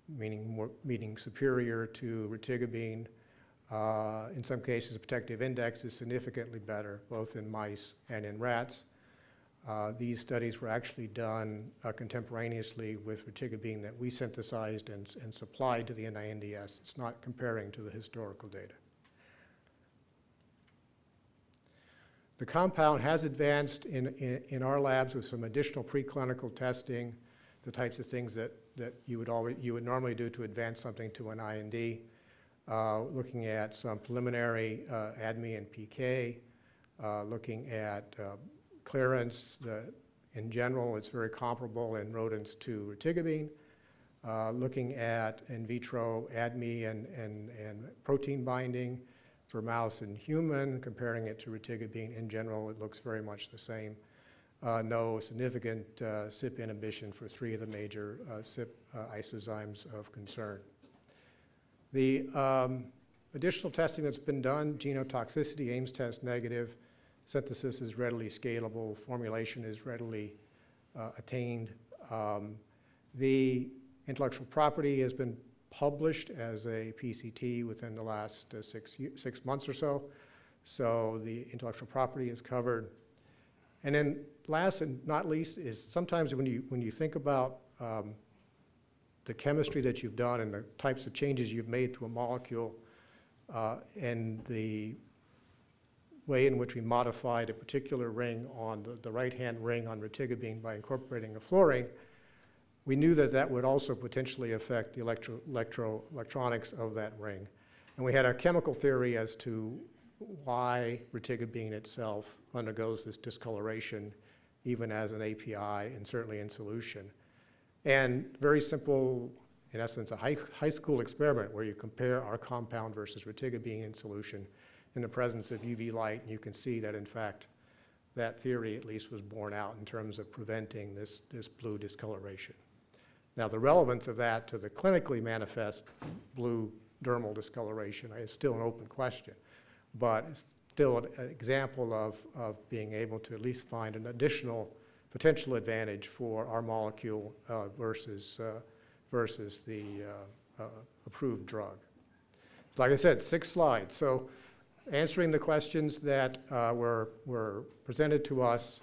meaning superior to retigabine. In some cases, the protective index is significantly better, both in mice and in rats. These studies were actually done contemporaneously with retigabine that we synthesized and supplied to the NINDS. It's not comparing to the historical data. The compound has advanced in our labs with some additional preclinical testing, the types of things that you would normally do to advance something to an IND, looking at some preliminary ADME and PK, looking at clearance. In general, it's very comparable in rodents to retigabine. Looking at in vitro ADME and protein binding for mouse and human, comparing it to retigabine. In general, it looks very much the same. No significant CYP inhibition for 3 of the major CYP isozymes of concern. The additional testing that's been done, genotoxicity, Ames test negative, synthesis is readily scalable, formulation is readily attained. The intellectual property has been published as a PCT within the last 6 months or so. So the intellectual property is covered. And then last and not least is sometimes when you think about the chemistry that you've done and the types of changes you've made to a molecule and the way in which we modified a particular ring on the right-hand ring on retigabine by incorporating a fluorine, we knew that that would also potentially affect the electronics of that ring. And we had a chemical theory as to why retigabine itself undergoes this discoloration, even as an API and certainly in solution. And very simple, in essence, a high school experiment where you compare our compound versus retigabine in solution in the presence of UV light, and you can see that, in fact, that theory at least was borne out in terms of preventing this blue discoloration. Now, the relevance of that to the clinically manifest blue dermal discoloration is still an open question, but it's still an example of being able to at least find an additional potential advantage for our molecule versus the approved drug. Like I said, 6 slides. So answering the questions that were presented to us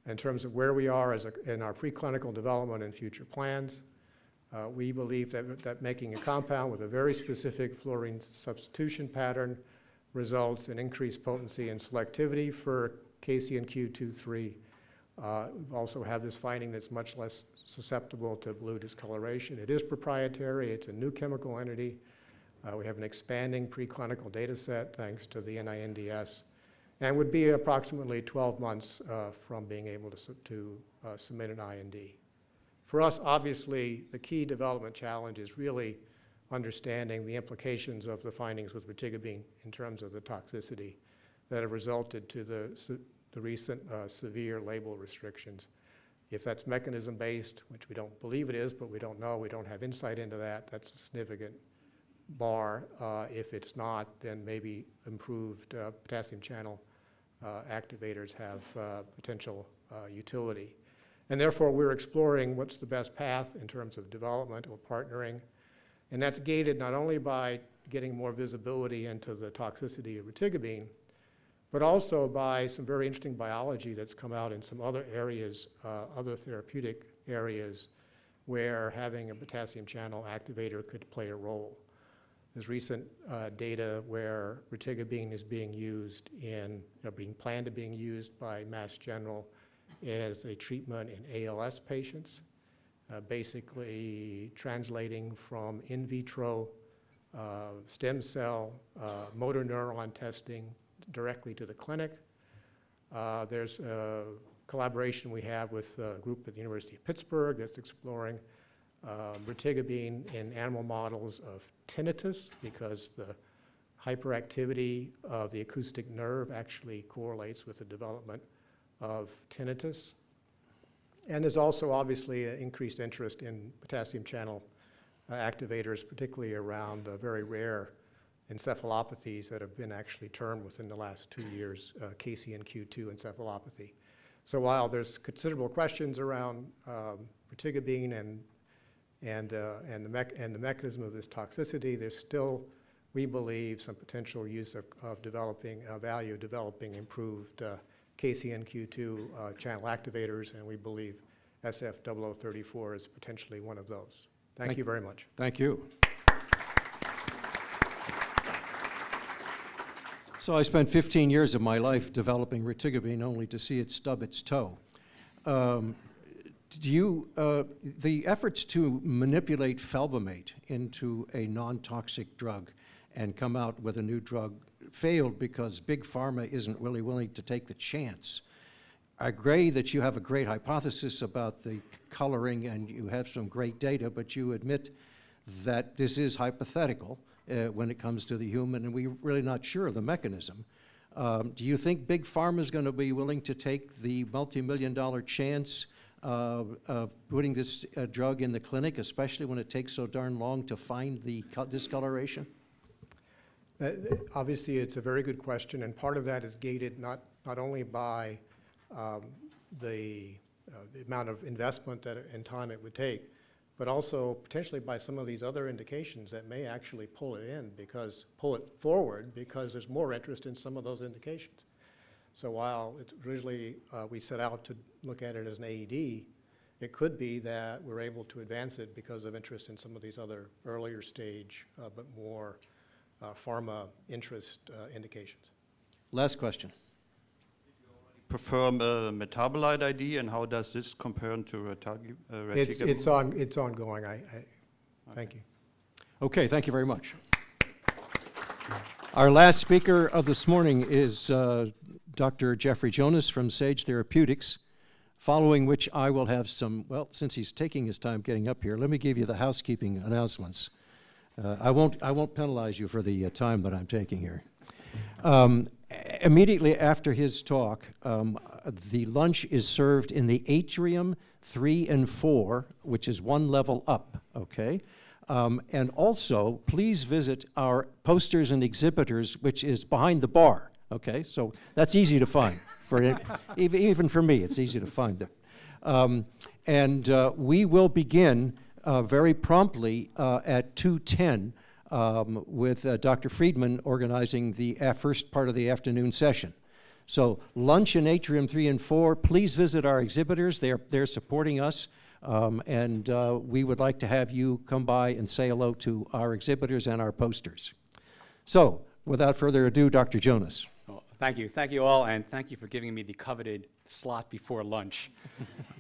in terms of where we are in our preclinical development and future plans. We believe that making a compound with a very specific fluorine substitution pattern results in increased potency and selectivity for KCNQ2-3. We also have this finding that's much less susceptible to blue discoloration. It is proprietary. It's a new chemical entity. We have an expanding preclinical data set thanks to the NINDS, and would be approximately 12 months from being able to submit an IND. For us, obviously, the key development challenge is really understanding the implications of the findings with retigabine in terms of the toxicity that have resulted to the recent severe label restrictions. If that's mechanism-based, which we don't believe it is, but we don't know, we don't have insight into that, that's a significant bar. If it's not, then maybe improved potassium channel activators have potential utility. And therefore, we're exploring what's the best path in terms of development or partnering. And that's gated not only by getting more visibility into the toxicity of retigabine, but also by some very interesting biology that's come out in some other areas, other therapeutic areas, where having a potassium channel activator could play a role. There's recent data where retigabine is being used being planned to being used by Mass General as a treatment in ALS patients, basically translating from in vitro stem cell motor neuron testing directly to the clinic. There's a collaboration we have with a group at the University of Pittsburgh that's exploring retigabine in animal models of tinnitus, because the hyperactivity of the acoustic nerve actually correlates with the development of tinnitus. And there's also obviously an increased interest in potassium channel activators, particularly around the very rare encephalopathies that have been actually termed within the last 2 years, KCNQ2 encephalopathy. So while there's considerable questions around retigabine and the mechanism of this toxicity, there's still, we believe, some potential use of developing developing improved KCNQ2 channel activators, and we believe SF0034 is potentially one of those. Thank you very much. Thank you. So I spent 15 years of my life developing retigabine only to see it stub its toe. The efforts to manipulate felbamate into a non-toxic drug and come out with a new drug failed because Big Pharma isn't really willing to take the chance. I agree that you have a great hypothesis about the coloring and you have some great data, but you admit that this is hypothetical when it comes to the human, and we're really not sure of the mechanism. Do you think Big Pharma is going to be willing to take the multi-million-dollar chance of putting this drug in the clinic, especially when it takes so darn long to find the discoloration? Obviously, it's a very good question, and part of that is gated not only by the amount of investment and time it would take, but also potentially by some of these other indications that may actually pull it forward because there's more interest in some of those indications. So while originally we set out to look at it as an AED, it could be that we're able to advance it because of interest in some of these other earlier stage but more pharma interest indications. Last question. Perform a metabolite ID, and how does this compare to retigabine? It's ongoing. Thank you. Okay, thank you very much. Our last speaker of this morning is Dr. Jeffrey Jonas from Sage Therapeutics, following which I will have some, well, since he's taking his time getting up here, let me give you the housekeeping announcements. I won't penalize you for the time that I'm taking here. Immediately after his talk, the lunch is served in the atrium 3 and 4, which is one level up, okay? And also, please visit our posters and exhibitors, which is behind the bar, okay? So that's easy to find. Even for me, it's easy to find them. We will begin very promptly at 2:10 with Dr. Friedman organizing the first part of the afternoon session. So lunch in Atrium 3 and 4, please visit our exhibitors. They're supporting us, and we would like to have you come by and say hello to our exhibitors and our posters. So without further ado, Dr. Jonas. Well, thank you. Thank you all, and thank you for giving me the coveted slot before lunch.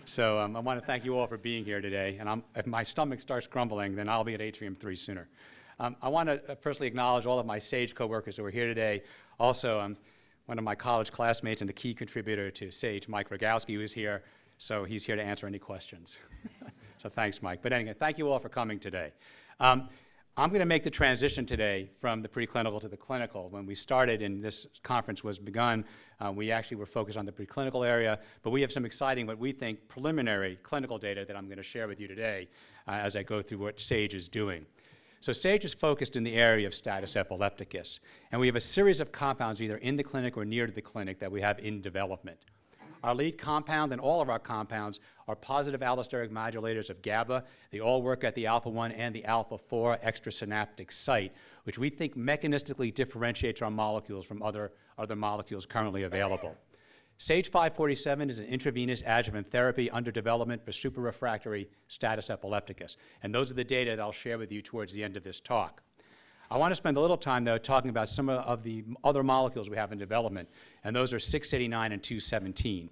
So I want to thank you all for being here today, and if my stomach starts grumbling, then I'll be at Atrium 3 sooner. I want to personally acknowledge all of my SAGE coworkers who are here today. Also, one of my college classmates and a key contributor to SAGE, Mike Rogowski, who is here, so he's here to answer any questions. So thanks, Mike. But anyway, thank you all for coming today. I'm going to make the transition today from the preclinical to the clinical. When we started and this conference was begun, we actually were focused on the preclinical area, but we have some exciting, what we think, preliminary clinical data that I'm going to share with you today as I go through what SAGE is doing. So SAGE is focused in the area of status epilepticus, and we have a series of compounds either in the clinic or near to the clinic that we have in development. Our lead compound and all of our compounds are positive allosteric modulators of GABA. They all work at the alpha-1 and the alpha-4 extrasynaptic site, which we think mechanistically differentiates our molecules from other molecules currently available. Sage 547 is an intravenous adjuvant therapy under development for superrefractory status epilepticus. And those are the data that I'll share with you towards the end of this talk. I want to spend a little time, though, talking about some of the other molecules we have in development, and those are 689 and 217.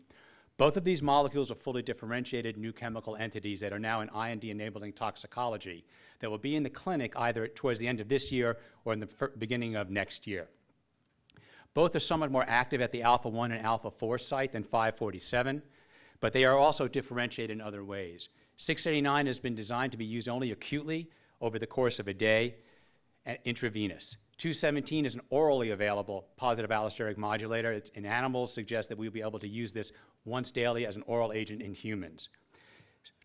Both of these molecules are fully differentiated new chemical entities that are now in IND-enabling toxicology that will be in the clinic either towards the end of this year or in the beginning of next year. Both are somewhat more active at the alpha-1 and alpha-4 site than 547, but they are also differentiated in other ways. 689 has been designed to be used only acutely over the course of a day, and intravenous. 217 is an orally available positive allosteric modulator. It's in animals suggests that we'll be able to use this once daily as an oral agent in humans.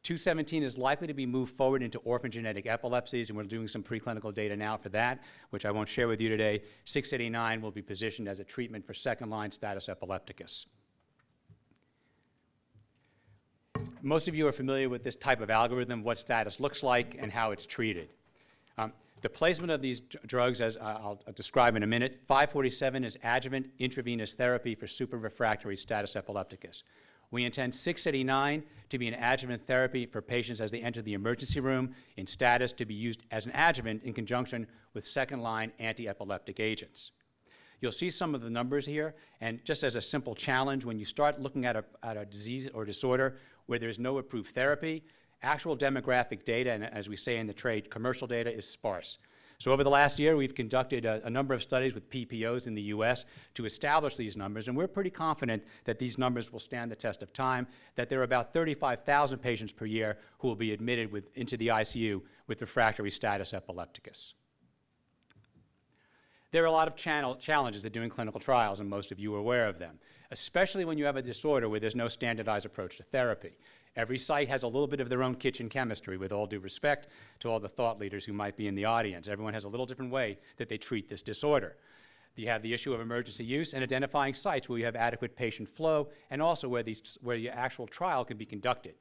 217 is likely to be moved forward into orphan genetic epilepsies, and we're doing some preclinical data now for that, which I won't share with you today. 689 will be positioned as a treatment for second-line status epilepticus. Most of you are familiar with this type of algorithm, what status looks like and how it's treated. The placement of these drugs, as I'll describe in a minute, 547 is adjuvant intravenous therapy for suprarefractory status epilepticus. We intend 689 to be an adjuvant therapy for patients as they enter the emergency room in status to be used as an adjuvant in conjunction with second-line anti-epileptic agents. You'll see some of the numbers here, and just as a simple challenge, when you start looking at a disease or disorder where there's no approved therapy, actual demographic data, and as we say in the trade, commercial data is sparse. So over the last year, we've conducted a number of studies with PPOs in the US to establish these numbers, and we're pretty confident that these numbers will stand the test of time, that there are about 35,000 patients per year who will be admitted into the ICU with refractory status epilepticus. There are a lot of challenges to doing clinical trials, and most of you are aware of them, especially when you have a disorder where there's no standardized approach to therapy. Every site has a little bit of their own kitchen chemistry, with all due respect to all the thought leaders who might be in the audience. Everyone has a little different way that they treat this disorder. You have the issue of emergency use and identifying sites where you have adequate patient flow, and also where your actual trial can be conducted.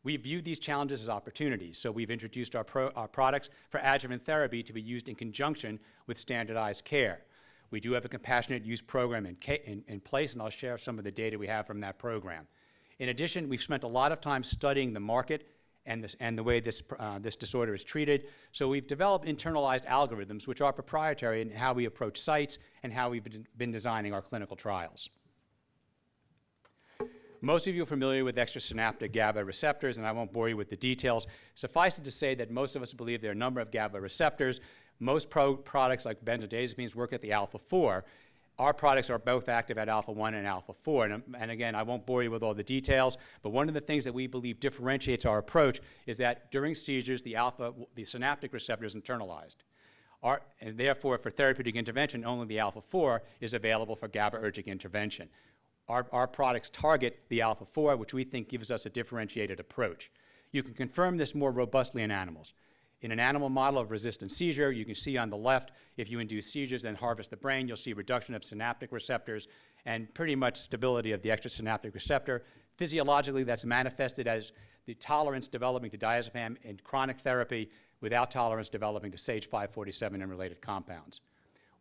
We view these challenges as opportunities, so we've introduced our products for adjuvant therapy to be used in conjunction with standardized care. We do have a compassionate use program in place, and I'll share some of the data we have from that program. In addition, we've spent a lot of time studying the market and the way this disorder is treated, so we've developed internalized algorithms which are proprietary in how we approach sites and how we've been designing our clinical trials. Most of you are familiar with extrasynaptic GABA receptors, and I won't bore you with the details. Suffice it to say that most of us believe there are a number of GABA receptors. Most products like benzodiazepines work at the alpha-4. Our products are both active at alpha-1 and alpha-4. And again, I won't bore you with all the details, but one of the things that we believe differentiates our approach is that during seizures, the synaptic receptor is internalized. And therefore, for therapeutic intervention, only the alpha-4 is available for GABAergic intervention. Our products target the alpha-4, which we think gives us a differentiated approach. You can confirm this more robustly in animals. In an animal model of resistant seizure, you can see on the left, if you induce seizures and harvest the brain, you'll see reduction of synaptic receptors and pretty much stability of the extrasynaptic receptor. Physiologically, that's manifested as the tolerance developing to diazepam in chronic therapy without tolerance developing to sage 547 and related compounds.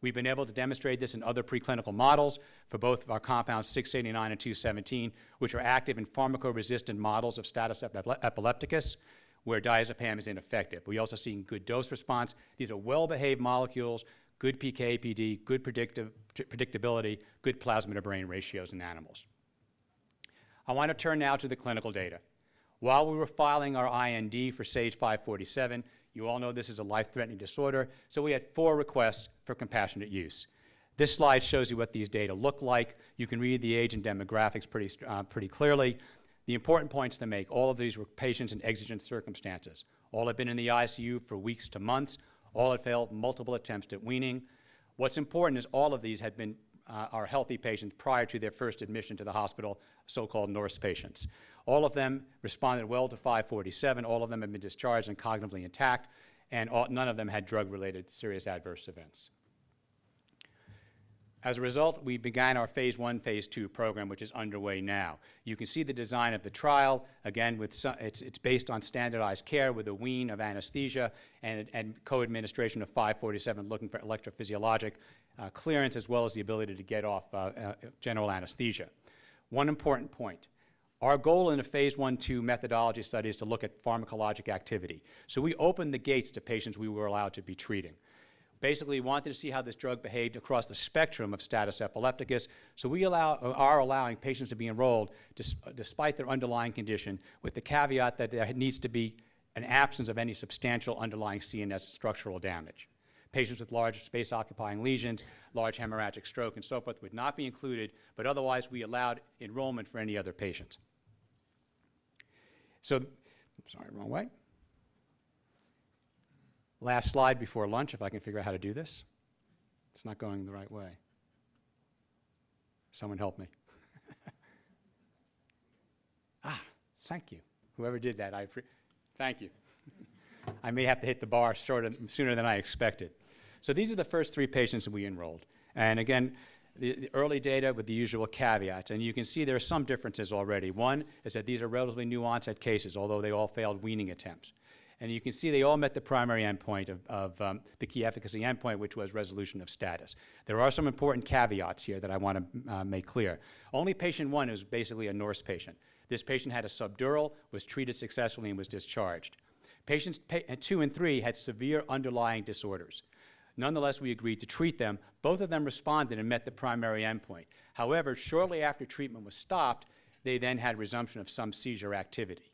We've been able to demonstrate this in other preclinical models for both of our compounds 689 and 217, which are active in pharmacoresistant models of status epilepticus, where diazepam is ineffective. We also see good dose response. These are well-behaved molecules, good PK/PD, good predictability, good plasma-to-brain ratios in animals. I want to turn now to the clinical data. While we were filing our IND for sage 547, you all know this is a life-threatening disorder, so we had 4 requests for compassionate use. This slide shows you what these data look like. You can read the age and demographics pretty clearly. The important points to make, all of these were patients in exigent circumstances. All had been in the ICU for weeks to months. All had failed multiple attempts at weaning. What's important is all of these had been our healthy patients prior to their first admission to the hospital, so-called NORSE patients. All of them responded well to 547. All of them have been discharged and cognitively intact, and none of them had drug-related serious adverse events. As a result, we began our phase 1, phase 2 program, which is underway now. You can see the design of the trial. Again, it's based on standardized care with a wean of anesthesia and co-administration of 547, looking for electrophysiologic clearance, as well as the ability to get off general anesthesia. One important point. Our goal in a phase 1-2 methodology study is to look at pharmacologic activity. So we opened the gates to patients we were allowed to be treating. Basically, we wanted to see how this drug behaved across the spectrum of status epilepticus, so we are allowing patients to be enrolled despite their underlying condition, with the caveat that there needs to be an absence of any substantial underlying CNS structural damage. Patients with large space-occupying lesions, large hemorrhagic stroke, and so forth would not be included, but otherwise we allowed enrollment for any other patients. So, sorry, wrong way. Last slide before lunch, if I can figure out how to do this. It's not going the right way. Someone help me. Thank you. Whoever did that, thank you. I may have to hit the bar sooner than I expected. So these are the first 3 patients that we enrolled. And again, the early data with the usual caveats, and you can see there are some differences already. One is that these are relatively new onset cases, although they all failed weaning attempts. And you can see they all met the primary endpoint of the key efficacy endpoint, which was resolution of status. There are some important caveats here that I want to make clear. Only patient 1 is basically a Norse patient. This patient had a subdural, was treated successfully, and was discharged. Patients 2 and 3 had severe underlying disorders. Nonetheless, we agreed to treat them. Both of them responded and met the primary endpoint. However, shortly after treatment was stopped, they then had resumption of some seizure activity.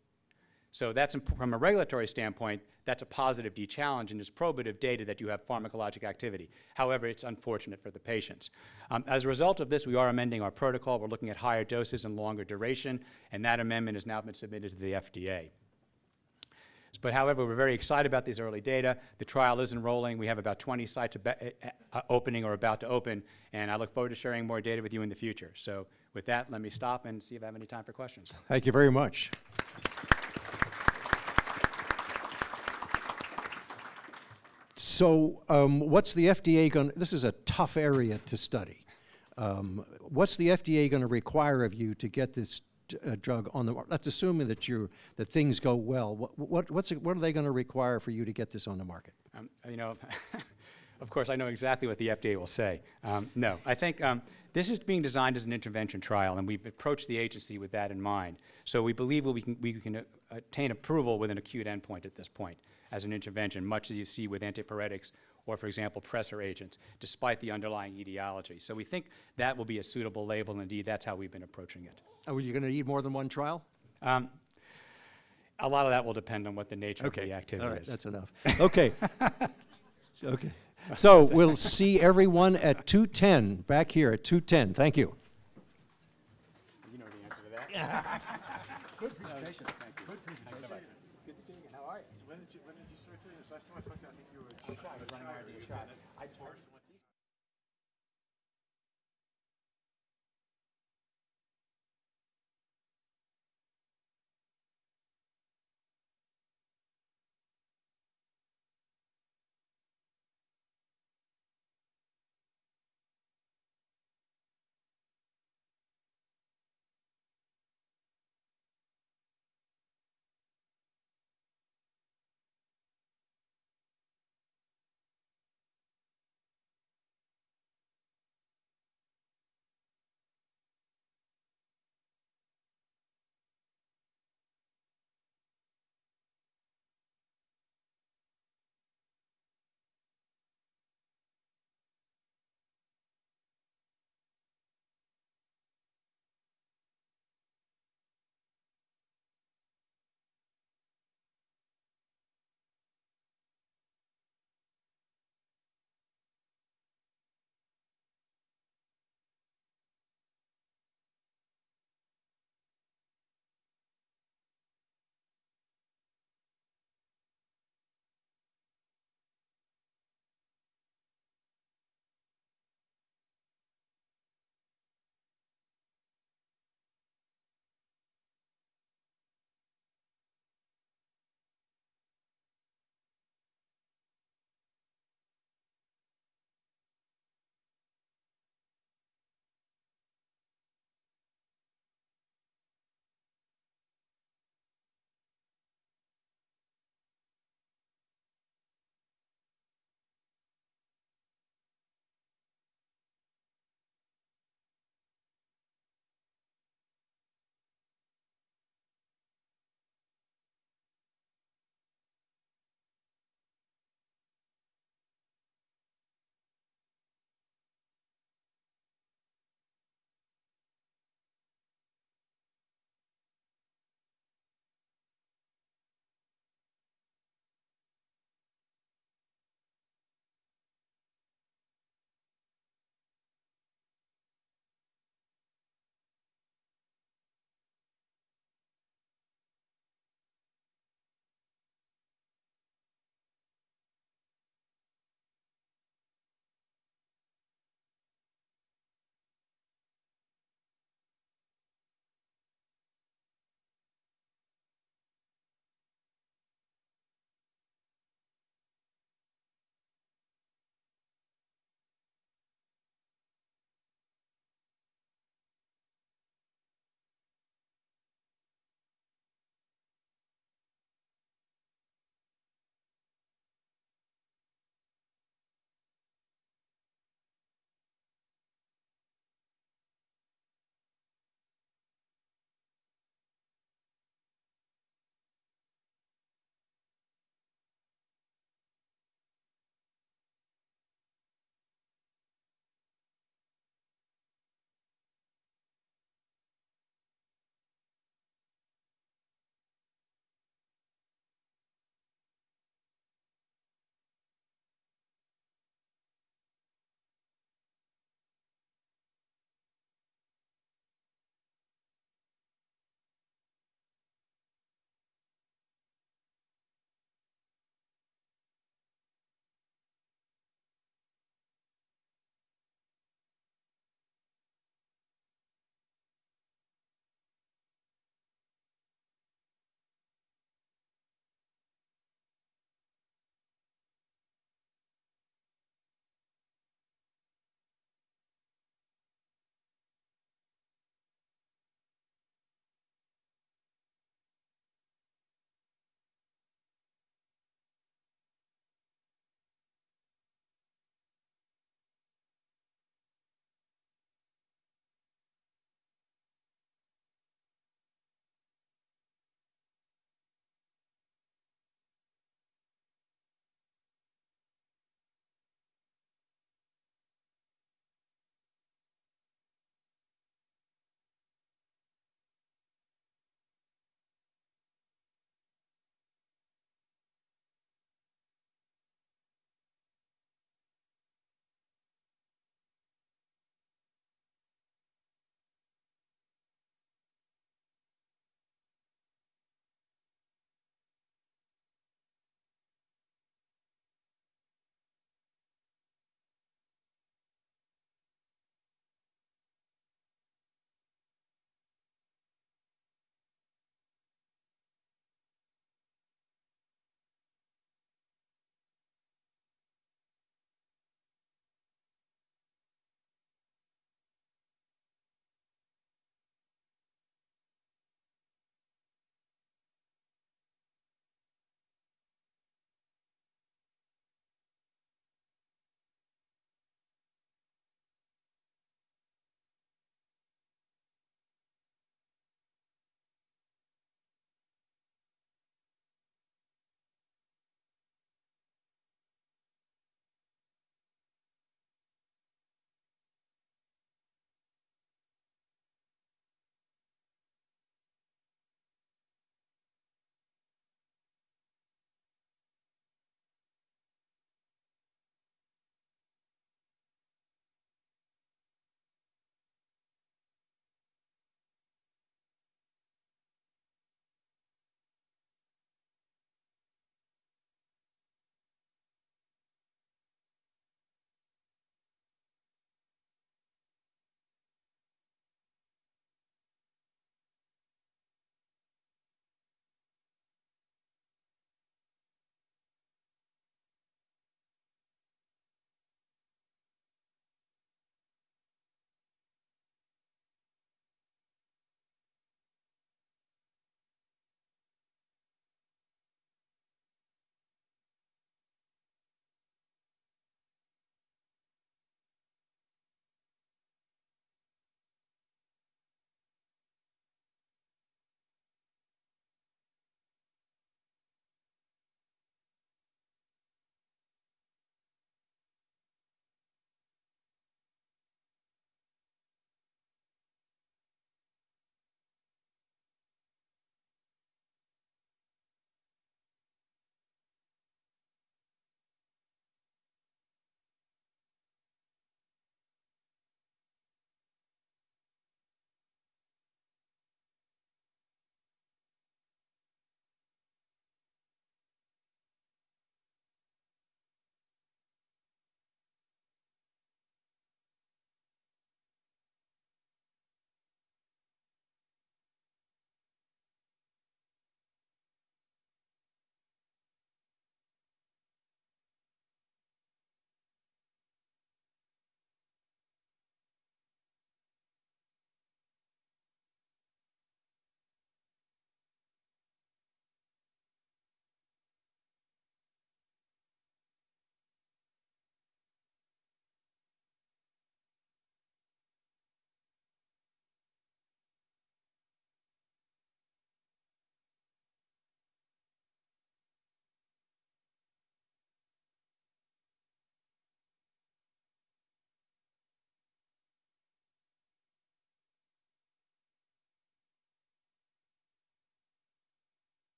So that's, from a regulatory standpoint, that's a positive challenge, and it's probative data that you have pharmacologic activity. However, it's unfortunate for the patients. As a result of this, we are amending our protocol. We're looking at higher doses and longer duration, and that amendment has now been submitted to the FDA. But however, we're very excited about these early data. The trial is enrolling. We have about 20 sites opening or about to open, and I look forward to sharing more data with you in the future. So with that, let me stop and see if I have any time for questions. Thank you very much. So what's the FDA going to, this is a tough area to study. What's the FDA going to require of you to get this drug on the market? Let's assume that things go well. What are they going to require for you to get this on the market? You know, of course, I know exactly what the FDA will say. No, I think this is being designed as an intervention trial, and we've approached the agency with that in mind. So we believe we can attain approval with an acute endpoint at this point as an intervention, much as you see with antipyretics or, for example, pressor agents, despite the underlying etiology. So we think that will be a suitable label, and indeed, that's how we've been approaching it. Are you going to need more than one trial? A lot of that will depend on what the nature of the activity All right, is. that's enough. Okay. Okay. So we'll see everyone at 2:10, back here at 2:10. Thank you. You know the answer to that. Good presentation. Thank you. Good presentation. Thanks so much. Good to see you again. How are you? When did you start doing this? Last time I talked to you, I think you were running R&D.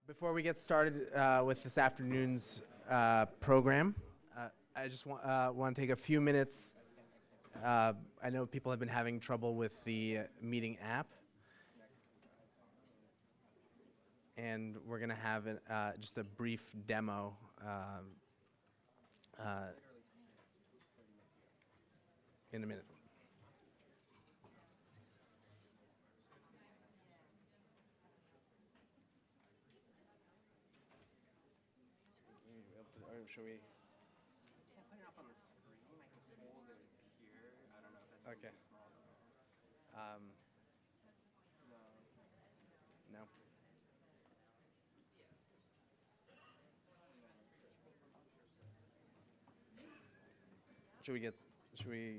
Before we get started with this afternoon's program, I just want to take a few minutes. I know people have been having trouble with the meeting app, and we're going to have just a brief demo. In a minute. Should we? Can't put it up on the screen. I can hold it here. I don't know if that's okay. Too small. No. Should we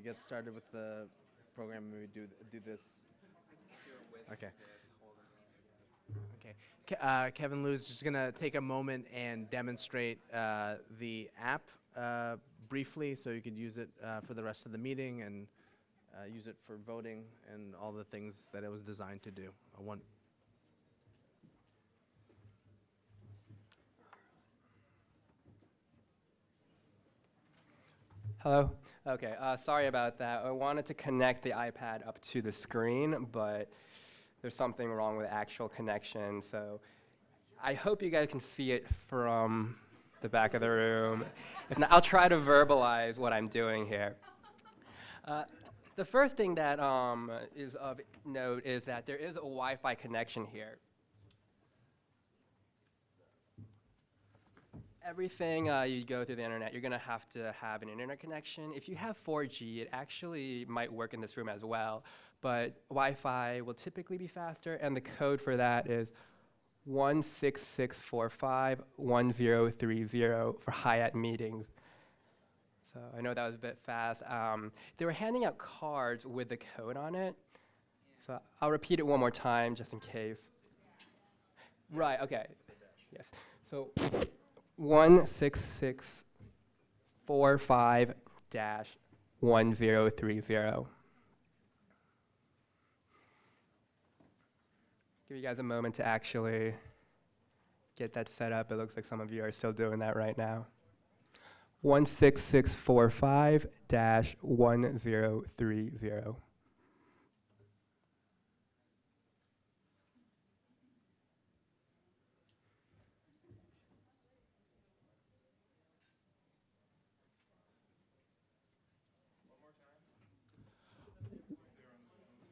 get started with the program? Maybe do this. Okay. Okay. Kevin Liu is just going to take a moment and demonstrate the app briefly, so you could use it for the rest of the meeting and use it for voting and all the things that it was designed to do. Hello? Okay, sorry about that. I wanted to connect the iPad up to the screen, but there's something wrong with the actual connection, so I hope you guys can see it from the back of the room. If not, I'll try to verbalize what I'm doing here. The first thing that is of note is that there is a Wi-Fi connection here. Everything you go through the internet, you're going to have an internet connection. If you have 4G, it actually might work in this room as well, but Wi-Fi will typically be faster, and the code for that is 166451030 for Hyatt meetings. So I know that was a bit fast. They were handing out cards with the code on it, so I'll repeat it one more time just in case. Right, okay, yes. So 16645-1030. Give you guys a moment to actually get that set up. It looks like some of you are still doing that right now. 16645-1030.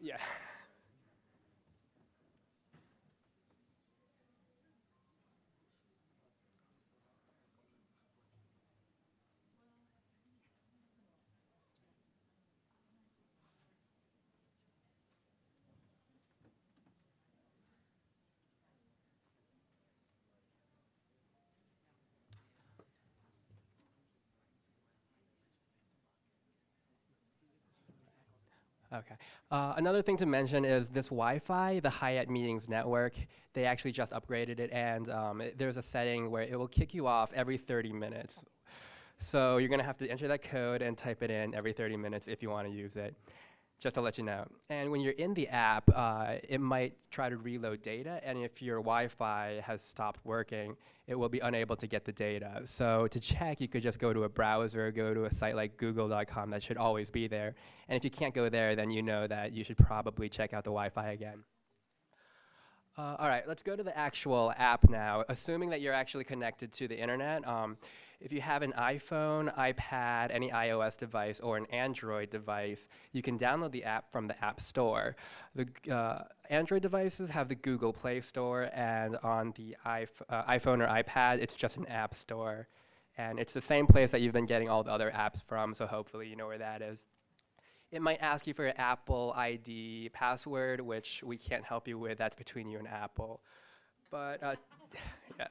Yeah. Okay. Another thing to mention is this Wi-Fi, the Hyatt Meetings Network, they actually just upgraded it, and there's a setting where it will kick you off every 30 minutes. So you're going to have to enter that code and type it in every 30 minutes if you want to use it, just to let you know. And when you're in the app, it might try to reload data, and if your Wi-Fi has stopped working, it will be unable to get the data. So to check, you could just go to a browser, go to a site like google.com that should always be there. And if you can't go there, then you know that you should probably check out the Wi-Fi again. All right, let's go to the actual app now. Assuming that you're actually connected to the internet, if you have an iPhone, iPad, any iOS device, or an Android device, you can download the app from the App Store. The Android devices have the Google Play Store, and on the iPhone or iPad, it's just an App Store. And it's the same place that you've been getting all the other apps from, so hopefully you know where that is. It might ask you for an Apple ID password, which we can't help you with. That's between you and Apple. But yeah.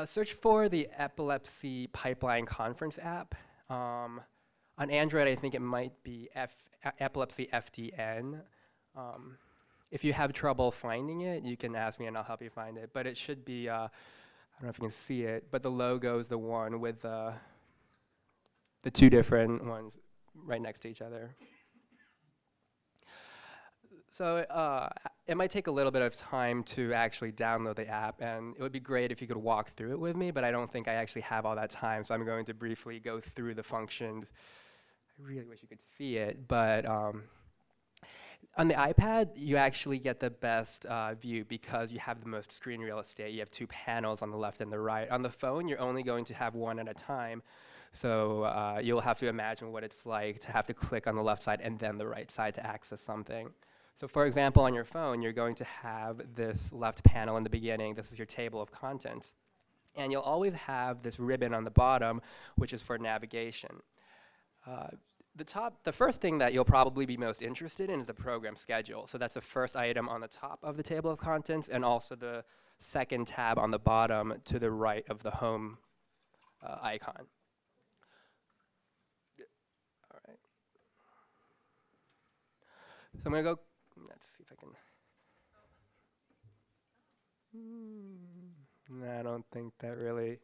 Search for the Epilepsy Pipeline Conference app. On Android, I think it might be Epilepsy FDN. If you have trouble finding it, you can ask me and I'll help you find it. But it should be, I don't know if you can see it, but the logo is the one with the two different ones right next to each other. So it might take a little bit of time to actually download the app, and it would be great if you could walk through it with me, but I don't think I actually have all that time, so I'm going to briefly go through the functions. I really wish you could see it, but on the iPad, you actually get the best view because you have the most screen real estate. You have 2 panels on the left and the right. On the phone, you're only going to have one at a time, so you'll have to imagine what it's like to have to click on the left side and then the right side to access something. So for example, on your phone, you're going to have this left panel in the beginning. This is your table of contents. And you'll always have this ribbon on the bottom, which is for navigation. The first thing that you'll probably be most interested in is the program schedule. So that's the first item on the top of the table of contents, and also the second tab on the bottom to the right of the home icon. All right. So I'm going to go, let's see if I can. I don't think that really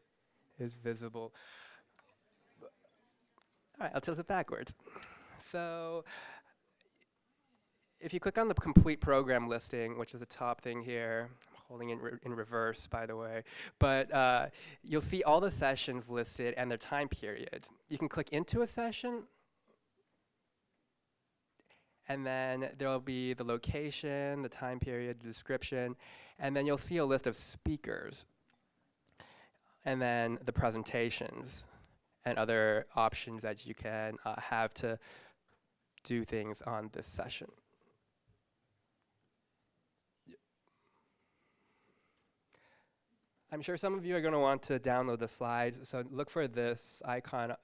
is visible. All right, I'll tilt it backwards. So if you click on the complete program listing, which is the top thing here, I'm holding it in reverse, by the way, but you'll see all the sessions listed and their time periods. You can click into a session, and then there'll be the location, the time period, the description, and then you'll see a list of speakers, and then the presentations and other options that you can have to do things on this session. I'm sure some of you are going to want to download the slides, so look for this icon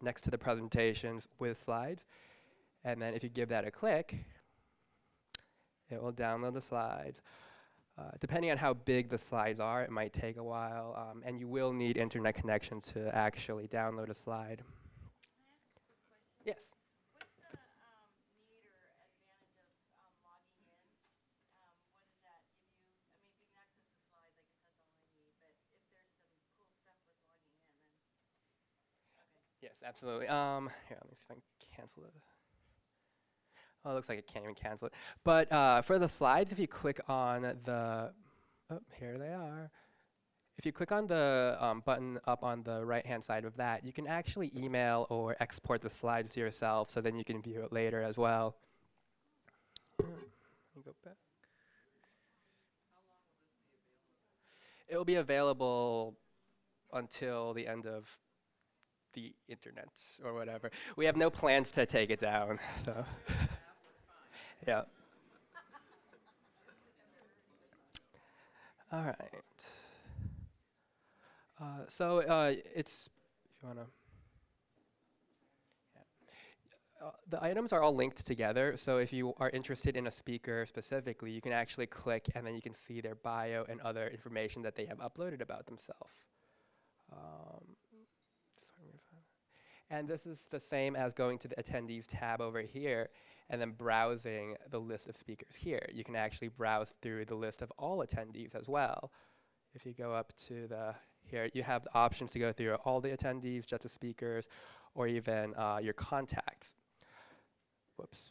next to the presentations with slides, and then if you give that a click, it will download the slides. Depending on how big the slides are, it might take a while, and you will need internet connection to actually download a slide. Yes? What's the need or advantage of logging in? What does that give you? I mean, if you can access the slides, I guess that's all I need, but if there's some cool stuff with logging in, then okay. Yes, absolutely. Here, let me see if I can cancel this. Oh, it looks like it can't even cancel it. But for the slides, if you click on the, oh, here they are. If you click on the button up on the right-hand side of that, you can actually email or export the slides to yourself, so then you can view it later as well. Let me go back. It will be available until the end of the internet or whatever. We have no plans to take it down, so. Yeah. All right. So it's, if you want to, yeah. The items are all linked together. So if you are interested in a speaker specifically, you can actually click and then you can see their bio and other information that they have uploaded about themselves. And this is the same as going to the attendees tab over here and then browsing the list of speakers here. You can actually browse through the list of all attendees as well. If you go up to the here, you have the options to go through all the attendees, just the speakers, or even your contacts. Whoops.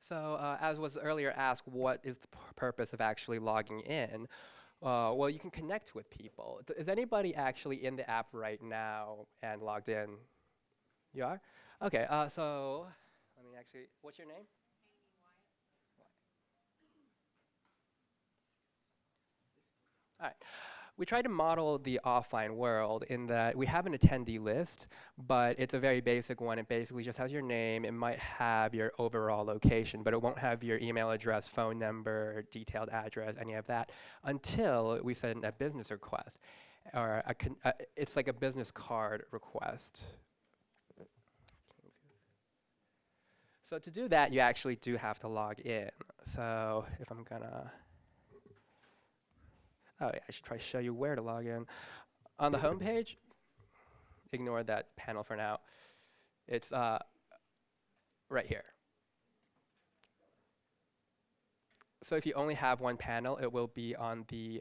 So as was earlier asked, what is the purpose of actually logging in? Well, you can connect with people. Is anybody actually in the app right now and logged in? You are? Okay, so let me actually, what's your name? All right. We try to model the offline world in that we have an attendee list, but it's a very basic one. It basically just has your name. It might have your overall location, but it won't have your email address, phone number, detailed address, any of that, until we send a business request. Or it's like a business card request. So to do that, you actually do have to log in. So if I'm gonna, oh, yeah, I should try to show you where to log in. On the home page, ignore that panel for now. It's right here. So if you only have one panel, it will be on the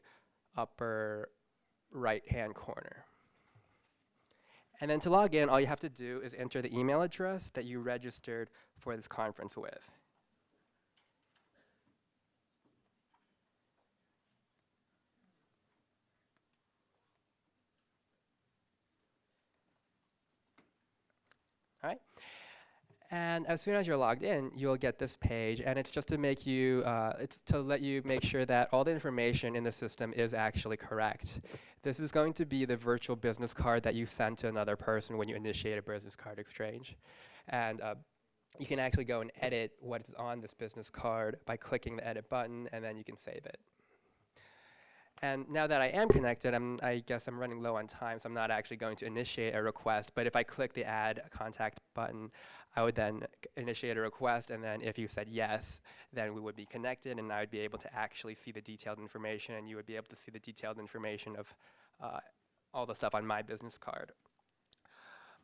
upper right-hand corner. And then to log in, all you have to do is enter the email address that you registered for this conference with. All right. And as soon as you're logged in, you'll get this page, and it's just to make you, it's to let you make sure that all the information in the system is actually correct. This is going to be the virtual business card that you send to another person when you initiate a business card exchange. And you can actually go and edit what is on this business card by clicking the edit button, and then you can save it. And now that I am connected, I guess I'm running low on time, so I'm not actually going to initiate a request. But if I click the add contact button, I would then initiate a request, and then if you said yes, then we would be connected, and I would be able to actually see the detailed information, and you would be able to see the detailed information of all the stuff on my business card.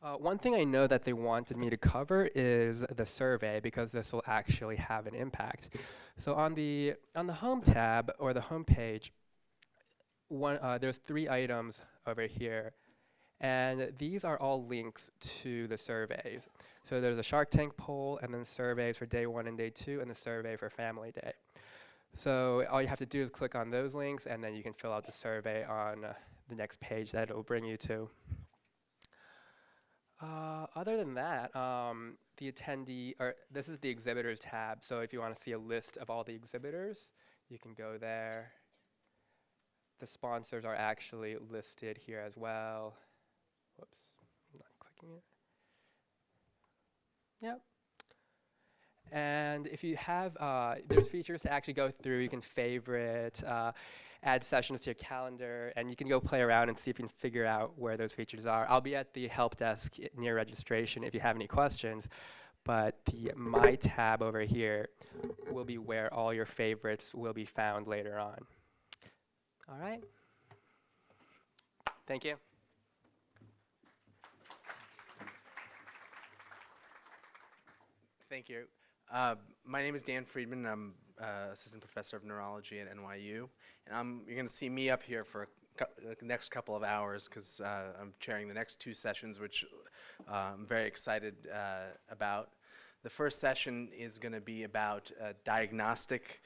One thing I know that they wanted me to cover is the survey, because this will actually have an impact. So on the home tab or the home page, there's 3 items over here, and these are all links to the surveys. So there's a Shark Tank poll, and then surveys for day 1 and day 2, and the survey for Family Day. So all you have to do is click on those links, and then you can fill out the survey on the next page that it will bring you to. Other than that, the attendee, or this is the exhibitors tab. So if you want to see a list of all the exhibitors, you can go there. The sponsors are actually listed here as well. Whoops, I'm not clicking it. Yep. And if you have, there's features to actually go through. You can favorite, add sessions to your calendar, and you can go play around and see if you can figure out where those features are. I'll be at the help desk near registration if you have any questions, but the My tab over here will be where all your favorites will be found later on. All right. Thank you. Thank you. My name is Dan Friedman. I'm assistant professor of neurology at NYU, and you're going to see me up here for the next couple of hours because I'm chairing the next 2 sessions, which I'm very excited about. The first session is going to be about diagnostic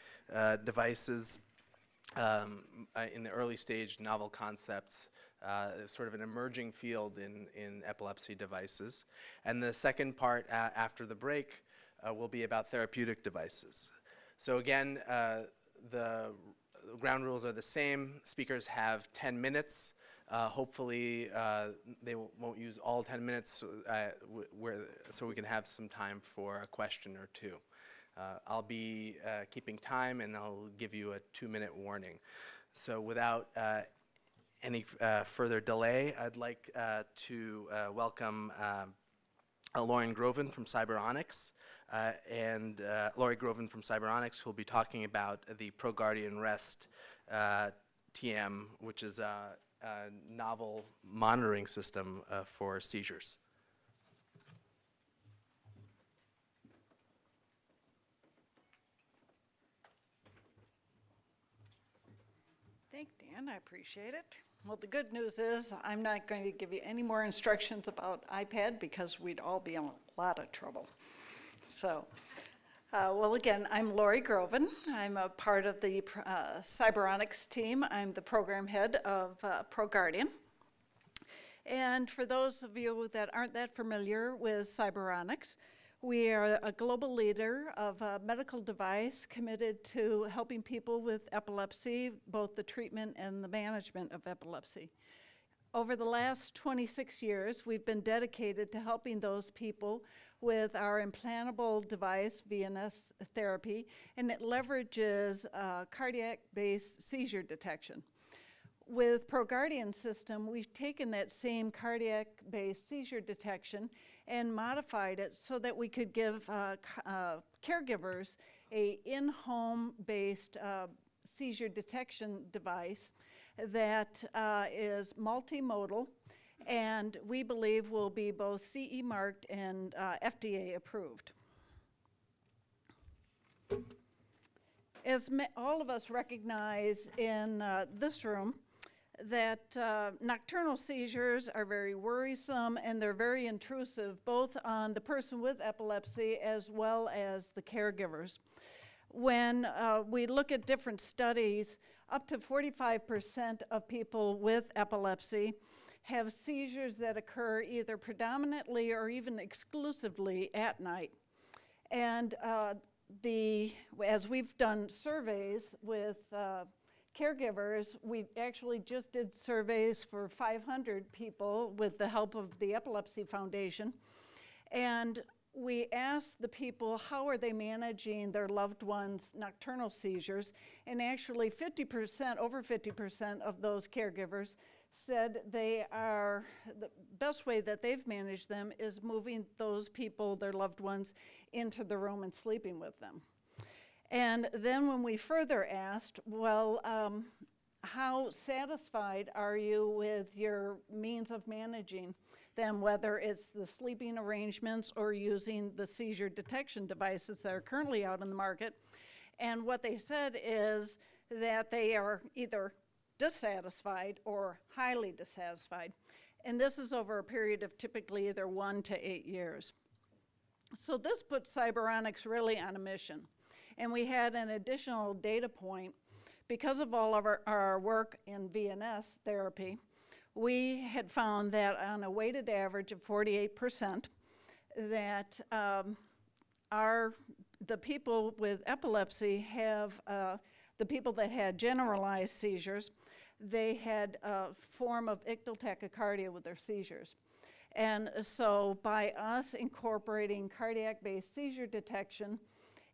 devices in the early stage, novel concepts, sort of an emerging field in epilepsy devices. And the second part after the break will be about therapeutic devices. So again, the ground rules are the same. Speakers have 10 minutes. Hopefully they won't use all 10 minutes so we can have some time for a question or 2. I'll be keeping time, and I'll give you a 2-minute warning. So without any further delay, I'd like to welcome Lauren Groven from Cyberonics, Laurie Groven from Cyberonics, who will be talking about the ProGuardian Rest TM, which is a novel monitoring system for seizures. Thanks, Dan. I appreciate it. Well, the good news is I'm not going to give you any more instructions about iPad because we'd all be in a lot of trouble. So, well, again, I'm Laurie Groven. I'm a part of the Cyberonics team. I'm the program head of ProGuardian. And for those of you that aren't that familiar with Cyberonics, we are a global leader of a medical device committed to helping people with epilepsy, both the treatment and the management of epilepsy. Over the last 26 years, we've been dedicated to helping those people with our implantable device, VNS therapy, and it leverages cardiac-based seizure detection. With ProGuardian system, we've taken that same cardiac-based seizure detection and modified it so that we could give caregivers a in-home based seizure detection device that is multimodal and we believe will be both CE marked and FDA approved. As all of us recognize in this room, that nocturnal seizures are very worrisome and they're very intrusive, both on the person with epilepsy as well as the caregivers. When we look at different studies, up to 45% of people with epilepsy have seizures that occur either predominantly or even exclusively at night. And as we've done surveys with caregivers, we actually just did surveys for 500 people with the help of the Epilepsy Foundation. And we asked the people how are they managing their loved ones' nocturnal seizures, and actually 50%, over 50% of those caregivers said the best way that they've managed them is moving those people, their loved ones, into the room and sleeping with them. And then when we further asked, well, how satisfied are you with your means of managing them, whether it's the sleeping arrangements or using the seizure detection devices that are currently out in the market? And what they said is that they are either dissatisfied or highly dissatisfied. And this is over a period of typically either 1 to 8 years. So this puts Cyberonics really on a mission. And we had an additional data point. Because of all of our work in VNS therapy, we had found that on a weighted average of 48%, that the people with epilepsy have, the people that had generalized seizures, they had a form of ictal tachycardia with their seizures. And so by us incorporating cardiac-based seizure detection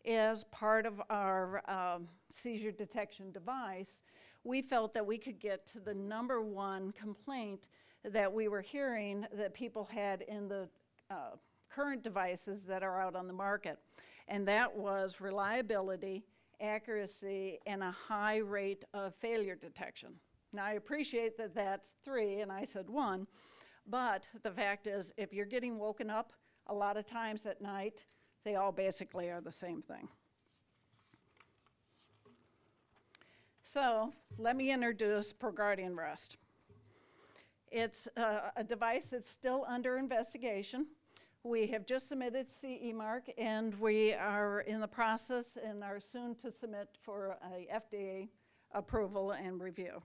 as part of our seizure detection device, we felt that we could get to the #1 complaint that we were hearing that people had in the current devices that are out on the market. And that was reliability, accuracy, and a high rate of failure detection. Now, I appreciate that that's 3, and I said 1, but the fact is, if you're getting woken up a lot of times at night, they all basically are the same thing. So let me introduce ProGuardian Rest. It's a device that's still under investigation. We have just submitted CE mark, and we are in the process and are soon to submit for a FDA approval and review.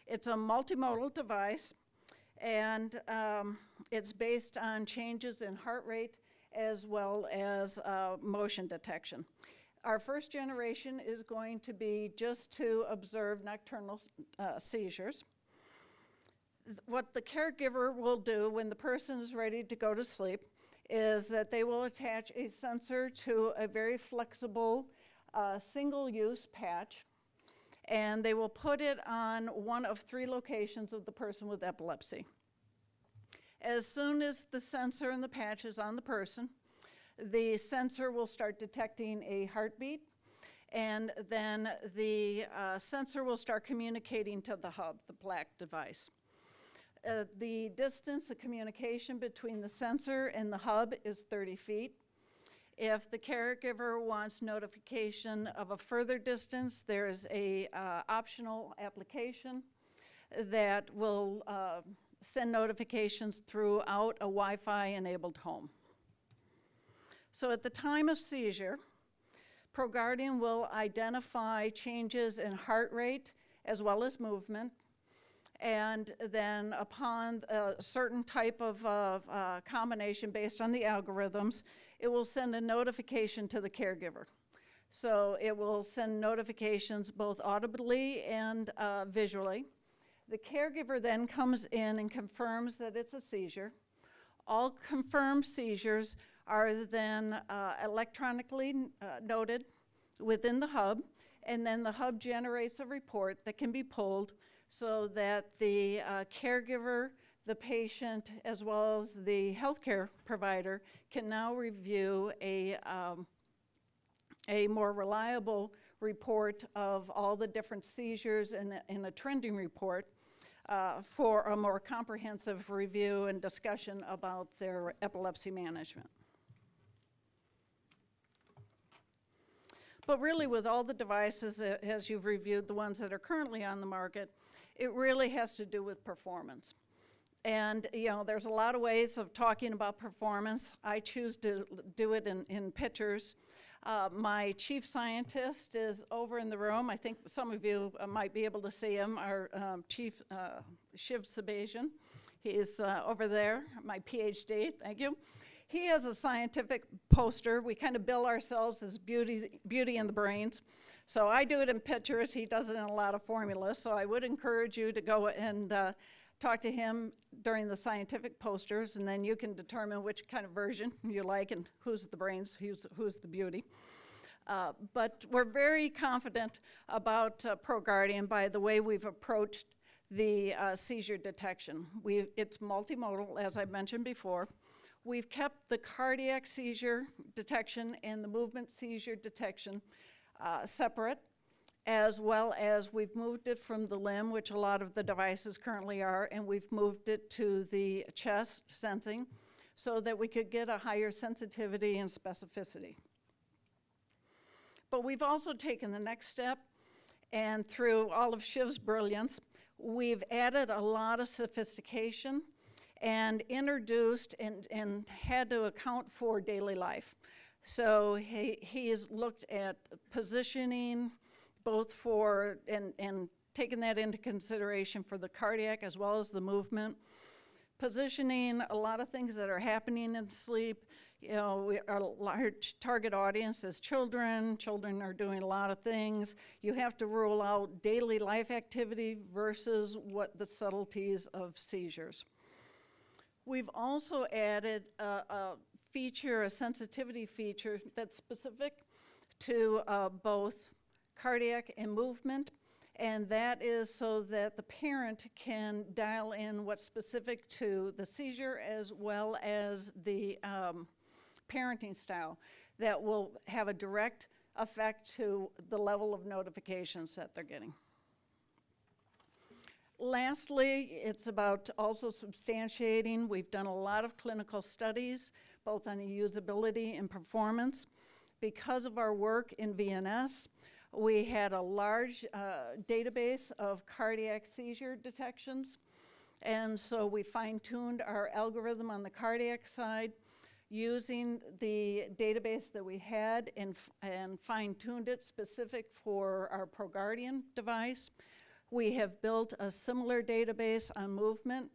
It's a multimodal device, and it's based on changes in heart rate as well as motion detection. Our first generation is going to be just to observe nocturnal seizures. What the caregiver will do when the person is ready to go to sleep is that they will attach a sensor to a very flexible single-use patch, and they will put it on one of 3 locations of the person with epilepsy. As soon as the sensor and the patch is on the person, the sensor will start detecting a heartbeat, and then the sensor will start communicating to the hub, the black device. The distance, the communication between the sensor and the hub is 30 feet. If the caregiver wants notification of a further distance, there is a optional application that will send notifications throughout a Wi-Fi enabled home. So at the time of seizure, ProGuardian will identify changes in heart rate as well as movement, and then upon a certain type of combination based on the algorithms, it will send a notification to the caregiver. So it will send notifications both audibly and visually. The caregiver then comes in and confirms that it's a seizure. All confirmed seizures are then electronically noted within the hub, and then the hub generates a report that can be pulled so that the caregiver, the patient, as well as the healthcare provider can now review a more reliable report of all the different seizures in a trending report for a more comprehensive review and discussion about their epilepsy management. But really, with all the devices, as you've reviewed, the ones that are currently on the market, it really has to do with performance. And, you know, there's a lot of ways of talking about performance. I choose to do it in pictures. My chief scientist is over in the room. I think some of you might be able to see him, our chief Shiv Sabajian. He is over there, my PhD, thank you. He has a scientific poster. We kind of bill ourselves as beauty in the brains. So I do it in pictures. He does it in a lot of formulas. So I would encourage you to go and talk to him during the scientific posters, and then you can determine which kind of version you like and who's the brains, who's the beauty. But we're very confident about ProGuardian by the way we've approached the seizure detection. It's multimodal, as I mentioned before. We've kept the cardiac seizure detection and the movement seizure detection separate, as well as we've moved it from the limb, which a lot of the devices currently are, and we've moved it to the chest sensing so that we could get a higher sensitivity and specificity. But we've also taken the next step, and through all of Shiv's brilliance, we've added a lot of sophistication and introduced and had to account for daily life. So he has looked at positioning, both for, and taking that into consideration for the cardiac as well as the movement. Positioning, a lot of things that are happening in sleep. You know, our large target audience is children. Children are doing a lot of things. You have to rule out daily life activity versus what the subtleties of seizures. We've also added a feature, a sensitivity feature that's specific to both cardiac and movement, and that is so that the parent can dial in what's specific to the seizure as well as the parenting style that will have a direct effect to the level of notifications that they're getting. Lastly, it's about also substantiating. We've done a lot of clinical studies, both on usability and performance. Because of our work in VNS, we had a large database of cardiac seizure detections, and so we fine-tuned our algorithm on the cardiac side using the database that we had and fine-tuned it specific for our ProGuardian device. We have built a similar database on movement,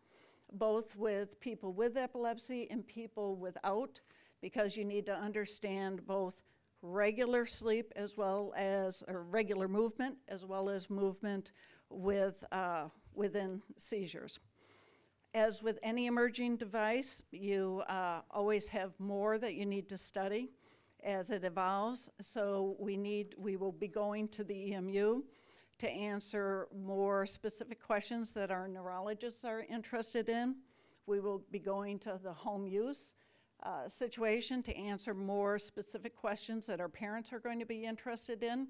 both with people with epilepsy and people without, because you need to understand both regular sleep as well as, or regular movement, as well as movement with, within seizures. As with any emerging device, you always have more that you need to study as it evolves. So we will be going to the EMU to answer more specific questions that our neurologists are interested in. We will be going to the home use situation to answer more specific questions that our parents are going to be interested in.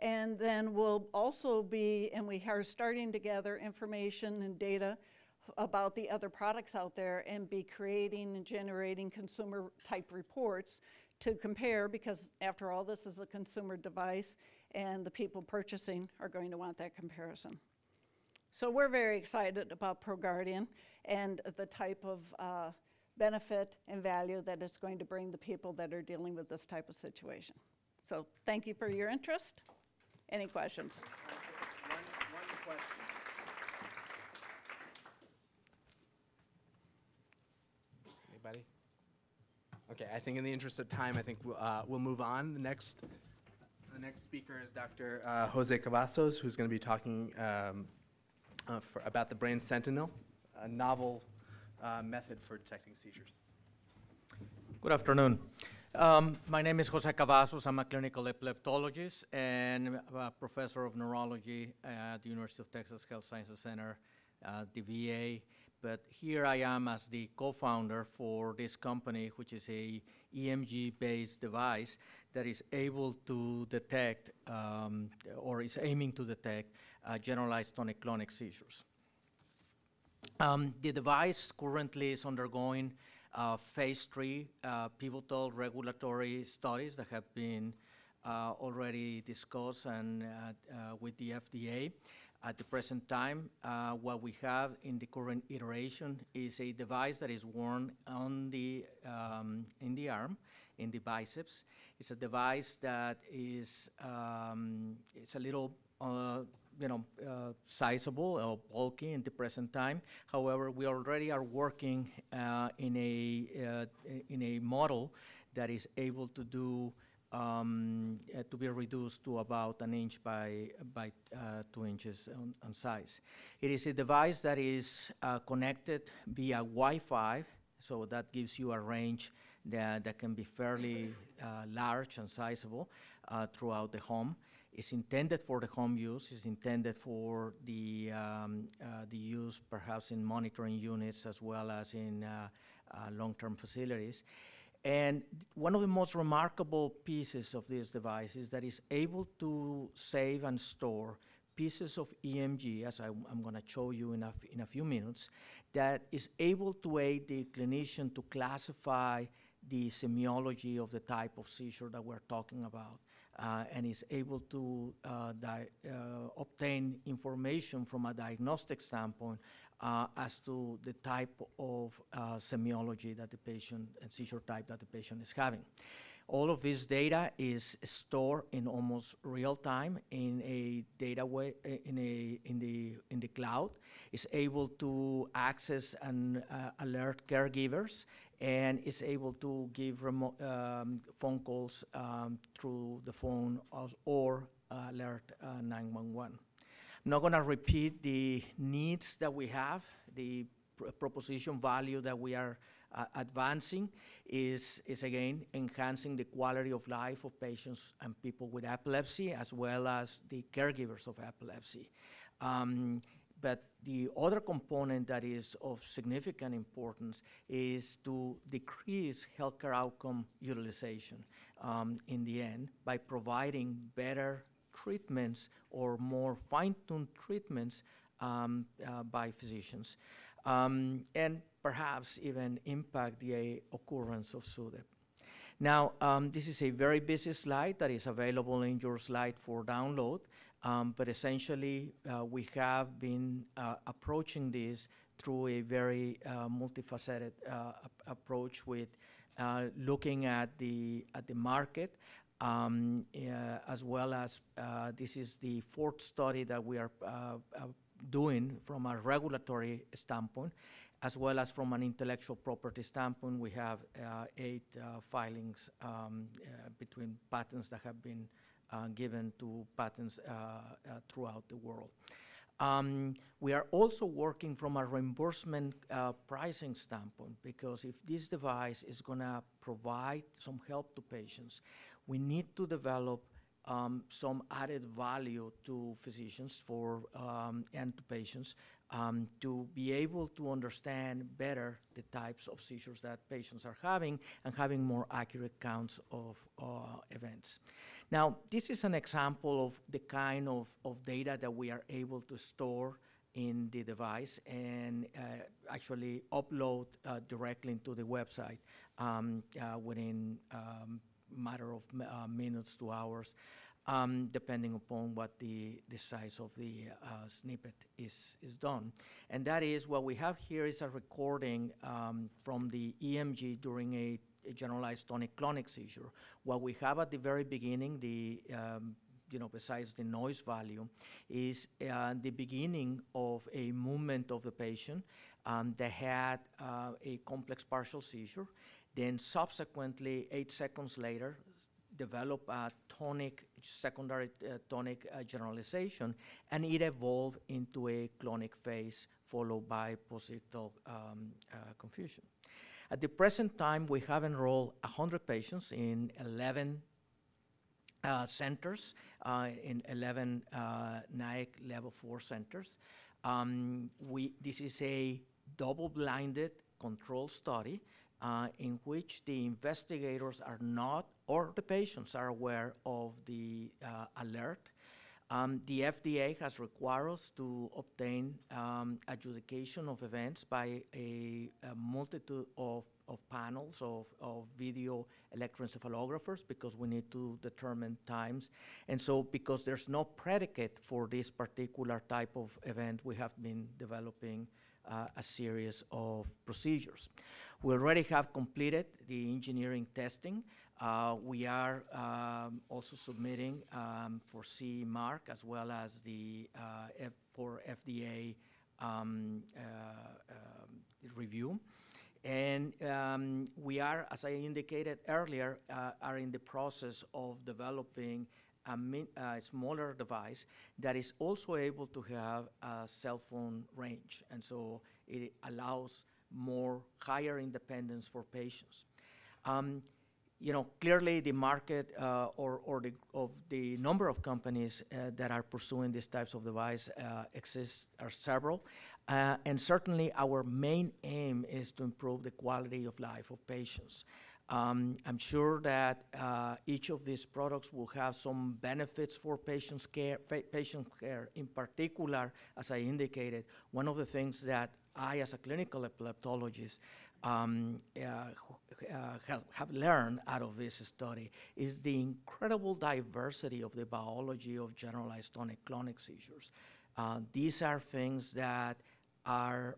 And then we'll also be, and we are starting to gather information and data about the other products out there and be creating and generating consumer type reports to compare, because after all, this is a consumer device and the people purchasing are going to want that comparison. So we're very excited about ProGuardian and the type of benefit and value that it's going to bring the people that are dealing with this type of situation. So thank you for your interest. Any questions? One question. Anybody? Okay, I think in the interest of time, I think we'll move on. The next speaker is Dr. Jose Cavazos, who's going to be talking about the Brain Sentinel, a novel method for detecting seizures. Good afternoon. My name is Jose Cavazos. I'm a clinical epileptologist and a professor of neurology at the University of Texas Health Sciences Center, the VA. But here I am as the co-founder for this company, which is a EMG-based device that is able to detect, or is aiming to detect, generalized tonic-clonic seizures. The device currently is undergoing phase 3 pivotal regulatory studies that have been already discussed and with the FDA. At the present time, what we have in the current iteration is a device that is worn on in the arm, in the biceps. It's a device that is it's a little sizable or bulky in the present time. However, we already are working in a model that is able to do to be reduced to about 1 inch by 2 inches on size. It is a device that is connected via Wi-Fi, so that gives you a range that can be fairly large and sizable throughout the home. It's intended for the home use. It's intended for the use perhaps in monitoring units as well as in long-term facilities. And one of the most remarkable pieces of this device is that it's able to save and store pieces of EMG, as I'm going to show you in a few minutes, that is able to aid the clinician to classify the semiology of the type of seizure that we're talking about, and is able to obtain information from a diagnostic standpoint as to the type of semiology that the patient, and seizure type that the patient is having. All of this data is stored in almost real time in a in the cloud. It's able to access and alert caregivers, and is able to give phone calls through the phone or alert 911. I'm not going to repeat the needs that we have. The proposition value that we are advancing is again enhancing the quality of life of patients and people with epilepsy, as well as the caregivers of epilepsy. But the other component that is of significant importance is to decrease healthcare outcome utilization in the end by providing better treatments or more fine-tuned treatments by physicians, and perhaps even impact the occurrence of SUDEP. Now, this is a very busy slide that is available in your slide for download, but essentially we have been approaching this through a very multifaceted approach with looking at the market, as well as this is the fourth study that we are doing from a regulatory standpoint, as well as from an intellectual property standpoint. We have 8 filings between patents that have been given to patents throughout the world. We are also working from a reimbursement pricing standpoint, because if this device is going to provide some help to patients, we need to develop some added value to physicians and to patients to be able to understand better the types of seizures that patients are having and having more accurate counts of events. Now, this is an example of the kind of data that we are able to store in the device and actually upload directly into the website within matter of minutes to hours, depending upon what the size of the snippet is done. And that is, what we have here is a recording from the EMG during a generalized tonic-clonic seizure. What we have at the very beginning, besides the noise value, is the beginning of a movement of the patient that had a complex partial seizure. Then subsequently, 8 seconds later, develop a secondary tonic generalization, and it evolved into a clonic phase followed by post-ictal confusion. At the present time, we have enrolled 100 patients in 11 centers, in 11 NIAC level 4 centers. This is a double-blinded control study in which the investigators are not, or the patients are aware of the alert. The FDA has required us to obtain adjudication of events by a multitude of panels of video electroencephalographers because we need to determine times. And so because there's no predicate for this particular type of event, we have been developing a series of procedures. We already have completed the engineering testing. We are also submitting for CE mark as well as the for FDA review. And we are, as I indicated earlier, are in the process of developing a smaller device that is also able to have a cell phone range. And so it allows more higher independence for patients. Clearly the market of the number of companies that are pursuing these types of device are several. And certainly our main aim is to improve the quality of life of patients. I'm sure that each of these products will have some benefits for patient care. In particular, as I indicated, one of the things that I, as a clinical epileptologist, have learned out of this study is the incredible diversity of the biology of generalized tonic-clonic seizures. These are things that are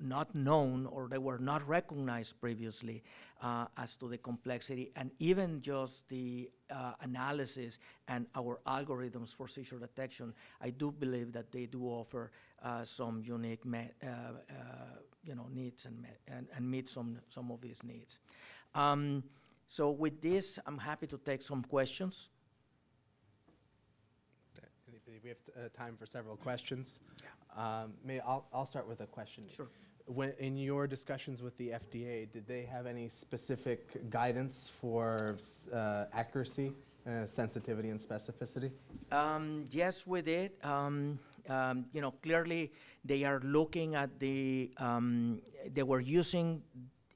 not known, or they were not recognized previously as to the complexity, and even just the analysis and our algorithms for seizure detection. I do believe that they do offer some unique needs and meet some of these needs. So with this, I'm happy to take some questions. We have time for several questions. I'll start with a question. Sure. In your discussions with the FDA, did they have any specific guidance for accuracy, sensitivity, and specificity? Yes, we did. Clearly they are looking at they were using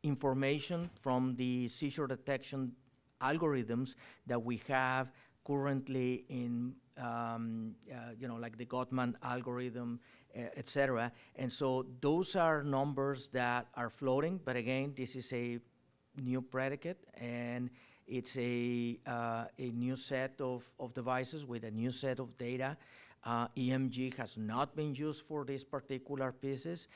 information from the seizure detection algorithms that we have currently in like the Gottman algorithm, et cetera. And so those are numbers that are floating, but again, this is a new predicate, and it's a new set of devices with a new set of data. EMG has not been used for these particular pieces.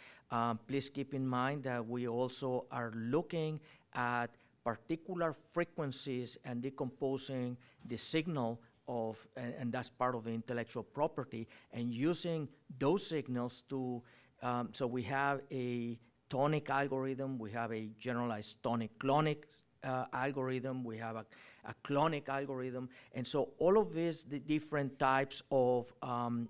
Please keep in mind that we also are looking at particular frequencies and decomposing the signal and that's part of the intellectual property, and using those signals to, so we have a tonic algorithm, we have a generalized tonic-clonic algorithm, we have a clonic algorithm, and so all of these, the different types of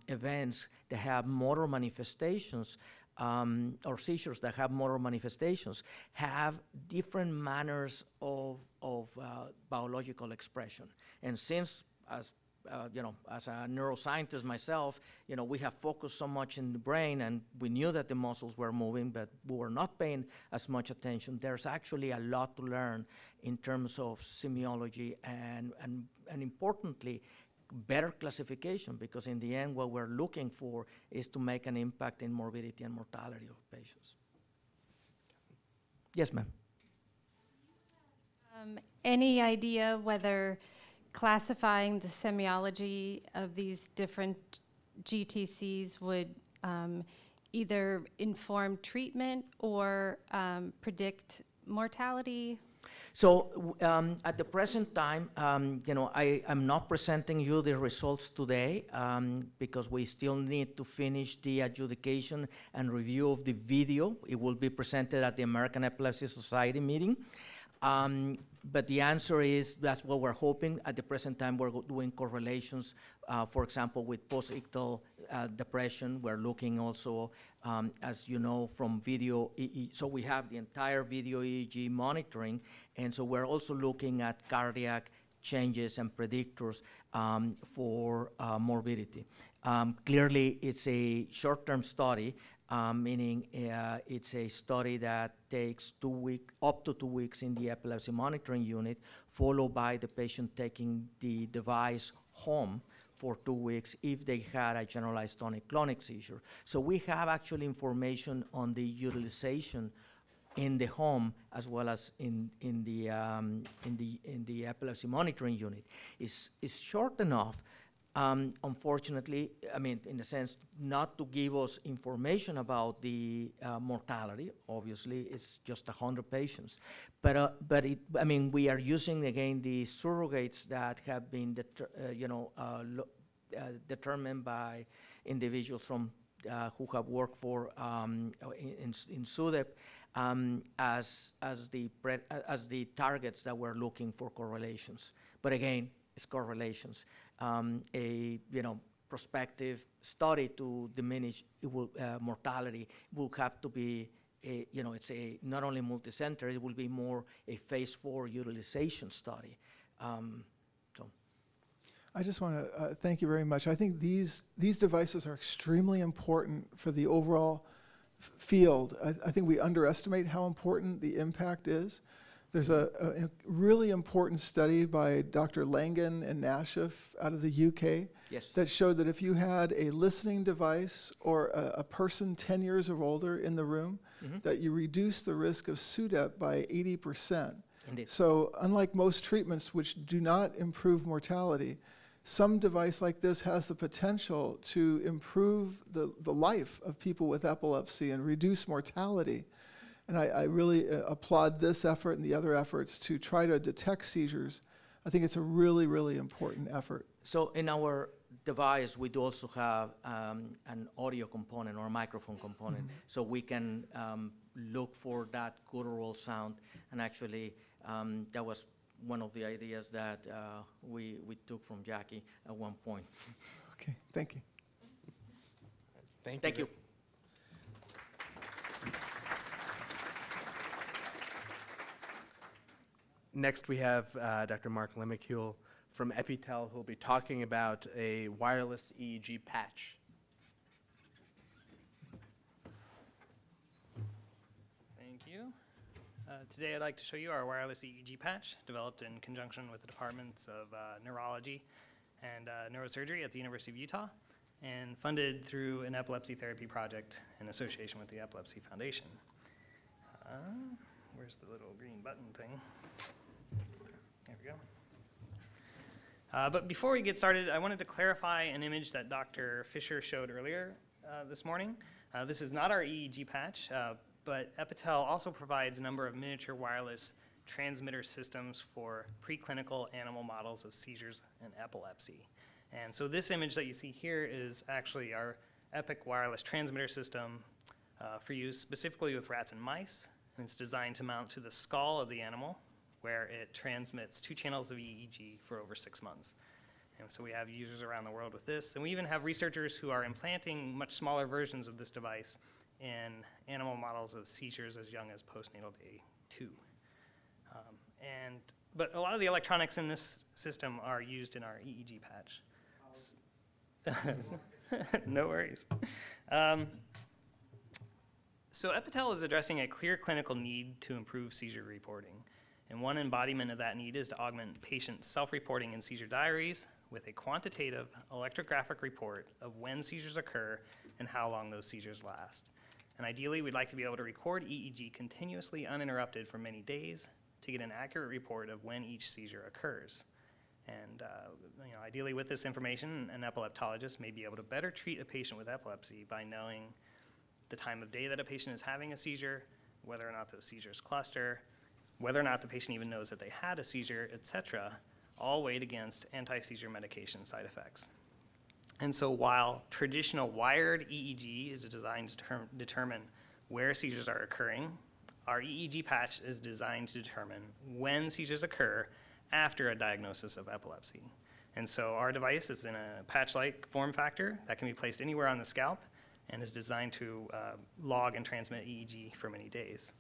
events that have motor manifestations, or seizures that have motor manifestations, have different manners of biological expression. And since, as a neuroscientist myself, we have focused so much in the brain, and we knew that the muscles were moving, but we were not paying as much attention. There's actually a lot to learn in terms of semiology and importantly, better classification, because in the end, what we're looking for is to make an impact in morbidity and mortality of patients. Yes, ma'am. Any idea whether classifying the semiology of these different GTCs would either inform treatment or predict mortality? So at the present time, I am not presenting you the results today because we still need to finish the adjudication and review of the video. It will be presented at the American Epilepsy Society meeting. But the answer is that's what we're hoping. At the present time, we're doing correlations, for example, with post-ictal depression. We're looking also, as you know, from video EEG. So we have the entire video EEG monitoring, and so we're also looking at cardiac changes and predictors for morbidity. Clearly, it's a short-term study, meaning it's a study that takes up to 2 weeks in the epilepsy monitoring unit, followed by the patient taking the device home for 2 weeks if they had a generalized tonic-clonic seizure. So we have actually information on the utilization in the home as well as in the epilepsy monitoring unit. It's short enough, unfortunately, I mean, in the sense not to give us information about the mortality. Obviously, it's just 100 patients. But I mean, we are using, again, the surrogates that have been determined by individuals from who have worked for in SUDEP as the targets that we're looking for correlations. But again, it's correlations. A prospective study to diminish mortality will have to be it's not only multi-center, it will be more a phase 4 utilization study. I just want to thank you very much. I think these devices are extremely important for the overall field. I think we underestimate how important the impact is. There's a really important study by Dr. Langan and Nashif out of the UK that showed that if you had a listening device or a person 10 years or older in the room, that you reduce the risk of SUDEP by 80%. Indeed. So unlike most treatments which do not improve mortality, some device like this has the potential to improve the life of people with epilepsy and reduce mortality. And I really applaud this effort and the other efforts to try to detect seizures. I think it's a really, really important effort. So in our device, we do also have an audio component or a microphone component, so we can look for that guttural sound. And actually, that was one of the ideas that we took from Jackie at one point. Okay, thank you. Thank you. Next, we have Dr. Mark Lemicule from Epitel, who will be talking about a wireless EEG patch. Thank you. Today, I'd like to show you our wireless EEG patch, developed in conjunction with the departments of neurology and neurosurgery at the University of Utah, and funded through an Epilepsy Therapy Project in association with the Epilepsy Foundation. Where's the little green button thing? There we go. But before we get started, I wanted to clarify an image that Dr. Fisher showed earlier this morning. This is not our EEG patch, but Epitel also provides a number of miniature wireless transmitter systems for preclinical animal models of seizures and epilepsy. And so this image that you see here is actually our EPIC wireless transmitter system for use specifically with rats and mice. And it's designed to mount to the skull of the animal, where it transmits 2 channels of EEG for over 6 months. And so we have users around the world with this. And we even have researchers who are implanting much smaller versions of this device in animal models of seizures as young as postnatal day 2. But a lot of the electronics in this system are used in our EEG patch. No worries. So Epitel is addressing a clear clinical need to improve seizure reporting. And one embodiment of that need is to augment patient self-reporting in seizure diaries with a quantitative electrographic report of when seizures occur and how long those seizures last. And ideally, we'd like to be able to record EEG continuously uninterrupted for many days to get an accurate report of when each seizure occurs. And ideally with this information, an epileptologist may be able to better treat a patient with epilepsy by knowing the time of day that a patient is having a seizure, whether or not those seizures cluster, whether or not the patient even knows that they had a seizure, et cetera, all weighed against anti-seizure medication side effects. And so while traditional wired EEG is designed to determine where seizures are occurring, our EEG patch is designed to determine when seizures occur after a diagnosis of epilepsy. And so our device is in a patch-like form factor that can be placed anywhere on the scalp and is designed to log and transmit EEG for many days.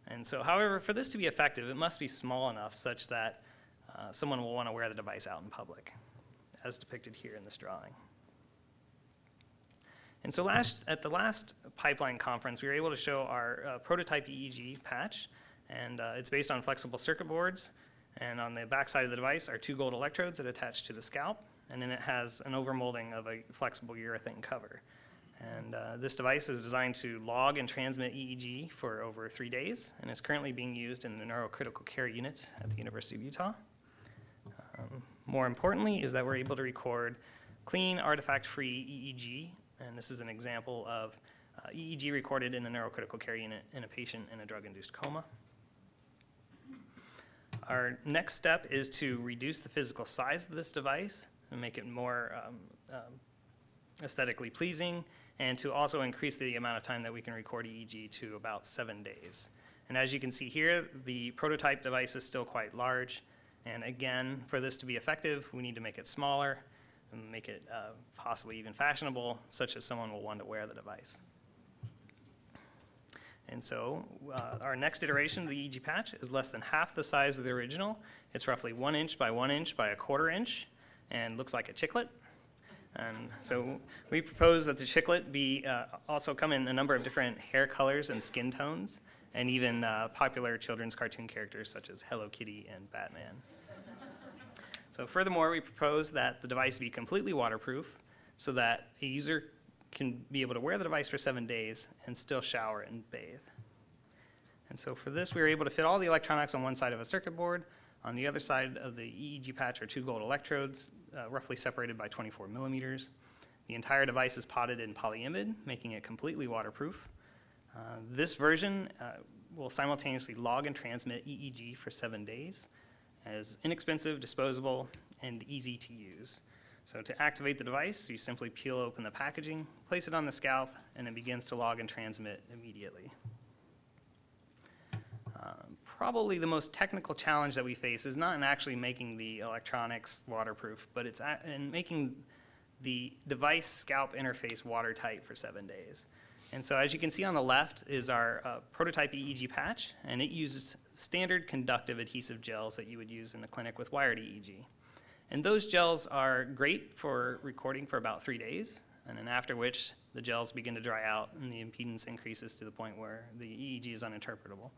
And so, however, for this to be effective, it must be small enough such that someone will want to wear the device out in public, as depicted here in this drawing. And so at the last Pipeline Conference, we were able to show our prototype EEG patch, and it's based on flexible circuit boards. And on the back side of the device are 2 gold electrodes that attach to the scalp, and then it has an overmolding of a flexible urethane cover. And this device is designed to log and transmit EEG for over 3 days, and is currently being used in the neurocritical care unit at the University of Utah. More importantly is that we're able to record clean, artifact-free EEG, and this is an example of EEG recorded in the neurocritical care unit in a patient in a drug-induced coma. Our next step is to reduce the physical size of this device and make it more aesthetically pleasing, and to also increase the amount of time that we can record EEG to about 7 days. And as you can see here, the prototype device is still quite large. And again, for this to be effective, we need to make it smaller and make it possibly even fashionable, such that someone will want to wear the device. And so our next iteration of the EEG patch is less than half the size of the original. It's roughly 1 inch by 1 inch by 1/4 inch and looks like a chiclet. And so we propose that the chiclet be also come in a number of different hair colors and skin tones, and even popular children's cartoon characters such as Hello Kitty and Batman. So furthermore, we propose that the device be completely waterproof so that a user can be able to wear the device for 7 days and still shower and bathe. And so for this, we were able to fit all the electronics on one side of a circuit board. On the other side of the EEG patch are 2 gold electrodes, roughly separated by 24 millimeters. The entire device is potted in polyimide, making it completely waterproof. This version will simultaneously log and transmit EEG for 7 days, as inexpensive, disposable, and easy to use. So to activate the device, you simply peel open the packaging, place it on the scalp, and it begins to log and transmit immediately. Probably the most technical challenge that we face is not in actually making the electronics waterproof, but it's in making the device scalp interface watertight for 7 days. And so as you can see on the left is our prototype EEG patch, and it uses standard conductive adhesive gels that you would use in the clinic with wired EEG. And those gels are great for recording for about 3 days, and then after which the gels begin to dry out and the impedance increases to the point where the EEG is uninterpretable.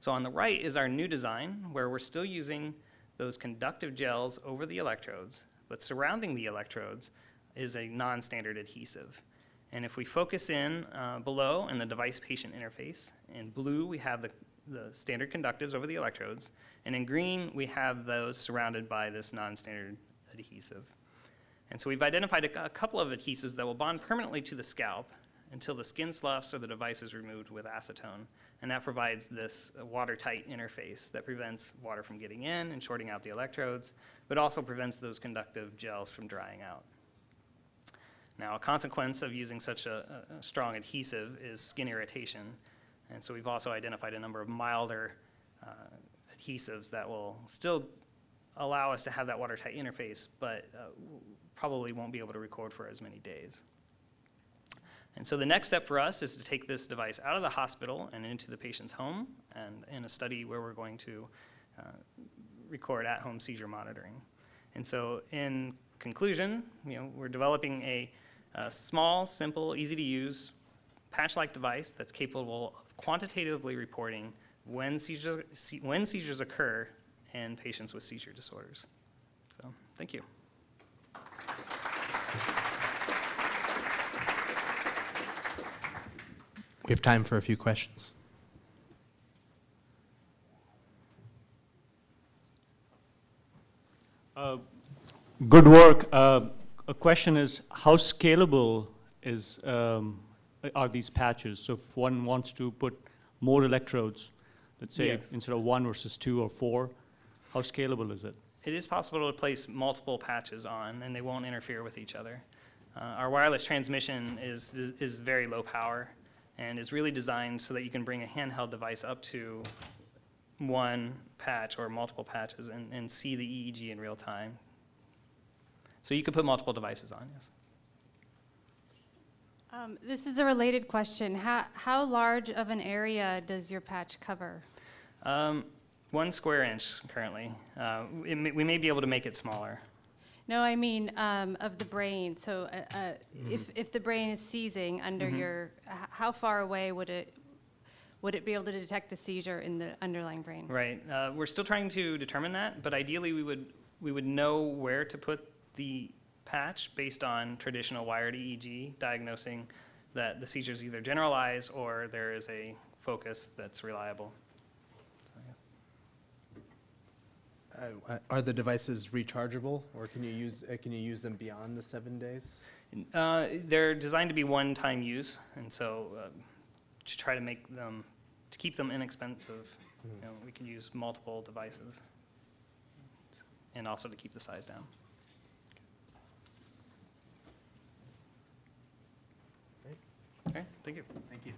So on the right is our new design, where we're still using those conductive gels over the electrodes, but surrounding the electrodes is a non-standard adhesive. And if we focus in below in the device-patient interface, in blue we have the standard conductives over the electrodes, and in green we have those surrounded by this non-standard adhesive. And so we've identified a couple of adhesives that will bond permanently to the scalp until the skin sloughs or the device is removed with acetone. And that provides this watertight interface that prevents water from getting in and shorting out the electrodes, but also prevents those conductive gels from drying out. Now, a consequence of using such a strong adhesive is skin irritation. And so we've also identified a number of milder adhesives that will still allow us to have that watertight interface, but probably won't be able to record for as many days. And so the next step for us is to take this device out of the hospital and into the patient's home, and in a study where we're going to record at-home seizure monitoring. And so in conclusion, we're developing a small, simple, easy-to-use patch-like device that's capable of quantitatively reporting when seizures occur in patients with seizure disorders. So, thank you. We have time for a few questions. Good work. A question is, how scalable are these patches? So if one wants to put more electrodes, let's say Yes. instead of 1 versus 2 or 4, how scalable is it? It is possible to place multiple patches on, and they won't interfere with each other. Our wireless transmission is very low power and is really designed so that you can bring a handheld device up to one patch or multiple patches and see the EEG in real time. So you could put multiple devices on, yes. This is a related question. How large of an area does your patch cover? 1 square inch currently. We may be able to make it smaller. No, I mean of the brain. So if the brain is seizing under your, how far away would it be able to detect the seizure in the underlying brain? Right. We're still trying to determine that, but ideally we would know where to put the patch based on traditional wired EEG, diagnosing that the seizure is either generalized or there is a focus that's reliable. Are the devices rechargeable, or can you use them beyond the 7 days? They're designed to be one-time use, and so to try to make them, to keep them inexpensive, you know, we can use multiple devices, and also to keep the size down. Okay, thank you. Thank you.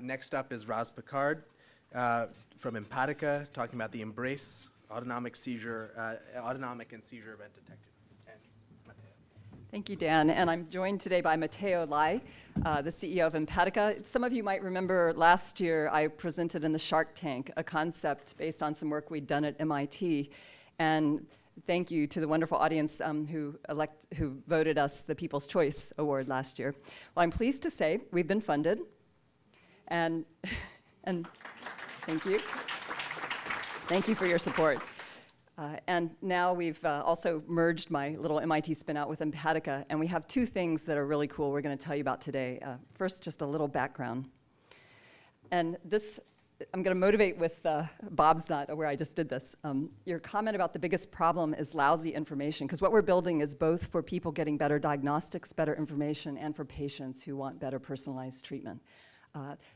Next up is Raz Picard from Empatica, talking about the Embrace autonomic and seizure event detector. Thank you, Dan. And I'm joined today by Matteo Lai, the CEO of Empatica. Some of you might remember last year I presented in the Shark Tank a concept based on some work we'd done at MIT. And thank you to the wonderful audience who voted us the People's Choice Award last year. Well, I'm pleased to say we've been funded. And thank you. Thank you for your support. And now we've also merged my little MIT spin out with Empatica, and we have two things that are really cool we're going to tell you about today. First, just a little background. And this, I'm going to motivate with Bob's not where I just did this. Your comment about the biggest problem is lousy information, because what we're building is both for people getting better diagnostics, better information, and for patients who want better personalized treatment.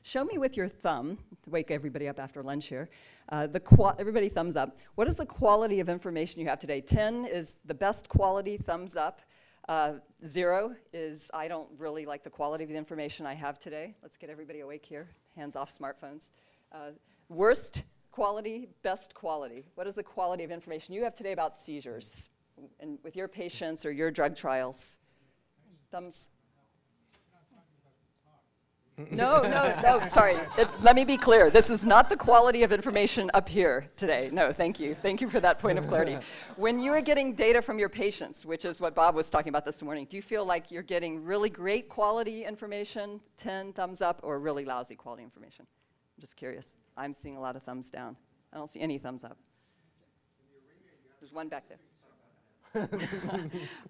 Show me with your thumb, to wake everybody up after lunch here, everybody thumbs up. What is the quality of information you have today? 10 is the best quality, thumbs up. 0 is I don't really like the quality of the information I have today. Let's get everybody awake here, hands off smartphones. Worst quality, best quality. What is the quality of information you have today about seizures and with your patients or your drug trials? Thumbs. No, sorry. Let me be clear. This is not the quality of information up here today. No, thank you. Thank you for that point of clarity. When you are getting data from your patients, which is what Bob was talking about this morning, do you feel like you're getting really great quality information, 10 thumbs up, or really lousy quality information? I'm just curious. I'm seeing a lot of thumbs down. I don't see any thumbs up. There's one back there.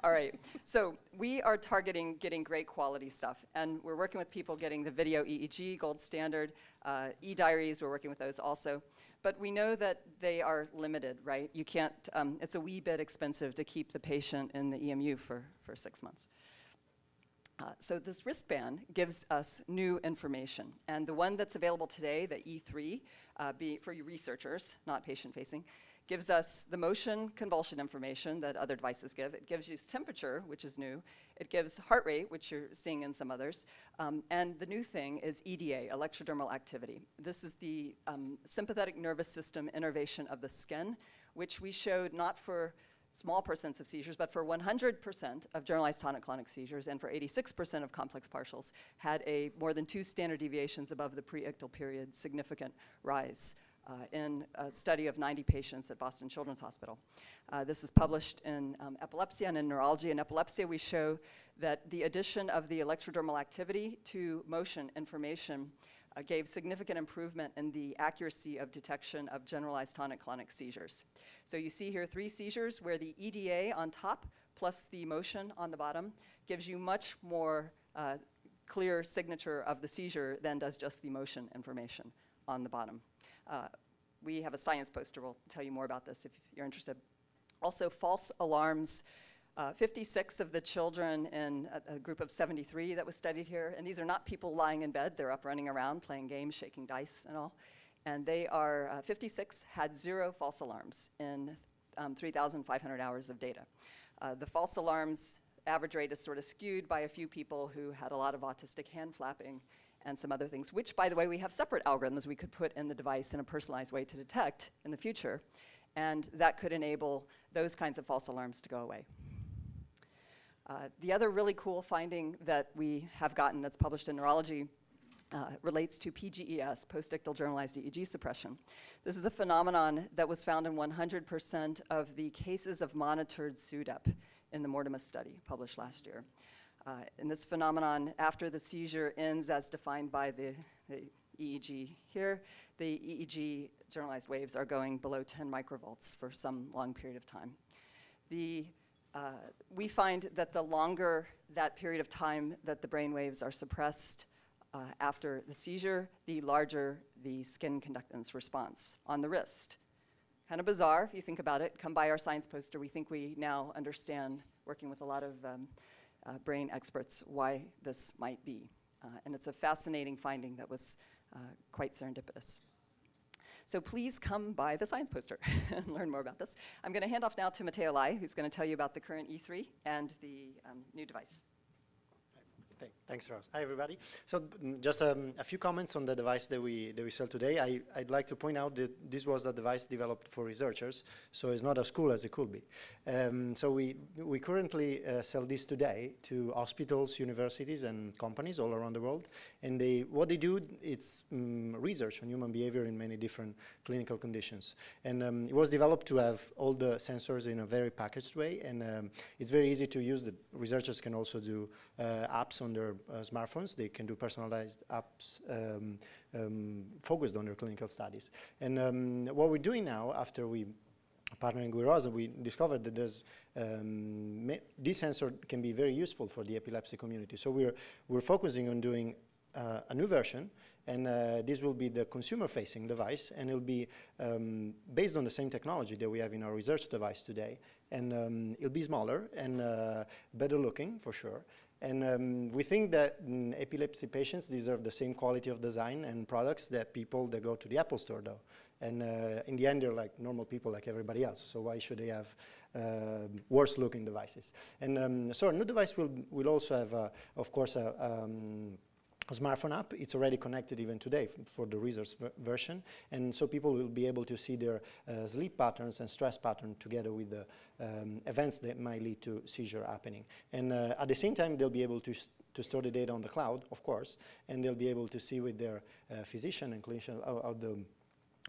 All right, so we are targeting getting great quality stuff, and we're working with people getting the video EEG, gold standard, e-diaries, we're working with those also. But we know that they are limited, right? You can't, it's a wee bit expensive to keep the patient in the EMU for 6 months. So this wristband gives us new information, and the one that's available today, the E3, for you researchers, not patient-facing, gives us the motion convulsion information that other devices give. It gives you temperature, which is new. It gives heart rate, which you're seeing in some others. And the new thing is EDA, electrodermal activity. This is the sympathetic nervous system innervation of the skin, which we showed not for small percents of seizures, but for 100% of generalized tonic-clonic seizures and for 86% of complex partials, had a more than 2 standard deviations above the pre-ictal period significant rise. In a study of 90 patients at Boston Children's Hospital. This is published in Epilepsy and in Neurology. In Epilepsy, we show that the addition of the electrodermal activity to motion information gave significant improvement in the accuracy of detection of generalized tonic-clonic seizures. So you see here 3 seizures where the EDA on top plus the motion on the bottom gives you much more clear signature of the seizure than does just the motion information on the bottom. We have a science poster. We'll tell you more about this if you're interested. Also, false alarms. 56 of the children in a group of 73 that was studied here, and these are not people lying in bed. They're up running around, playing games, shaking dice and all. And they are, 56 had 0 false alarms in 3,500 hours of data. The false alarms average rate is sort of skewed by a few people who had a lot of autistic hand flapping and some other things, which, by the way, we have separate algorithms we could put in the device in a personalized way to detect in the future, and that could enable those kinds of false alarms to go away. The other really cool finding that we have gotten that's published in Neurology relates to PGES, post-ictal generalized EEG suppression. This is a phenomenon that was found in 100% of the cases of monitored SUDEP in the Mortimer study published last year. In this phenomenon, after the seizure ends as defined by the EEG here, the EEG generalized waves are going below 10 microvolts for some long period of time. We find that the longer that period of time that the brain waves are suppressed after the seizure, the larger the skin conductance response on the wrist. Kind of bizarre if you think about it. Come by our science poster. We think we now understand, working with a lot of brain experts, why this might be. And it's a fascinating finding that was quite serendipitous. So please come by the science poster and learn more about this. I'm going to hand off now to Matteo Lai, who's going to tell you about the current E3 and the new device. Thanks, Ross. Hi, everybody. So just a few comments on the device that we sell today. I'd like to point out that this was a device developed for researchers, so it's not as cool as it could be. So we currently sell this today to hospitals, universities, and companies all around the world. And what they do, it's research on human behavior in many different clinical conditions. And it was developed to have all the sensors in a very packaged way, and it's very easy to use. The researchers can also do apps on their smartphones. They can do personalized apps focused on their clinical studies. And what we're doing now, after we partnering with Rosa, we discovered that there's this sensor can be very useful for the epilepsy community. So we're focusing on doing a new version, and this will be the consumer-facing device, and it'll be based on the same technology that we have in our research device today. And it'll be smaller and better looking, for sure. And we think that epilepsy patients deserve the same quality of design and products that people that go to the Apple Store do. And in the end, they're like normal people like everybody else. So why should they have worse looking devices? And so our new device will also have, of course, a smartphone app. It's already connected even today for the research version. And so people will be able to see their sleep patterns and stress pattern together with the events that might lead to seizure happening. And at the same time, they'll be able to store the data on the cloud, of course, and they'll be able to see with their physician and clinician how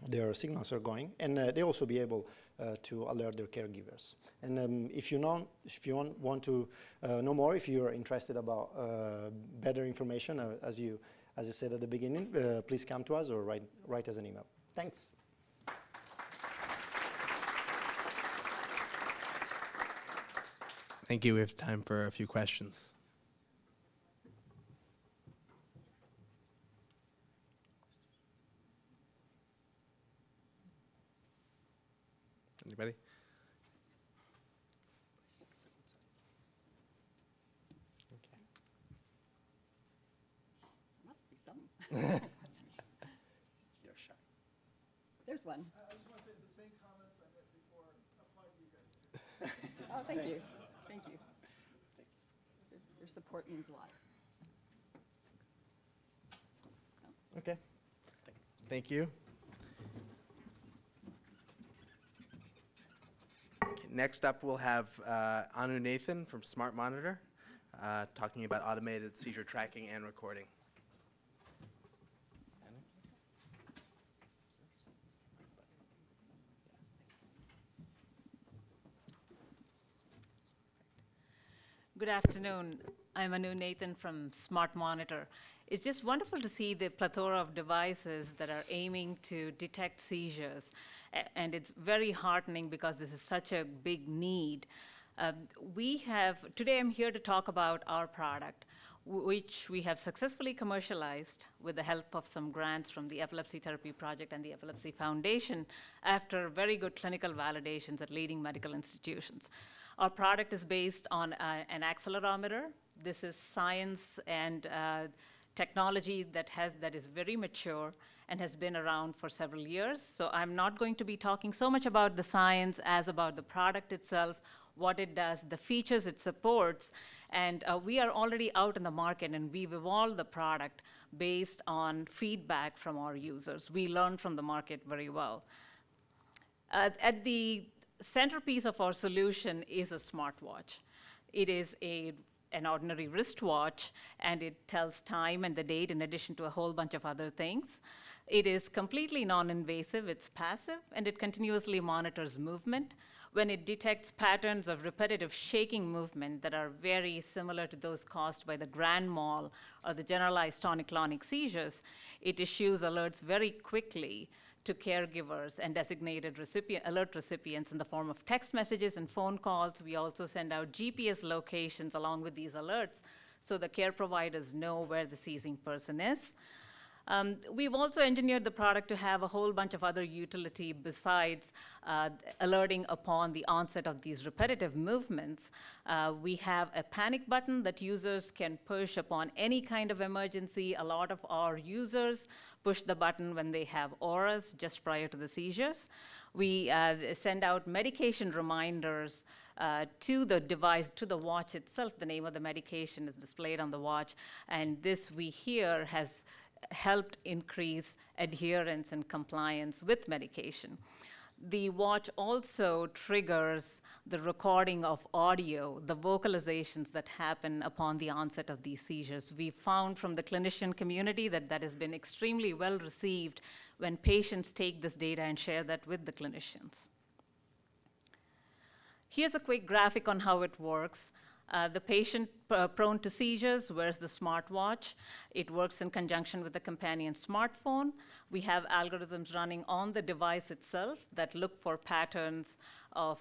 their signals are going. And they'll also be able to alert their caregivers. And if you want to know more, if you're interested about better information, as you said at the beginning, please come to us or write us an email. Thanks. Thank you. We have time for a few questions. Anybody? Okay. Must be some. You're shy. There's one. I just want to say the same comments I made before apply to you guys. Oh, thank Thanks. you. Thank you. Thanks. Your support means a lot. Thanks. Okay. Thank you. Next up, we'll have Anu Nathan from Smart Monitor talking about automated seizure tracking and recording. Good afternoon. I'm Anu Nathan from Smart Monitor. It's just wonderful to see the plethora of devices that are aiming to detect seizures. And it's very heartening because this is such a big need. Today I'm here to talk about our product, which we have successfully commercialized with the help of some grants from the Epilepsy Therapy Project and the Epilepsy Foundation after very good clinical validations at leading medical institutions. Our product is based on an accelerometer. This is science and technology that is very mature and has been around for several years. So I'm not going to be talking so much about the science as about the product itself, what it does, the features it supports. And we are already out in the market, and we've evolved the product based on feedback from our users. We learn from the market very well. At the centerpiece of our solution is a smartwatch. It is a an ordinary wristwatch, and it tells time and the date in addition to a whole bunch of other things. It is completely non-invasive, it's passive, and it continuously monitors movement. When it detects patterns of repetitive shaking movement that are very similar to those caused by the grand mal or the generalized tonic-clonic seizures, it issues alerts very quickly to caregivers and designated alert recipients in the form of text messages and phone calls. We also send out GPS locations along with these alerts so the care providers know where the seizing person is. We've also engineered the product to have a whole bunch of other utility besides alerting upon the onset of these repetitive movements. We have a panic button that users can push upon any kind of emergency. A lot of our users push the button when they have auras just prior to the seizures. We send out medication reminders to the device, to the watch itself. The name of the medication is displayed on the watch, and this we hear has helped increase adherence and compliance with medication. The watch also triggers the recording of audio, the vocalizations that happen upon the onset of these seizures. We found from the clinician community that that has been extremely well received when patients take this data and share that with the clinicians. Here's a quick graphic on how it works. The patient prone to seizures wears the smartwatch. It works in conjunction with the companion smartphone. We have algorithms running on the device itself that look for patterns of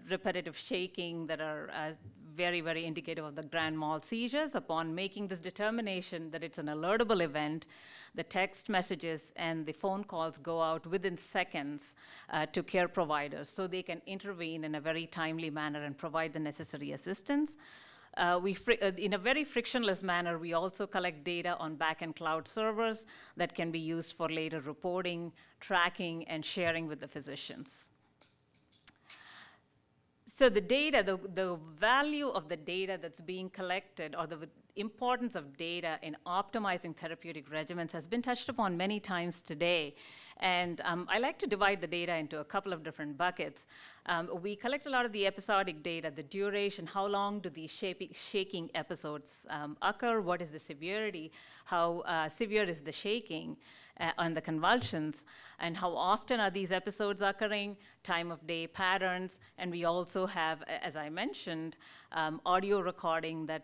repetitive shaking that are very, very indicative of the grand mal seizures. Upon making this determination that it's an alertable event, the text messages and the phone calls go out within seconds to care providers so they can intervene in a very timely manner and provide the necessary assistance. In a very frictionless manner, we also collect data on back-end cloud servers that can be used for later reporting, tracking, and sharing with the physicians. So the data, the value of the data that's being collected, or the importance of data in optimizing therapeutic regimens has been touched upon many times today. And I like to divide the data into a couple of different buckets. We collect a lot of the episodic data, the duration, how long do these shaking episodes occur, what is the severity, how severe is the shaking, and the convulsions, and how often are these episodes occurring, time of day patterns, and we also have, as I mentioned, audio recording that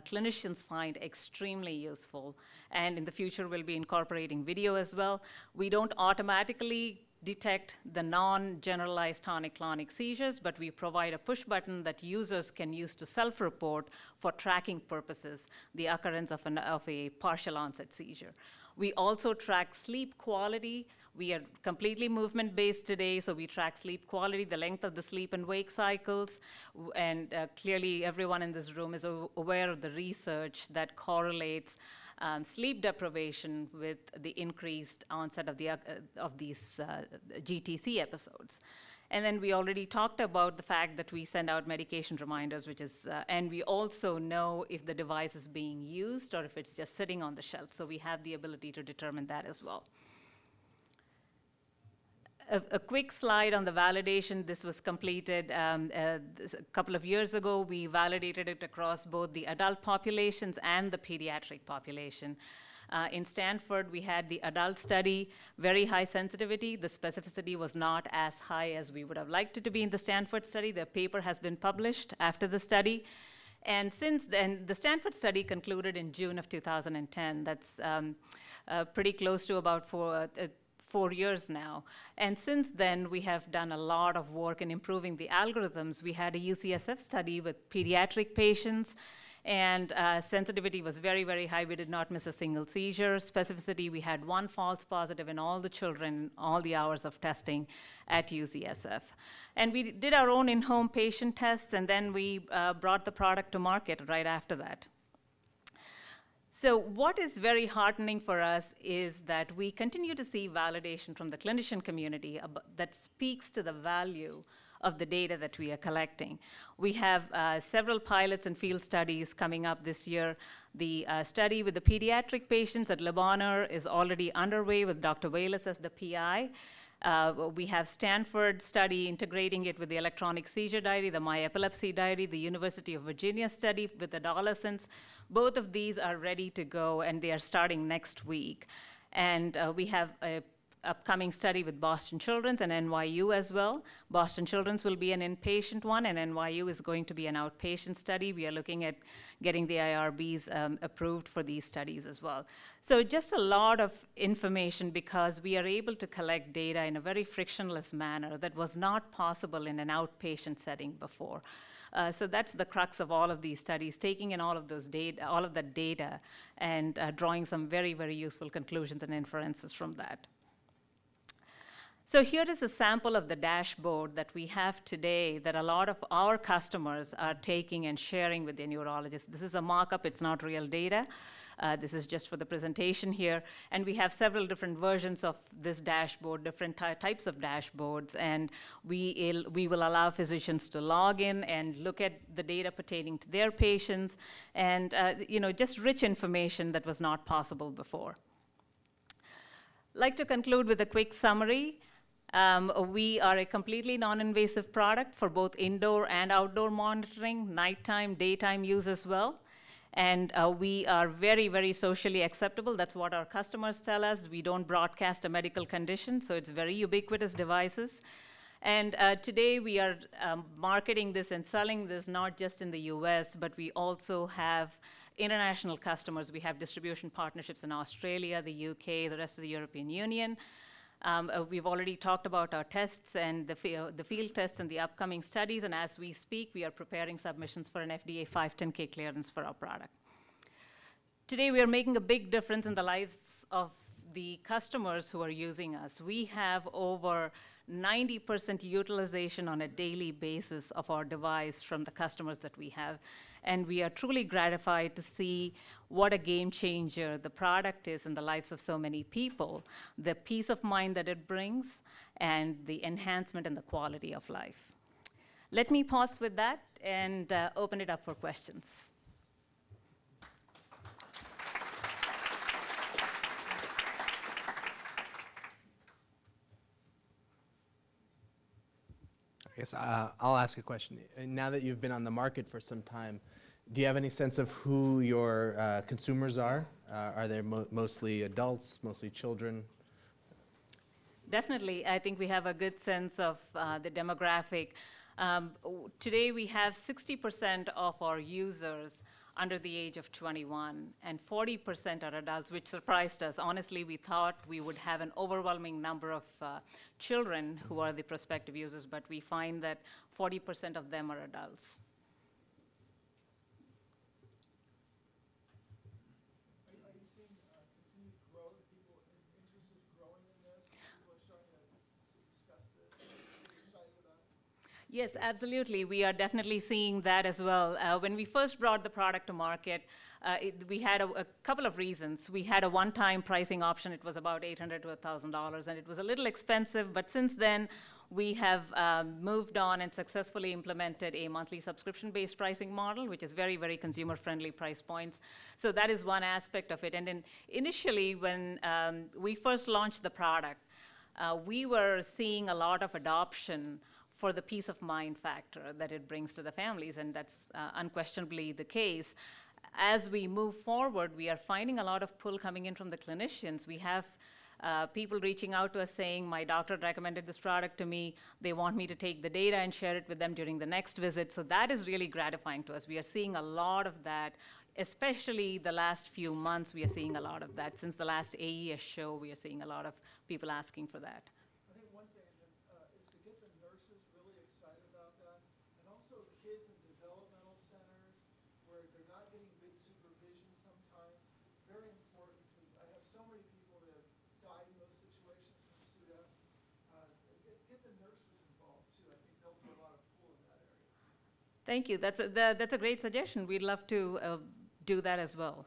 clinicians find extremely useful. And in the future, we'll be incorporating video as well. We don't automatically detect the non-generalized tonic-clonic seizures, but we provide a push button that users can use to self-report for tracking purposes the occurrence of a partial onset seizure. We also track sleep quality. We are completely movement-based today, so we track sleep quality, the length of the sleep and wake cycles, and clearly everyone in this room is aware of the research that correlates sleep deprivation with the increased onset of these GTC episodes. And then we already talked about the fact that we send out medication reminders, which is, and we also know if the device is being used or if it's just sitting on the shelf. So we have the ability to determine that as well. A quick slide on the validation. This was completed a couple of years ago. We validated it across both the adult populations and the pediatric population. In Stanford, we had the adult study, very high sensitivity. The specificity was not as high as we would have liked it to be in the Stanford study. The paper has been published after the study. And since then, the Stanford study concluded in June of 2010. That's pretty close to about 4 years now. And since then, we have done a lot of work in improving the algorithms. We had a UCSF study with pediatric patients, and sensitivity was very, very high. We did not miss a single seizure. Specificity, we had 1 false positive in all the children, all the hours of testing at UCSF. And we did our own in-home patient tests, and then we brought the product to market right after that. So what is very heartening for us is that we continue to see validation from the clinician community that speaks to the value of the data that we are collecting. We have several pilots and field studies coming up this year. The study with the pediatric patients at Le Bonheur is already underway with Dr. Wallace as the PI. We have Stanford study integrating it with the electronic seizure diary, the My Epilepsy diary, the University of Virginia study with adolescents. Both of these are ready to go, and they are starting next week. And we have a upcoming study with Boston Children's and NYU as well. Boston Children's will be an inpatient one, and NYU is going to be an outpatient study. We are looking at getting the IRBs approved for these studies as well. So just a lot of information, because we are able to collect data in a very frictionless manner that was not possible in an outpatient setting before. So that's the crux of all of these studies, taking in all of those data, all of that data, and drawing some very, very useful conclusions and inferences from that. So here is a sample of the dashboard that we have today that a lot of our customers are taking and sharing with their neurologists. This is a mock-up, it's not real data. This is just for the presentation here. And we have several different versions of this dashboard, different types of dashboards. And we will allow physicians to log in and look at the data pertaining to their patients, and just rich information that was not possible before. I'd like to conclude with a quick summary. We are a completely non-invasive product for both indoor and outdoor monitoring, nighttime, daytime use as well. And we are very, very socially acceptable. That's what our customers tell us. We don't broadcast a medical condition, so it's very ubiquitous devices. And today we are marketing this and selling this not just in the US, but we also have international customers. We have distribution partnerships in Australia, the UK, the rest of the European Union. We've already talked about our tests and the field tests and the upcoming studies, and as we speak, we are preparing submissions for an FDA 510(k) clearance for our product. Today, we are making a big difference in the lives of the customers who are using us. We have over 90% utilization on a daily basis of our device from the customers that we have. And we are truly gratified to see what a game changer the product is in the lives of so many people, the peace of mind that it brings, and the enhancement in the quality of life. Let me pause with that and open it up for questions. I guess I'll ask a question. Now that you've been on the market for some time, do you have any sense of who your consumers are? Are they mostly adults, mostly children? Definitely. I think we have a good sense of the demographic. Today, we have 60% of our users under the age of 21, and 40% are adults, which surprised us. Honestly, we thought we would have an overwhelming number of children who are the prospective users, but we find that 40% of them are adults. Are you seeing continued growth? Interest is growing in this? People are starting to discuss this? Are you excited about it? Yes, absolutely. We are definitely seeing that as well. When we first brought the product to market, we had a couple of reasons. We had a one-time pricing option. It was about $800 to $1,000, and it was a little expensive. But since then, we have moved on and successfully implemented a monthly subscription-based pricing model, which is very, very consumer-friendly price points. So that is one aspect of it. And then initially, when we first launched the product, we were seeing a lot of adoption for the peace of mind factor that it brings to the families, and that's unquestionably the case. As we move forward, we are finding a lot of pull coming in from the clinicians. We have people reaching out to us saying, my doctor recommended this product to me. They want me to take the data and share it with them during the next visit. So that is really gratifying to us. We are seeing a lot of that, especially the last few months. We are seeing a lot of that. Since the last AES show, we are seeing a lot of people asking for that. I think one thing is to get the nurses really excited about that, and also kids in developmental centers where they're not getting good supervision sometimes. Very important, because I have so many people that have died in those situations from SUDA. Get the nurses involved too. I think there'll be a lot of pull in that area. Thank you. That's a great suggestion. We'd love to do that as well.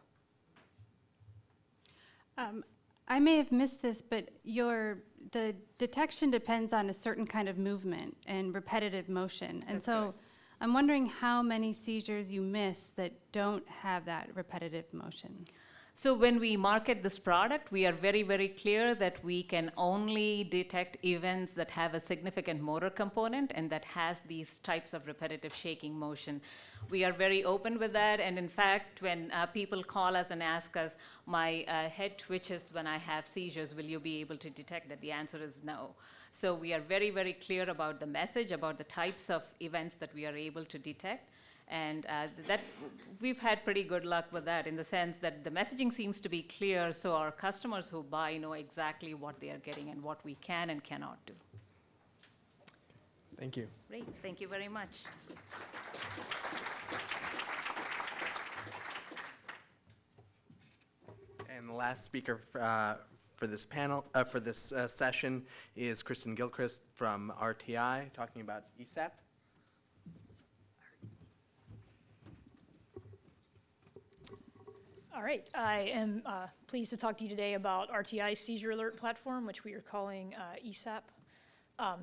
I may have missed this, but the detection depends on a certain kind of movement and repetitive motion. And so I'm wondering how many seizures you miss that don't have that repetitive motion. So when we market this product, we are very, very clear that we can only detect events that have a significant motor component and that has these types of repetitive shaking motion. We are very open with that, and in fact, when people call us and ask us, my head twitches when I have seizures, will you be able to detect that? The answer is no. So we are very, very clear about the message, about the types of events that we are able to detect. And that we've had pretty good luck with that, in the sense that the messaging seems to be clear, so our customers who buy know exactly what they are getting and what we can and cannot do. Thank you. Great, thank you very much. And the last speaker for this panel, for this session, is Kristen Gilchrist from RTI, talking about ESAP. All right, I am pleased to talk to you today about RTI's seizure alert platform, which we are calling ESAP.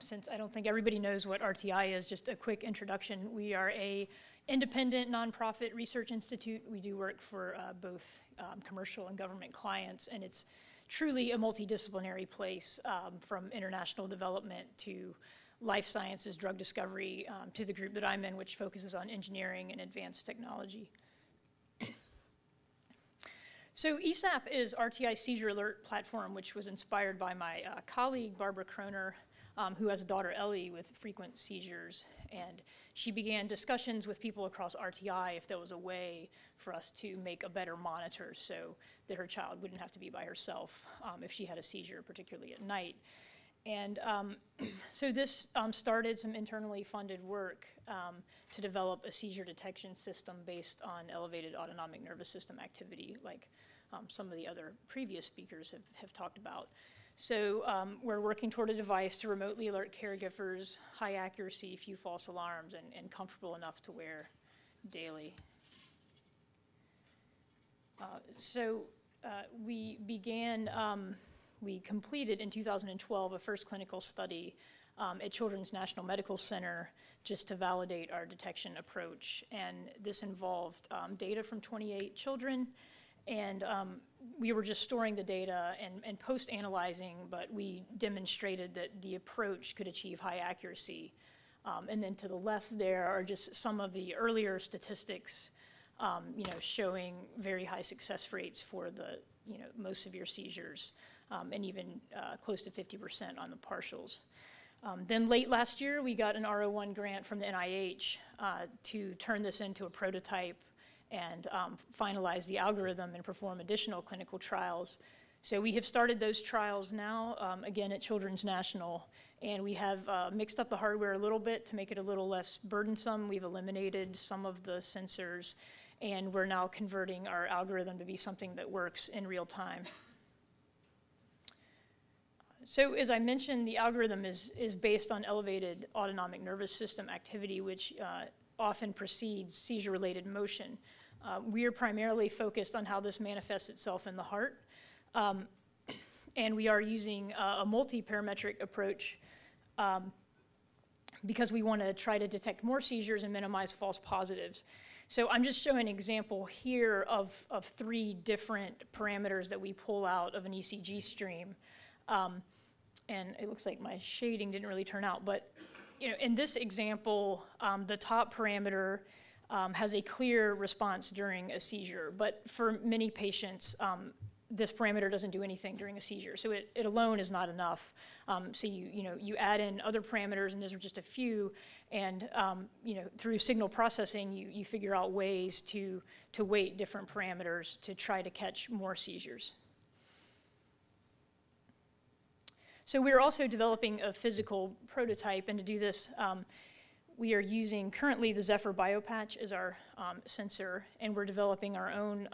Since I don't think everybody knows what RTI is, just a quick introduction. We are a independent nonprofit research institute. We do work for both commercial and government clients, and it's truly a multidisciplinary place, from international development to life sciences, drug discovery, to the group that I'm in, which focuses on engineering and advanced technology. So ESAP is RTI's seizure alert platform, which was inspired by my colleague, Barbara Kroner, who has a daughter, Ellie, with frequent seizures. And she began discussions with people across RTI if there was a way for us to make a better monitor so that her child wouldn't have to be by herself if she had a seizure, particularly at night. And so this started some internally funded work to develop a seizure detection system based on elevated autonomic nervous system activity, like some of the other previous speakers have talked about. So we're working toward a device to remotely alert caregivers, high accuracy, few false alarms, and comfortable enough to wear daily. We completed in 2012 a first clinical study at Children's National Medical Center just to validate our detection approach. And this involved data from 28 children. And we were just storing the data and post-analyzing, but we demonstrated that the approach could achieve high accuracy. And then to the left there are just some of the earlier statistics, showing very high success rates for the most severe seizures, and even close to 50% on the partials. Then late last year, we got an R01 grant from the NIH to turn this into a prototype and finalize the algorithm and perform additional clinical trials. So we have started those trials now, again at Children's National, and we have mixed up the hardware a little bit to make it a little less burdensome. We've eliminated some of the sensors, and we're now converting our algorithm to be something that works in real time. So as I mentioned, the algorithm is based on elevated autonomic nervous system activity, which often precedes seizure-related motion. We are primarily focused on how this manifests itself in the heart. And we are using a multi-parametric approach because we want to try to detect more seizures and minimize false positives. So I'm just showing an example here of 3 different parameters that we pull out of an ECG stream. And it looks like my shading didn't really turn out, but in this example, the top parameter has a clear response during a seizure, but for many patients, this parameter doesn't do anything during a seizure, so it alone is not enough. So you add in other parameters, and these are just a few, and through signal processing, you figure out ways to weight different parameters to try to catch more seizures. So we're also developing a physical prototype, and to do this, we are using currently the Zephyr BioPatch as our sensor, and we're developing our own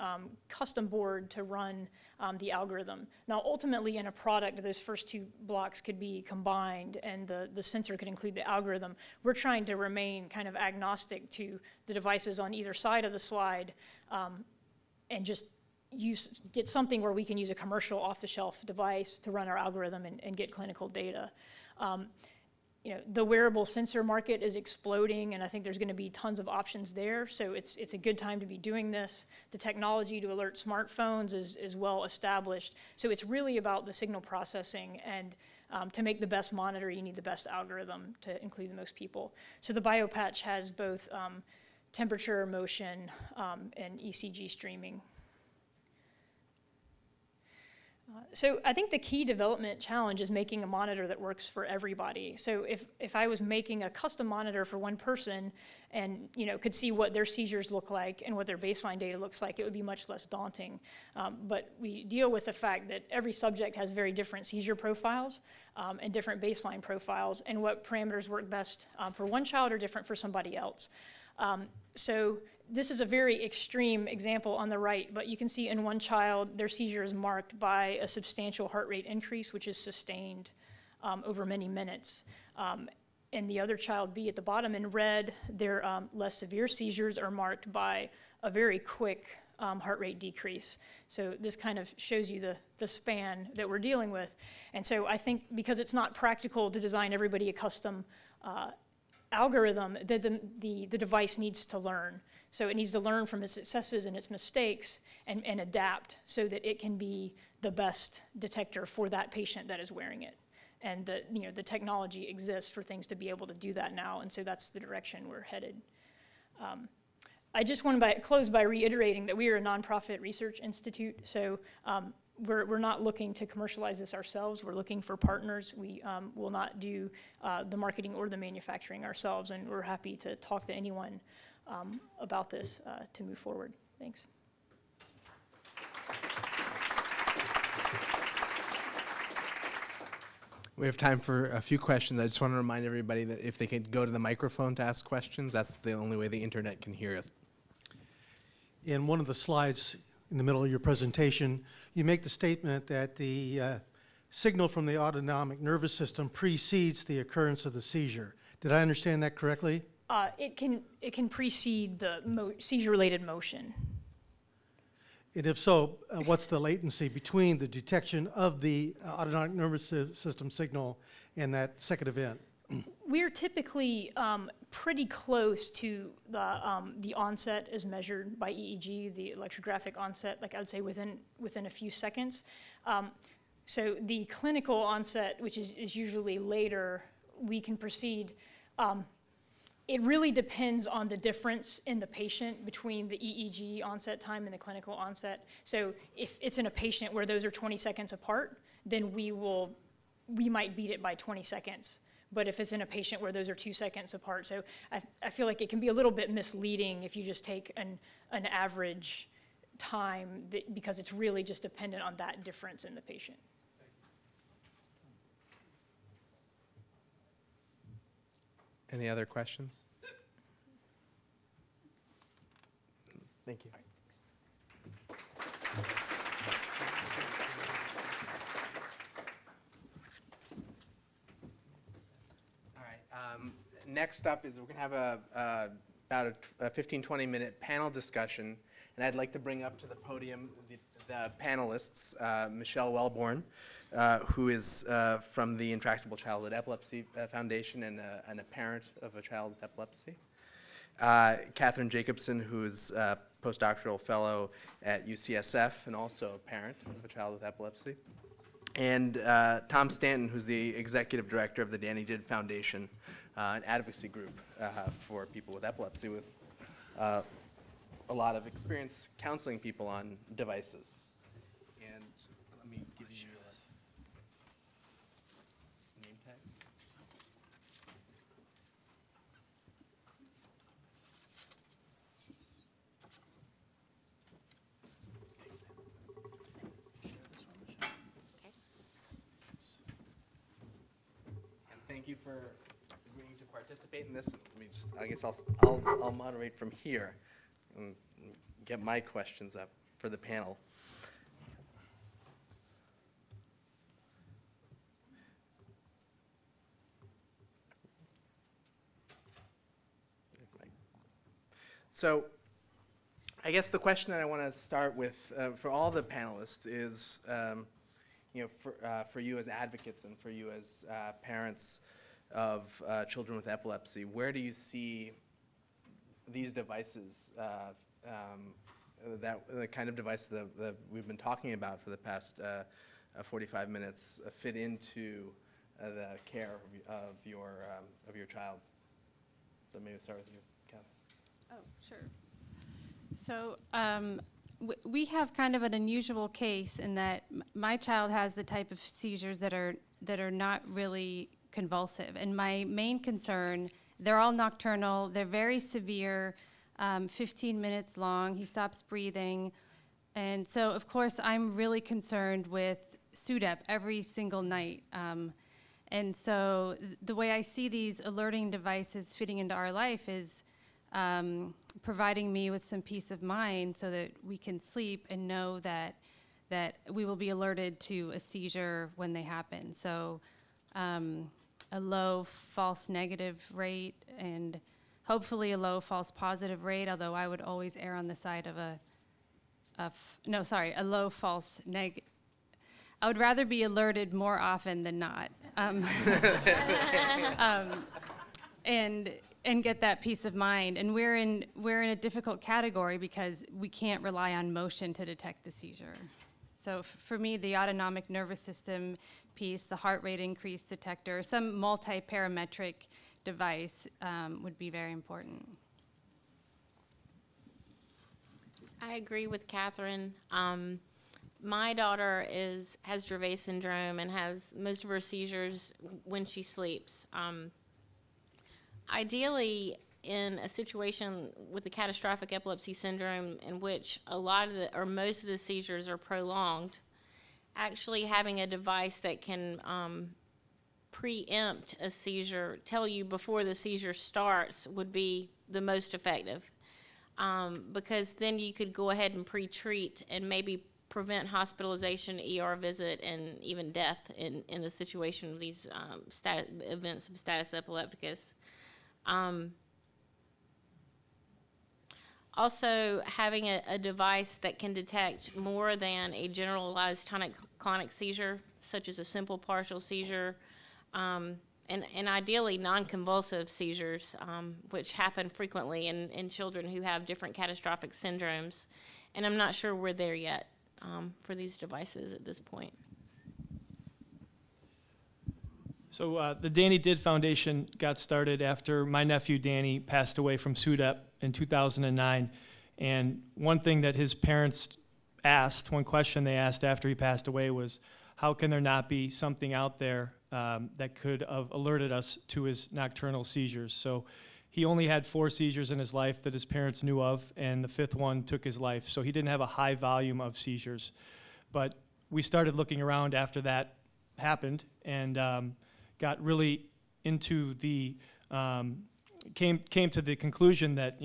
custom board to run the algorithm. Now, ultimately, in a product, those first 2 blocks could be combined, and the sensor could include the algorithm. We're trying to remain kind of agnostic to the devices on either side of the slide, and just get something where we can use a commercial off-the-shelf device to run our algorithm and get clinical data. the wearable sensor market is exploding, and I think there's going to be tons of options there. So it's a good time to be doing this. The technology to alert smartphones is well established. So it's really about the signal processing, and to make the best monitor, you need the best algorithm to include the most people. So the BioPatch has both temperature, motion, and ECG streaming. So I think the key development challenge is making a monitor that works for everybody. So if I was making a custom monitor for one person and could see what their seizures look like and what their baseline data looks like, it would be much less daunting. But we deal with the fact that every subject has very different seizure profiles and different baseline profiles, and what parameters work best for one child are different for somebody else. So this is a very extreme example on the right, but you can see in one child, their seizure is marked by a substantial heart rate increase, which is sustained over many minutes. And the other child, B at the bottom in red, their less severe seizures are marked by a very quick heart rate decrease. So this kind of shows you the span that we're dealing with. And so I think because it's not practical to design everybody a custom algorithm, that the device needs to learn. So it needs to learn from its successes and its mistakes and adapt so that it can be the best detector for that patient that is wearing it. And the technology exists for things to be able to do that now, and so that's the direction we're headed. I just want to close by reiterating that we are a nonprofit research institute, so we're not looking to commercialize this ourselves. We're looking for partners. We will not do the marketing or the manufacturing ourselves, and we're happy to talk to anyone about this to move forward. Thanks. We have time for a few questions. I just want to remind everybody that if they could go to the microphone to ask questions, that's the only way the internet can hear us. In one of the slides in the middle of your presentation, you make the statement that the signal from the autonomic nervous system precedes the occurrence of the seizure. Did I understand that correctly? It can precede the seizure-related motion. And if so, what's the latency between the detection of the autonomic nervous system signal and that second event? We're typically pretty close to the onset as measured by EEG, the electrographic onset, like I would say within a few seconds. So the clinical onset, which is usually later, we can proceed. It really depends on the difference in the patient between the EEG onset time and the clinical onset. So if it's in a patient where those are 20 seconds apart, then we might beat it by 20 seconds. But if it's in a patient where those are 2 seconds apart, so I feel like it can be a little bit misleading if you just take an average time because it's really just dependent on that difference in the patient. Any other questions? Thank you. All right. Next up is we're going to have about a 15-20 minute panel discussion, and I'd like to bring up to the podium the panelists, Michelle Wellborn, who is from the Intractable Childhood Epilepsy Foundation and a parent of a child with epilepsy. Catherine Jacobson, who is a postdoctoral fellow at UCSF and also a parent of a child with epilepsy. And Tom Stanton, who's the executive director of the Danny Did Foundation, an advocacy group for people with epilepsy with a lot of experience counseling people on devices. And let me give you name tags. And thank you for agreeing to participate in this. I guess I'll moderate from here and get my questions up for the panel. So I guess the question that I want to start with for all the panelists is, for you as advocates and for you as parents of children with epilepsy, where do you see these devices, the kind of device that we've been talking about for the past 45 minutes fit into the care of your child? So maybe start with you, Kathy. Oh, sure. So we have kind of an unusual case in that my child has the type of seizures that are not really convulsive. And my main concern, they're all nocturnal, they're very severe, 15 minutes long, he stops breathing. And so, of course, I'm really concerned with SUDEP every single night. And so the way I see these alerting devices fitting into our life is providing me with some peace of mind so that we can sleep and know that we will be alerted to a seizure when they happen. So a low false negative rate and hopefully a low false positive rate, although I would always err on the side of a low false negative. I would rather be alerted more often than not, and get that peace of mind. And we're in a difficult category because we can't rely on motion to detect a seizure. So for me, the autonomic nervous system piece, the heart rate increase detector, some multi-parametric device would be very important. I agree with Catherine. My daughter has Dravet syndrome and has most of her seizures when she sleeps. Ideally, in a situation with a catastrophic epilepsy syndrome in which a lot of or most of the seizures are prolonged, actually having a device that can preempt a seizure, tell you before the seizure starts, would be the most effective. Because then you could go ahead and pre-treat and maybe prevent hospitalization, ER visit, and even death in the situation of these events of status epilepticus. Also, having a device that can detect more than a generalized tonic-clonic seizure, such as a simple partial seizure, and ideally non-convulsive seizures, which happen frequently in children who have different catastrophic syndromes. And I'm not sure we're there yet for these devices at this point. So the Danny Did Foundation got started after my nephew Danny passed away from SUDEP in 2009. And one thing that his parents asked, one question they asked after he passed away was, how can there not be something out there that could have alerted us to his nocturnal seizures? So he only had 4 seizures in his life that his parents knew of, and the 5th one took his life. So he didn't have a high volume of seizures. But we started looking around after that happened and got really into the, came to the conclusion that,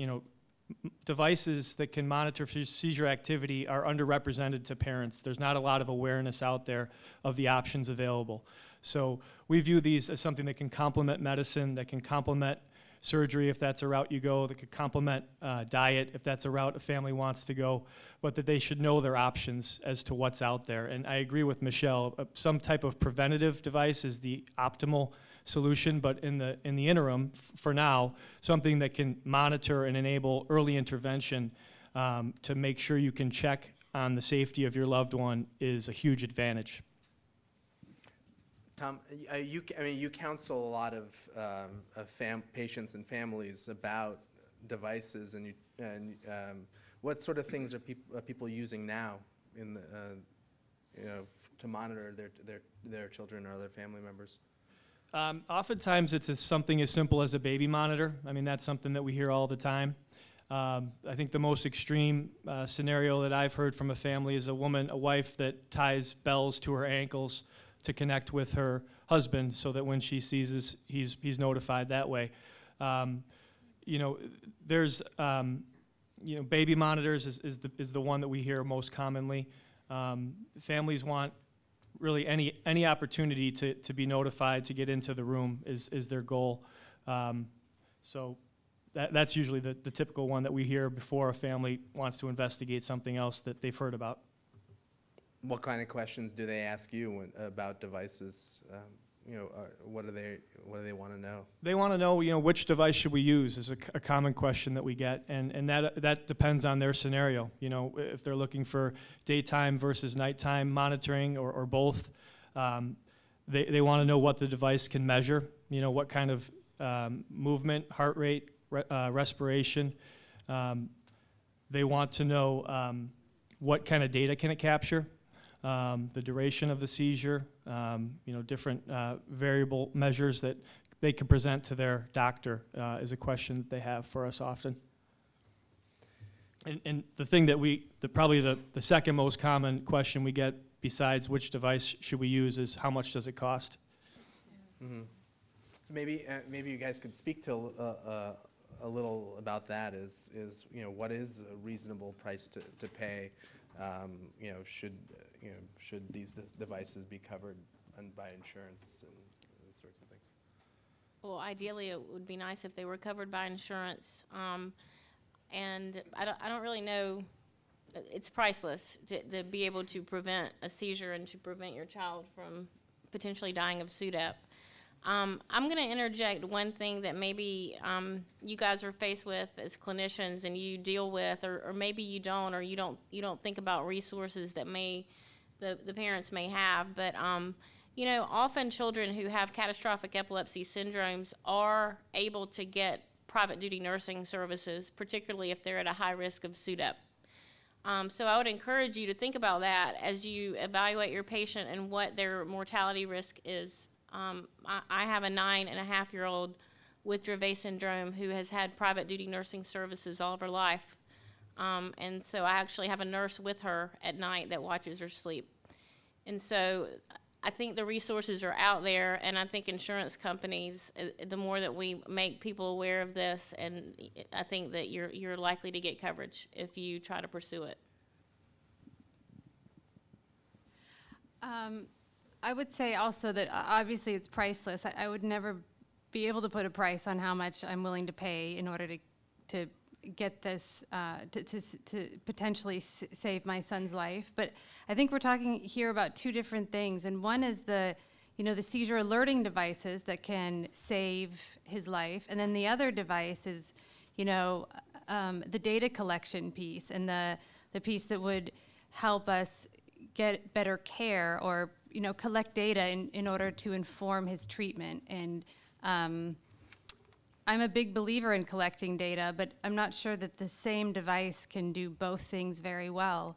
devices that can monitor seizure activity are underrepresented to parents. There's not a lot of awareness out there of the options available. So we view these as something that can complement medicine, that can complement surgery if that's a route you go, that could complement diet if that's a route a family wants to go, but that they should know their options as to what's out there. And I agree with Michelle, some type of preventative device is the optimal solution, but in the interim, for now, something that can monitor and enable early intervention to make sure you can check on the safety of your loved one is a huge advantage. Tom, you counsel a lot of patients and families about devices, and what sort of things are people using now in the, to monitor their children or other family members? Oftentimes it's something as simple as a baby monitor. I mean, that's something that we hear all the time. I think the most extreme scenario that I've heard from a family is a wife that ties bells to her ankles to connect with her husband so that when she seizes, he's notified that way. There's, baby monitors is the one that we hear most commonly. Families want really any opportunity to be notified, to get into the room is their goal. So that's usually the typical one that we hear before a family wants to investigate something else that they've heard about. What kind of questions do they ask you about devices what do they want to know? They want to know, which device should we use is a common question that we get, and that depends on their scenario. If they're looking for daytime versus nighttime monitoring or both, they want to know what the device can measure. What kind of movement, heart rate, respiration. They want to know what kind of data can it capture, the duration of the seizure, different variable measures that they can present to their doctor is a question that they have for us often. And the thing that probably the second most common question we get besides which device should we use is how much does it cost? Mm-hmm. So maybe you guys could speak to a little about that. Is what is a reasonable price to pay? Should these devices be covered by insurance and those sorts of things? Well, ideally, it would be nice if they were covered by insurance. And I don't really know. It's priceless to be able to prevent a seizure and to prevent your child from potentially dying of SUDEP. I'm going to interject one thing that maybe you guys are faced with as clinicians and you deal with, or maybe you don't, or you don't think about resources that the parents may have. But often children who have catastrophic epilepsy syndromes are able to get private duty nursing services, particularly if they're at a high risk of SUDEP. So I would encourage you to think about that as you evaluate your patient and what their mortality risk is. I have a 9.5-year-old with Dravet syndrome who has had private duty nursing services all of her life. And so I actually have a nurse with her at night that watches her sleep. And so I think the resources are out there, and I think insurance companies, the more that we make people aware of this, and I think that you're likely to get coverage if you try to pursue it. I would say also that obviously it's priceless. I would never be able to put a price on how much I'm willing to pay in order to get this, to potentially save my son's life. But I think we're talking here about two different things. And one is the seizure alerting devices that can save his life. And then the other device is, the data collection piece and the piece that would help us get better care or collect data in order to inform his treatment. And I'm a big believer in collecting data, but I'm not sure that the same device can do both things very well.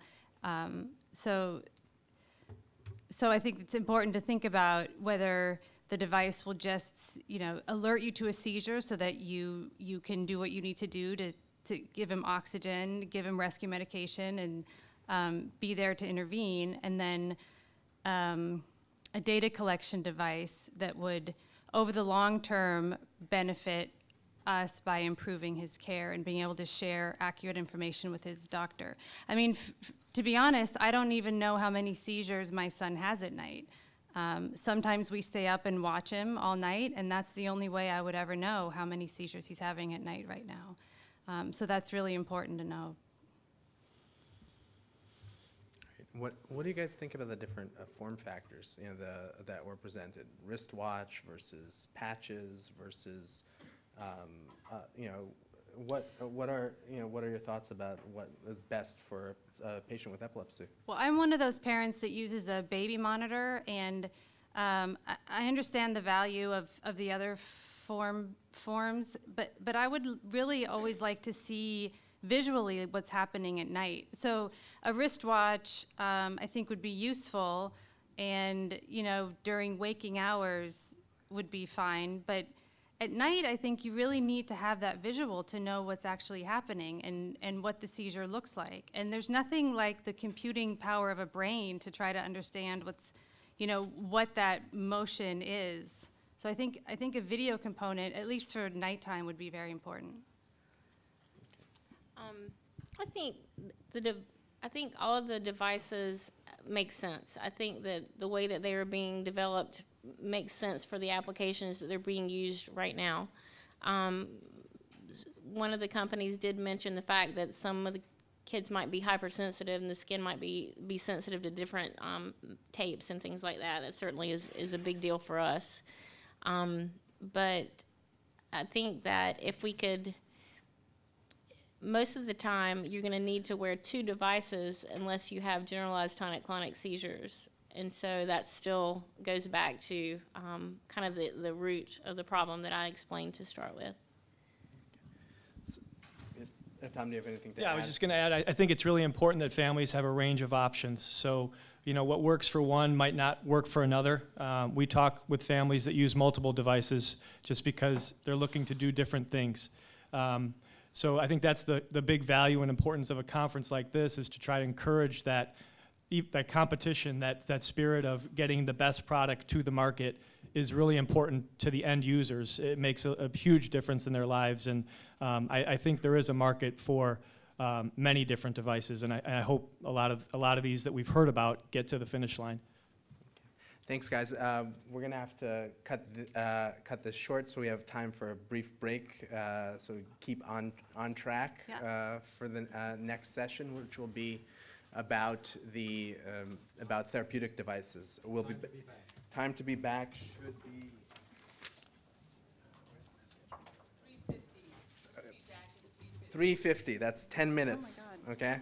So I think it's important to think about whether the device will just alert you to a seizure so that you can do what you need to do to give him oxygen, give him rescue medication, and be there to intervene, and then a data collection device that would, over the long term, benefit us by improving his care and being able to share accurate information with his doctor. I mean, to be honest, I don't even know how many seizures my son has at night. Sometimes we stay up and watch him all night, and that's the only way I would ever know how many seizures he's having at night right now. So that's really important to know. What do you guys think about the different form factors that were presented? Wristwatch versus patches versus, what are your thoughts about what is best for a patient with epilepsy? Well, I'm one of those parents that uses a baby monitor, and I understand the value of the other forms, but I would really always like to see visually what's happening at night. So a wristwatch, I think, would be useful, and during waking hours would be fine. But at night, I think you really need to have that visual to know what's actually happening and what the seizure looks like. And there's nothing like the computing power of a brain to try to understand what that motion is. So I think a video component, at least for nighttime, would be very important. I think all of the devices make sense. I think that the way that they are being developed makes sense for the applications that they're being used right now. One of the companies did mention the fact that some of the kids might be hypersensitive and the skin might be sensitive to different tapes and things like that. That certainly is a big deal for us. But I think that if we could, most of the time you're going to need to wear 2 devices unless you have generalized tonic-clonic seizures. And so that still goes back to kind of the root of the problem that I explained to start with. Tom, do you have anything to add? Yeah, I was just going to add, I think it's really important that families have a range of options. So, you know, what works for one might not work for another. We talk with families that use multiple devices just because they're looking to do different things. So I think that's the big value and importance of a conference like this, is to try to encourage that competition, that spirit of getting the best product to the market is really important to the end users. It makes a huge difference in their lives, and I think there is a market for many different devices, and I hope a lot of these that we've heard about get to the finish line. Thanks, guys. We're going to have to cut this short, so we have time for a brief break. So keep on track for the next session, which will be about about therapeutic devices. We'll be time to be back should be 3:50. That's 10 minutes. Oh my God. Okay.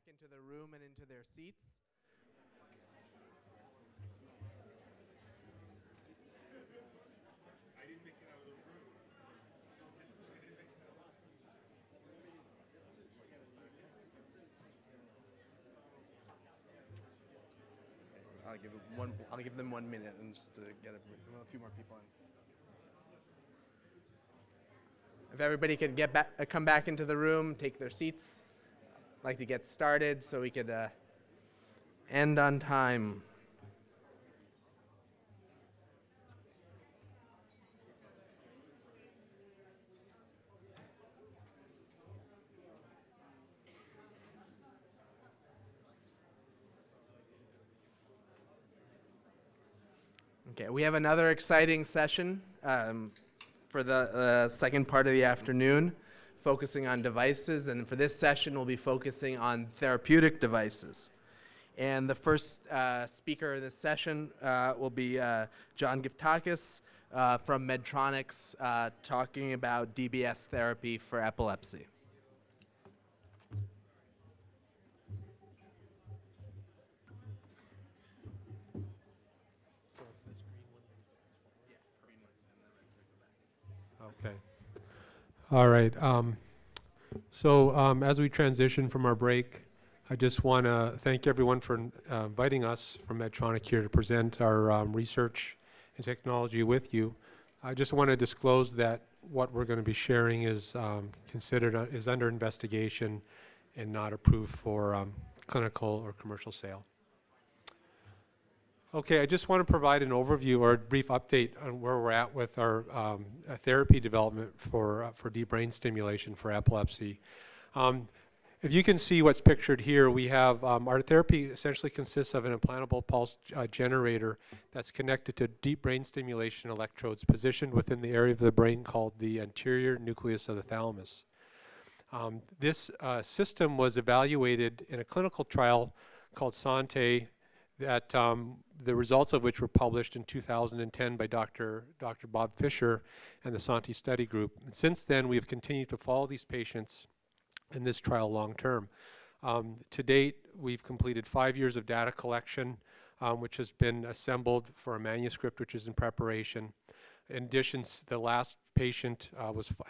into the room and into their seats. I didn't make it out of the room. I'll give them 1 minute and just to get a few more people in. If everybody could come back into the room, take their seats. I'd like to get started so we could end on time. Okay, we have another exciting session for the second part of the afternoon, focusing on devices. And for this session, we'll be focusing on therapeutic devices. And the first speaker of this session will be John Giftakis from Medtronic's talking about DBS therapy for epilepsy. Okay. All right. As we transition from our break, I just want to thank everyone for inviting us from Medtronic here to present our research and technology with you. I just want to disclose that what we're going to be sharing is is under investigation and not approved for clinical or commercial sale. Okay, I just want to provide an overview or a brief update on where we're at with our therapy development for deep brain stimulation for epilepsy. If you can see what's pictured here, we have our therapy essentially consists of an implantable pulse generator that's connected to deep brain stimulation electrodes positioned within the area of the brain called the anterior nucleus of the thalamus. This system was evaluated in a clinical trial called Sante that the results of which were published in 2010 by Dr. Bob Fisher and the Sante study group. And since then, we have continued to follow these patients in this trial long term. To date, we've completed 5 years of data collection, which has been assembled for a manuscript which is in preparation. In addition, the last patient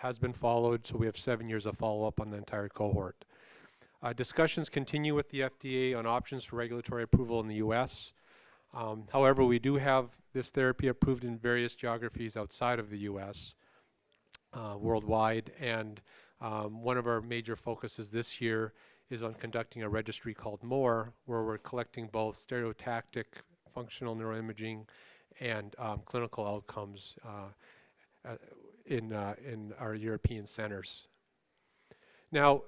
has been followed, so we have 7 years of follow-up on the entire cohort. Discussions continue with the FDA on options for regulatory approval in the US. However, we do have this therapy approved in various geographies outside of the US worldwide, and one of our major focuses this year is on conducting a registry called MORE, where we're collecting both stereotactic functional neuroimaging and clinical outcomes in our European centers. Now,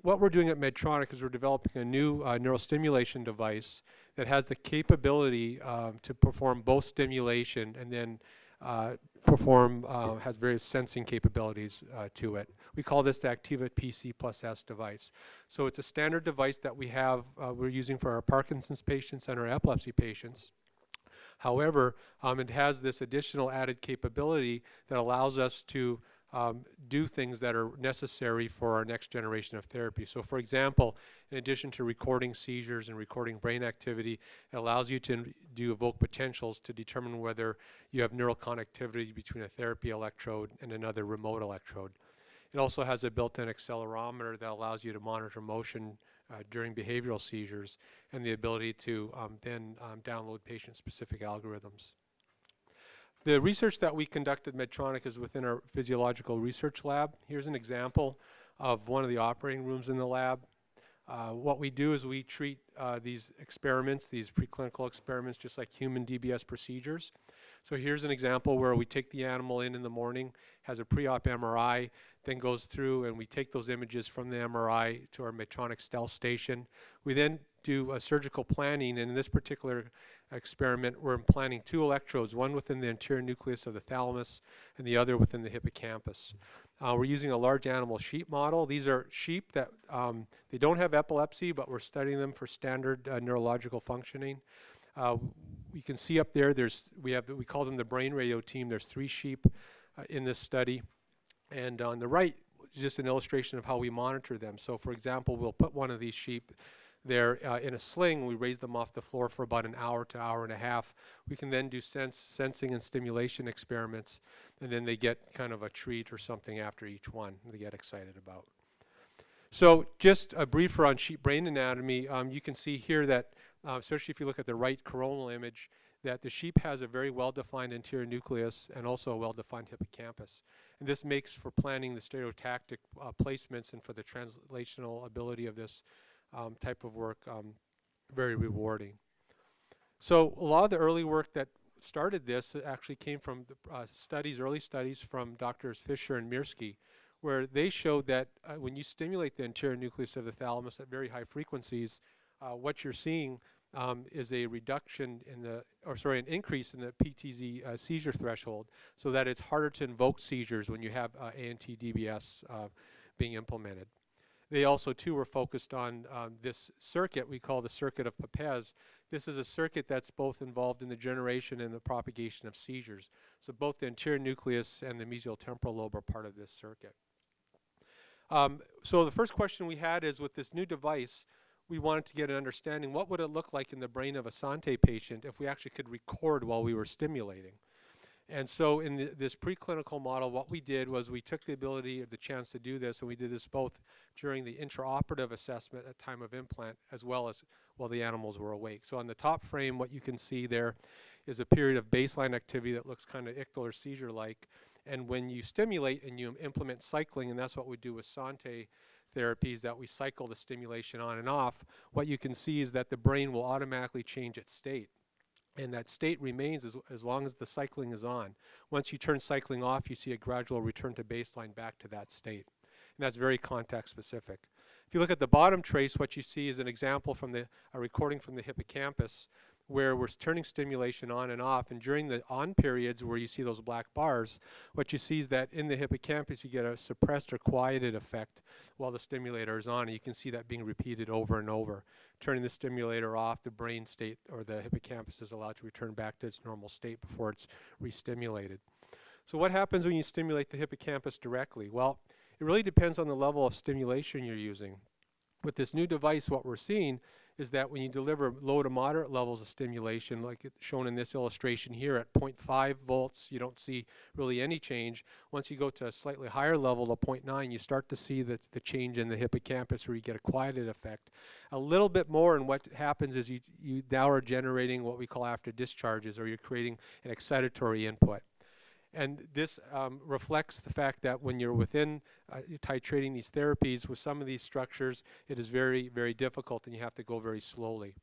what we're doing at Medtronic is we're developing a new neurostimulation device that has the capability to perform both stimulation and then has various sensing capabilities to it. We call this the Activa PC plus S device. So it's a standard device that we're using for our Parkinson's patients and our epilepsy patients. However, it has this additional added capability that allows us to do things that are necessary for our next generation of therapy. So for example, in addition to recording seizures and recording brain activity, it allows you to do evoked potentials to determine whether you have neural connectivity between a therapy electrode and another remote electrode. It also has a built-in accelerometer that allows you to monitor motion during behavioral seizures and the ability to then download patient-specific algorithms. The research that we conduct at Medtronic is within our physiological research lab. Here's an example of one of the operating rooms in the lab. What we do is we treat these experiments, these preclinical experiments, just like human DBS procedures. So here's an example where we take the animal in the morning, has a pre-op MRI, then goes through and we take those images from the MRI to our Medtronic Stealth station. We then do a surgical planning, and in this particular experiment, we're implanting 2 electrodes, one within the anterior nucleus of the thalamus and the other within the hippocampus. We're using a large animal sheep model. These are sheep that they don't have epilepsy, but we're studying them for standard neurological functioning. You can see up there, we call them the brain radio team. There's 3 sheep in this study. And on the right is just an illustration of how we monitor them. So for example, we'll put one of these sheep there in a sling. We raise them off the floor for about an hour to hour and a half. We can then do sensing and stimulation experiments, and then they get kind of a treat or something after each one they get excited about. So just a briefer on sheep brain anatomy. You can see here that, especially if you look at the right coronal image, that the sheep has a very well-defined anterior nucleus and also a well-defined hippocampus. And this makes for planning the stereotactic placements and for the translational ability of this type of work very rewarding. So a lot of the early work that started this actually came from the early studies from Drs. Fisher and Mirsky, where they showed that when you stimulate the anterior nucleus of the thalamus at very high frequencies, what you're seeing is a reduction in an increase in the PTZ seizure threshold, so that it's harder to invoke seizures when you have ANT-DBS being implemented. They also, too, were focused on this circuit we call the circuit of Pepez. This is a circuit that's both involved in the generation and the propagation of seizures. So both the anterior nucleus and the mesial temporal lobe are part of this circuit. So the first question we had is, with this new device, we wanted to get an understanding, what would it look like in the brain of a Santé patient if we actually could record while we were stimulating? And so in this preclinical model, what we did was we took the ability or the chance to do this, and we did this both during the intraoperative assessment at time of implant as well as while the animals were awake. So on the top frame, what you can see there is a period of baseline activity that looks kind of ictal or seizure-like. And when you stimulate and you implement cycling, and that's what we do with Santé therapies, that we cycle the stimulation on and off, what you can see is that the brain will automatically change its state. And that state remains as long as the cycling is on. Once you turn cycling off, you see a gradual return to baseline back to that state. And that's very context specific. If you look at the bottom trace, what you see is an example from a recording from the hippocampus, where we're turning stimulation on and off. And during the on periods where you see those black bars, what you see is that in the hippocampus you get a suppressed or quieted effect while the stimulator is on. And you can see that being repeated over and over. Turning the stimulator off, the brain state or the hippocampus is allowed to return back to its normal state before it's re-stimulated. So what happens when you stimulate the hippocampus directly? Well, it really depends on the level of stimulation you're using. With this new device, what we're seeing is that when you deliver low to moderate levels of stimulation, like it's shown in this illustration here at 0.5 volts, you don't see really any change. Once you go to a slightly higher level of 0.9, you start to see the change in the hippocampus, where you get a quieted effect. A little bit more, and what happens is you now are generating what we call after discharges, or you're creating an excitatory input. And this reflects the fact that when you're within titrating these therapies with some of these structures, it is very, very difficult, and you have to go very slowly.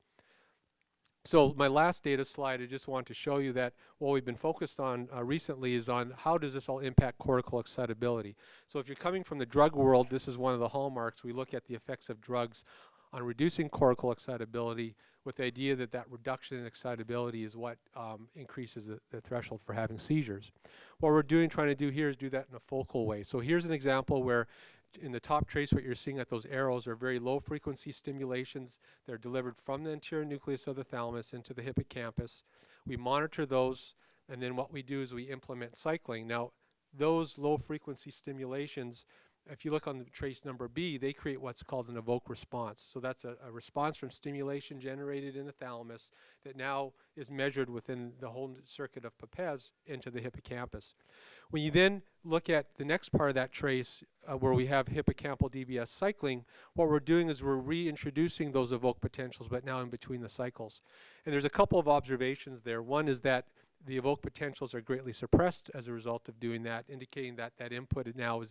So my last data slide, I just want to show you that what we've been focused on recently is on how does this all impact cortical excitability. So if you're coming from the drug world, this is one of the hallmarks. We look at the effects of drugs on reducing cortical excitability, with the idea that that reduction in excitability is what increases the threshold for having seizures. What we're trying to do here is do that in a focal way. So here's an example where in the top trace, what you're seeing at those arrows are very low frequency stimulations. They're delivered from the anterior nucleus of the thalamus into the hippocampus. We monitor those, and then what we do is we implement cycling. Now, those low frequency stimulations, if you look on the trace number B, they create what's called an evoked response. So that's a response from stimulation generated in the thalamus that now is measured within the whole circuit of Pepez into the hippocampus. When you then look at the next part of that trace, where we have hippocampal DBS cycling, what we're doing is we're reintroducing those evoked potentials, but now in between the cycles. And there's a couple of observations there. One is that the evoked potentials are greatly suppressed as a result of doing that, indicating that that input now is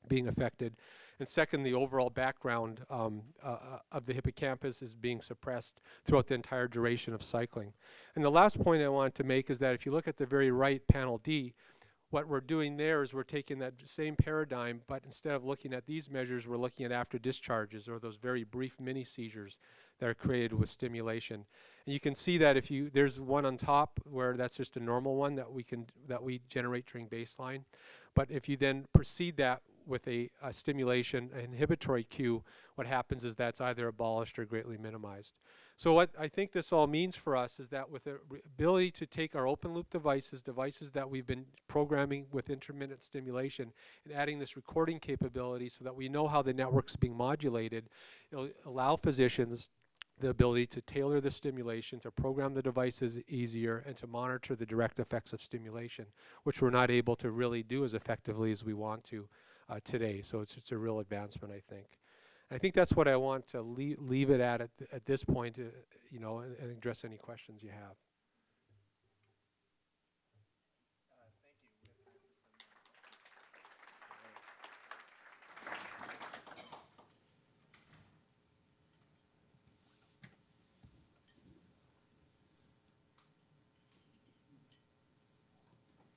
being affected. And second, the overall background of the hippocampus is being suppressed throughout the entire duration of cycling. And the last point I wanted to make is that if you look at the very right panel D, what we're doing there is we're taking that same paradigm, but instead of looking at these measures, we're looking at after discharges, or those very brief mini seizures that are created with stimulation. And you can see that there's one on top where that's just a normal one that we generate during baseline. But if you then proceed that with a stimulation, an inhibitory cue, what happens is that's either abolished or greatly minimized. So what I think this all means for us is that with the ability to take our open loop devices that we've been programming with intermittent stimulation, and adding this recording capability so that we know how the network's being modulated, it'll allow physicians the ability to tailor the stimulation, to program the devices easier, and to monitor the direct effects of stimulation, which we're not able to really do as effectively as we want to today. So it's a real advancement, I think. I think that's what I want to leave it at this point, you know, and address any questions you have.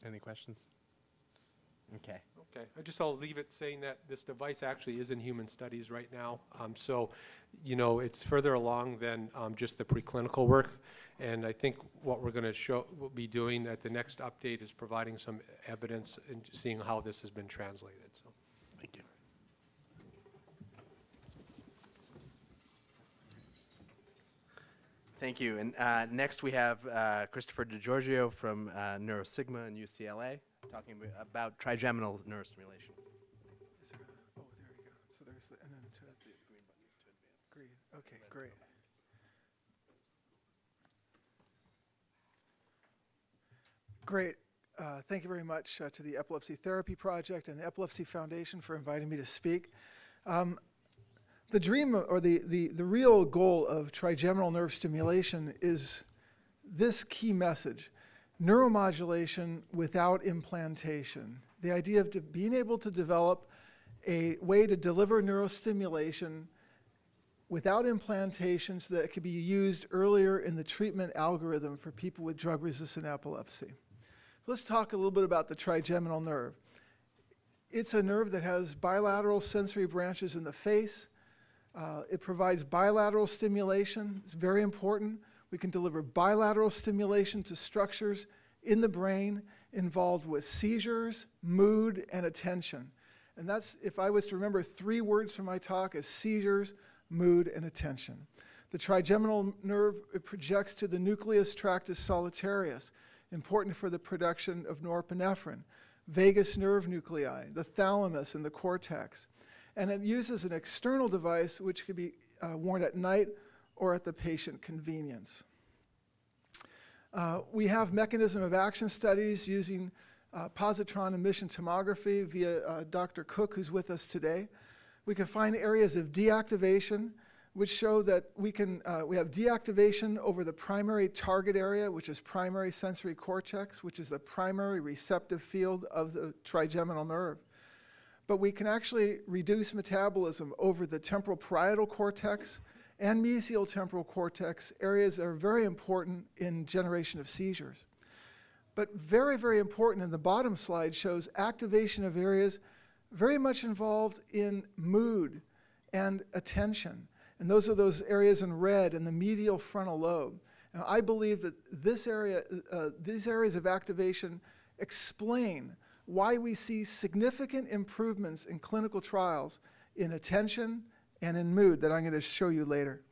Any questions? Okay. Okay, I'll leave it saying that this device actually is in human studies right now. So, you know, it's further along than just the preclinical work. And I think what we're going to we'll be doing at the next update is providing some evidence and seeing how this has been translated. So, thank you. Thank you. And next we have Christopher DiGiorgio from NeuroSigma and UCLA talking about trigeminal neurostimulation. Oh, there we go. So there's the, and then that's the green buttons to advance. Green. Okay, great. Great. Thank you very much to the Epilepsy Therapy Project and the Epilepsy Foundation for inviting me to speak. The dream, or the real goal of trigeminal nerve stimulation is this key message: neuromodulation without implantation. The idea of being able to develop a way to deliver neurostimulation without implantation so that it could be used earlier in the treatment algorithm for people with drug-resistant epilepsy. Let's talk a little bit about the trigeminal nerve. It's a nerve that has bilateral sensory branches in the face. It provides bilateral stimulation. It's very important. We can deliver bilateral stimulation to structures in the brain involved with seizures, mood, and attention. And that's, if I was to remember 3 words from my talk, is seizures, mood, and attention. The trigeminal nerve, it projects to the nucleus tractus solitarius, important for the production of norepinephrine, vagus nerve nuclei, the thalamus, and the cortex. And it uses an external device which could be worn at night or at the patient convenience. We have mechanism of action studies using positron emission tomography via Dr. Cook, who's with us today. We can find areas of deactivation which show that we have deactivation over the primary target area, which is primary sensory cortex, which is the primary receptive field of the trigeminal nerve. But we can actually reduce metabolism over the temporal parietal cortex and mesial temporal cortex, areas that are very important in generation of seizures. But very, very important in the bottom slide shows activation of areas very much involved in mood and attention. And those are those areas in red in the medial frontal lobe. Now, I believe that this area, these areas of activation explain why we see significant improvements in clinical trials in attention and in mood that I'm going to show you later.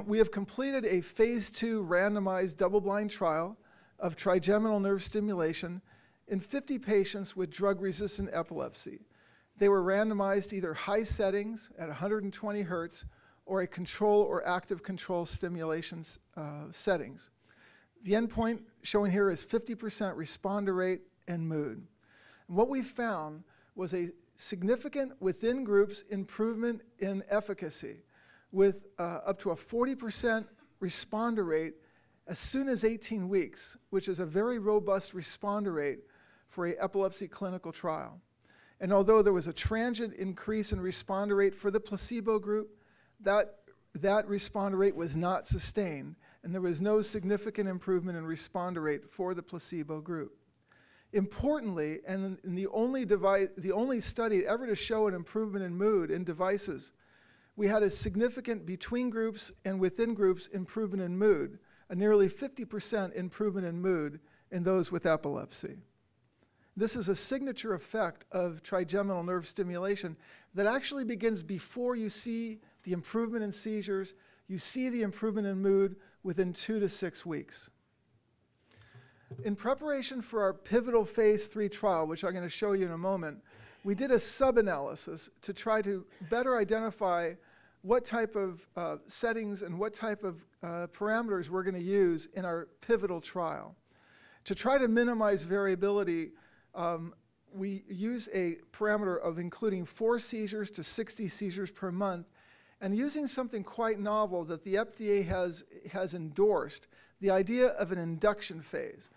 We have completed a phase 2 randomized double-blind trial of trigeminal nerve stimulation in 50 patients with drug-resistant epilepsy. They were randomized either high settings at 120 hertz or a control or active control stimulation settings. The endpoint shown here is 50% responder rate and mood. And what we found was a significant within groups improvement in efficacy with up to a 40% responder rate as soon as 18 weeks, which is a very robust responder rate for an epilepsy clinical trial. And although there was a transient increase in responder rate for the placebo group, that responder rate was not sustained, and there was no significant improvement in responder rate for the placebo group. Importantly, and the only study ever to show an improvement in mood in devices, we had a significant between groups and within groups improvement in mood, a nearly 50% improvement in mood in those with epilepsy. This is a signature effect of trigeminal nerve stimulation that actually begins before you see the improvement in seizures. You see the improvement in mood within 2 to 6 weeks. In preparation for our pivotal phase 3 trial, which I'm going to show you in a moment, we did a sub-analysis to try to better identify what type of settings and what type of parameters we're going to use in our pivotal trial. To try to minimize variability, we use a parameter of including 4 seizures to 60 seizures per month, and using something quite novel that the FDA has endorsed, the idea of an induction phase.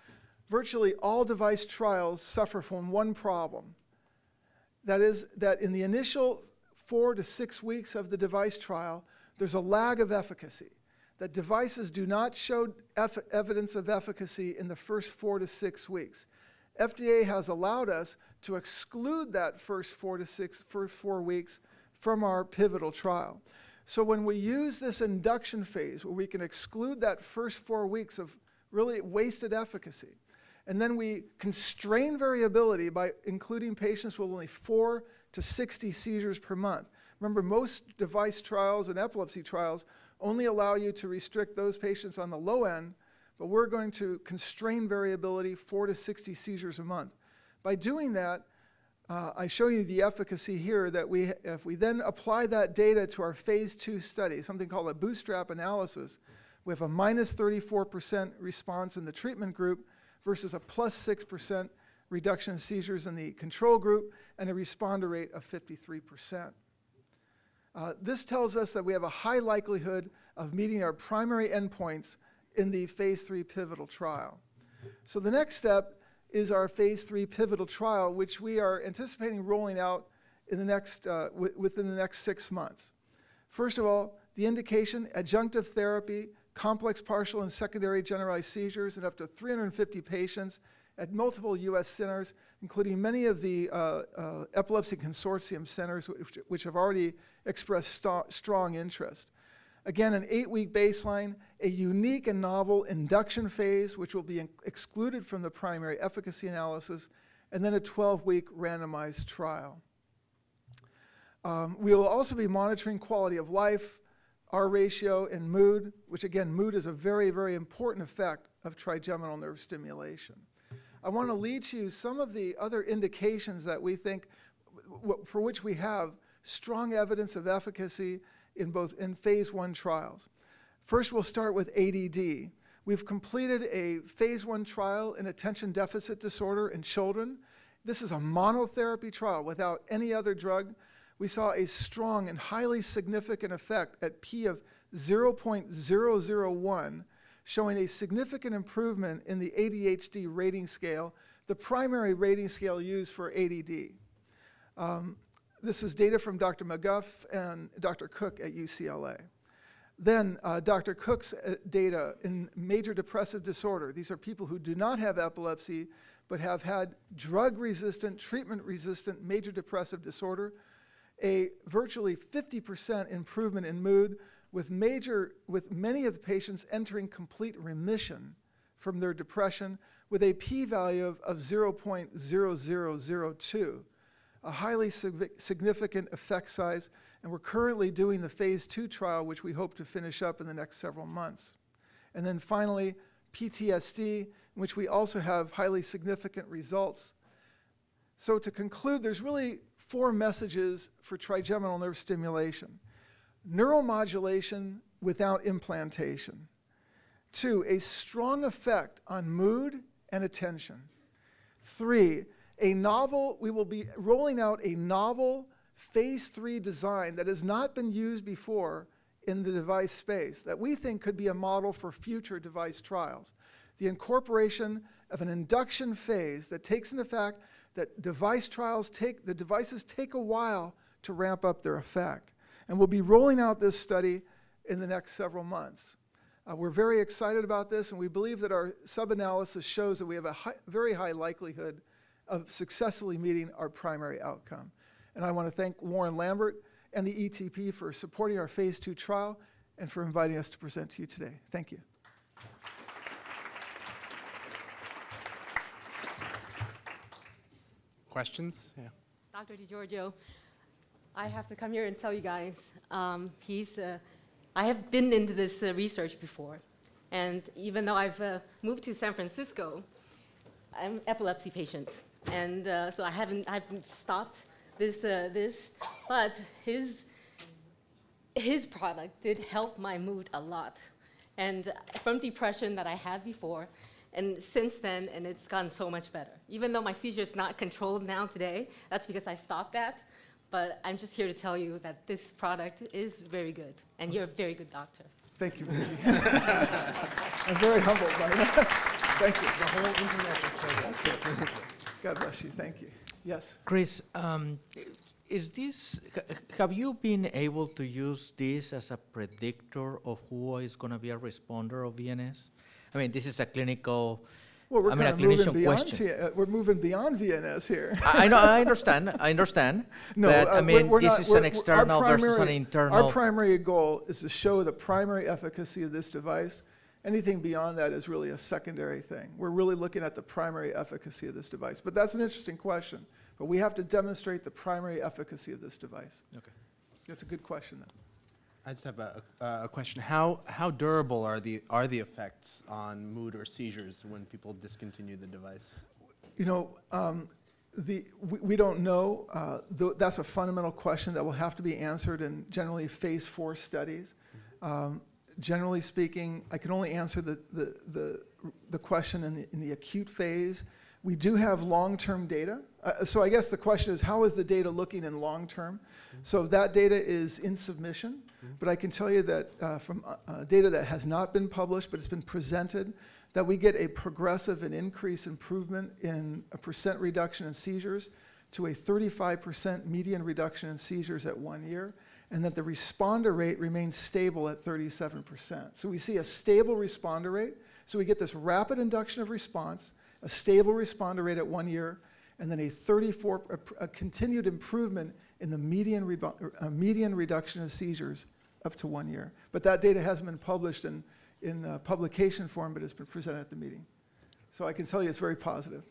Virtually all device trials suffer from one problem. That is that in the initial 4 to 6 weeks of the device trial, there's a lag of efficacy. That devices do not show evidence of efficacy in the first 4 to 6 weeks. FDA has allowed us to exclude that first 4 weeks from our pivotal trial. So when we use this induction phase, where we can exclude that first 4 weeks of really wasted efficacy, and then we constrain variability by including patients with only 4 to 60 seizures per month. Remember, most device trials and epilepsy trials only allow you to restrict those patients on the low end, but we're going to constrain variability 4 to 60 seizures a month. By doing that, I show you the efficacy here that if we then apply that data to our phase 2 study, something called a bootstrap analysis, we have a minus 34% response in the treatment group versus a plus 6% reduction in seizures in the control group and a responder rate of 53%. This tells us that we have a high likelihood of meeting our primary endpoints in the phase 3 pivotal trial. So the next step is our phase 3 pivotal trial, which we are anticipating rolling out in the next, within the next 6 months. First of all, the indication, adjunctive therapy, complex partial and secondary generalized seizures in up to 350 patients at multiple U.S. centers, including many of the Epilepsy Consortium centers, which have already expressed strong interest. Again, an 8-week baseline, a unique and novel induction phase, which will be excluded from the primary efficacy analysis, and then a 12-week randomized trial. We will also be monitoring quality of life, R ratio, and mood, which again, mood is a very, very important effect of trigeminal nerve stimulation. I want to lead to some of the other indications that we think, for which we have strong evidence of efficacy in phase 1 trials. First, we'll start with ADD. We've completed a phase 1 trial in attention deficit disorder in children. This is a monotherapy trial without any other drug. We saw a strong and highly significant effect at P of 0.001, showing a significant improvement in the ADHD rating scale, the primary rating scale used for ADD. This is data from Dr. McGuff and Dr. Cook at UCLA. Then Dr. Cook's data in major depressive disorder. These are people who do not have epilepsy, but have had drug-resistant, treatment-resistant major depressive disorder, a virtually 50% improvement in mood, with many of the patients entering complete remission from their depression, with a p-value of 0.0002, a highly significant effect size, and we're currently doing the phase 2 trial, which we hope to finish up in the next several months. And then finally, PTSD, in which we also have highly significant results. So to conclude, there's really 4 messages for trigeminal nerve stimulation. Neuromodulation without implantation. 2, a strong effect on mood and attention. 3, we will be rolling out a novel phase 3 design that has not been used before in the device space that we think could be a model for future device trials. The incorporation of an induction phase that takes into fact that the devices take a while to ramp up their effect. And we'll be rolling out this study in the next several months. We're very excited about this, and we believe that our sub-analysis shows that we have a very high likelihood of successfully meeting our primary outcome. And I want to thank Warren Lambert and the ETP for supporting our phase 2 trial and for inviting us to present to you today. Thank you. questions? Yeah. Dr. DiGiorgio, I have to come here and tell you guys, I have been into this research before. And even though I've moved to San Francisco, I'm an epilepsy patient. And so I haven't stopped this, but his product did help my mood a lot. And from depression that I had before, and since then, and it's gotten so much better. Even though my seizure is not controlled now today, that's because I stopped that. But I'm just here to tell you that this product is very good, and you're a very good doctor. Thank you, Vicky. I'm very humbled by that. Thank you. The whole internet is telling you. God bless you. Thank you. Yes. Chris, have you been able to use this as a predictor of who is going to be a responder of VNS? I mean, this is a clinical, well, we're I mean, a moving clinician beyond question. We're moving beyond VNS here. I know, I understand. No, but, I mean, we're this not, is an external versus an internal. Our primary goal is to show the primary efficacy of this device. Anything beyond that is really a secondary thing. We're really looking at the primary efficacy of this device. But that's an interesting question. But we have to demonstrate the primary efficacy of this device. Okay. That's a good question, though. I just have a question. How durable are the effects on mood or seizures when people discontinue the device? You know, we don't know. That's a fundamental question that will have to be answered in generally phase 4 studies. Generally speaking, I can only answer the question in the acute phase. We do have long-term data. So I guess the question is, how is the data looking in long-term? So that data is in submission, but I can tell you that from data that has not been published, but it's been presented, that we get a progressive and increased improvement in a % reduction in seizures to a 35% median reduction in seizures at 1 year, and that the responder rate remains stable at 37%. So we see a stable responder rate. So we get this rapid induction of response, a stable responder rate at 1 year, and then a continued improvement in the median reduction of seizures up to 1 year. But that data hasn't been published in publication form, but it's been presented at the meeting. So I can tell you it's very positive.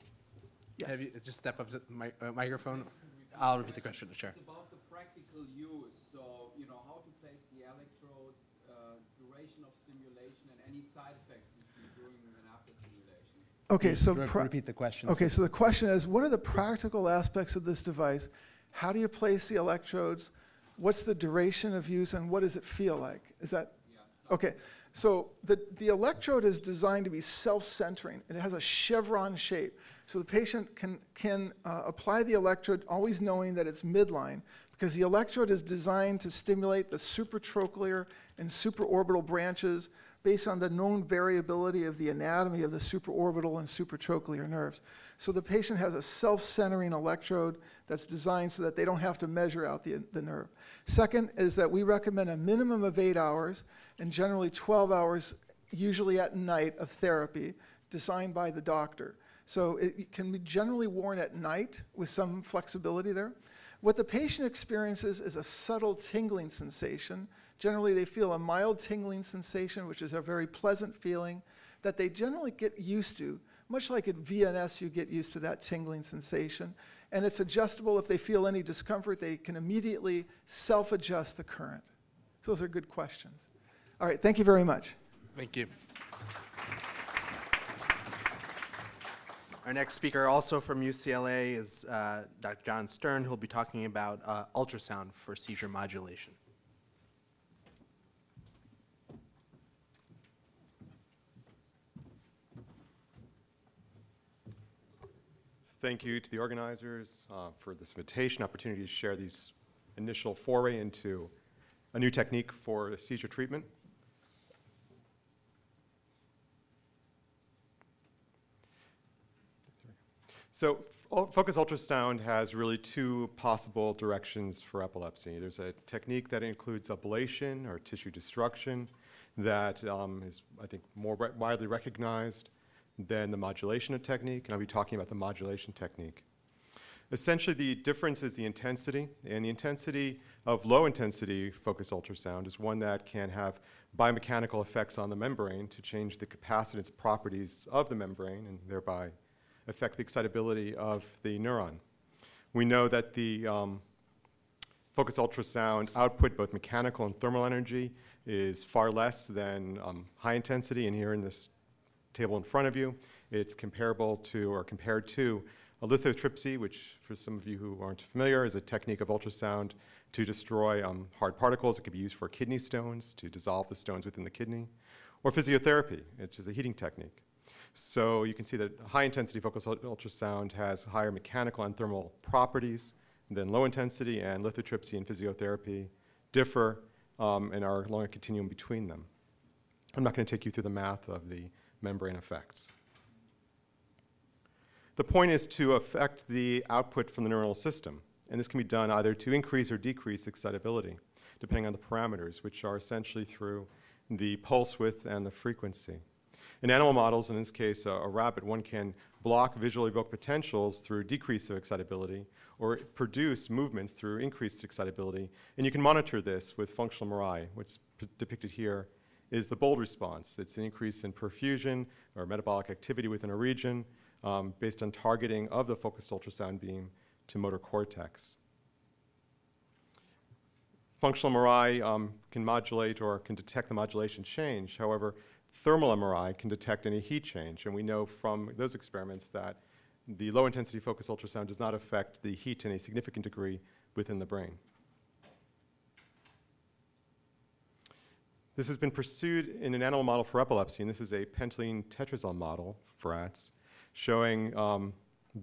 Yes. Have you, just step up to the microphone. I'll repeat the question, Chair. It's about the practical use. So, you know, how to place the electrodes, duration of stimulation, and any side effects you see during and after stimulation. Okay, so repeat the question. Okay, so the question is, what are the practical aspects of this device? How do you place the electrodes? What's the duration of use, and what does it feel like? Is that okay? So the electrode is designed to be self-centering. It has a chevron shape, so the patient can apply the electrode always knowing that it's midline, because the electrode is designed to stimulate the supratrochlear and supraorbital branches based on the known variability of the anatomy of the supraorbital and supratrochlear nerves. So the patient has a self-centering electrode that's designed so that they don't have to measure out the nerve. Second is that we recommend a minimum of 8 hours and generally 12 hours, usually at night, of therapy designed by the doctor. So it can be generally worn at night with some flexibility there. What the patient experiences is a subtle tingling sensation. Generally, they feel a mild tingling sensation, which is a very pleasant feeling that they generally get used to. Much like at VNS, you get used to that tingling sensation. And it's adjustable. If they feel any discomfort, they can immediately self-adjust the current. Those are good questions. All right, thank you very much. Thank you. Our next speaker, also from UCLA, is Dr. John Stern, who will be talking about ultrasound for seizure modulation. Thank you to the organizers for this invitation, opportunity to share these initial foray into a new technique for seizure treatment. So focused ultrasound has really two possible directions for epilepsy. There's a technique that includes ablation or tissue destruction that is, I think, more widely recognized than the modulation technique, and I'll be talking about the modulation technique. Essentially, the difference is the intensity, and the intensity of low-intensity focused ultrasound is one that can have biomechanical effects on the membrane to change the capacitance properties of the membrane and thereby affect the excitability of the neuron. We know that the focused ultrasound output, both mechanical and thermal energy, is far less than high intensity. And here in this table in front of you, it's comparable to or compared to a lithotripsy, which for some of you who aren't familiar is a technique of ultrasound to destroy hard particles. It could be used for kidney stones, to dissolve the stones within the kidney, or physiotherapy, which is a heating technique. So you can see that high-intensity focused ultrasound has higher mechanical and thermal properties than low-intensity, and lithotripsy and physiotherapy differ and are along a continuum between them. I'm not going to take you through the math of the membrane effects. The point is to affect the output from the neuronal system, and this can be done either to increase or decrease excitability, depending on the parameters, which are essentially through the pulse width and the frequency. In animal models, in this case a rabbit, one can block visually evoked potentials through decrease of excitability or produce movements through increased excitability, and you can monitor this with functional MRI. What's depicted here is the bold response. It's an increase in perfusion or metabolic activity within a region based on targeting of the focused ultrasound beam to motor cortex. Functional MRI can modulate or can detect the modulation change. However, thermal MRI can detect any heat change, and we know from those experiments that the low-intensity focused ultrasound does not affect the heat to any significant degree within the brain. This has been pursued in an animal model for epilepsy, and this is a pentylene tetrazole model for rats, showing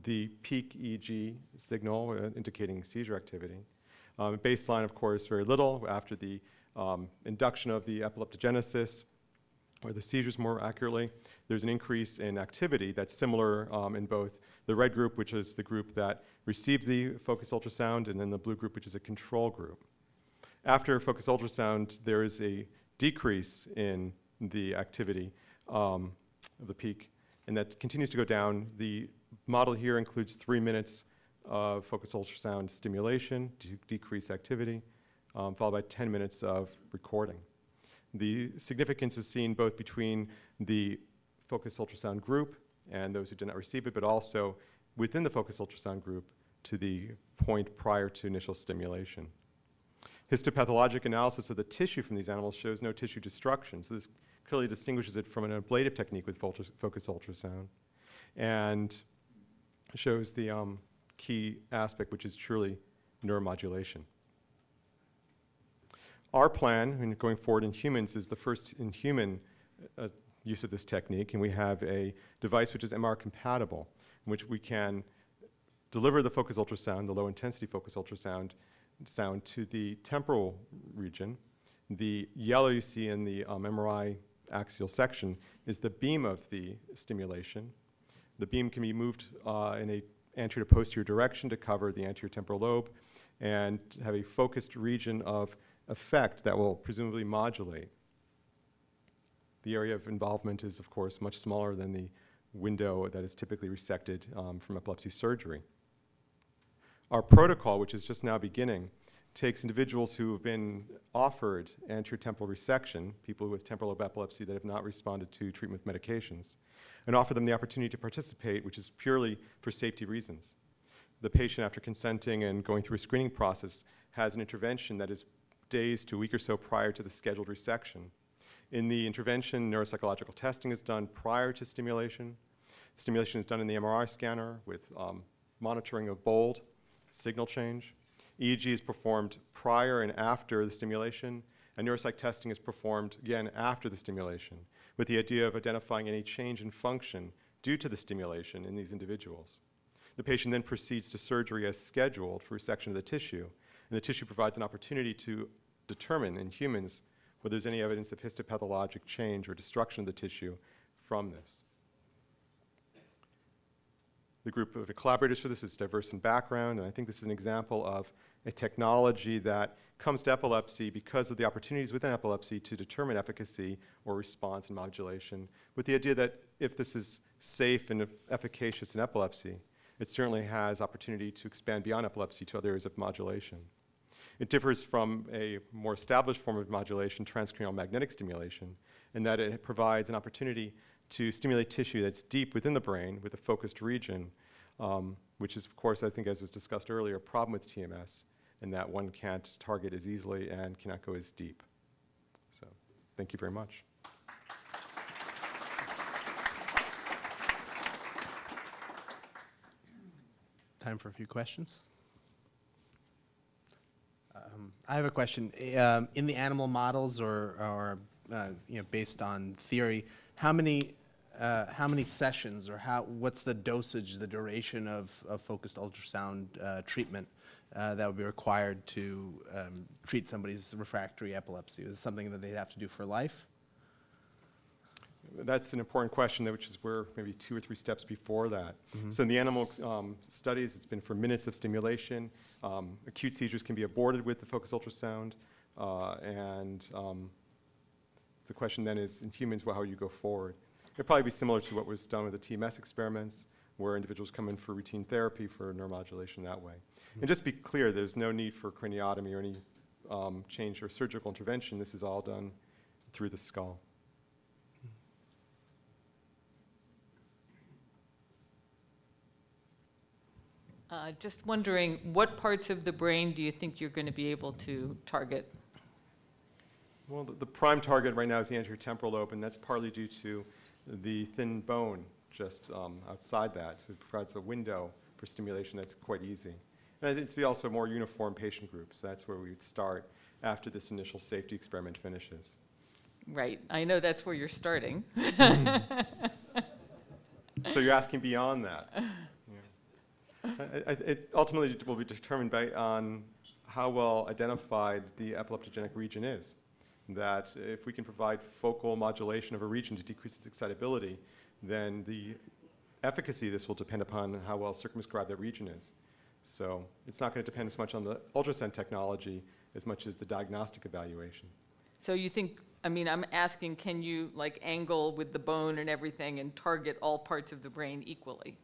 the peak EEG signal indicating seizure activity. Baseline, of course, very little. After the induction of the epileptogenesis, or the seizures more accurately, there's an increase in activity that's similar in both the red group, which is the group that received the focused ultrasound, and then the blue group, which is a control group. After focused ultrasound, there is a decrease in the activity of the peak, and that continues to go down. The model here includes 3 minutes of focused ultrasound stimulation to decrease activity, followed by 10 minutes of recording. The significance is seen both between the focused ultrasound group and those who did not receive it, but also within the focused ultrasound group to the point prior to initial stimulation. Histopathologic analysis of the tissue from these animals shows no tissue destruction, so this clearly distinguishes it from an ablative technique with focused ultrasound, and shows the key aspect, which is truly neuromodulation. Our plan, going forward in humans, is the first in human use of this technique, and we have a device which is MR compatible, in which we can deliver the focused ultrasound, the low-intensity focused ultrasound, sound to the temporal region. The yellow you see in the MRI axial section is the beam of the stimulation. The beam can be moved in a anterior to posterior direction to cover the anterior temporal lobe and have a focused region of effect that will presumably modulate. The area of involvement is, of course, much smaller than the window that is typically resected from epilepsy surgery. Our protocol, which is just now beginning, takes individuals who have been offered anterior temporal resection, people with temporal lobe epilepsy that have not responded to treatment with medications, and offer them the opportunity to participate, which is purely for safety reasons. The patient, after consenting and going through a screening process, has an intervention that is days to a week or so prior to the scheduled resection. In the intervention, neuropsychological testing is done prior to stimulation. Stimulation is done in the MRI scanner with monitoring of bold, signal change. EEG is performed prior and after the stimulation, and neuropsych testing is performed again after the stimulation, with the idea of identifying any change in function due to the stimulation in these individuals. The patient then proceeds to surgery as scheduled for resection of the tissue, and the tissue provides an opportunity to determine in humans whether there's any evidence of histopathologic change or destruction of the tissue from this. The group of collaborators for this is diverse in background, and I think this is an example of a technology that comes to epilepsy because of the opportunities within epilepsy to determine efficacy or response and modulation, with the idea that if this is safe and efficacious in epilepsy, it certainly has opportunity to expand beyond epilepsy to other areas of modulation. It differs from a more established form of modulation, transcranial magnetic stimulation, in that it provides an opportunity to stimulate tissue that's deep within the brain with a focused region which is, of course, I think, as was discussed earlier, a problem with TMS, in that one can't target as easily and cannot go as deep. So, thank you very much. Time for a few questions. I have a question. In the animal models, or based on theory, how many sessions, or what's the dosage, the duration of focused ultrasound treatment that would be required to treat somebody's refractory epilepsy? Is it something that they'd have to do for life? That's an important question, which is where maybe 2 or 3 steps before that. So in the animal studies, it's been for minutes of stimulation. Acute seizures can be aborted with the focused ultrasound. And the question then is, in humans, well, how you go forward? It'll probably be similar to what was done with the TMS experiments, where individuals come in for routine therapy for neuromodulation that way. And just to be clear, there's no need for craniotomy or any change or surgical intervention. This is all done through the skull. Just wondering, what parts of the brain do you think you're going to be able to target? Well, the prime target right now is the anterior temporal lobe, and that's partly due to the thin bone just outside that. So it provides a window for stimulation that's quite easy. And it's to be also more uniform patient groups. That's where we would start after this initial safety experiment finishes. Right. I know that's where you're starting. So you're asking beyond that. It ultimately will be determined on how well identified the epileptogenic region is. That if we can provide focal modulation of a region to decrease its excitability, then the efficacy of this will depend upon how well circumscribed that region is. So it's not going to depend as much on the ultrasound technology as much as the diagnostic evaluation. So you think, I mean, I'm asking, can you like angle with the bone and everything and target all parts of the brain equally?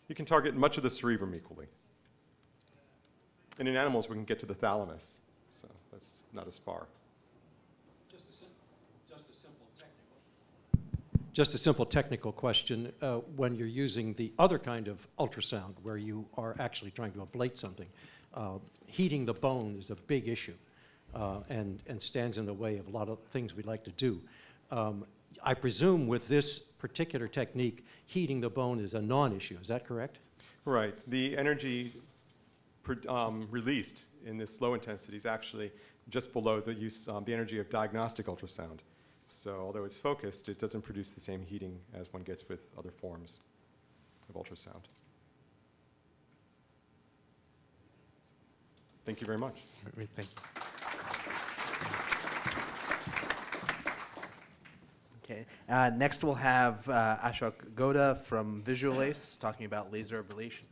You can target much of the cerebrum equally. And in animals, we can get to the thalamus, so that's not as far. Just a simple technical question. When you're using the other kind of ultrasound, where you are actually trying to ablate something, heating the bone is a big issue and stands in the way of a lot of things we'd like to do. I presume with this particular technique, heating the bone is a non-issue. Is that correct? Right. The energy released in this low intensity is actually just below the use, the energy of diagnostic ultrasound. So although it's focused, it doesn't produce the same heating as one gets with other forms of ultrasound. Thank you very much. Great, thank you. Okay. Next, we'll have Ashok Gowda from Visualace talking about laser ablation.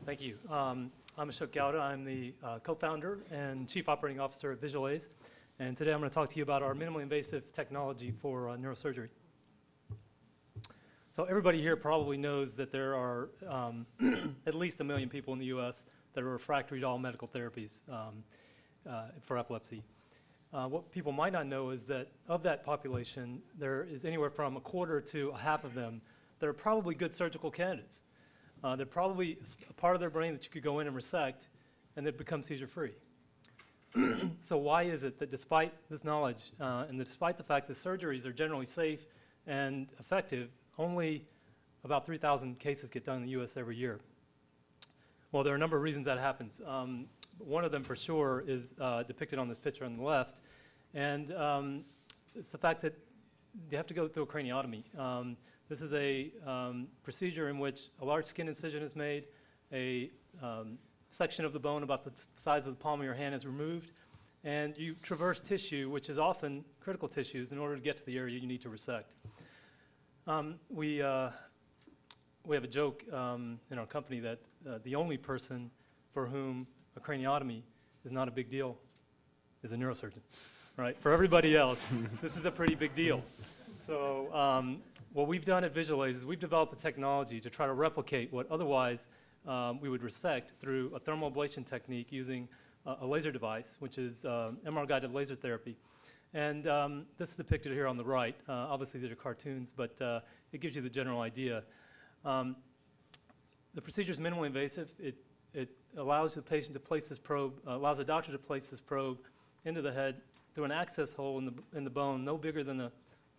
Thank you. I'm Ashok Gowda. I'm the co-founder and chief operating officer at Visualace. And today I'm going to talk to you about our minimally invasive technology for neurosurgery. So everybody here probably knows that there are at least 1 million people in the U.S. that are refractory to all medical therapies for epilepsy. What people might not know is that of that population, there is anywhere from 1/4 to 1/2 of them that are probably good surgical candidates. They're probably a part of their brain that you could go in and resect and they'd become seizure-free. So why is it that despite this knowledge and despite the fact that surgeries are generally safe and effective, only about 3,000 cases get done in the U.S. every year? Well, there are a number of reasons that happens. One of them for sure is depicted on this picture on the left, and it's the fact that you have to go through a craniotomy. This is a procedure in which a large skin incision is made, a section of the bone about the size of the palm of your hand is removed, and you traverse tissue, which is often critical tissues, in order to get to the area you need to resect. We have a joke in our company that the only person for whom a craniotomy is not a big deal is a neurosurgeon, right? For everybody else, this is a pretty big deal. So what we've done at Visualace is we've developed a technology to try to replicate what otherwise we would resect through a thermal ablation technique using a laser device, which is MR-guided laser therapy. And this is depicted here on the right. Obviously, these are cartoons, but it gives you the general idea. The procedure is minimally invasive. It allows the patient to place this probe, allows the doctor to place this probe into the head through an access hole in the bone, no bigger than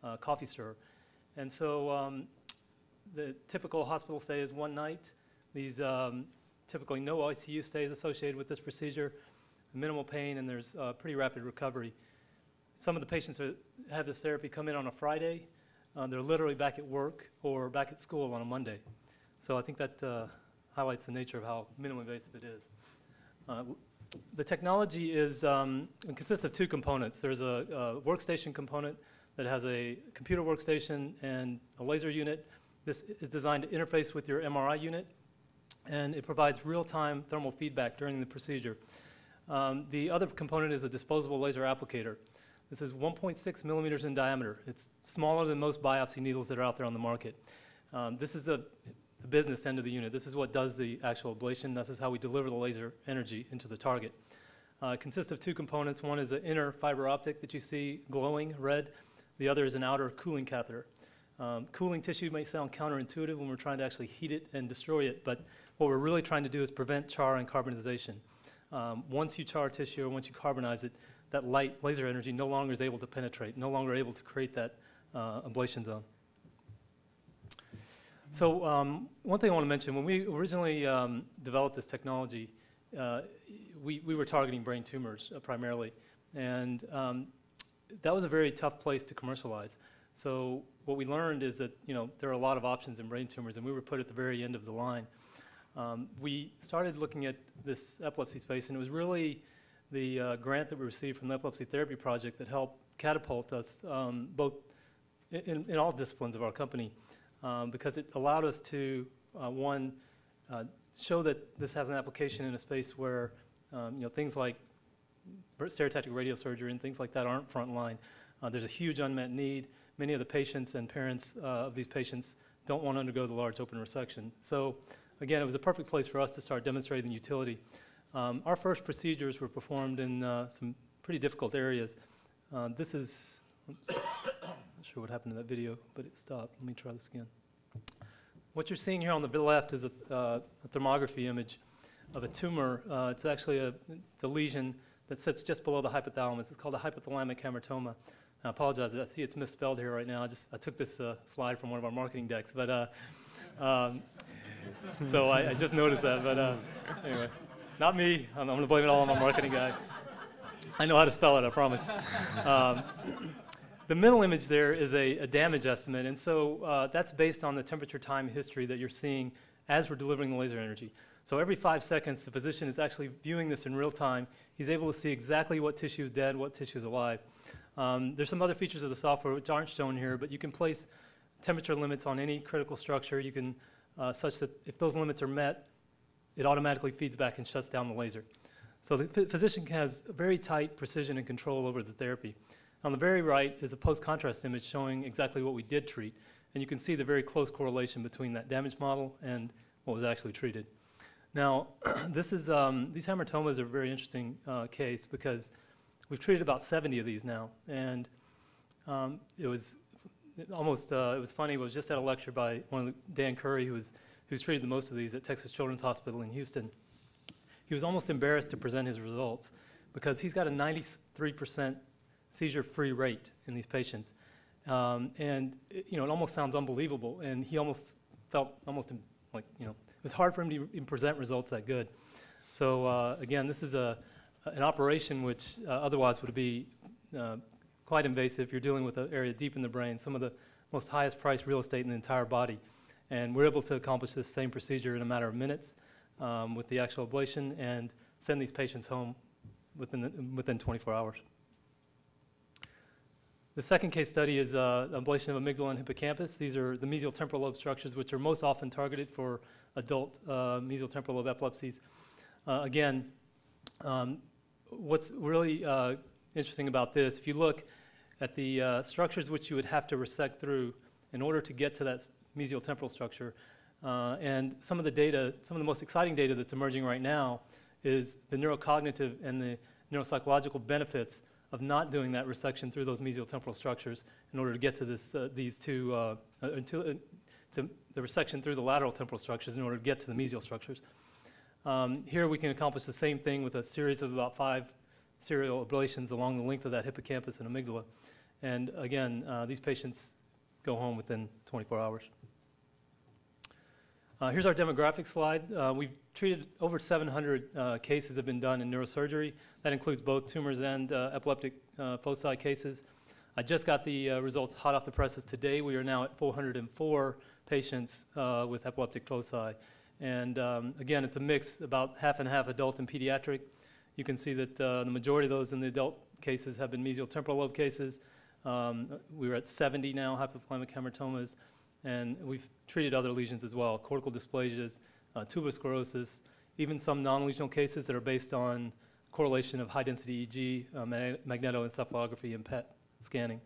a coffee stirrer. And so the typical hospital stay is 1 night. These typically no ICU stays associated with this procedure, minimal pain, and there's pretty rapid recovery. Some of the patients that have this therapy come in on a Friday. They're literally back at work or back at school on a Monday. So I think that highlights the nature of how minimally invasive it is. The technology consists of 2 components. There's a workstation component that has a computer workstation and a laser unit. This is designed to interface with your MRI unit, and it provides real-time thermal feedback during the procedure. The other component is a disposable laser applicator. This is 1.6 millimeters in diameter. It's smaller than most biopsy needles that are out there on the market. This is the business end of the unit. This is what does the actual ablation. This is how we deliver the laser energy into the target. It consists of 2 components. One is an inner fiber optic that you see glowing red. The other is an outer cooling catheter. Cooling tissue may sound counterintuitive when we're trying to actually heat it and destroy it, but what we're really trying to do is prevent char and carbonization. Once you char tissue or once you carbonize it, that light laser energy no longer is able to penetrate, no longer able to create that ablation zone. So one thing I want to mention, when we originally developed this technology, we were targeting brain tumors primarily, and that was a very tough place to commercialize. So what we learned is that there are a lot of options in brain tumors, and we were put at the very end of the line. We started looking at this epilepsy space, and it was really the grant that we received from the Epilepsy Therapy Project that helped catapult us both in all disciplines of our company, because it allowed us to, one, show that this has an application in a space where things like stereotactic radiosurgery and things like that aren't frontline. There's a huge unmet need. Many of the patients and parents of these patients don't want to undergo the large open resection. So again, it was a perfect place for us to start demonstrating the utility. Our first procedures were performed in some pretty difficult areas. This is, oops, not sure what happened to that video, but it stopped. Let me try this again. What you're seeing here on the left is a thermography image of a tumor. It's actually it's a lesion that sits just below the hypothalamus. It's called a hypothalamic hamartoma. I apologize, I see it's misspelled here right now. I took this slide from one of our marketing decks, but so I just noticed that. But anyway, not me. I'm going to blame it all on my marketing guy. I know how to spell it, I promise. The middle image there is a damage estimate, and so that's based on the temperature time history that you're seeing as we're delivering the laser energy. So every 5 seconds, the physician is actually viewing this in real time. He's able to see exactly what tissue is dead, what tissue is alive. There's some other features of the software which aren't shown here, but you can place temperature limits on any critical structure. You can, such that if those limits are met, it automatically feeds back and shuts down the laser. So the physician has very tight precision and control over the therapy. On the very right is a post-contrast image showing exactly what we did treat, and you can see the very close correlation between that damage model and what was actually treated. Now, these hamartomas are a very interesting case because we've treated about 70 of these now, and it was funny. I was just at a lecture by Dan Curry, who's treated the most of these at Texas Children's Hospital in Houston. He was almost embarrassed to present his results because he's got a 93% seizure-free rate in these patients, and it almost sounds unbelievable. And he almost felt like it was hard for him to even present results that good. So again, this is an operation which otherwise would be quite invasive. You're dealing with an area deep in the brain, some of the most highest priced real estate in the entire body. And we're able to accomplish this same procedure in a matter of minutes with the actual ablation and send these patients home within 24 hours. The second case study is ablation of amygdala and hippocampus. These are the mesial temporal lobe structures, which are most often targeted for adult mesial temporal lobe epilepsies. Again, what's really interesting about this, if you look at the structures which you would have to resect through in order to get to that mesial temporal structure, and some of the most exciting data that's emerging right now is the neurocognitive and the neuropsychological benefits of not doing that resection through those mesial temporal structures in order to get to this, these two, to the resection through the lateral temporal structures in order to get to the mesial structures. Here we can accomplish the same thing with a series of about 5 serial ablations along the length of that hippocampus and amygdala. And again, these patients go home within 24 hours. Here's our demographic slide. We've treated over 700 cases have been done in neurosurgery. That includes both tumors and epileptic foci cases. I just got the results hot off the presses today. We are now at 404 patients with epileptic foci. And again, it's a mix, about half and half adult and pediatric. You can see that the majority of those in the adult cases have been mesial temporal lobe cases. We're at 70 now, hypothalamic hamartomas. And we've treated other lesions as well, cortical dysplasias, tuberous sclerosis, even some non-lesional cases that are based on correlation of high-density EEG, magnetoencephalography, and PET scanning.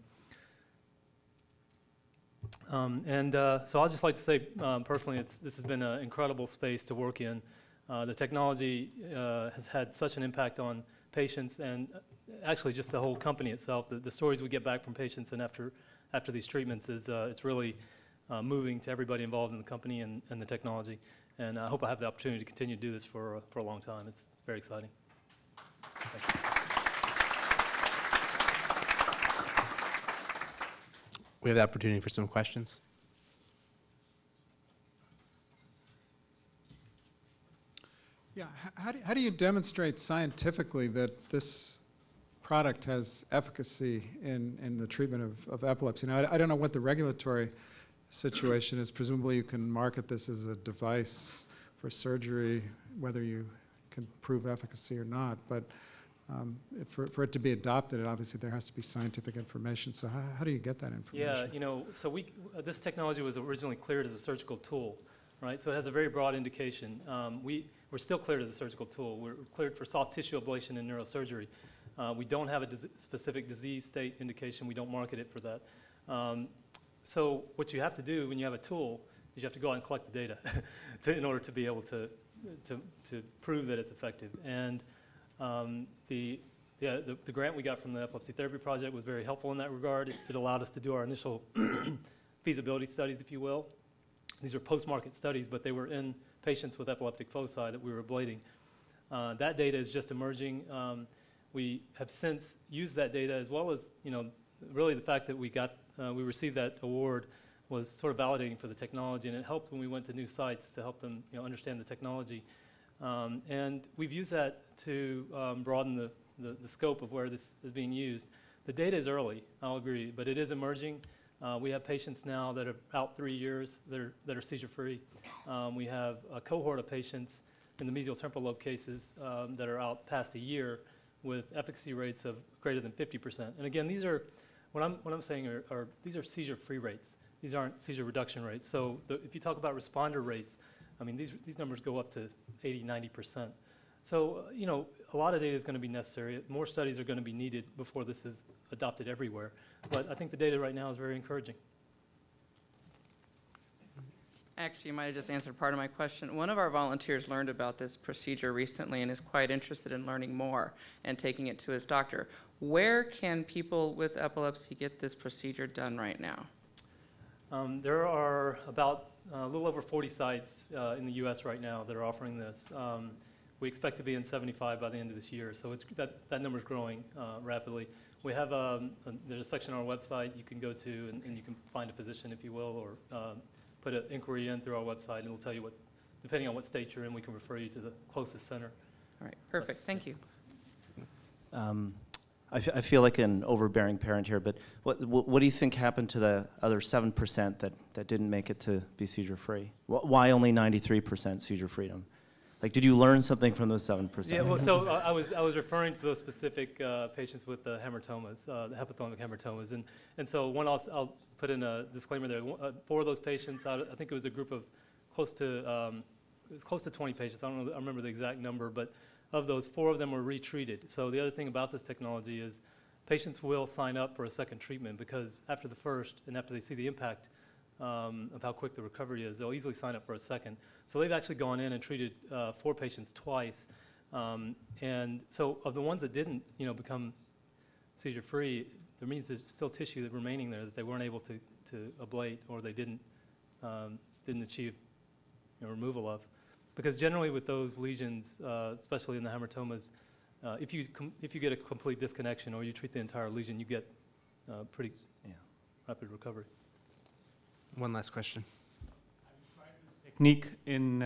So I'd just like to say, personally, this has been an incredible space to work in. The technology has had such an impact on patients and actually just the whole company itself. The stories we get back from patients and after these treatments is it's really moving to everybody involved in the company and the technology. And I hope I have the opportunity to continue to do this for a long time. It's very exciting. Thank you. We have the opportunity for some questions. Yeah, how do you demonstrate scientifically that this product has efficacy in the treatment of epilepsy? Now, I don't know what the regulatory situation is. Presumably you can market this as a device for surgery, whether you can prove efficacy or not, but for it to be adopted, obviously there has to be scientific information. So how do you get that information? Yeah, so this technology was originally cleared as a surgical tool, right? So it has a very broad indication. We're still cleared as a surgical tool. We're cleared for soft tissue ablation in neurosurgery. We don't have a specific disease state indication. We don't market it for that. So what you have to do when you have a tool is you have to go out and collect the data in order to be able to prove that it's effective. And the grant we got from the Epilepsy Therapy Project was very helpful in that regard. It allowed us to do our initial feasibility studies, if you will. These are post-market studies, but they were in patients with epileptic foci that we were ablating. That data is just emerging. We have since used that data, as well as, really the fact that we received that award was sort of validating for the technology, and it helped when we went to new sites to help them understand the technology. And we've used that to broaden the scope of where this is being used. The data is early, I'll agree, but it is emerging. We have patients now that are out 3 years that are seizure-free. We have a cohort of patients in the mesial temporal lobe cases that are out past a year with efficacy rates of greater than 50%. And again, these are, what I'm saying are these are seizure-free rates. These aren't seizure reduction rates. So if you talk about responder rates, I mean, these numbers go up to 80, 90%. So, a lot of data is going to be necessary. More studies are going to be needed before this is adopted everywhere. But I think the data right now is very encouraging. Actually, you might have just answered part of my question. One of our volunteers learned about this procedure recently and is quite interested in learning more and taking it to his doctor. Where can people with epilepsy get this procedure done right now? There are about a little over 40 sites in the U.S. right now that are offering this. We expect to be in 75 by the end of this year, so that number is growing rapidly. We have there's a section on our website you can go to, and you can find a physician, if you will, or put an inquiry in through our website, and it'll tell you what, depending on what state you're in, we can refer you to the closest center. All right, perfect. Thank you. I feel like an overbearing parent here, but what do you think happened to the other 7% that didn't make it to be seizure-free? Why only 93% seizure freedom? Like, did you learn something from those 7%? Yeah, well, so I was referring to those specific patients with the hamartomas, the hypothalamic hamartomas, and so I'll put in a disclaimer there. 4 of those patients, I think it was a group of close to 20 patients. I remember the exact number, but of those, 4 of them were retreated. So the other thing about this technology is patients will sign up for a second treatment because after the first and after they see the impact of how quick the recovery is, they'll easily sign up for a second. So they've actually gone in and treated 4 patients twice. And so of the ones that didn't, become seizure-free, there means there's still tissue that remaining there that they weren't able to ablate, or they didn't achieve removal of. Because generally with those lesions, especially in the hamartomas, if you get a complete disconnection or you treat the entire lesion, you get pretty rapid recovery. One last question. Technique in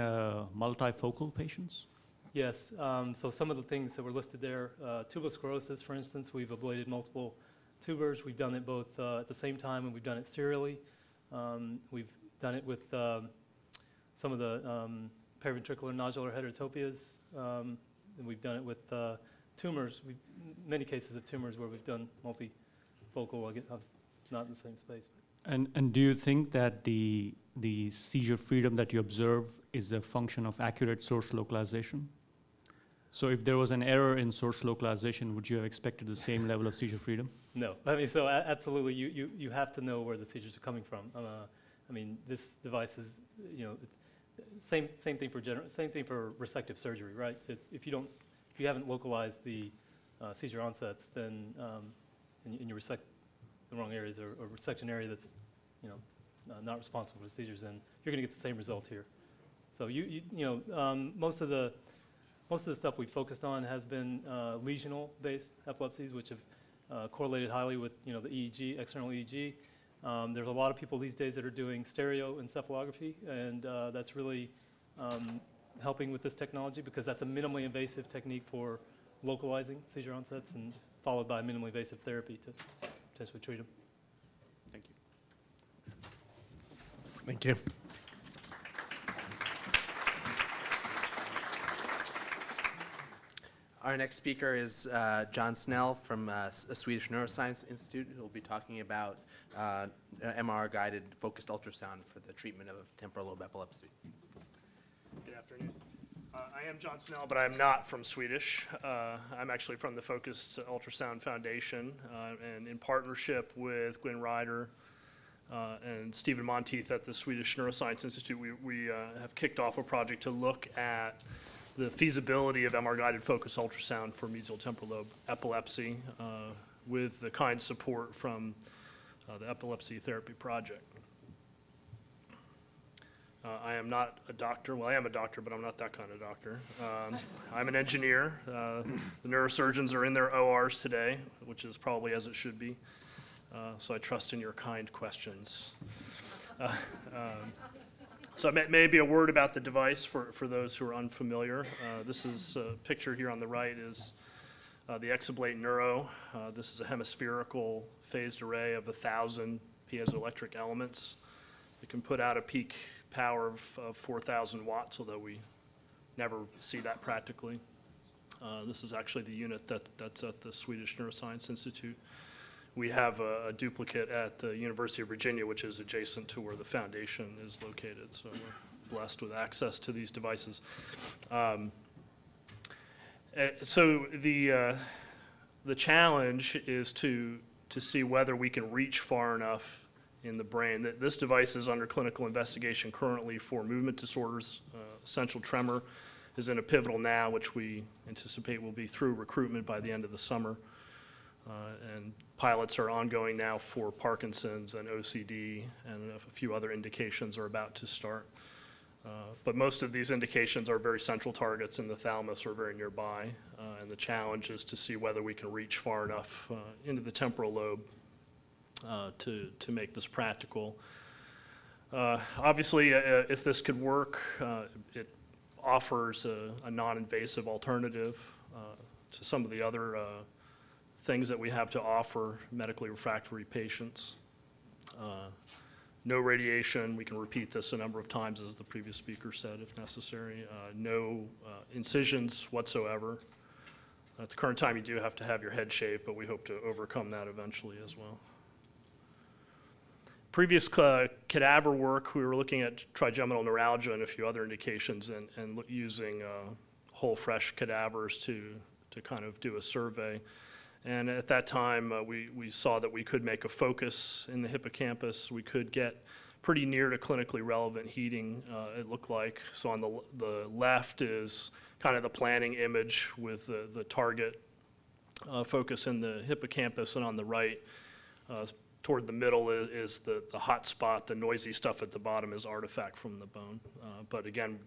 multifocal patients? Yes, so some of the things that were listed there, tuberous sclerosis, for instance, we've ablated multiple tubers. We've done it both at the same time, and we've done it serially. We've done it with some of the periventricular nodular heterotopias, and we've done it with tumors. Many cases of tumors where we've done multifocal. It's not in the same space. And do you think that the seizure freedom that you observe is a function of accurate source localization? So if there was an error in source localization, would you have expected the same level of seizure freedom? No, I mean, so absolutely, you have to know where the seizures are coming from. I mean, this device is, it's same thing for resective surgery, right? If you haven't localized the seizure onsets, then and you resect the wrong areas, or resection area that's not responsible for seizures, then you're going to get the same result here. So most of the stuff we focused on has been lesional-based epilepsies, which have correlated highly with the EEG, external EEG. There's a lot of people these days that are doing stereo encephalography, and that's really helping with this technology, because that's a minimally invasive technique for localizing seizure onsets, and followed by minimally invasive therapy to potentially treat them. Thank you. Thank you. Our next speaker is John Snell from a Swedish Neuroscience Institute, who will be talking about MR-guided focused ultrasound for the treatment of temporal lobe epilepsy. Good afternoon. I am John Snell, but I'm not from Swedish. I'm actually from the Focused Ultrasound Foundation, and in partnership with Gwen Ryder and Stephen Monteith at the Swedish Neuroscience Institute, we have kicked off a project to look at the feasibility of MR-guided focused ultrasound for mesial temporal lobe epilepsy with the kind support from the Epilepsy Therapy Project. I am not a doctor. Well, I am a doctor, but I'm not that kind of doctor. I'm an engineer. The neurosurgeons are in their ORs today, which is probably as it should be. So I trust in your kind questions. So maybe a word about the device for those who are unfamiliar. This is a picture here on the right is the Exablate Neuro. This is a hemispherical phased array of 1,000 piezoelectric elements. It can put out a peak power of 4,000 watts, although we never see that practically. This is actually the unit that's at the Swedish Neuroscience Institute. We have a duplicate at the University of Virginia, which is adjacent to where the foundation is located, so we're blessed with access to these devices. So the challenge is to see whether we can reach far enough in the brain. This device is under clinical investigation currently for movement disorders. Essential tremor is in a pivotal now, which we anticipate will be through recruitment by the end of the summer. And pilots are ongoing now for Parkinson's and OCD, and a few other indications are about to start. But most of these indications are very central targets in the thalamus or very nearby, and the challenge is to see whether we can reach far enough into the temporal lobe to make this practical. Obviously, if this could work, it offers a non-invasive alternative to some of the other things that we have to offer medically refractory patients. No radiation. We can repeat this a number of times, as the previous speaker said, if necessary. No incisions whatsoever. At the current time, you do have to have your head shaved, but we hope to overcome that eventually as well. Previous cadaver work, we were looking at trigeminal neuralgia and a few other indications, and using whole fresh cadavers to kind of do a survey. And at that time, we saw that we could make a focus in the hippocampus. We could get pretty near to clinically relevant heating, it looked like. So on the left is kind of the planning image with the target focus in the hippocampus, and on the right, toward the middle is the hot spot. The noisy stuff at the bottom is artifact from the bone. But again,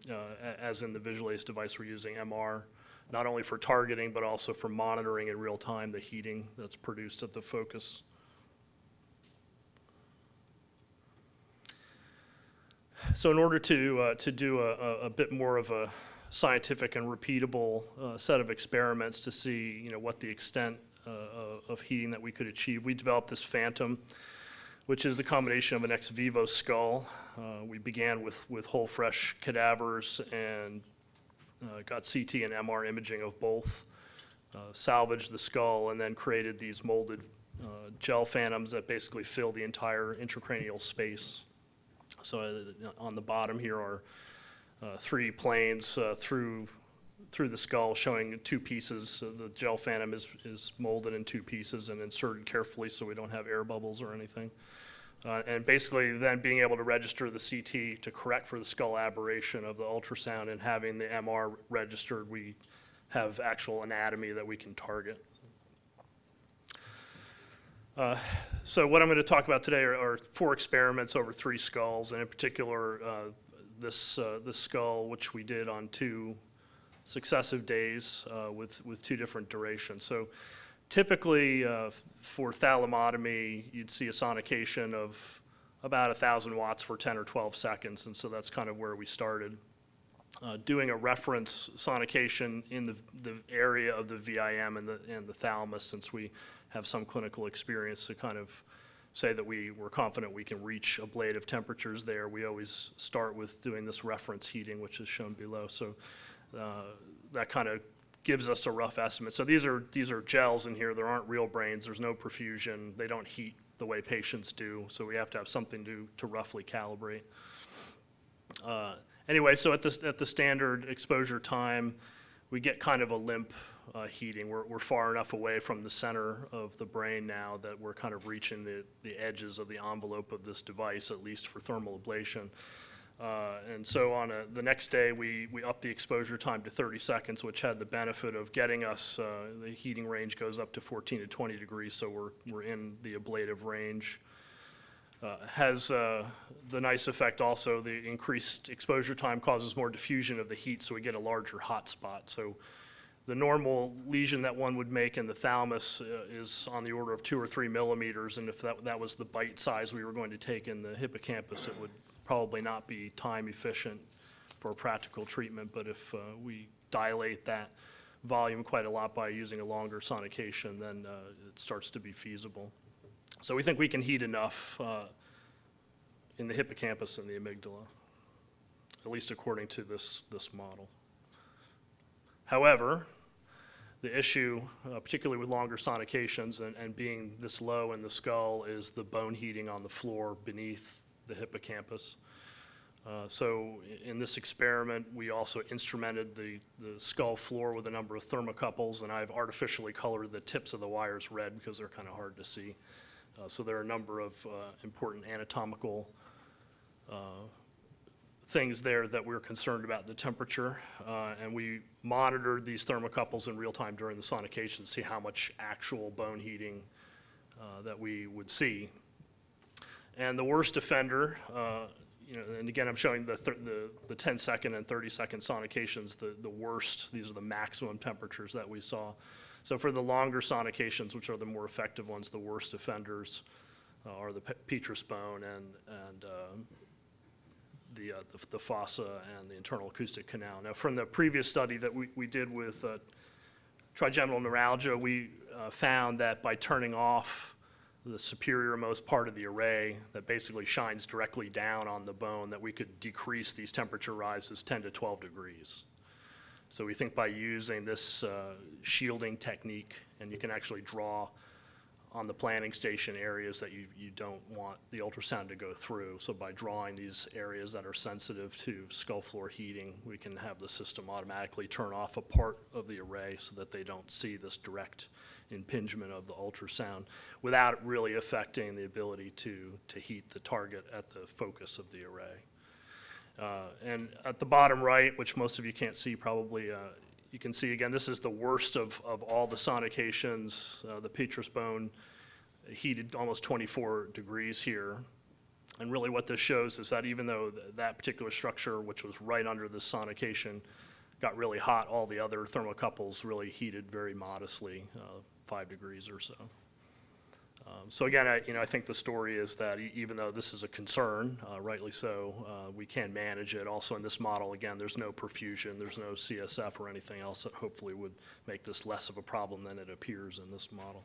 as in the Visualace device, we're using MR, not only for targeting, but also for monitoring in real time the heating that's produced at the focus. So in order to do a bit more of a scientific and repeatable set of experiments to see what the extent of heating that we could achieve, we developed this Phantom, which is the combination of an ex vivo skull. We began with whole fresh cadavers and got CT and MR imaging of both, salvaged the skull, and then created these molded gel phantoms that basically fill the entire intracranial space. So on the bottom here are 3 planes through the skull, showing 2 pieces. The gel phantom is molded in 2 pieces and inserted carefully so we don't have air bubbles or anything. And basically then being able to register the CT to correct for the skull aberration of the ultrasound, and having the MR registered, we have actual anatomy that we can target. So what I'm going to talk about today are 4 experiments over 3 skulls, and in particular this skull, which we did on 2 successive days with 2 different durations. So typically for thalamotomy, you'd see a sonication of about 1,000 watts for 10 or 12 seconds, and so that's kind of where we started. Doing a reference sonication in the area of the VIM and the thalamus, since we have some clinical experience to kind of say that we're confident we can reach ablative temperatures there. We always start with doing this reference heating, which is shown below. So that kind of gives us a rough estimate. So these are gels in here. There aren't real brains. There's no perfusion. They don't heat the way patients do. So we have to have something to roughly calibrate. Anyway, so at the standard exposure time, we get kind of a limp heating. We're far enough away from the center of the brain now that we're kind of reaching the edges of the envelope of this device, at least for thermal ablation. And so on the next day, we upped the exposure time to 30 seconds, which had the benefit of getting us, the heating range goes up to 14 to 20 degrees, so we're in the ablative range. Has the nice effect also, the increased exposure time causes more diffusion of the heat, so we get a larger hot spot. So the normal lesion that one would make in the thalamus is on the order of 2 or 3 millimeters, and if that was the bite size we were going to take in the hippocampus, it would probably not be time efficient for practical treatment. But if we dilate that volume quite a lot by using a longer sonication, then it starts to be feasible. So we think we can heat enough in the hippocampus and the amygdala, at least according to this model. However, the issue, particularly with longer sonications and being this low in the skull, is the bone heating on the floor beneath the hippocampus. So in this experiment, we also instrumented the skull floor with a number of thermocouples, and I've artificially colored the tips of the wires red because they're kind of hard to see. So there are a number of important anatomical things there that we're concerned about the temperature, and we monitored these thermocouples in real time during the sonication to see how much actual bone heating that we would see. And the worst offender, and again I'm showing the 10-second and 30-second sonications, the worst, these are the maximum temperatures that we saw. So for the longer sonications, which are the more effective ones, the worst offenders are the petrous bone and the fossa and the internal acoustic canal. Now, from the previous study that we did with trigeminal neuralgia, we found that by turning off the superiormost part of the array that basically shines directly down on the bone, that we could decrease these temperature rises 10 to 12 degrees. So we think by using this shielding technique, and you can actually draw on the planning station areas that you don't want the ultrasound to go through. So by drawing these areas that are sensitive to skull floor heating, we can have the system automatically turn off a part of the array so that they don't see this direct impingement of the ultrasound without really affecting the ability to heat the target at the focus of the array. And at the bottom right, which most of you can't see probably, you can see, again, this is the worst of all the sonications. The petrous bone heated almost 24 degrees here. And really what this shows is that even though that particular structure, which was right under the sonication, got really hot, all the other thermocouples really heated very modestly, 5 degrees or so. So again, I think the story is that even though this is a concern, rightly so, we can manage it. Also in this model, again, there's no perfusion, there's no CSF or anything else that hopefully would make this less of a problem than it appears in this model.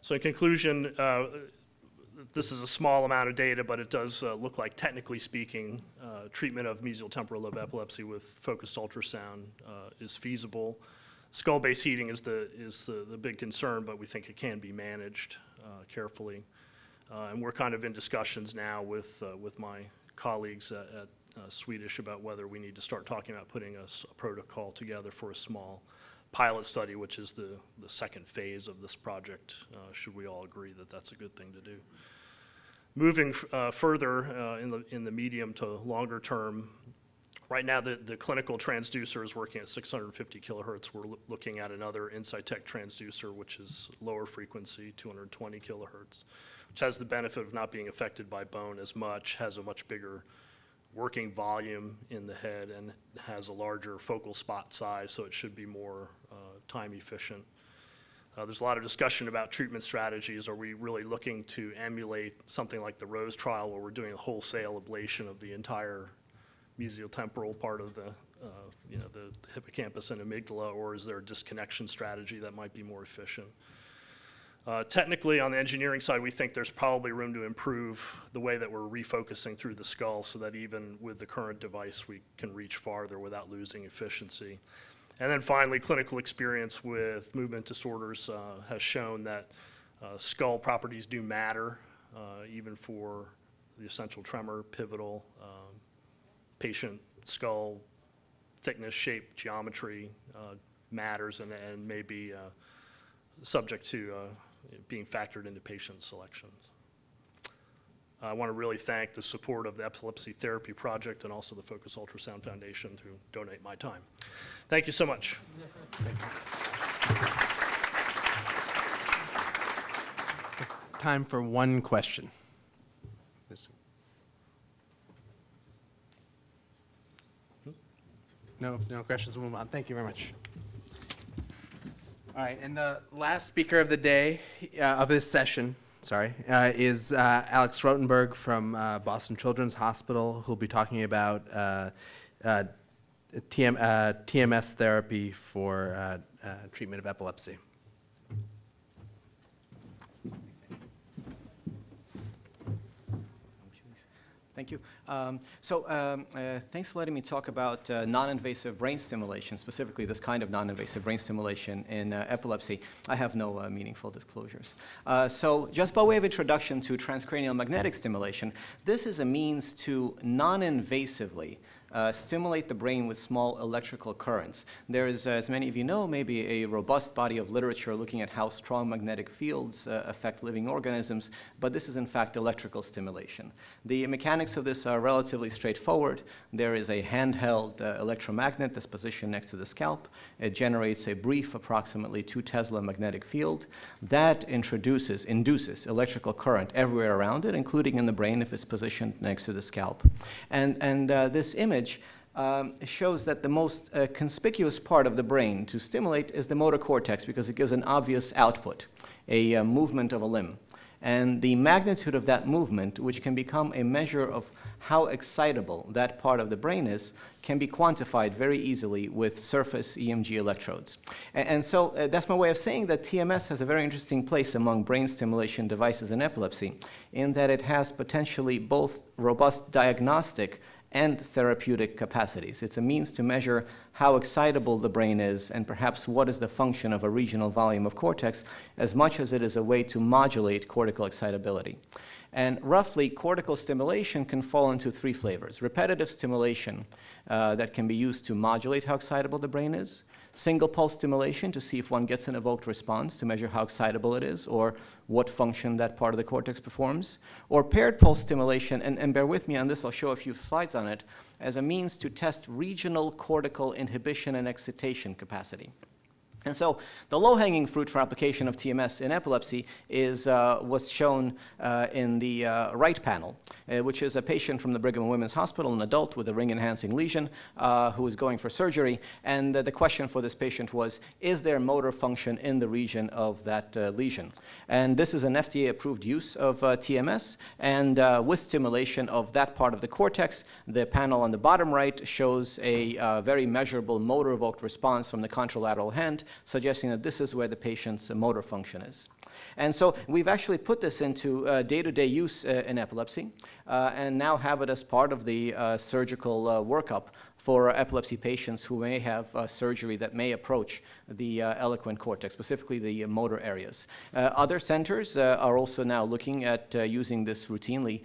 So in conclusion, this is a small amount of data, but it does look like, technically speaking, treatment of mesial temporal lobe epilepsy with focused ultrasound is feasible. Skull-based heating is the big concern, but we think it can be managed carefully. And we're kind of in discussions now with my colleagues at Swedish about whether we need to start talking about putting a protocol together for a small pilot study, which is the second phase of this project, should we all agree that that's a good thing to do. Moving further in the medium to longer term, right now the clinical transducer is working at 650 kilohertz. We're looking at another Insightec transducer, which is lower frequency, 220 kilohertz, which has the benefit of not being affected by bone as much, has a much bigger working volume in the head, and has a larger focal spot size, so it should be more time efficient. There's a lot of discussion about treatment strategies. Are we really looking to emulate something like the ROSE trial, where we're doing a wholesale ablation of the entire mesiotemporal part of the hippocampus and amygdala, or is there a disconnection strategy that might be more efficient? Technically, on the engineering side, we think there's probably room to improve the way that we're refocusing through the skull, so that even with the current device, we can reach farther without losing efficiency. And then finally, clinical experience with movement disorders has shown that skull properties do matter, even for the essential tremor, pivotal, patient skull thickness, shape, geometry matters, and may be subject to being factored into patient selections. I want to really thank the support of the Epilepsy Therapy Project and also the Focus Ultrasound Foundation to donate my time. Thank you so much. Time for one question. No questions, we'll move on. Thank you very much. All right, and the last speaker of the day, of this session, is Alex Rotenberg from Boston Children's Hospital, who'll be talking about TMS therapy for treatment of epilepsy. Thank you. Thanks for letting me talk about non-invasive brain stimulation, specifically this kind of non-invasive brain stimulation in epilepsy. I have no meaningful disclosures. So just by way of introduction to transcranial magnetic stimulation, this is a means to non-invasively stimulate the brain with small electrical currents. There is, as many of you know, maybe a robust body of literature looking at how strong magnetic fields affect living organisms, but this is in fact electrical stimulation. The mechanics of this are relatively straightforward. There is a handheld electromagnet that's positioned next to the scalp. It generates a brief, approximately 2 Tesla magnetic field that induces electrical current everywhere around it, including in the brain if it's positioned next to the scalp. And this image shows that the most conspicuous part of the brain to stimulate is the motor cortex, because it gives an obvious output, a movement of a limb. And the magnitude of that movement, which can become a measure of how excitable that part of the brain is, can be quantified very easily with surface EMG electrodes. And so that's my way of saying that TMS has a very interesting place among brain stimulation devices in epilepsy, in that it has potentially both robust diagnostic and therapeutic capacities. It's a means to measure how excitable the brain is and perhaps what is the function of a regional volume of cortex, as much as it is a way to modulate cortical excitability. And roughly, cortical stimulation can fall into 3 flavors. Repetitive stimulation that can be used to modulate how excitable the brain is. single pulse stimulation to see if one gets an evoked response to measure how excitable it is or what function that part of the cortex performs, or paired pulse stimulation, and bear with me on this, I'll show a few slides on it, as a means to test regional cortical inhibition and excitation capacity. And so the low-hanging fruit for application of TMS in epilepsy is what's shown in the right panel, which is a patient from the Brigham and Women's Hospital, an adult with a ring-enhancing lesion who is going for surgery. And the question for this patient was, is there motor function in the region of that lesion? And this is an FDA-approved use of TMS. And with stimulation of that part of the cortex, the panel on the bottom right shows a very measurable motor-evoked response from the contralateral hand, suggesting that this is where the patient's motor function is. And so we've actually put this into day-to-day use in epilepsy and now have it as part of the surgical workup for epilepsy patients who may have surgery that may approach the eloquent cortex, specifically the motor areas. Other centers are also now looking at using this routinely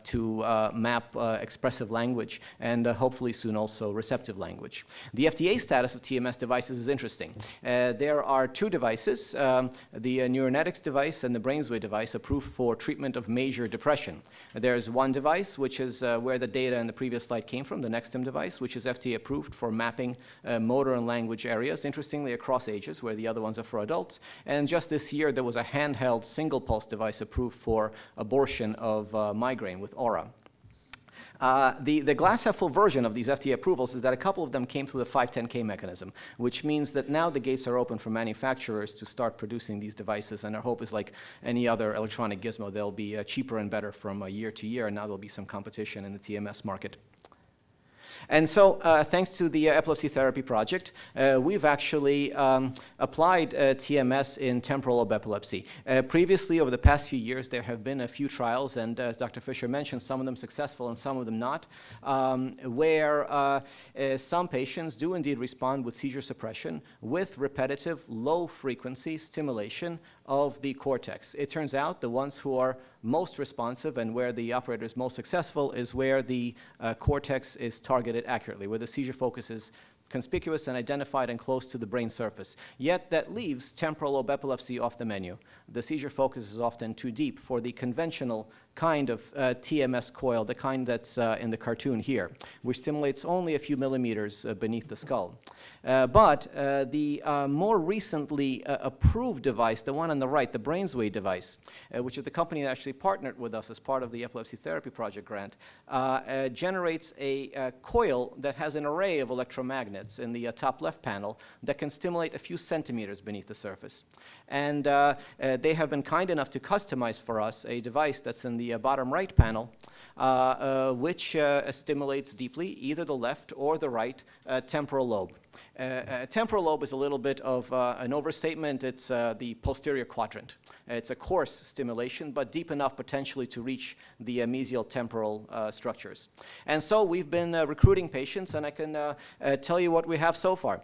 to map expressive language and hopefully soon also receptive language. The FDA status of TMS devices is interesting. There are two devices, the Neuronetics device and the BrainsWay device, approved for treatment of major depression. There's one device, which is where the data in the previous slide came from, the Nextim device, which is FDA approved for mapping motor and language areas, interestingly across ages, where the other ones are for adults. And just this year, there was a handheld single pulse device approved for abortion of migraine with Aura. The glass half full version of these FDA approvals is that a couple of them came through the 510K mechanism, which means that now the gates are open for manufacturers to start producing these devices, and our hope is like any other electronic gizmo, they'll be cheaper and better from year to year, and now there'll be some competition in the TMS market. And so, thanks to the Epilepsy Therapy Project, we've actually applied TMS in temporal lobe epilepsy. Previously, over the past few years, there have been a few trials, and as Dr. Fisher mentioned, some of them successful and some of them not, where some patients do indeed respond with seizure suppression with repetitive, low-frequency stimulation of the cortex. It turns out the ones who are most responsive and where the operator is most successful is where the cortex is targeted accurately, where the seizure focus is conspicuous and identified and close to the brain surface. Yet that leaves temporal lobe epilepsy off the menu. The seizure focus is often too deep for the conventional kind of TMS coil, the kind that's in the cartoon here, which stimulates only a few millimeters beneath the skull. But the more recently approved device, the one on the right, the BrainsWay device, which is the company that actually partnered with us as part of the Epilepsy Therapy Project grant, generates a coil that has an array of electromagnets in the top left panel that can stimulate a few centimeters beneath the surface. And they have been kind enough to customize for us a device that's in the bottom right panel, which stimulates deeply either the left or the right temporal lobe. Temporal lobe is a little bit of an overstatement. It's the posterior quadrant. It's a coarse stimulation, but deep enough potentially to reach the mesial temporal structures. And so we've been recruiting patients, and I can tell you what we have so far.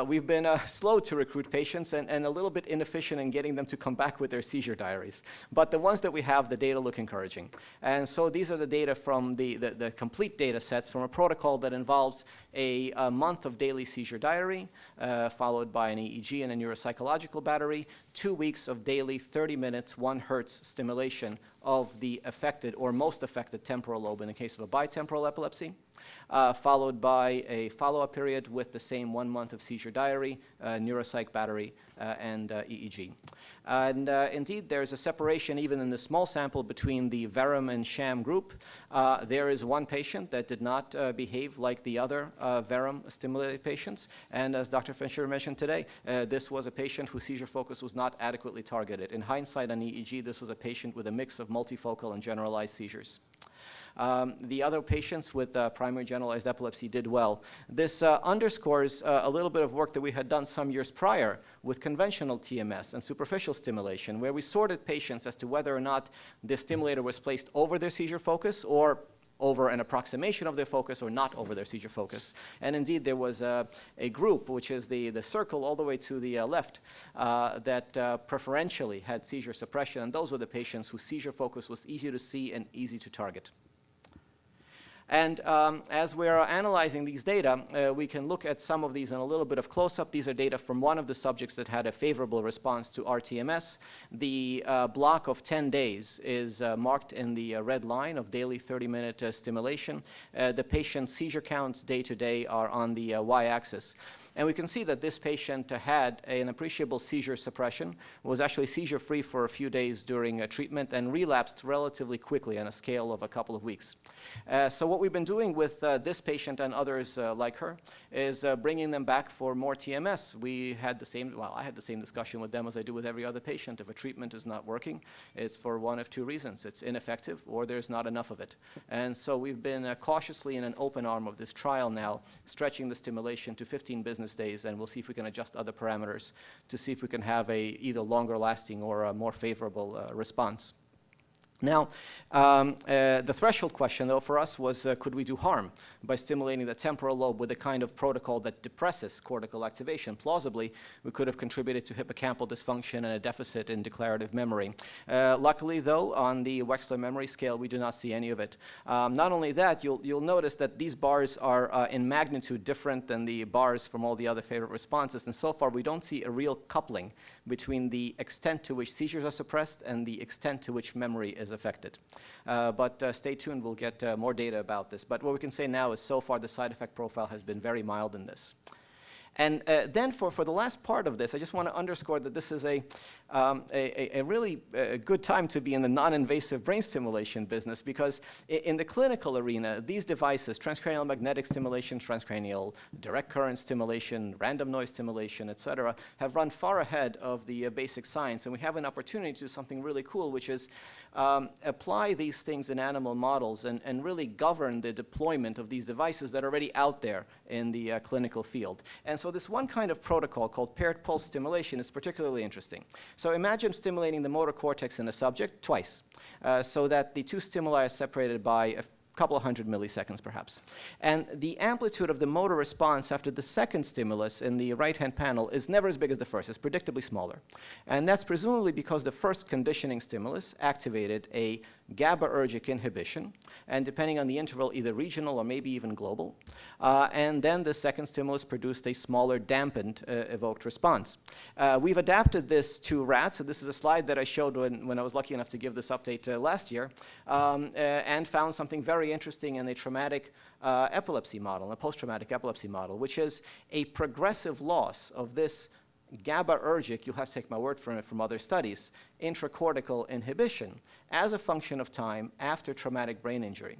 We've been slow to recruit patients and a little bit inefficient in getting them to come back with their seizure diaries. But the ones that we have, the data look encouraging. And so these are the data from the complete data sets from a protocol that involves a month of daily seizure diary, followed by an EEG and a neuropsychological battery, 2 weeks of daily 30 minutes, 1 hertz stimulation of the affected or most affected temporal lobe in the case of a bitemporal epilepsy, followed by a follow-up period with the same 1 month of seizure diary, neuropsych battery, and EEG. And indeed, there's a separation even in the small sample between the verum and sham group. There is one patient that did not behave like the other verum stimulated patients. And as Dr. Fisher mentioned today, this was a patient whose seizure focus was not adequately targeted. In hindsight on EEG, this was a patient with a mix of multifocal and generalized seizures. The other patients with primary generalized epilepsy did well. This underscores a little bit of work that we had done some years prior with conventional TMS and superficial stimulation, where we sorted patients as to whether or not the stimulator was placed over their seizure focus or over an approximation of their focus or not over their seizure focus. And indeed, there was a group, which is the circle all the way to the left, that preferentially had seizure suppression, and those were the patients whose seizure focus was easy to see and easy to target. And as we're analyzing these data, we can look at some of these in a little bit of close-up. These are data from one of the subjects that had a favorable response to rTMS. The block of 10 days is marked in the red line of daily 30-minute stimulation. The patient's seizure counts day to day are on the y-axis. And we can see that this patient had an appreciable seizure suppression, was actually seizure-free for a few days during treatment, and relapsed relatively quickly on a scale of a couple of weeks. So what we've been doing with this patient and others like her is bringing them back for more TMS. We had the same, well, I had the same discussion with them as I do with every other patient. If a treatment is not working, it's for one of two reasons. It's ineffective or there's not enough of it. And so we've been cautiously in an open arm of this trial now, stretching the stimulation to 15 business days, and we'll see if we can adjust other parameters to see if we can have a either longer lasting or a more favorable response. Now, the threshold question, though, for us was, could we do harm by stimulating the temporal lobe with a kind of protocol that depresses cortical activation? Plausibly, we could have contributed to hippocampal dysfunction and a deficit in declarative memory. Luckily, though, on the Wechsler memory scale, we do not see any of it. Not only that, you'll notice that these bars are in magnitude different than the bars from all the other favorite responses, and so far we don't see a real coupling between the extent to which seizures are suppressed and the extent to which memory is affected. But stay tuned, we'll get more data about this. But what we can say now is so far the side effect profile has been very mild in this. And then for the last part of this, I just want to underscore that this is a really good time to be in the non-invasive brain stimulation business, because in the clinical arena, these devices, transcranial magnetic stimulation, transcranial direct current stimulation, random noise stimulation, et cetera, have run far ahead of the basic science. And we have an opportunity to do something really cool, which is apply these things in animal models and really govern the deployment of these devices that are already out there in the clinical field. And so this one kind of protocol called paired pulse stimulation is particularly interesting. So imagine stimulating the motor cortex in a subject twice, so that the two stimuli are separated by a couple of 100 milliseconds perhaps. And the amplitude of the motor response after the second stimulus in the right-hand panel is never as big as the first. It's predictably smaller. And that's presumably because the first conditioning stimulus activated a GABAergic inhibition, and depending on the interval, either regional or maybe even global. And then the second stimulus produced a smaller dampened evoked response. We've adapted this to rats, and this is a slide that I showed when I was lucky enough to give this update last year, and found something very interesting in a traumatic epilepsy model, a post-traumatic epilepsy model, which is a progressive loss of this GABAergic, you'll have to take my word for it from other studies, intracortical inhibition as a function of time after traumatic brain injury.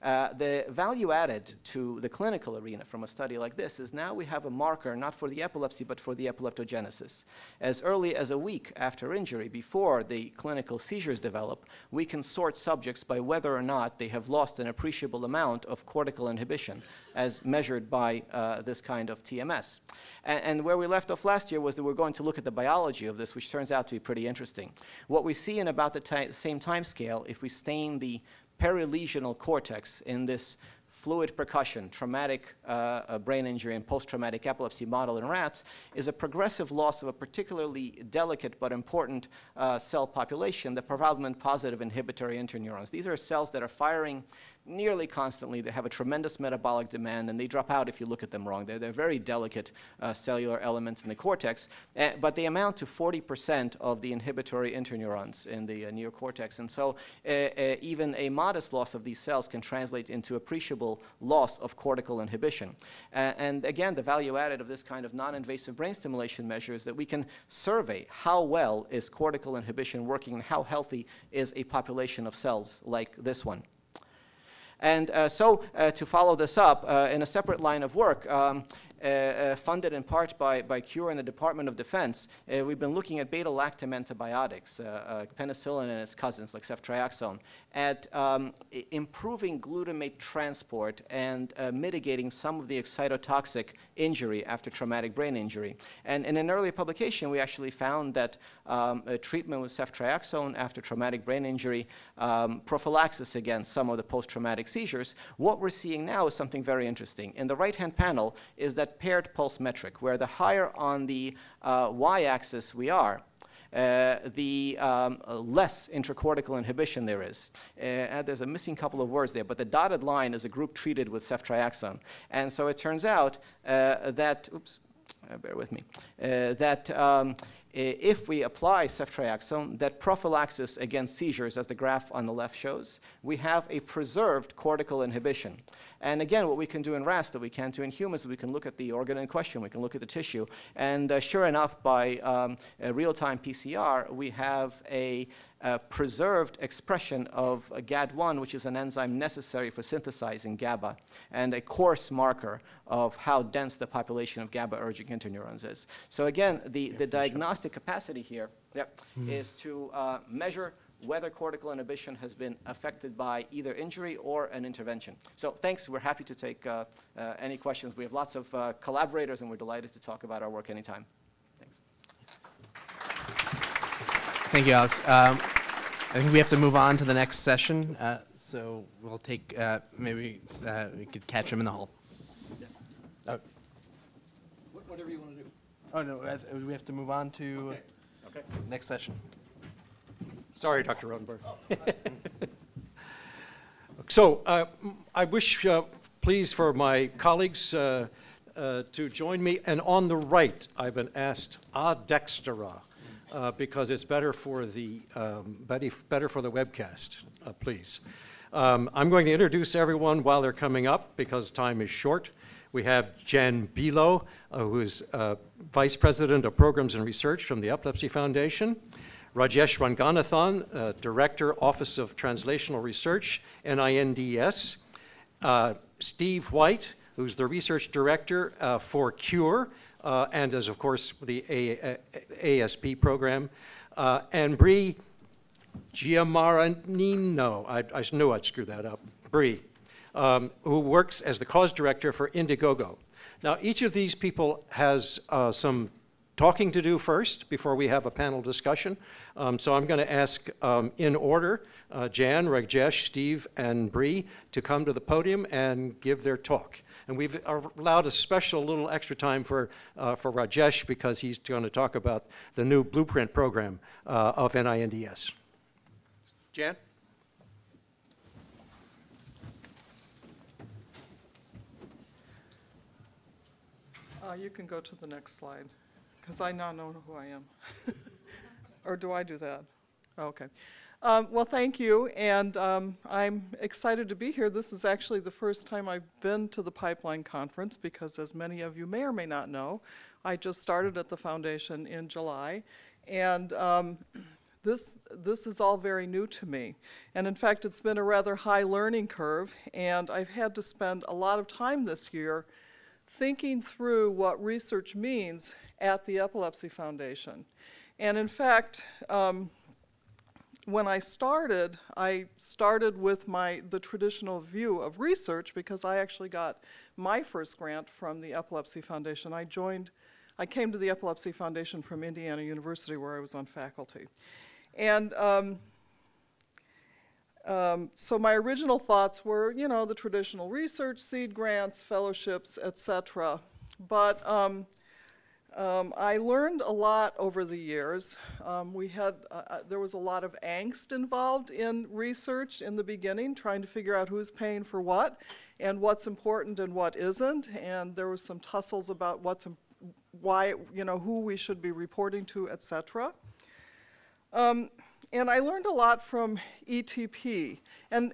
The value added to the clinical arena from a study like this is now we have a marker not for the epilepsy but for the epileptogenesis. As early as a week after injury, before the clinical seizures develop, we can sort subjects by whether or not they have lost an appreciable amount of cortical inhibition as measured by this kind of TMS. And where we left off last year was that we're going to look at the biology of this, which turns out to be pretty interesting. What we see in about the same time scale, if we stain the perilesional cortex in this fluid percussion, traumatic brain injury and post-traumatic epilepsy model in rats, is a progressive loss of a particularly delicate but important cell population, the probablement-positive inhibitory interneurons. These are cells that are firing nearly constantly. They have a tremendous metabolic demand, and they drop out if you look at them wrong. They're very delicate cellular elements in the cortex, but they amount to 40% of the inhibitory interneurons in the neocortex. And so even a modest loss of these cells can translate into appreciable loss of cortical inhibition. And again, the value added of this kind of non-invasive brain stimulation measure is that we can survey how well is cortical inhibition working and how healthy is a population of cells like this one. And so to follow this up, in a separate line of work, funded in part by CURE and the Department of Defense, we've been looking at beta-lactam antibiotics, penicillin and its cousins like ceftriaxone, at improving glutamate transport and mitigating some of the excitotoxic injury after traumatic brain injury. And in an earlier publication, we actually found that treatment with ceftriaxone after traumatic brain injury, prophylaxis against some of the post-traumatic seizures. What we're seeing now is something very interesting. In the right-hand panel is that paired pulse metric, where the higher on the y-axis we are, the less intracortical inhibition there is. And there's a missing couple of words there, but the dotted line is a group treated with ceftriaxone. And so it turns out that, oops, bear with me, if we apply ceftriaxone, that prophylaxis against seizures, as the graph on the left shows, we have a preserved cortical inhibition. And again, what we can do in rats that we can't do in humans, we can look at the organ in question, we can look at the tissue, and sure enough, by a real-time PCR, we have a preserved expression of GAD1, which is an enzyme necessary for synthesizing GABA, and a coarse marker of how dense the population of GABAergic interneurons is. So again, the diagnostic capacity here is to measure whether cortical inhibition has been affected by either injury or an intervention. So thanks. We're happy to take any questions. We have lots of collaborators, and we're delighted to talk about our work anytime. Thanks. Thank you, Alex. I think we have to move on to the next session. So we'll take, maybe we could catch him in the hall. Yeah. Whatever you want to do. Oh, no, we have to move on to next session. Sorry, Dr. Rodenberg. So I wish, please, for my colleagues to join me. And on the right, I've been asked a dextera, because it's better for the webcast, please. I'm going to introduce everyone while they're coming up, because time is short. We have Jen Bilo, who is Vice President of Programs and Research from the Epilepsy Foundation. Rajesh Ranganathan, Director, Office of Translational Research, NINDS. Steve White, who's the Research Director for CURE, and is, of course, the ASP program. And Bree Giamaranino, I knew I'd screw that up, Bree, who works as the cause director for Indiegogo. Now, each of these people has some talking to do first before we have a panel discussion. So I'm going to ask in order, Jan, Rajesh, Steve, and Bree to come to the podium and give their talk. And we've allowed a special little extra time for Rajesh, because he's going to talk about the new blueprint program of NINDS. Jan? You can go to the next slide, because I now know who I am. Or do I do that? Okay. Well, thank you, and I'm excited to be here. This is actually the first time I've been to the Pipeline Conference, because as many of you may or may not know, I just started at the foundation in July, and this is all very new to me. And in fact, it's been a rather high learning curve, and I've had to spend a lot of time this year thinking through what research means at the Epilepsy Foundation. And in fact, when I started with the traditional view of research, because I actually got my first grant from the Epilepsy Foundation. I came to the Epilepsy Foundation from Indiana University, where I was on faculty. And so my original thoughts were, you know, the traditional research, seed grants, fellowships, etc. But I learned a lot over the years. There was a lot of angst involved in research in the beginning, trying to figure out who's paying for what and what's important and what isn't. And there was some tussles about why, you know, who we should be reporting to, etc. And I learned a lot from ETP. And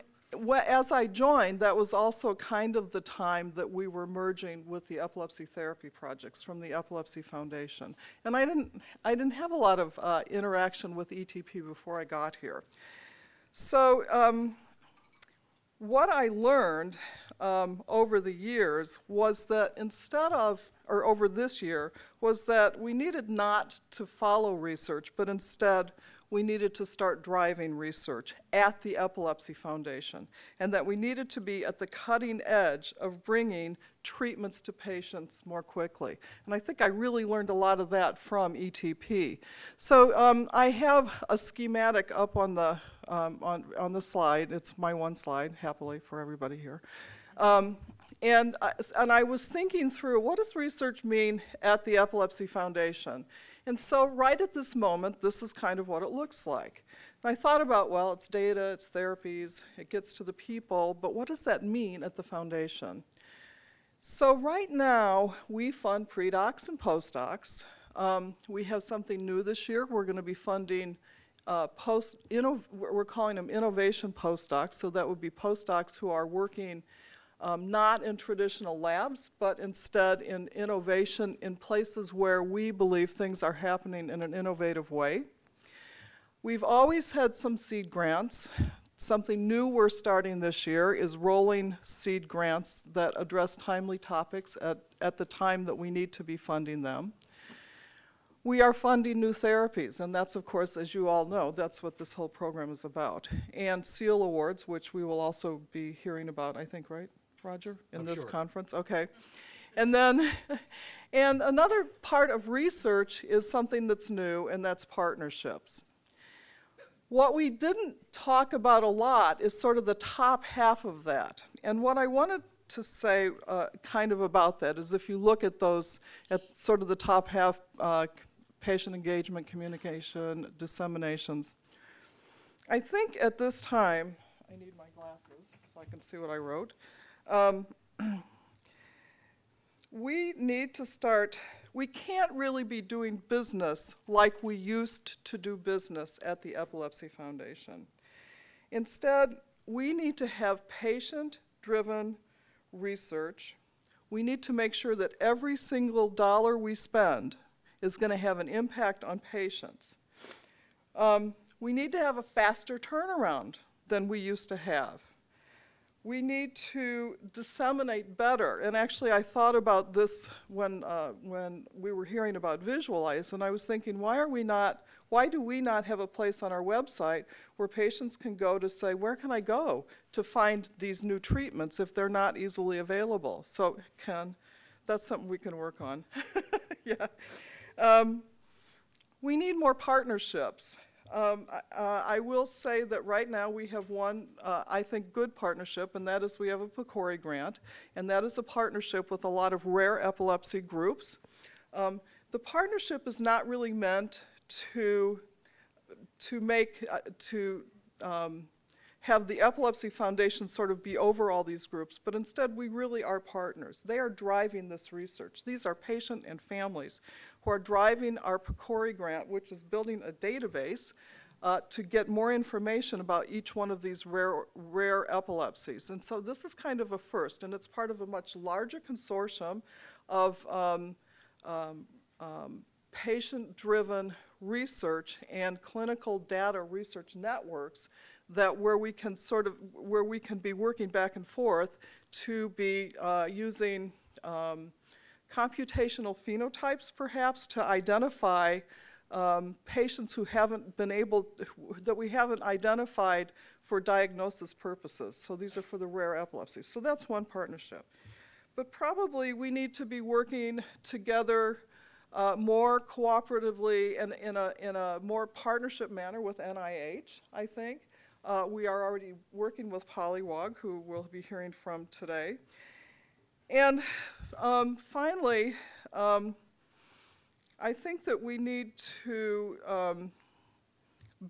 as I joined, that was also kind of the time that we were merging with the Epilepsy Therapy Projects from the Epilepsy Foundation. And I didn't have a lot of interaction with ETP before I got here. So what I learned over the years was that over this year, was that we needed not to follow research, but instead we needed to start driving research at the Epilepsy Foundation, and that we needed to be at the cutting edge of bringing treatments to patients more quickly. And I think I really learned a lot of that from ETP. So I have a schematic up on the slide. It's my one slide, happily, for everybody here. And I was thinking through, what does research mean at the Epilepsy Foundation? And so right at this moment, this is kind of what it looks like. And I thought about, well, it's data, it's therapies, it gets to the people, but what does that mean at the foundation? So right now, we fund pre-docs and postdocs. We have something new this year. We're going to be funding we're calling them innovation postdocs, so that would be postdocs who are working not in traditional labs, but instead in innovation in places where we believe things are happening in an innovative way. We've always had some seed grants. Something new we're starting this year is rolling seed grants that address timely topics at the time that we need to be funding them. We are funding new therapies, and that's, of course, as you all know, that's what this whole program is about. And SEAL awards, which we will also be hearing about, I think, right, Roger, in this conference? Okay. And then, and another part of research is something that's new, and that's partnerships. What we didn't talk about a lot is sort of the top half of that. And what I wanted to say kind of about that is if you look at those, at sort of the top half, patient engagement, communication, disseminations. I think at this time, I need my glasses so I can see what I wrote. We need to start, we can't really be doing business like we used to do business at the Epilepsy Foundation. Instead, we need to have patient-driven research. We need to make sure that every single dollar we spend is going to have an impact on patients. We need to have a faster turnaround than we used to have. We need to disseminate better. And actually, I thought about this when we were hearing about Visualize, and I was thinking, why do we not have a place on our website where patients can go to say, where can I go to find these new treatments if they're not easily available? So, Ken, that's something we can work on. Yeah. We need more partnerships. I will say that right now we have one, I think, good partnership, and that is we have a PCORI grant, and that is a partnership with a lot of rare epilepsy groups. The partnership is not really meant to have the Epilepsy Foundation sort of be over all these groups, but instead we really are partners. They are driving this research. These are patient and families who are driving our PCORI grant, which is building a database to get more information about each one of these rare epilepsies. And so this is kind of a first, and it's part of a much larger consortium of patient-driven research and clinical data research networks that where we can be working back and forth to be using computational phenotypes perhaps to identify patients who haven't been able, that we haven't identified for diagnosis purposes. So these are for the rare epilepsies. So that's one partnership. But probably we need to be working together more cooperatively and in a more partnership manner with NIH, I think. We are already working with Polywog, who we'll be hearing from today. And finally, I think that we need to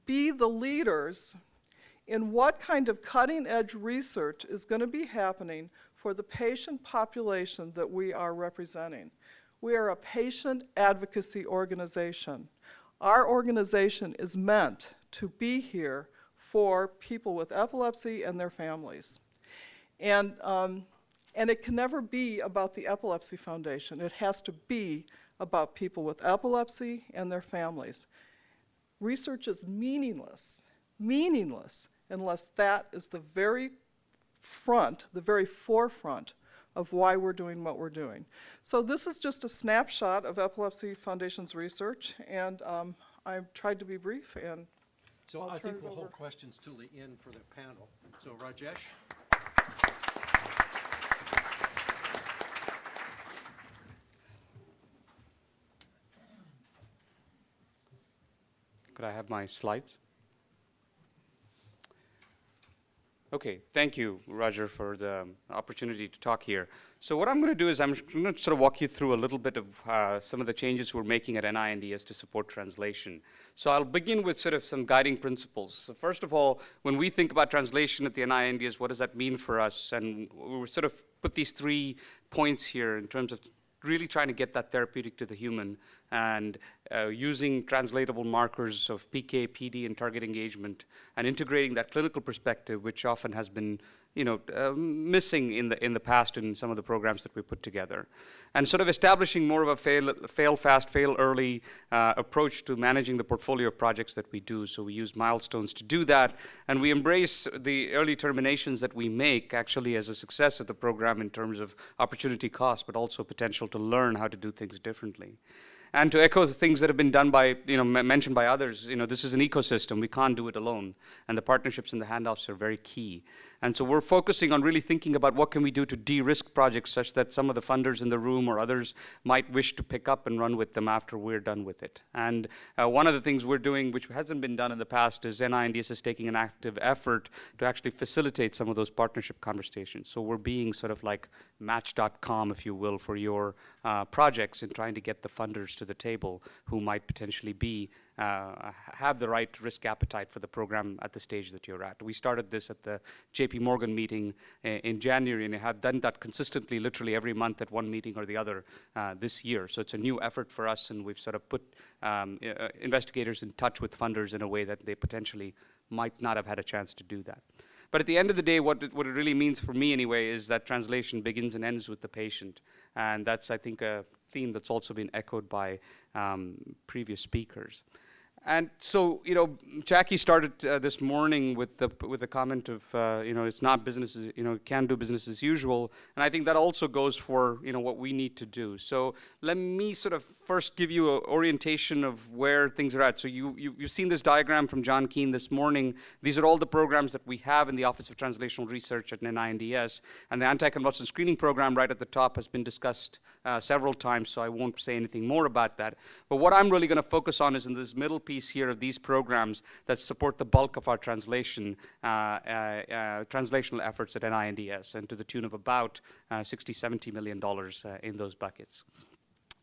be the leaders in what kind of cutting-edge research is going to be happening for the patient population that we are representing. We are a patient advocacy organization. Our organization is meant to be here for people with epilepsy and their families. And it can never be about the Epilepsy Foundation. It has to be about people with epilepsy and their families. Research is meaningless unless that is the very front, the very forefront of why we're doing what we're doing. So this is just a snapshot of Epilepsy Foundation's research, and I've tried to be brief, and so I think we'll hold questions till the end for the panel. So Rajesh. Could I have my slides? Okay, thank you, Roger, for the opportunity to talk here. So what I'm going to do is I'm going to sort of walk you through a little bit of some of the changes we're making at NINDS to support translation. So I'll begin with sort of some guiding principles. So first of all, when we think about translation at the NINDS, what does that mean for us? And we sort of put these 3 points here in terms of really trying to get that therapeutic to the human and using translatable markers of PK, PD, and target engagement, and integrating that clinical perspective, which often has been missing in the past in some of the programs that we put together. And sort of establishing more of a fail fast, fail early approach to managing the portfolio of projects that we do. So we use milestones to do that, and we embrace the early terminations that we make actually as a success of the program in terms of opportunity cost, but also potential to learn how to do things differently. And to echo the things that have been done by, mentioned by others, this is an ecosystem. We can't do it alone. And the partnerships and the handoffs are very key. And so we're focusing on really thinking about what can we do to de-risk projects such that some of the funders in the room or others might wish to pick up and run with them after we're done with it. And one of the things we're doing, which hasn't been done in the past, is NINDS is taking an active effort to actually facilitate some of those partnership conversations. So we're being sort of like Match.com, if you will, for your projects and trying to get the funders to the table who might potentially be have the right risk appetite for the program at the stage that you're at. We started this at the JP Morgan meeting in January and have done that consistently, literally every month at one meeting or the other this year. So it's a new effort for us, and we've sort of put investigators in touch with funders in a way that they potentially might not have had a chance to do that. But at the end of the day, what it really means for me anyway is that translation begins and ends with the patient. And that's, I think, a theme that's also been echoed by previous speakers. And so, Jackie started this morning with the comment of, it's not business, can do business as usual. And I think that also goes for, what we need to do. So let me sort of first give you an orientation of where things are at. So you've seen this diagram from John Keane this morning. These are all the programs that we have in the Office of Translational Research at NINDS. And the anticonvulsant screening program right at the top has been discussed several times, so I won't say anything more about that. But what I'm really going to focus on is in this middle piece here of these programs that support the bulk of our translational efforts at NINDS, and to the tune of about $60–70 million in those buckets.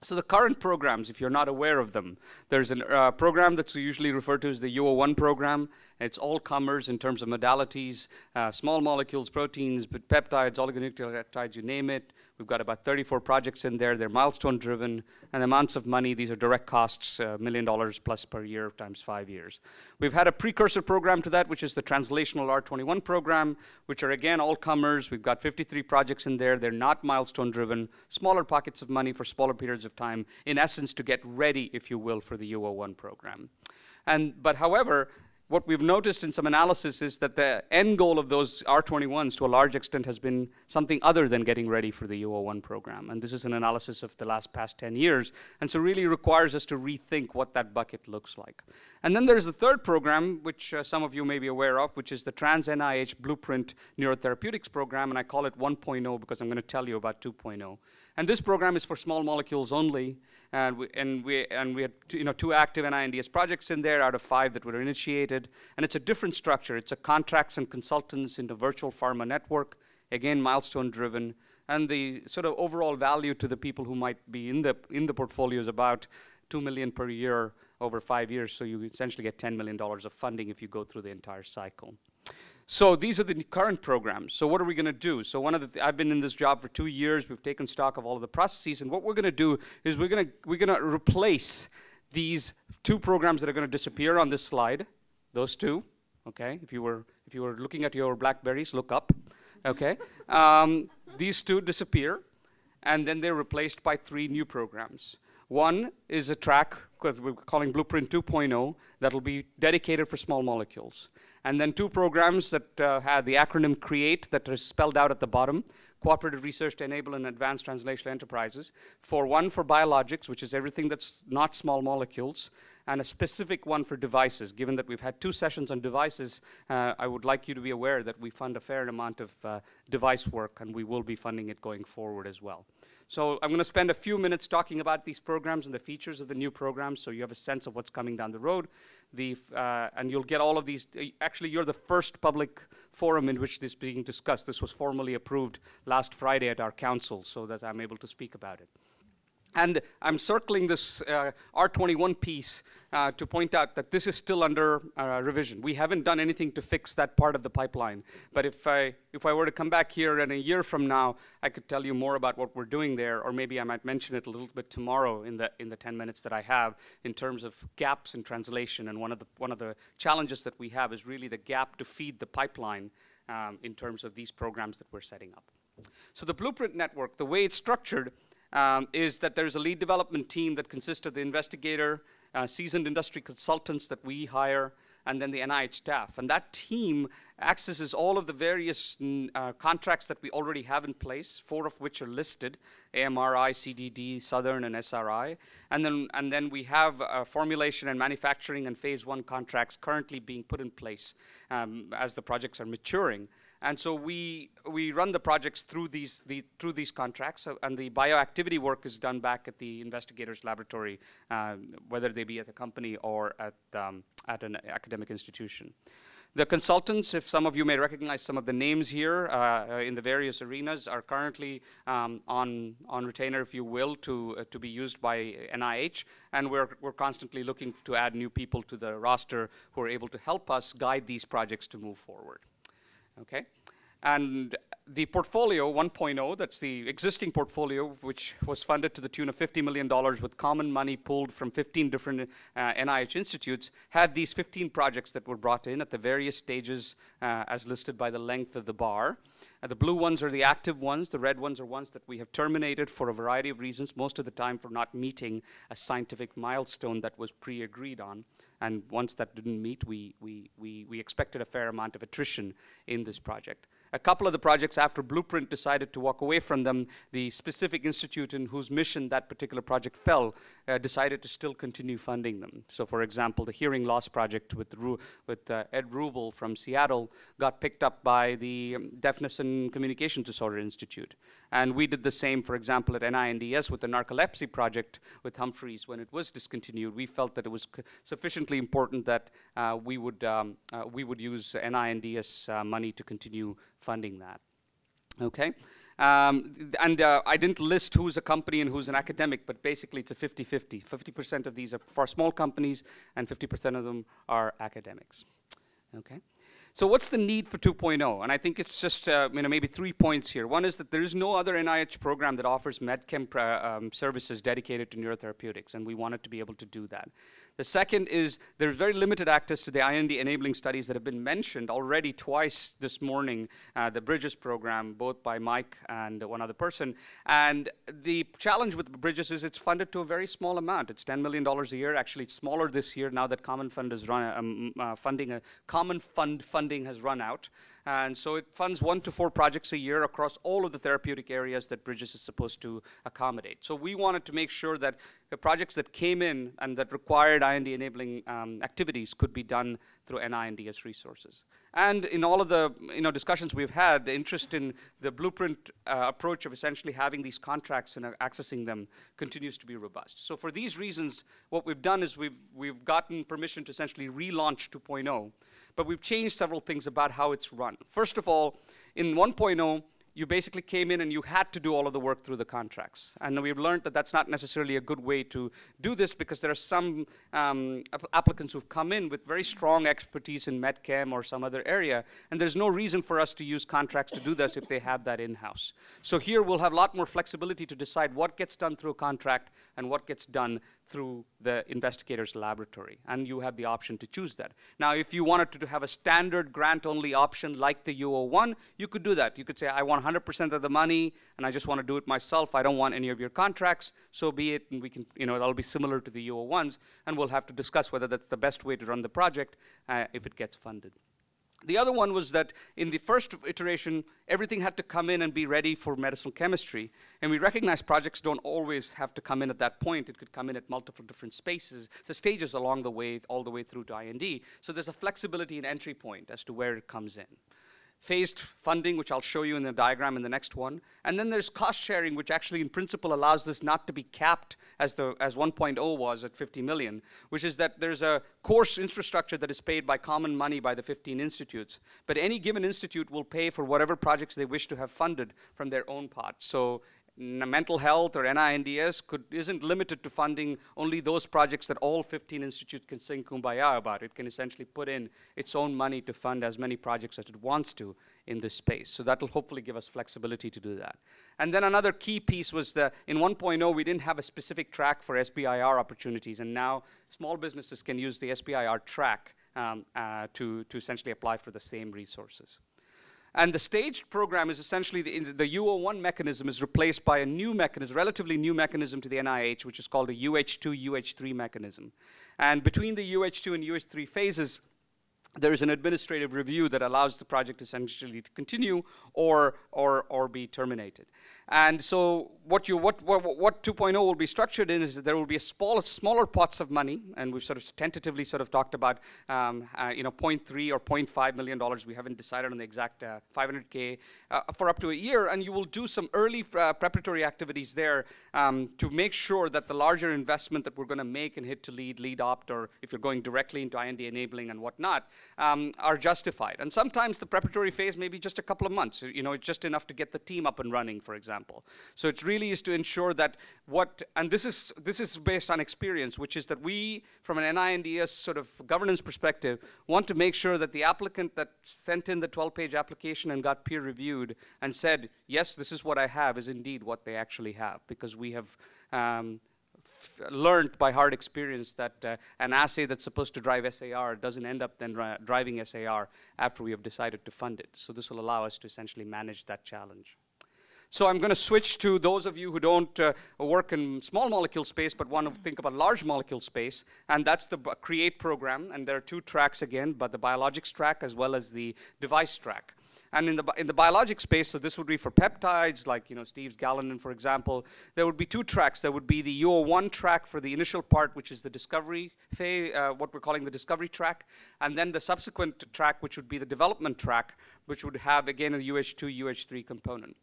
So the current programs, if you're not aware of them, there's a program that's usually referred to as the U01 program. It's all comers in terms of modalities, small molecules, proteins, but peptides, oligonucleotides, you name it. We've got about 34 projects in there. They're milestone driven, and amounts of money, these are direct costs, $1 million plus per year times 5 years. We've had a precursor program to that, which is the translational R21 program, which are again all comers. We've got 53 projects in there. They're not milestone driven, smaller pockets of money for smaller periods of time, in essence to get ready, if you will, for the U01 program. But however, what we've noticed in some analysis is that the end goal of those R21s to a large extent has been something other than getting ready for the U01 program. And this is an analysis of the past 10 years. And so really requires us to rethink what that bucket looks like. And then there's the third program, which some of you may be aware of, which is the Trans-NIH Blueprint Neurotherapeutics program. And I call it 1.0 because I'm going to tell you about 2.0. And this program is for small molecules only. And we had two active NINDS projects in there out of 5 that were initiated. And it's a different structure. It's a contracts and consultants into virtual pharma network, again, milestone driven. And the sort of overall value to the people who might be in the portfolio is about $2 million per year over 5 years. So you essentially get $10 million of funding if you go through the entire cycle. So these are the current programs. So what are we going to do? So I've been in this job for 2 years. We've taken stock of all of the processes, and what we're going to do is we're going to replace these 2 programs that are going to disappear on this slide. Those 2, okay? If you were looking at your BlackBerries, look up, okay? These 2 disappear, and then they're replaced by 3 new programs. One is a track, because we're calling Blueprint 2.0, that'll be dedicated for small molecules. And then 2 programs that had the acronym CREATE that is spelled out at the bottom, Cooperative Research to Enable and Advance Translational Enterprises. One for biologics, which is everything that's not small molecules, and a specific one for devices. Given that we've had 2 sessions on devices, I would like you to be aware that we fund a fair amount of device work, and we will be funding it going forward as well. So I'm going to spend a few minutes talking about these programs and the features of the new programs so you have a sense of what's coming down the road. And you'll get all of these. Actually, you're the first public forum in which this is being discussed. This was formally approved last Friday at our council so that I'm able to speak about it. And I'm circling this R21 piece to point out that this is still under revision. We haven't done anything to fix that part of the pipeline. But if I were to come back here in a year from now, I could tell you more about what we're doing there, or maybe I might mention it a little bit tomorrow in the 10 minutes that I have in terms of gaps in translation. And one of the challenges that we have is really the gap to feed the pipeline in terms of these programs that we're setting up. So the Blueprint Network, the way it's structured, is that there's a lead development team that consists of the investigator, seasoned industry consultants that we hire, and then the NIH staff. And that team accesses all of the various contracts that we already have in place, 4 of which are listed: AMRI, CDD, Southern, and SRI. And then we have formulation and manufacturing and phase 1 contracts currently being put in place as the projects are maturing. And so we run the projects through these contracts, and the bioactivity work is done back at the investigator's laboratory, whether they be at the company or at an academic institution. The consultants, if some of you may recognize some of the names here in the various arenas, are currently on retainer, if you will, to be used by NIH, and we're constantly looking to add new people to the roster who are able to help us guide these projects to move forward. Okay, and the portfolio 1.0, that's the existing portfolio, which was funded to the tune of $50 million with common money pooled from 15 different NIH institutes, had these 15 projects that were brought in at the various stages as listed by the length of the bar. The blue ones are the active ones. The red ones are ones that we have terminated for a variety of reasons, most of the time for not meeting a scientific milestone that was pre-agreed on. And once that didn't meet, we expected a fair amount of attrition in this project. A couple of the projects after Blueprint decided to walk away from them, the specific institute in whose mission that particular project fell decided to still continue funding them. So for example, the hearing loss project with Ed Wearable from Seattle got picked up by the Deafness and Communication Disorder Institute. And we did the same, for example, at NINDS with the narcolepsy project with Humphreys. When it was discontinued, we felt that it was sufficiently important that we would use NINDS money to continue funding that. Okay, I didn't list who's a company and who's an academic, but basically it's a 50-50. 50% of these are for small companies, and 50% of them are academics. Okay. So what's the need for 2.0? And I think it's just maybe 3 points here. One is that there is no other NIH program that offers medchem services dedicated to neurotherapeutics, and we wanted to be able to do that. The second is there's very limited access to the IND enabling studies that have been mentioned already twice this morning, the Bridges program, both by Mike and one other person. And the challenge with Bridges is it's funded to a very small amount. It's $10 million a year. Actually, it's smaller this year now that Common Fund has run Common Fund funding has run out. And so it funds 1 to 4 projects a year across all of the therapeutic areas that Bridges is supposed to accommodate. So we wanted to make sure that the projects that came in and that required IND-enabling activities could be done through NINDS resources. And in all of the discussions we've had, the interest in the Blueprint approach of essentially having these contracts and accessing them continues to be robust. So for these reasons, what we've done is we've gotten permission to essentially relaunch 2.0. But we've changed several things about how it's run. First of all, in 1.0, you basically came in and you had to do all of the work through the contracts. And we've learned that that's not necessarily a good way to do this because there are some applicants who've come in with very strong expertise in medchem or some other area, and there's no reason for us to use contracts to do this if they have that in-house. So here we'll have a lot more flexibility to decide what gets done through a contract and what gets done through the investigator's laboratory, and you have the option to choose that. Now, if you wanted to have a standard grant-only option like the U01, you could do that. You could say, I want 100% of the money, and I just want to do it myself. I don't want any of your contracts, so be it, and we can, that'll be similar to the U01s, and we'll have to discuss whether that's the best way to run the project if it gets funded. The other one was that in the first iteration, everything had to come in and be ready for medicinal chemistry. And we recognize projects don't always have to come in at that point. It could come in at multiple different spaces, the stages along the way, all the way through to IND. So there's a flexibility in entry point as to where it comes in. Phased funding, which I'll show you in the diagram in the next one. And then there's cost sharing, which actually in principle allows this not to be capped as 1.0 was at 50 million, which is that there's a course infrastructure that is paid by common money by the 15 institutes. But any given institute will pay for whatever projects they wish to have funded from their own pot. So mental health or NINDS isn't limited to funding only those projects that all 15 institutes can sing kumbaya about. It can essentially put in its own money to fund as many projects as it wants to in this space. So that will hopefully give us flexibility to do that. And then another key piece was that in 1.0 we didn't have a specific track for SBIR opportunities, and now small businesses can use the SBIR track to essentially apply for the same resources. And the staged program is essentially the UO1 mechanism is replaced by a new mechanism, relatively new mechanism to the NIH, which is called a UH2, UH3 mechanism. And between the UH2 and UH3 phases, there is an administrative review that allows the project essentially to continue or be terminated. And so what 2.0 will be structured in is that there will be smaller pots of money, and we've sort of tentatively sort of talked about 0.3 or $0.5 million. We haven't decided on the exact 500K for up to a year, and you will do some early preparatory activities there to make sure that the larger investment that we're going to make in hit to lead opt, or if you're going directly into IND enabling and whatnot, are justified. And sometimes the preparatory phase may be just a couple of months. It's just enough to get the team up and running, for example. So it really is to ensure that and this is based on experience, which is that we, from an NINDS sort of governance perspective, want to make sure that the applicant that sent in the 12-page application and got peer reviewed and said, yes, this is what I have, is indeed what they actually have, because we have learned by hard experience that an assay that's supposed to drive SAR doesn't end up then driving SAR after we have decided to fund it. So this will allow us to essentially manage that challenge. So I'm going to switch to those of you who don't work in small molecule space but want to think about large molecule space, and that's the CREATE program. And there are two tracks again, but the biologics track as well as the device track. And in the biologic space, so this would be for peptides, like Steve's Galanin, for example, there would be two tracks. There would be the UO1 track for the initial part, which is the discovery phase, what we're calling the discovery track, and then the subsequent track, which would be the development track, which would have, again, a UH2, UH3 component.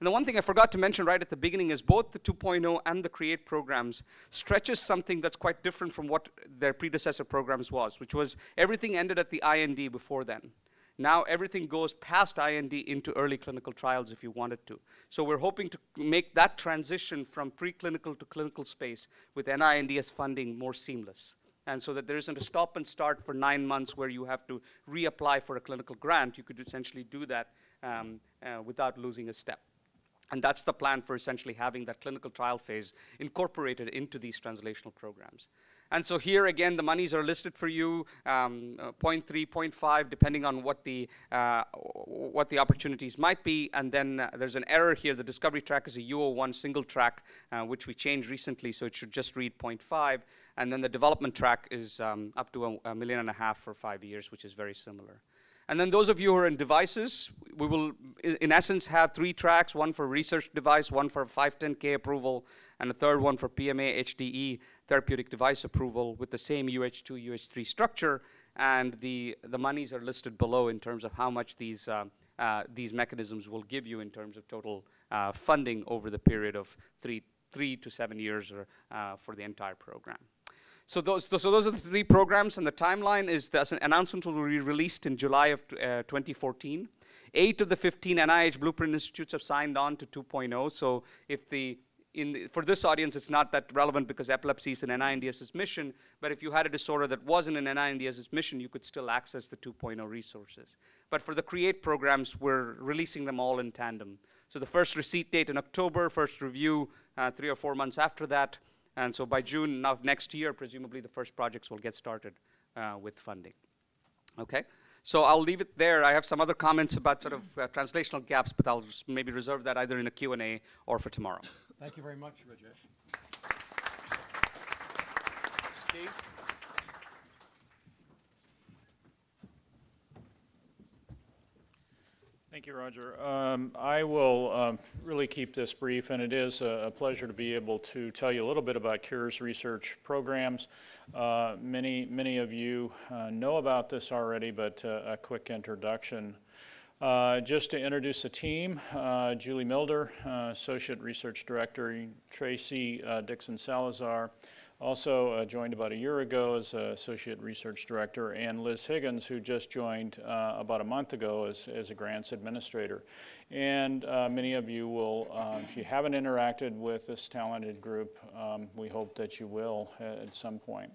And the one thing I forgot to mention right at the beginning is both the 2.0 and the CREATE programs stretches something that's quite different from what their predecessor programs was, which was everything ended at the IND before then. Now everything goes past IND into early clinical trials if you wanted to. So we're hoping to make that transition from preclinical to clinical space with NINDS funding more seamless. And so that there isn't a stop and start for 9 months where you have to reapply for a clinical grant. You could essentially do that without losing a step. And that's the plan for essentially having that clinical trial phase incorporated into these translational programs. And so here again, the monies are listed for you, 0.3, 0.5, depending on what the opportunities might be. And then there's an error here. The discovery track is a UO1 single track, which we changed recently, so it should just read 0.5. And then the development track is up to $1.5 million for 5 years, which is very similar. And then those of you who are in devices, we will, in essence, have 3 tracks, one for research device, one for 510K approval, and a third one for PMA HDE therapeutic device approval with the same UH2, UH3 structure. And the monies are listed below in terms of how much these mechanisms will give you in terms of total funding over the period of 3 to 7 years for the entire program. So those are the 3 programs, and the timeline is an announcement will be released in July of 2014. 8 of the 15 NIH Blueprint Institutes have signed on to 2.0. So if for this audience, it's not that relevant because epilepsy is an NINDS's mission, but if you had a disorder that wasn't an NINDS's mission, you could still access the 2.0 resources. But for the CREATE programs, we're releasing them all in tandem. So the first receipt date in October, first review 3 or 4 months after that. And so by June of next year, presumably the first projects will get started with funding. Okay, so I'll leave it there. I have some other comments about sort of translational gaps, but I'll just maybe reserve that either in a Q&A or for tomorrow. Thank you very much, Rajesh. Steve? Thank you, Roger. I will really keep this brief, and it is a pleasure to be able to tell you a little bit about Cure's research programs. Many of you know about this already, but a quick introduction. Just to introduce the team, Julie Milder, Associate Research Director, Tracy Dixon-Salazar, also joined about a year ago as Associate Research Director, and Liz Higgins, who just joined about a month ago as a grants administrator. And many of you will, if you haven't interacted with this talented group, we hope that you will at some point.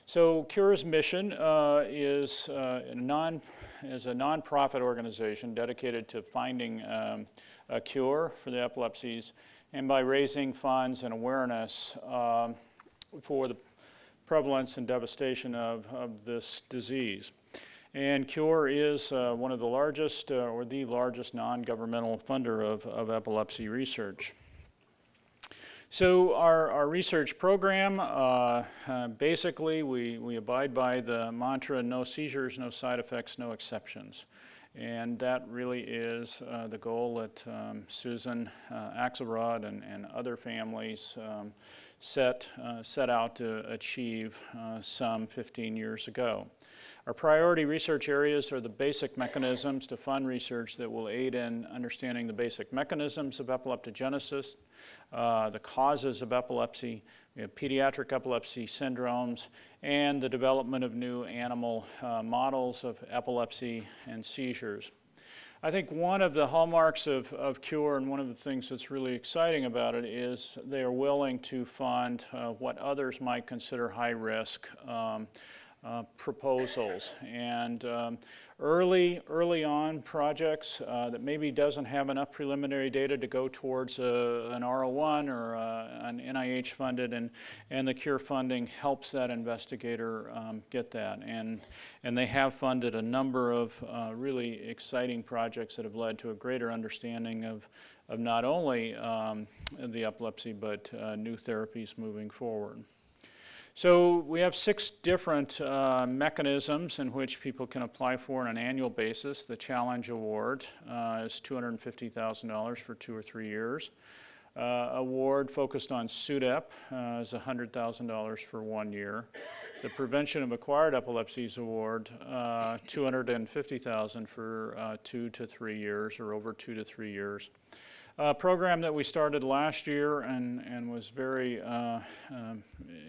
So Cure's mission is a nonprofit organization dedicated to finding a cure for the epilepsies, and by raising funds and awareness for the prevalence and devastation of this disease. And Cure is one of the largest or the largest non-governmental funder of epilepsy research. So our research program, basically we abide by the mantra, no seizures, no side effects, no exceptions. And that really is the goal that Susan Axelrod and other families set out to achieve some 15 years ago. Our priority research areas are the basic mechanisms to fund research that will aid in understanding the basic mechanisms of epileptogenesis, the causes of epilepsy, pediatric epilepsy syndromes, and the development of new animal models of epilepsy and seizures. I think one of the hallmarks of Cure, and one of the things that's really exciting about it, is they are willing to fund what others might consider high-risk proposals. And early on projects that maybe doesn't have enough preliminary data to go towards an R01 or an NIH funded, and the Cure funding helps that investigator get that. And they have funded a number of really exciting projects that have led to a greater understanding of not only the epilepsy, but new therapies moving forward. So we have 6 different mechanisms in which people can apply for on an annual basis. The Challenge Award is $250,000 for 2 or 3 years. Award focused on SUDEP is $100,000 for 1 year. The Prevention of Acquired Epilepsies Award, $250,000 for 2 to 3 years, or over 2 to 3 years. A program that we started last year and was very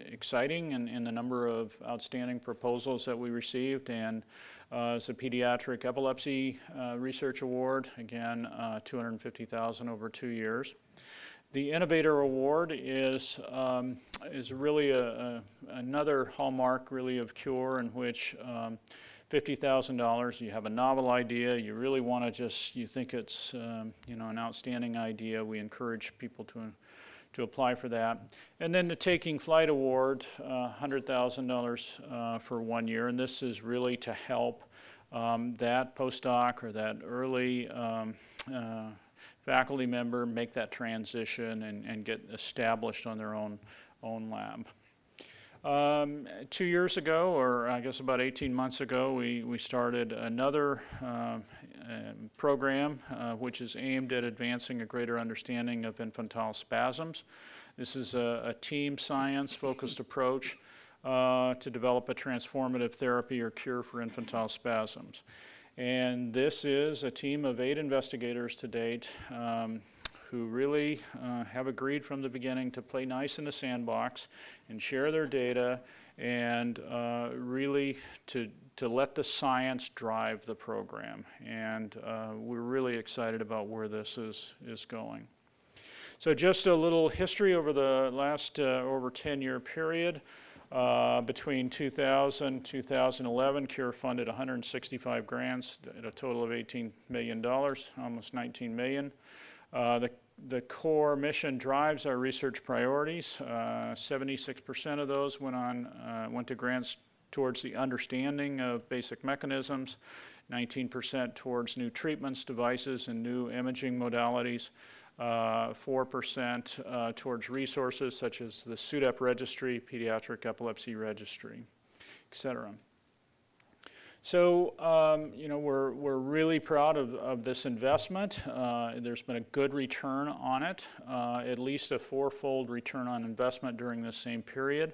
exciting in the number of outstanding proposals that we received, and is a Pediatric Epilepsy Research Award, again $250,000 over 2 years. The Innovator Award is really another hallmark really of Cure, in which $50,000, you have a novel idea, you really want to you think it's an outstanding idea, we encourage people to apply for that. And then the Taking Flight Award, $100,000 for 1 year, and this is really to help that postdoc or that early faculty member make that transition and get established on their own lab. 2 years ago, or I guess about 18 months ago, we started another program which is aimed at advancing a greater understanding of infantile spasms. This is a team science focused approach to develop a transformative therapy or cure for infantile spasms. And this is a team of 8 investigators to date who really have agreed from the beginning to play nice in the sandbox and share their data, and really to let the science drive the program. And we're really excited about where this is going. So just a little history over the last over 10-year period. Between 2000 and 2011, Cure funded 165 grants at a total of $18 million, almost $19 million. The core mission drives our research priorities. 76% of those went to grants towards the understanding of basic mechanisms, 19% towards new treatments, devices, and new imaging modalities, 4% towards resources such as the SUDEP registry, Pediatric Epilepsy Registry, etc. So, we're really proud of this investment. There's been a good return on it, at least a fourfold return on investment during this same period.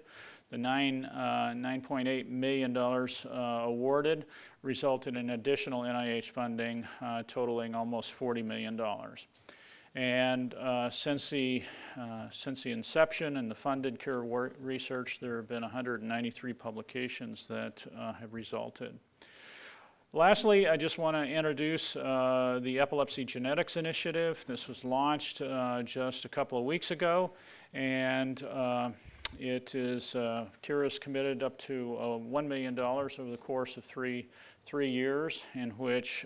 The $9.8 million awarded resulted in additional NIH funding totaling almost $40 million. And since the inception and the funded cure research, there have been 193 publications that have resulted. Lastly, I just want to introduce the Epilepsy Genetics Initiative. This was launched just a couple of weeks ago, and it is Cure is committed up to $1 million over the course of three years, in which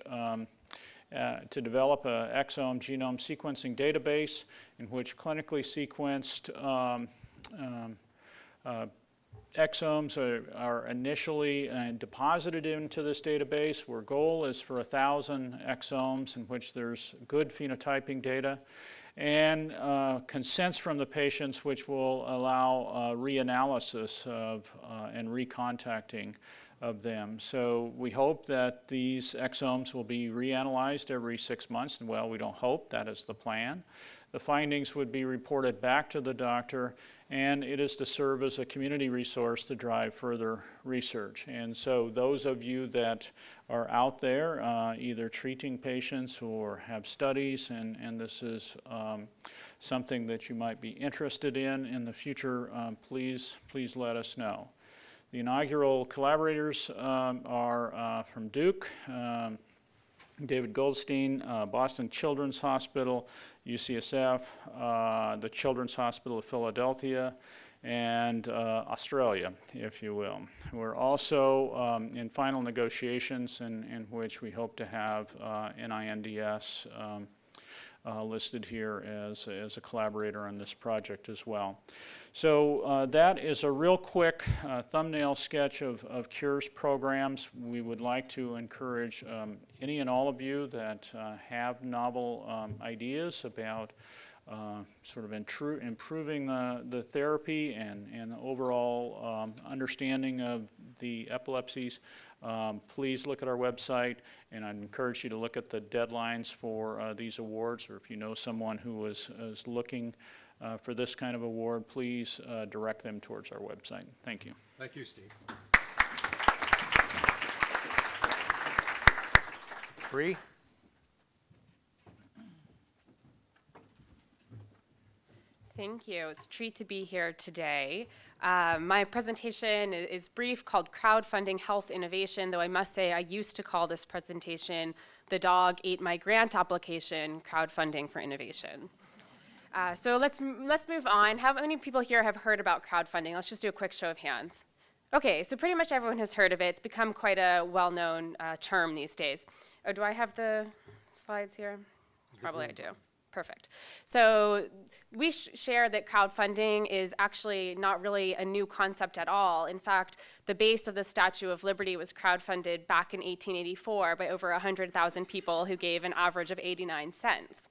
to develop an exome genome sequencing database in which clinically sequenced exomes are initially deposited into this database, where goal is for 1,000 exomes in which there's good phenotyping data, and consents from the patients, which will allow reanalysis of and recontacting of them. So we hope that these exomes will be reanalyzed every 6 months. Well, we don't hope, that is the plan. The findings would be reported back to the doctor, and it is to serve as a community resource to drive further research. And so those of you that are out there either treating patients or have studies, and this is something that you might be interested in the future, please let us know. The inaugural collaborators are from Duke, David Goldstein, Boston Children's Hospital, UCSF, the Children's Hospital of Philadelphia, and Australia, if you will. We're also in final negotiations in which we hope to have NINDS listed here as a collaborator on this project as well. So that is a real quick thumbnail sketch of Cure's programs. We would like to encourage any and all of you that have novel ideas about sort of improving the therapy and the overall understanding of the epilepsies. Please look at our website, and I'd encourage you to look at the deadlines for these awards, or if you know someone who is looking for this kind of award, please direct them towards our website. Thank you. Thank you, Steve. Bree? Thank you. It's a treat to be here today. My presentation is brief, called Crowdfunding Health Innovation, though I must say I used to call this presentation The Dog Ate My Grant Application, Crowdfunding for Innovation. So let's move on. How many people here have heard about crowdfunding? Let's just do a quick show of hands. Okay, so pretty much everyone has heard of it. It's become quite a well-known term these days. Oh, do I have the slides here? Probably I do. Perfect. So we share that crowdfunding is actually not really a new concept at all. In fact, the base of the Statue of Liberty was crowdfunded back in 1884 by over 100,000 people who gave an average of 89 cents.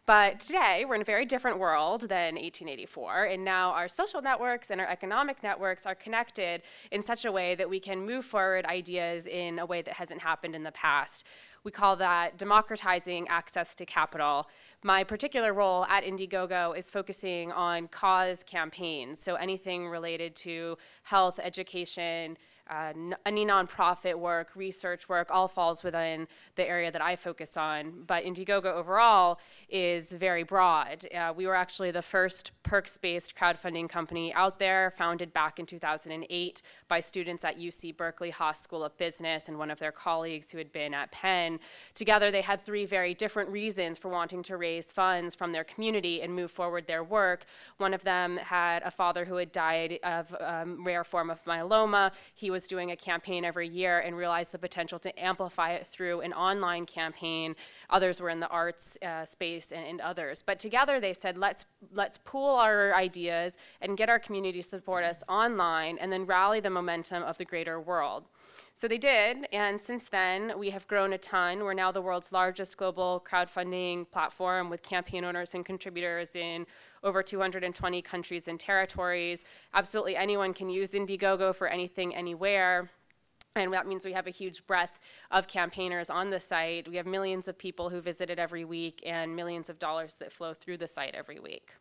But today, we're in a very different world than 1884, and now our social networks and our economic networks are connected in such a way that we can move forward ideas in a way that hasn't happened in the past. We call that democratizing access to capital. My particular role at Indiegogo is focusing on cause campaigns, so anything related to health, education, any nonprofit work, research work, all falls within the area that I focus on. But Indiegogo overall is very broad. We were actually the first perks-based crowdfunding company out there, founded back in 2008 by students at UC Berkeley Haas School of Business and one of their colleagues who had been at Penn. Together, they had three very different reasons for wanting to raise funds from their community and move forward their work. One of them had a father who had died of a rare form of myeloma. He was doing a campaign every year and realized the potential to amplify it through an online campaign. Others were in the arts space and others. But together they said, let's pool our ideas and get our community to support us online and then rally the momentum of the greater world. So they did, and since then we have grown a ton. We're now the world's largest global crowdfunding platform with campaign owners and contributors in over 220 countries and territories. Absolutely anyone can use Indiegogo for anything, anywhere. And that means we have a huge breadth of campaigners on the site. We have millions of people who visit it every week and millions of dollars that flow through the site every week.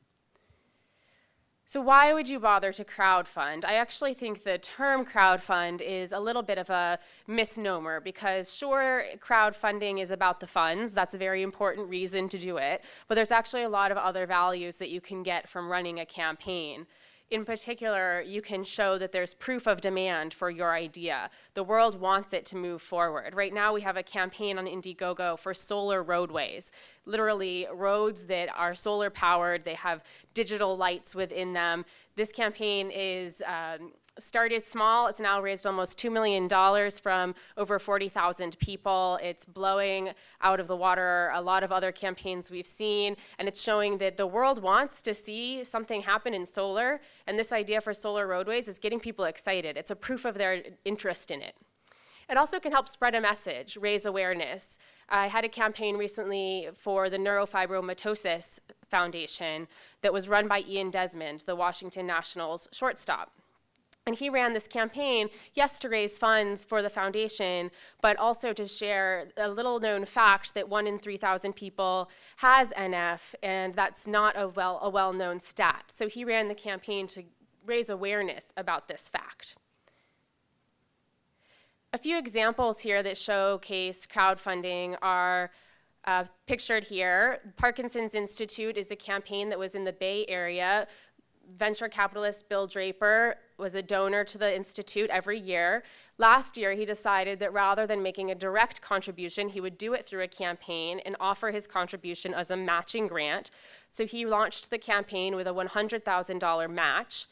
So why would you bother to crowdfund? I actually think the term crowdfund is a little bit of a misnomer because sure, crowdfunding is about the funds. That's a very important reason to do it. But there's actually a lot of other values that you can get from running a campaign. In particular, you can show that there's proof of demand for your idea. The world wants it to move forward. Right now, we have a campaign on Indiegogo for solar roadways, literally roads that are solar powered. They have digital lights within them. This campaign is started small. It's now raised almost $2 million from over 40,000 people. It's blowing out of the water a lot of other campaigns we've seen, and it's showing that the world wants to see something happen in solar, and this idea for solar roadways is getting people excited. It's a proof of their interest in it. It also can help spread a message, raise awareness. I had a campaign recently for the Neurofibromatosis Foundation that was run by Ian Desmond, the Washington Nationals shortstop. And he ran this campaign, yes, to raise funds for the foundation, but also to share a little known fact that 1 in 3,000 people has NF, and that's not a well-known stat. So he ran the campaign to raise awareness about this fact. A few examples here that showcase crowdfunding are pictured here. Parkinson's Institute is a campaign that was in the Bay Area. Venture capitalist Bill Draper was a donor to the Institute every year. Last year, he decided that rather than making a direct contribution, he would do it through a campaign and offer his contribution as a matching grant. So he launched the campaign with a $100,000 match.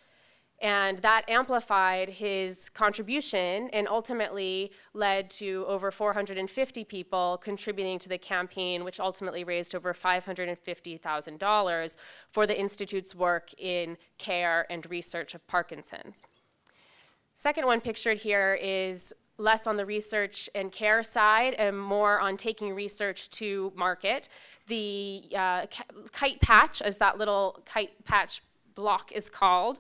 And that amplified his contribution and ultimately led to over 450 people contributing to the campaign, which ultimately raised over $550,000 for the Institute's work in care and research of Parkinson's. Second one pictured here is less on the research and care side and more on taking research to market. The kite patch, as that little kite patch block is called,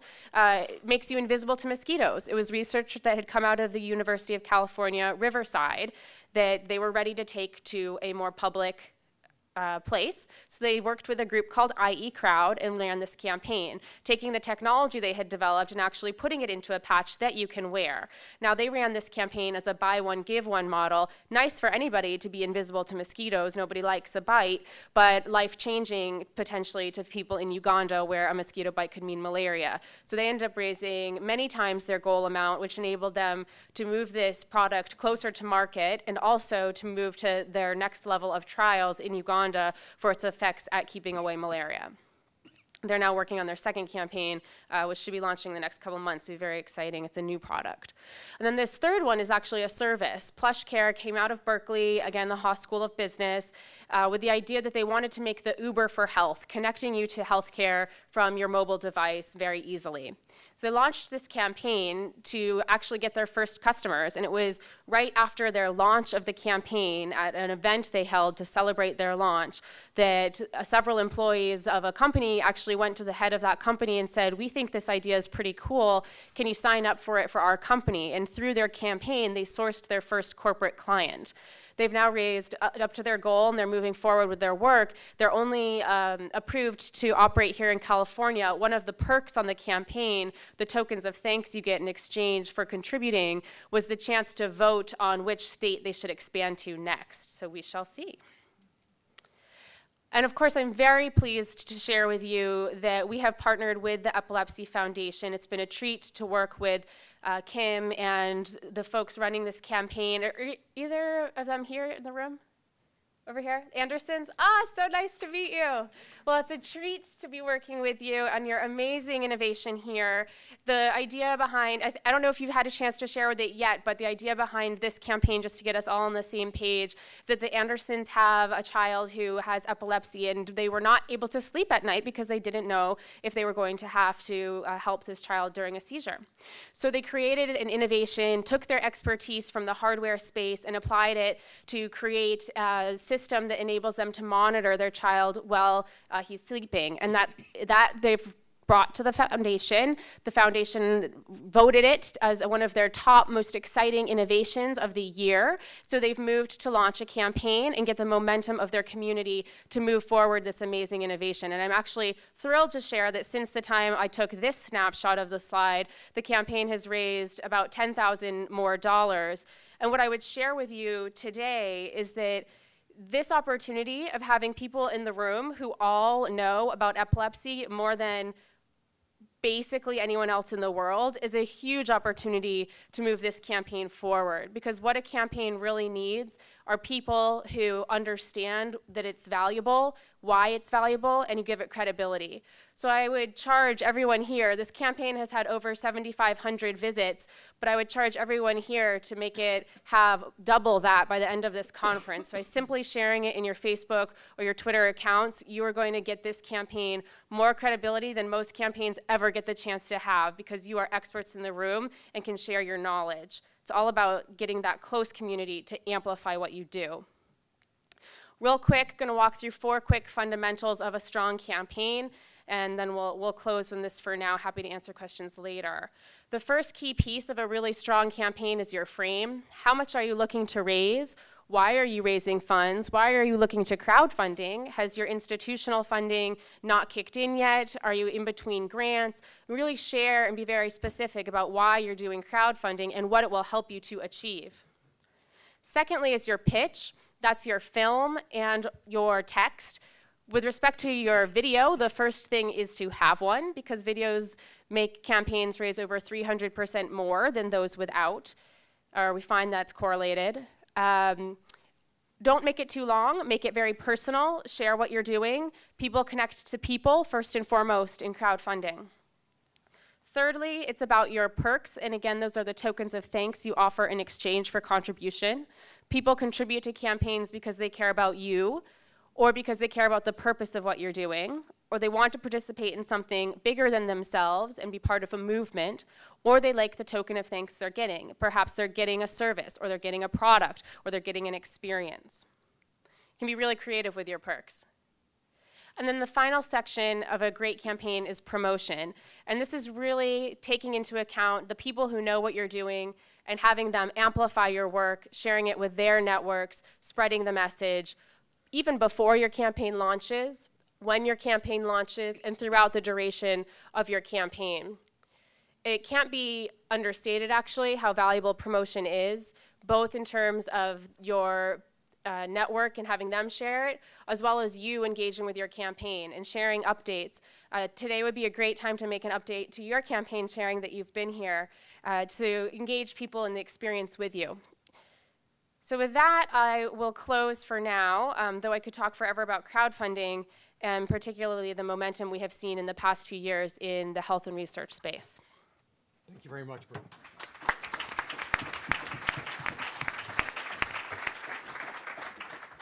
makes you invisible to mosquitoes. It was research that had come out of the University of California, Riverside, that they were ready to take to a more public place. So they worked with a group called IE Crowd and ran this campaign, taking the technology they had developed and actually putting it into a patch that you can wear. Now they ran this campaign as a buy one, give one model. Nice for anybody to be invisible to mosquitoes. Nobody likes a bite, but life-changing potentially to people in Uganda where a mosquito bite could mean malaria. So they ended up raising many times their goal amount, which enabled them to move this product closer to market and also to move to their next level of trials in Uganda for its effects at keeping away malaria. They're now working on their second campaign, which should be launching in the next couple months. It'll be very exciting. It's a new product. And then this third one is actually a service. Plush Care came out of Berkeley, again, the Haas School of Business, with the idea that they wanted to make the Uber for health, connecting you to healthcare from your mobile device very easily. So they launched this campaign to actually get their first customers, and it was right after their launch of the campaign at an event they held to celebrate their launch that several employees of a company actually went to the head of that company and said, we think this idea is pretty cool. Can you sign up for it for our company? And through their campaign, they sourced their first corporate client. They've now raised up to their goal, and they're moving forward with their work. They're only approved to operate here in California. One of the perks on the campaign, the tokens of thanks you get in exchange for contributing, was the chance to vote on which state they should expand to next. So we shall see. And of course, I'm very pleased to share with you that we have partnered with the Epilepsy Foundation. It's been a treat to work with Kim and the folks running this campaign. Are either of them here in the room? Over here? Andersons? Ah, so nice to meet you. Well, it's a treat to be working with you on your amazing innovation here. The idea behind, I don't know if you've had a chance to share with it yet, but the idea behind this campaign, just to get us all on the same page, is that the Andersons have a child who has epilepsy, and they were not able to sleep at night because they didn't know if they were going to have to help this child during a seizure. So they created an innovation, took their expertise from the hardware space, and applied it to create a system that enables them to monitor their child while he's sleeping. And that they've brought to the foundation. The foundation voted it as one of their top most exciting innovations of the year. So they've moved to launch a campaign and get the momentum of their community to move forward this amazing innovation. And I'm actually thrilled to share that since the time I took this snapshot of the slide, the campaign has raised about $10,000 more. And what I would share with you today is that this opportunity of having people in the room who all know about epilepsy more than basically anyone else in the world is a huge opportunity to move this campaign forward, because what a campaign really needs are people who understand that it's valuable, why it's valuable, and who give it credibility. So I would charge everyone here, this campaign has had over 7,500 visits, but I would charge everyone here to make it have double that by the end of this conference. By simply sharing it in your Facebook or your Twitter accounts, you are going to get this campaign more credibility than most campaigns ever get the chance to have, because you are experts in the room and can share your knowledge. It's all about getting that close community to amplify what you do. Real quick, going to walk through 4 quick fundamentals of a strong campaign, and then we'll close on this for now. Happy to answer questions later. The first key piece of a really strong campaign is your frame. How much are you looking to raise? Why are you raising funds? Why are you looking to crowdfunding? Has your institutional funding not kicked in yet? Are you in between grants? Really share and be very specific about why you're doing crowdfunding and what it will help you to achieve. Secondly is your pitch. That's your film and your text. With respect to your video, the first thing is to have one, because videos make campaigns raise over 300% more than those without, or we find that's correlated. Don't make it too long, make it very personal, share what you're doing. People connect to people first and foremost in crowdfunding. Thirdly, it's about your perks, and again, those are the tokens of thanks you offer in exchange for contribution. People contribute to campaigns because they care about you, or because they care about the purpose of what you're doing, or they want to participate in something bigger than themselves and be part of a movement, or they like the token of thanks they're getting. Perhaps they're getting a service, or they're getting a product, or they're getting an experience. You can be really creative with your perks. And then the final section of a great campaign is promotion. And this is really taking into account the people who know what you're doing and having them amplify your work, sharing it with their networks, spreading the message, even before your campaign launches, when your campaign launches, and throughout the duration of your campaign. It can't be understated, actually, how valuable promotion is, both in terms of your network and having them share it, as well as you engaging with your campaign and sharing updates. Today would be a great time to make an update to your campaign, sharing that you've been here, to engage people in the experience with you. So with that, I will close for now, though I could talk forever about crowdfunding, and particularly the momentum we have seen in the past few years in the health and research space. Thank you very much, Brittany.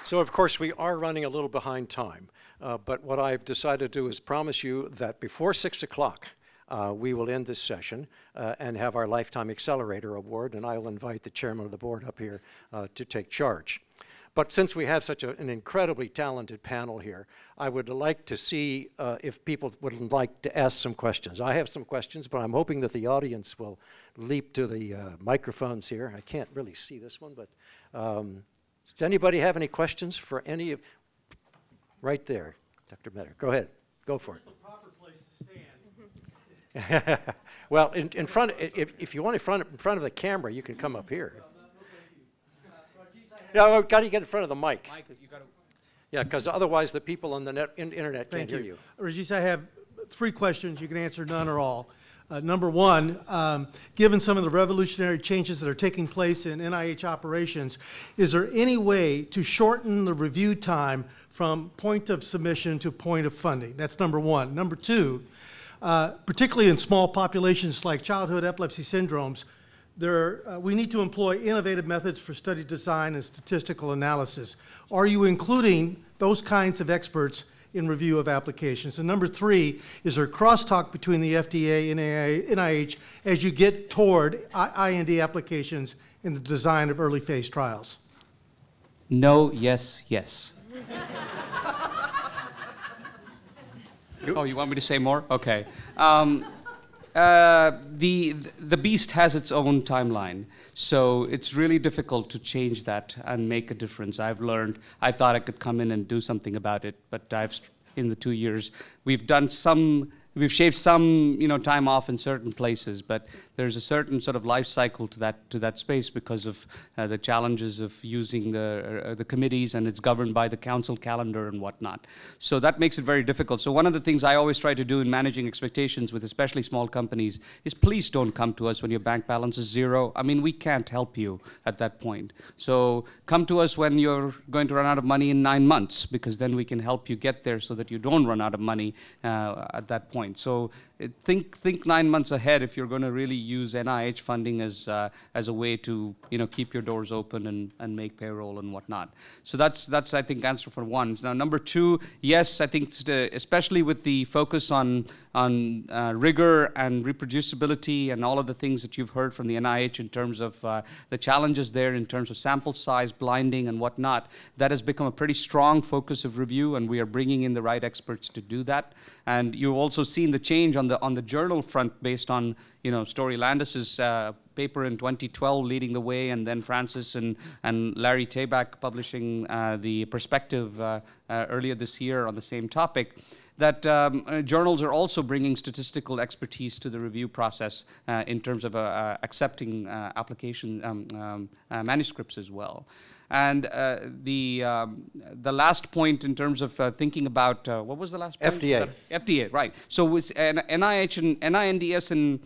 So, of course, we are running a little behind time, but what I've decided to do is promise you that before 6 o'clock, we will end this session and have our Lifetime Accelerator Award, and I will invite the chairman of the board up here to take charge. But since we have such an incredibly talented panel here, I would like to see if people would like to ask some questions. I have some questions, but I'm hoping that the audience will leap to the microphones here. I can't really see this one, but does anybody have any questions for any of, right there, Dr. Metter, go ahead, go for it. Well, in front, if you want in front of the camera, you can come up here. Yeah, well, got to get in front of the mic. Yeah, because otherwise the people on the internet can't hear you. Rajesh, I have 3 questions. You can answer none or all. Number 1, given some of the revolutionary changes that are taking place in NIH operations, is there any way to shorten the review time from point of submission to point of funding? That's number 1. Number 2, particularly in small populations like childhood epilepsy syndromes, we need to employ innovative methods for study design and statistical analysis. Are you including those kinds of experts in review of applications? And number 3, is there crosstalk between the FDA and NIH as you get toward IND applications in the design of early phase trials? No, yes, yes. Oh, you want me to say more? Okay. The beast has its own timeline, so it's really difficult to change that and make a difference. I've learned. I thought I could come in and do something about it, but in the 2 years, we've shaved some, time off in certain places, but there's a certain sort of life cycle to that space because of the challenges of using the committees, and it's governed by the council calendar and whatnot. So that makes it very difficult. So one of the things I always try to do in managing expectations with especially small companies is please don't come to us when your bank balance is zero. I mean, we can't help you at that point. So come to us when you're going to run out of money in 9 months, because then we can help you get there so that you don't run out of money at that point. So think 9 months ahead if you're going to really use NIH funding as a way to keep your doors open and make payroll and whatnot. So that's I think answer for one. Now number two, yes, I think especially with the focus on rigor and reproducibility and all of the things that you've heard from the NIH in terms of the challenges there in terms of sample size, blinding and whatnot, that has become a pretty strong focus of review, and we are bringing in the right experts to do that. And you've also seen the change on the journal front based on Story Landis's paper in 2012 leading the way, and then Francis and Larry Tabak publishing the perspective earlier this year on the same topic. That journals are also bringing statistical expertise to the review process in terms of accepting application manuscripts as well. And the last point in terms of thinking about, what was the last point? FDA. FDA, right. So with NIH and NINDS and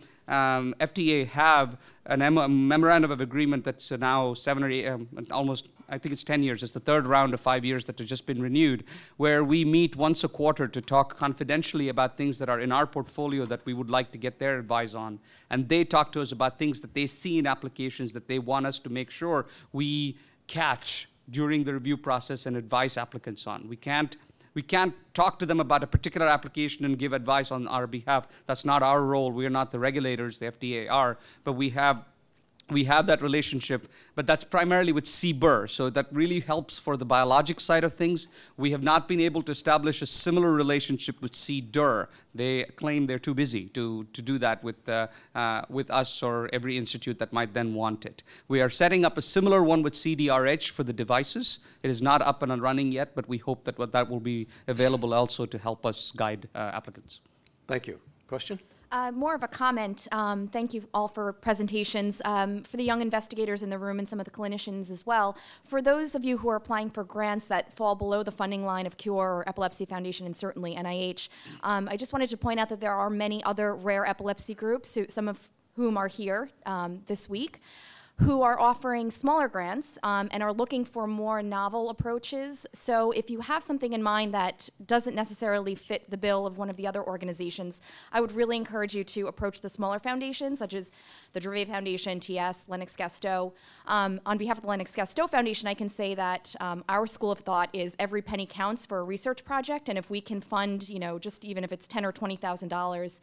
FDA have a memorandum of agreement that's now 7 or 8, almost, I think it's 10 years. It's the third round of 5 years that has just been renewed, where we meet once a quarter to talk confidentially about things that are in our portfolio that we would like to get their advice on. And they talk to us about things that they see in applications that they want us to make sure we catch during the review process and advise applicants on. We can't talk to them about a particular application and give advice on our behalf. That's not our role. We are not the regulators, the FDA are, but we have that relationship, but that's primarily with CBER, so that really helps for the biologic side of things. We have not been able to establish a similar relationship with CDER. They claim they're too busy to do that with us or every institute that might then want it. We are setting up a similar one with CDRH for the devices. It is not up and running yet, but we hope that that will be available also to help us guide applicants. Thank you. Question? More of a comment. Thank you all for presentations. For the young investigators in the room and some of the clinicians as well, for those of you who are applying for grants that fall below the funding line of CURE or Epilepsy Foundation and certainly NIH, I just wanted to point out that there are many other rare epilepsy groups, some of whom are here this week, who are offering smaller grants and are looking for more novel approaches. So if you have something in mind that doesn't necessarily fit the bill of one of the other organizations, I would really encourage you to approach the smaller foundations, such as the Dravet Foundation, TS, Lennox-Gastaut. On behalf of the Lennox-Gastaut Foundation, I can say that our school of thought is every penny counts for a research project, and if we can fund, just even if it's $10,000 or $20,000,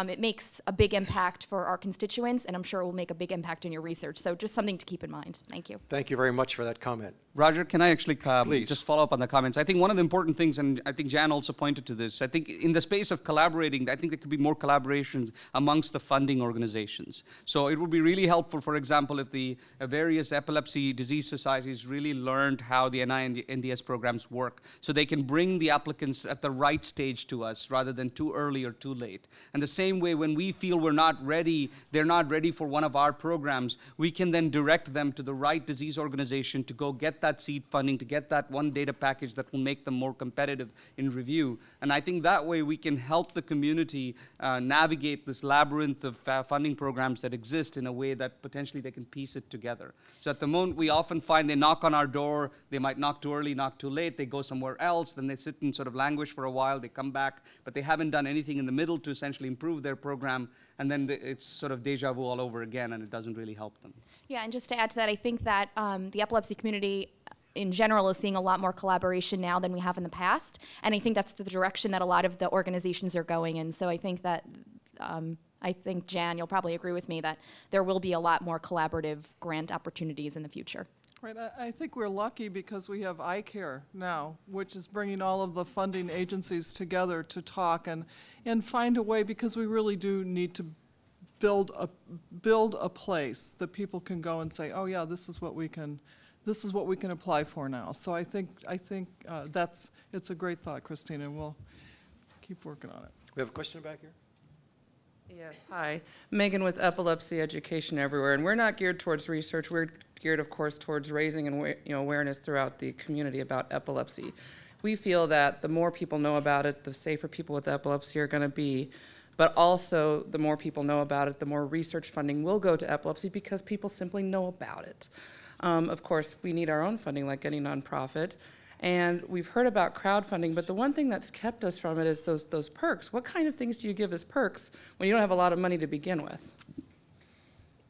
it makes a big impact for our constituents, and I'm sure it will make a big impact in your research. So just something to keep in mind. Thank you. Thank you very much for that comment. Roger, can I actually just follow up on the comments? I think one of the important things, and I think Jan also pointed to this, I think in the space of collaborating, I think there could be more collaborations amongst the funding organizations. So it would be really helpful, for example, if the various epilepsy disease societies really learned how the NI and NDS programs work, so they can bring the applicants at the right stage to us rather than too early or too late. And the same way, when we feel we're not ready, they're not ready for one of our programs, we can then direct them to the right disease organization to go get that seed funding, to get that one data package that will make them more competitive in review. And I think that way we can help the community navigate this labyrinth of funding programs that exist in a way that potentially they can piece it together. So at the moment, we often find they knock on our door, they might knock too early, knock too late, they go somewhere else, then they sit and sort of languish for a while, they come back, but they haven't done anything in the middle to essentially improve their program, and then it's sort of deja vu all over again, and it doesn't really help them. Yeah, and just to add to that, I think that the epilepsy community in general is seeing a lot more collaboration now than we have in the past, and I think that's the direction that a lot of the organizations are going in. So I think that, I think, Jan, you'll probably agree with me that there will be a lot more collaborative grant opportunities in the future. Right, I think we're lucky because we have iCare now, which is bringing all of the funding agencies together to talk and find a way, because we really do need to build a place that people can go and say, oh yeah, this is what we can apply for now. So I think it's a great thought, Christina, and we'll keep working on it. We have a question back here. Yes, hi. Megan with Epilepsy Education Everywhere, and we're not geared towards research. We're geared, of course, towards raising awareness throughout the community about epilepsy. We feel that the more people know about it, the safer people with epilepsy are going to be, but also the more people know about it, the more research funding will go to epilepsy because people simply know about it. Of course, we need our own funding, like any nonprofit. And we've heard about crowdfunding, but the one thing that's kept us from it is those perks. What kind of things do you give as perks when you don't have a lot of money to begin with?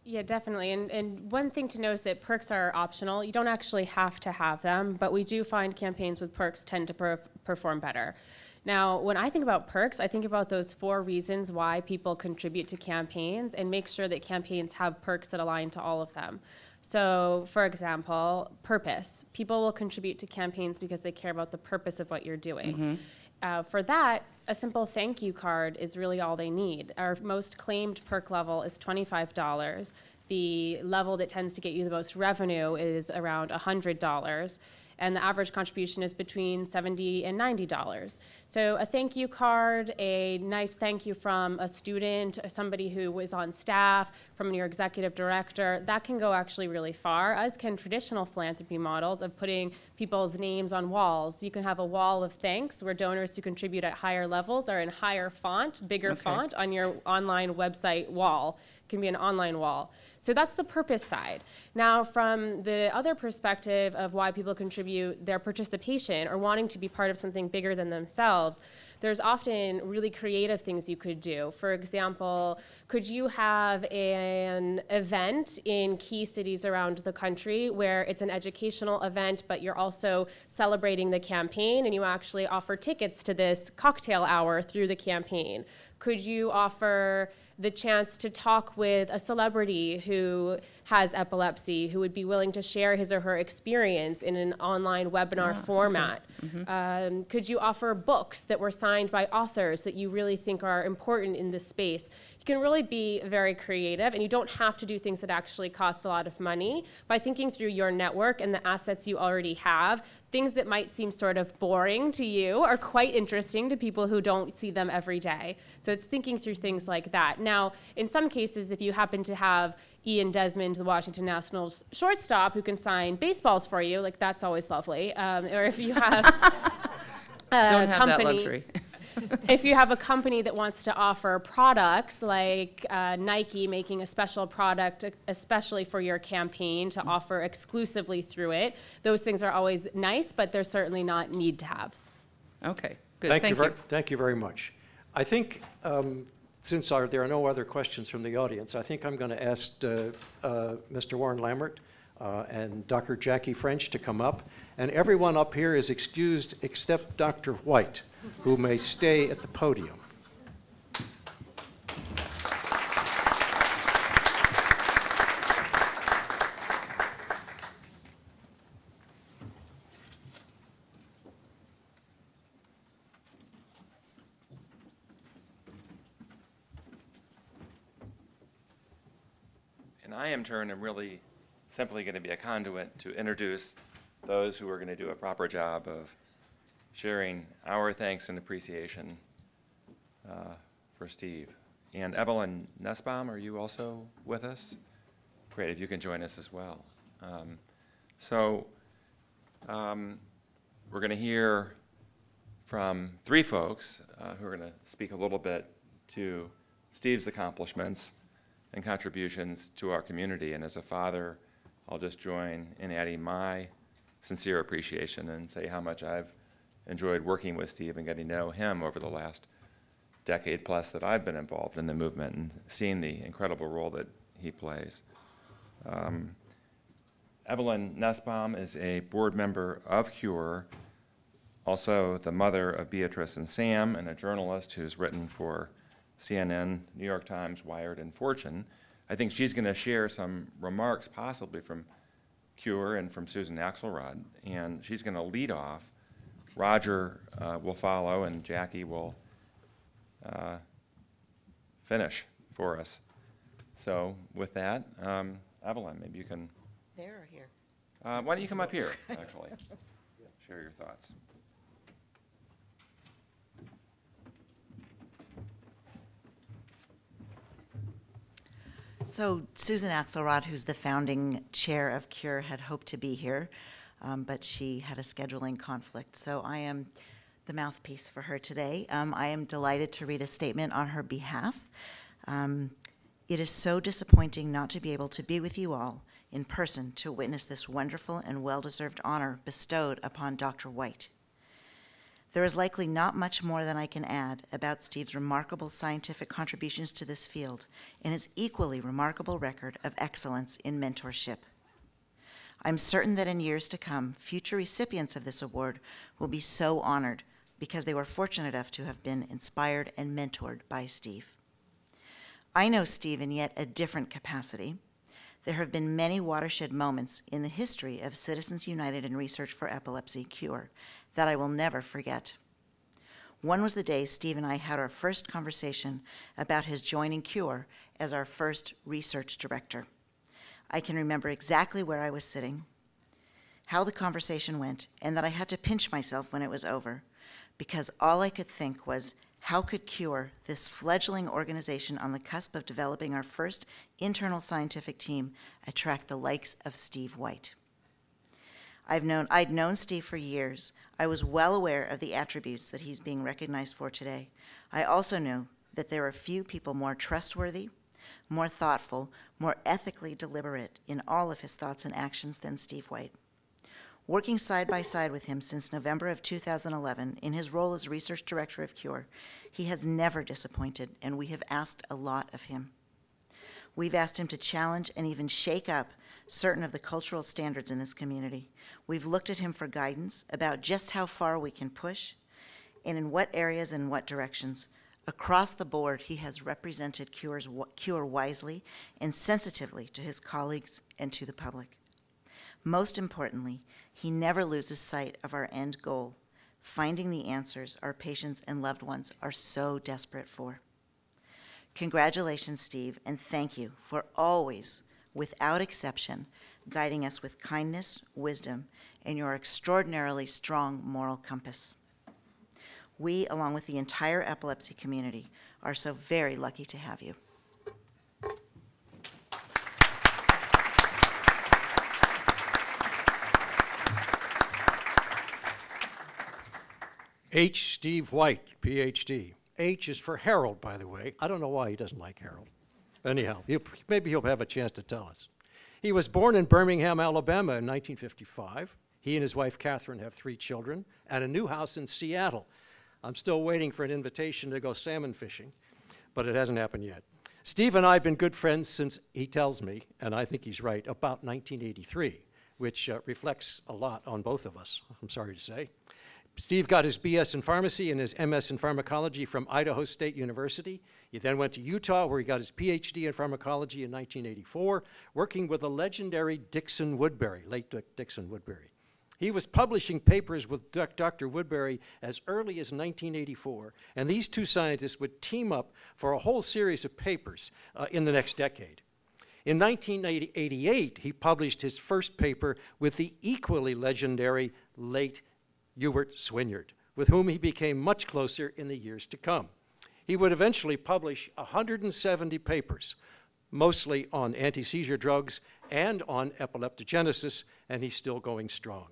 Yeah, definitely. And one thing to know is that perks are optional. You don't actually have to have them, but we do find campaigns with perks tend to perform better. Now, when I think about perks, I think about those 4 reasons why people contribute to campaigns and make sure that campaigns have perks that align to all of them. So, for example, purpose. People will contribute to campaigns because they care about the purpose of what you're doing. For that, a simple thank you card is really all they need. Our most claimed perk level is $25. The level that tends to get you the most revenue is around $100. And the average contribution is between $70 and $90. So a thank you card, a nice thank you from a student, somebody who was on staff, from your executive director, that can go actually really far, as can traditional philanthropy models of putting people's names on walls. You can have a wall of thanks where donors who contribute at higher levels are in higher font, bigger font on your online website wall. It can be an online wall. So that's the purpose side. Now, from the other perspective of why people contribute, their participation or wanting to be part of something bigger than themselves, there's often really creative things you could do. For example, could you have an event in key cities around the country where it's an educational event, but you're also celebrating the campaign and you actually offer tickets to this cocktail hour through the campaign? Could you offer the chance to talk with a celebrity who has epilepsy, who would be willing to share his or her experience in an online webinar format? Could you offer books that were signed by authors that you really think are important in this space? You can really be very creative, and you don't have to do things that actually cost a lot of money. By thinking through your network and the assets you already have, things that might seem sort of boring to you are quite interesting to people who don't see them every day. So it's thinking through things like that. Now, in some cases, if you happen to have Ian Desmond, the Washington Nationals shortstop, who can sign baseballs for you, like that's always lovely. Or if you have Don't have that luxury. If you have a company that wants to offer products like Nike making a special product especially for your campaign to offer exclusively through it, those things are always nice, but they're certainly not need-to-haves. Okay, good. Thank you. Thank you very much. I think since there are no other questions from the audience, I think I'm going to ask Mr. Warren Lambert and Dr. Jackie French to come up. And everyone up here is excused except Dr. White, who may stay at the podium. And I, in turn, am really simply going to be a conduit to introduce those who are going to do a proper job of sharing our thanks and appreciation for Steve. And Evelyn Nussbaum, are you also with us? Great, if you can join us as well. We're going to hear from 3 folks who are going to speak a little bit to Steve's accomplishments and contributions to our community. And as a father, I'll just join in adding my sincere appreciation and say how much I've enjoyed working with Steve and getting to know him over the last decade plus that I've been involved in the movement and seeing the incredible role that he plays. Evelyn Nussbaum is a board member of CURE, also the mother of Beatrice and Sam, and a journalist who's written for CNN, New York Times, Wired, and Fortune. I think she's going to share some remarks possibly from Cure and from Susan Axelrod, and she's going to lead off. Roger will follow, and Jackie will finish for us. So with that, Evelyn, maybe you can... There or here? Why don't you come up here, actually? Share your thoughts. So Susan Axelrod, who's the founding chair of Cure, had hoped to be here, but she had a scheduling conflict. So I am the mouthpiece for her today. I am delighted to read a statement on her behalf. It is so disappointing not to be able to be with you all in person to witness this wonderful and well-deserved honor bestowed upon Dr. White. There is likely not much more than I can add about Steve's remarkable scientific contributions to this field and his equally remarkable record of excellence in mentorship. I'm certain that in years to come, future recipients of this award will be so honored because they were fortunate enough to have been inspired and mentored by Steve. I know Steve in yet a different capacity. There have been many watershed moments in the history of Citizens United in Research for Epilepsy, Cure, that I will never forget. One was the day Steve and I had our first conversation about his joining Cure as our first research director. I can remember exactly where I was sitting, how the conversation went, and that I had to pinch myself when it was over, because all I could think was, how could Cure, this fledgling organization on the cusp of developing our first internal scientific team, attract the likes of Steve White? I'd known Steve for years. I was well aware of the attributes that he's being recognized for today. I also knew that there are few people more trustworthy, more thoughtful, more ethically deliberate in all of his thoughts and actions than Steve White. Working side by side with him since November of 2011 in his role as research director of Cure, he has never disappointed, and we have asked a lot of him. We've asked him to challenge and even shake up certain of the cultural standards in this community. We've looked at him for guidance about just how far we can push and in what areas and what directions. Across the board, he has represented Cure wisely and sensitively to his colleagues and to the public. Most importantly, he never loses sight of our end goal, finding the answers our patients and loved ones are so desperate for. Congratulations, Steve, and thank you for always, without exception, guiding us with kindness, wisdom, and your extraordinarily strong moral compass. We, along with the entire epilepsy community, are so very lucky to have you. H. Steve White, PhD. H is for Harold, by the way. I don't know why he doesn't like Harold. Anyhow, maybe he'll have a chance to tell us. He was born in Birmingham, Alabama in 1955. He and his wife, Catherine, have 3 children and a new house in Seattle. I'm still waiting for an invitation to go salmon fishing, but it hasn't happened yet. Steve and I have been good friends since, he tells me, and I think he's right, about 1983, which reflects a lot on both of us, I'm sorry to say. Steve got his BS in pharmacy and his MS in pharmacology from Idaho State University. He then went to Utah, where he got his PhD in pharmacology in 1984, working with the legendary Dixon Woodbury, late Dixon Woodbury. He was publishing papers with Dr. Woodbury as early as 1984, and these two scientists would team up for a whole series of papers in the next decade. In 1988, he published his first paper with the equally legendary late Ewart Swinyard, with whom he became much closer in the years to come. He would eventually publish 170 papers, mostly on anti-seizure drugs and on epileptogenesis, and he's still going strong.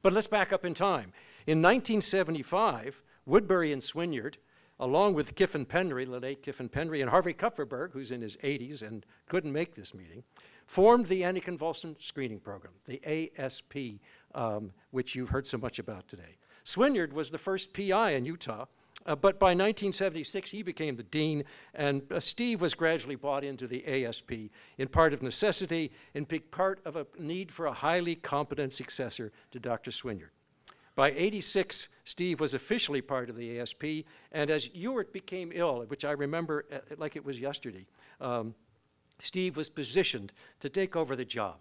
But let's back up in time. In 1975, Woodbury and Swinyard, along with Kiffen Penry, the late Kiffen Penry, and Harvey Kupferberg, who's in his 80s and couldn't make this meeting, formed the Anticonvulsant Screening Program, the ASP, which you've heard so much about today. Swinyard was the first PI in Utah, but by 1976 he became the dean, and Steve was gradually brought into the ASP in part of necessity, in big part of a need for a highly competent successor to Dr. Swinyard. By '86, Steve was officially part of the ASP, and as Ewart became ill, which I remember like it was yesterday, Steve was positioned to take over the job.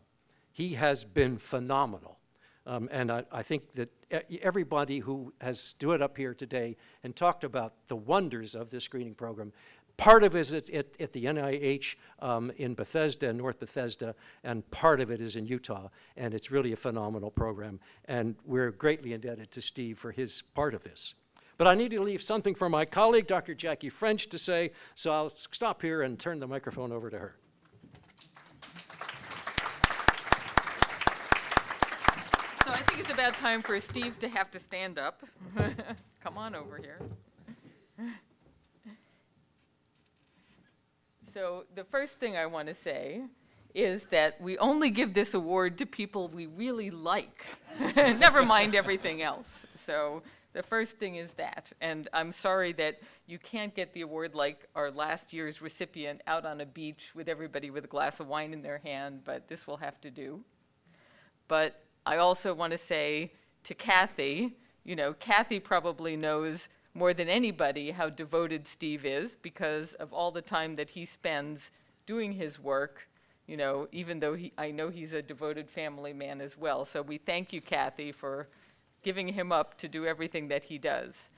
He has been phenomenal. And I think that everybody who has stood up here today and talked about the wonders of this screening program, part of it is at the NIH in Bethesda, North Bethesda, and part of it is in Utah. And it's really a phenomenal program. And we're greatly indebted to Steve for his part of this. But I need to leave something for my colleague, Dr. Jackie French, to say, so I'll stop here and turn the microphone over to her. So I think it's about time for Steve to have to stand up. Come on over here. So the first thing I want to say is that we only give this award to people we really like. Never mind everything else. So the first thing is that. And I'm sorry that you can't get the award like our last year's recipient out on a beach with everybody with a glass of wine in their hand, but this will have to do. But I also want to say to Kathy, you know, Kathy probably knows more than anybody how devoted Steve is because of all the time that he spends doing his work, you know, even though I know he's a devoted family man as well. So we thank you, Kathy, for giving him up to do everything that he does.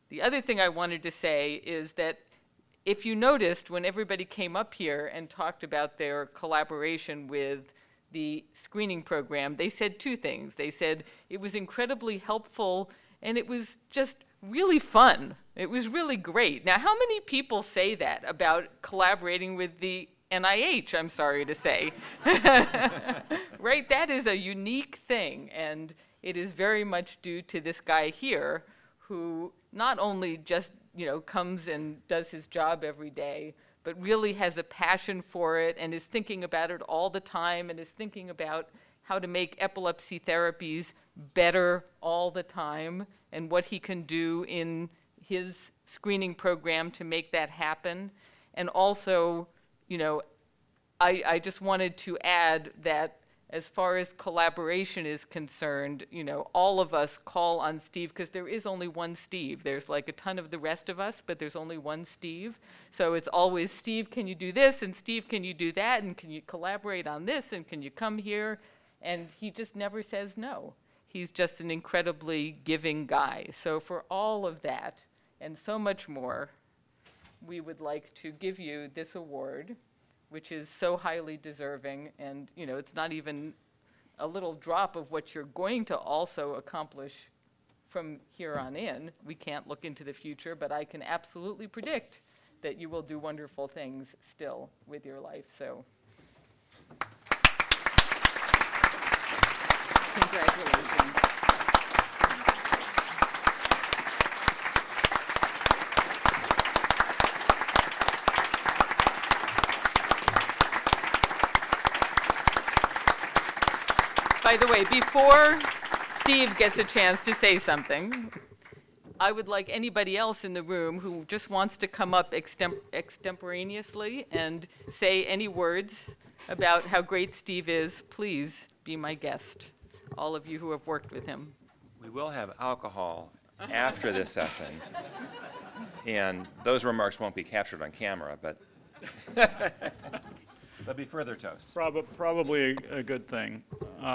The other thing I wanted to say is that if you noticed when everybody came up here and talked about their collaboration with the screening program, they said two things. They said it was incredibly helpful and it was just really fun. It was really great. Now, how many people say that about collaborating with the NIH, I'm sorry to say? Right? That is a unique thing, and it is very much due to this guy here who not only just, you know, comes and does his job every day, but really has a passion for it and is thinking about it all the time and is thinking about how to make epilepsy therapies better all the time and what he can do in his screening program to make that happen. And also, you know, I just wanted to add that as far as collaboration is concerned, you know, all of us call on Steve because there is only one Steve. There's like a ton of the rest of us, but there's only one Steve. So it's always, Steve, can you do this? And Steve, can you do that? And can you collaborate on this? And can you come here? And he just never says no. He's just an incredibly giving guy. So for all of that and so much more, we would like to give you this award, which is so highly deserving. And, you know, it's not even a little drop of what you're going to also accomplish from here on in. We can't look into the future, but I can absolutely predict that you will do wonderful things still with your life. So congratulations. By the way, before Steve gets a chance to say something, I would like anybody else in the room who just wants to come up extemporaneously and say any words about how great Steve is, please be my guest, all of you who have worked with him. We will have alcohol after this session, and those remarks won't be captured on camera, but there'll be further toasts. Probably a good thing. There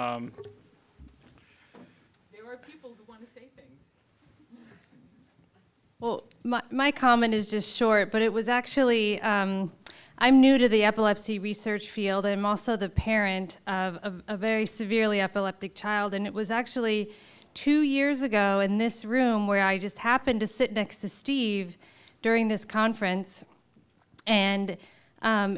are people who want to say things. Well, my comment is just short, but it was actually, I'm new to the epilepsy research field. I'm also the parent of a very severely epileptic child, and it was actually 2 years ago in this room where I just happened to sit next to Steve during this conference, and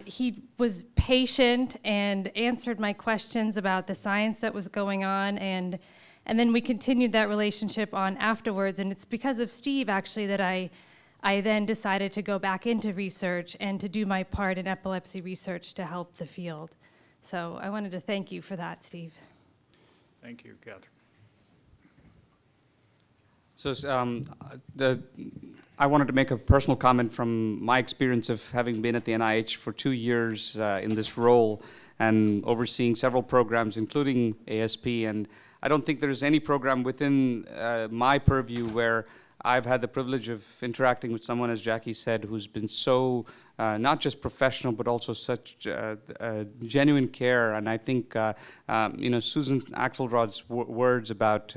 he was patient and answered my questions about the science that was going on, and then we continued that relationship on afterwards. And it's because of Steve, actually, that I then decided to go back into research and to do my part in epilepsy research to help the field. So I wanted to thank you for that, Steve. Thank you, Catherine. So I wanted to make a personal comment from my experience of having been at the NIH for 2 years in this role and overseeing several programs, including ASP. And I don't think there's any program within my purview where I've had the privilege of interacting with someone, as Jackie said, who's been so not just professional, but also such genuine care. And I think, Susan Axelrod's words about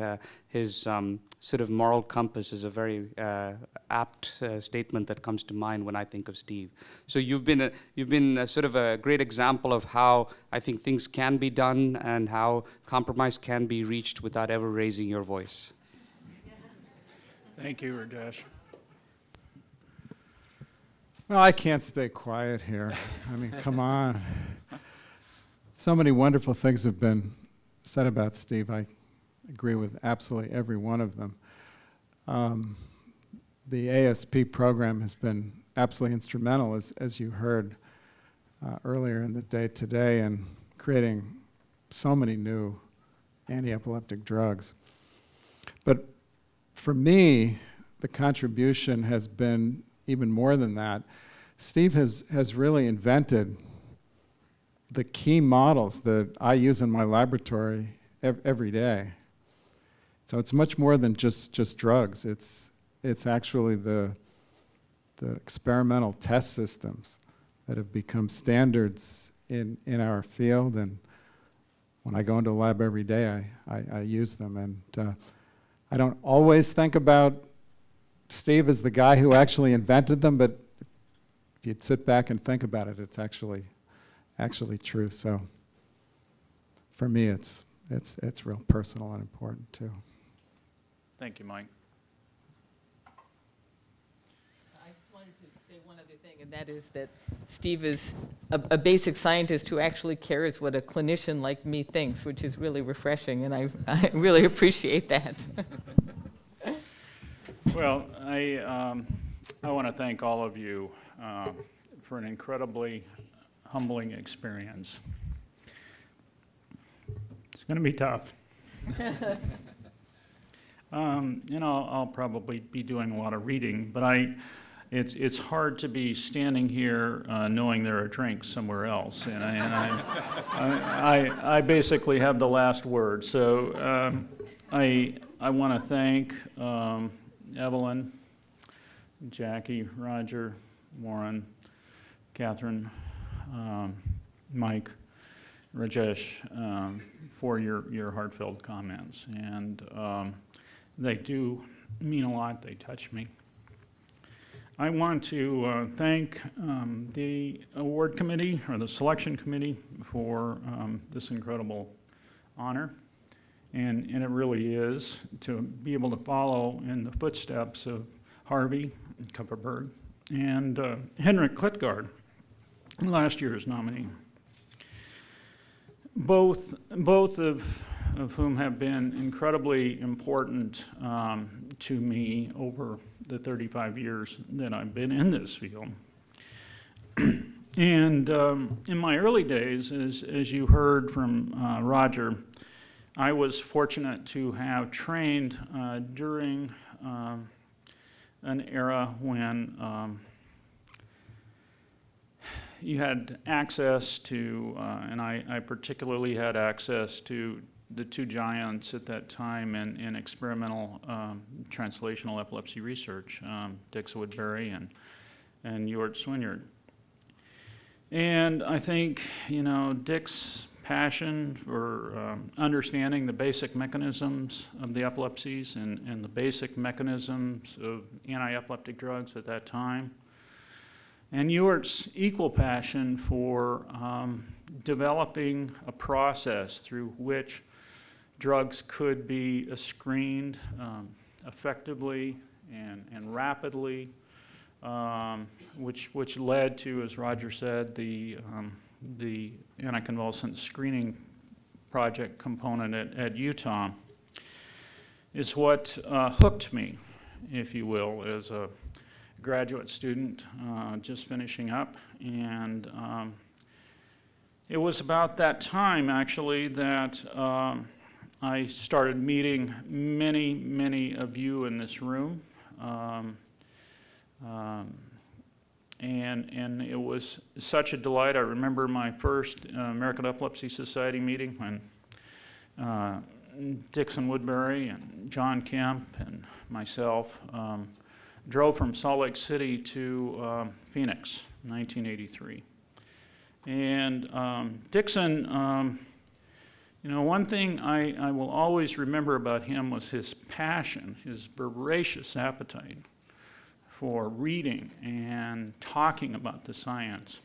his sort of moral compass is a very apt statement that comes to mind when I think of Steve. So you've been sort of a great example of how I think things can be done and how compromise can be reached without ever raising your voice. Thank you, Rajesh. Well, I can't stay quiet here. I mean, come on. So many wonderful things have been said about Steve. I agree with absolutely every one of them. The ASP program has been absolutely instrumental, as you heard earlier in the day today, in creating so many new anti-epileptic drugs. But for me, the contribution has been even more than that. Steve has really invented the key models that I use in my laboratory every day. So it's much more than just drugs. It's actually the experimental test systems that have become standards in our field. And when I go into a lab every day, I use them. And I don't always think about Steve as the guy who actually invented them, but if you'd sit back and think about it, it's actually true. So for me, it's real personal and important too. Thank you, Mike. I just wanted to say one other thing, and that is that Steve is a basic scientist who actually cares what a clinician like me thinks, which is really refreshing, and I really appreciate that. Well, I want to thank all of you for an incredibly humbling experience. It's going to be tough. I'll probably be doing a lot of reading, but it's hard to be standing here knowing there are drinks somewhere else, and I basically have the last word. So I want to thank Evelyn, Jackie, Roger, Warren, Catherine, Mike, Rajesh, for your heartfelt comments, and they do mean a lot. They touch me. I want to thank the award committee, or the selection committee, for this incredible honor. And it really is to be able to follow in the footsteps of Harvey Kupperberg and Henrik Klitgaard, last year's nominee. Both of whom have been incredibly important to me over the 35 years that I've been in this field. And in my early days, as you heard from Roger, I was fortunate to have trained during an era when you had access to, and I particularly had access to the two giants at that time in experimental translational epilepsy research, Dix Woodbury and Jort Swinyard. And I think, Dick's passion for understanding the basic mechanisms of the epilepsies and the basic mechanisms of anti-epileptic drugs at that time, and Jort's equal passion for developing a process through which drugs could be screened effectively and rapidly, which led to, as Roger said, the Anticonvulsant screening project component at Utah, is what hooked me, if you will, as a graduate student just finishing up. And it was about that time, actually, that I started meeting many of you in this room. And it was such a delight. I remember my first American Epilepsy Society meeting when Dixon Woodbury and John Kemp and myself drove from Salt Lake City to Phoenix in 1983. And Dixon, you know, one thing I will always remember about him was his passion, his voracious appetite for reading and talking about the science.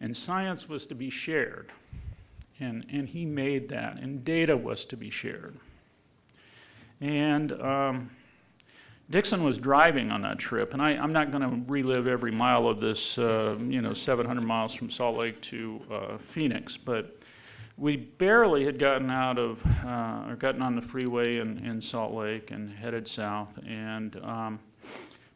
And science was to be shared, and he made that, and data was to be shared. And Dixon was driving on that trip, and I'm not going to relive every mile of this, you know, 700 miles from Salt Lake to Phoenix, but we barely had gotten out of, or gotten on the freeway in Salt Lake and headed south, and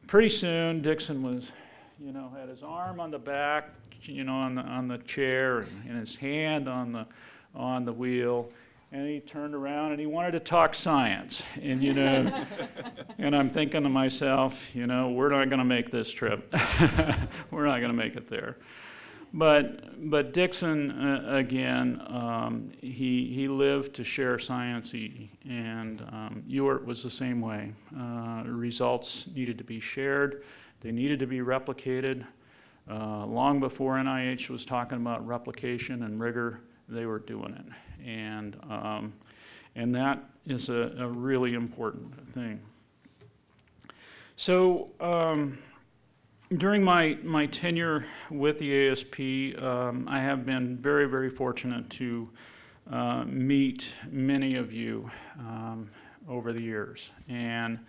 pretty soon Dixon was, you know, had his arm on the back, you know, on the chair, and his hand on the wheel, and he turned around and he wanted to talk science, and you know, and I'm thinking to myself, you know, we're not going to make this trip, we're not going to make it there. But Dixon, again, he lived to share science, and Ewart was the same way. Results needed to be shared. They needed to be replicated. Long before NIH was talking about replication and rigor, they were doing it. And that is a really important thing. So, during my tenure with the ASP, I have been very, very fortunate to meet many of you over the years. And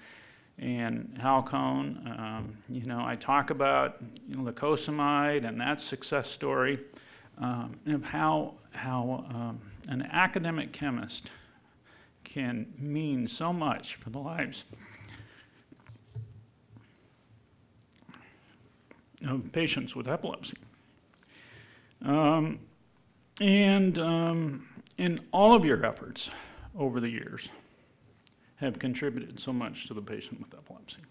Hal Cohn, you know, I talk about lacosamide and that success story of how an academic chemist can mean so much for the lives of patients with epilepsy. And all of your efforts over the years have contributed so much to the patient with epilepsy.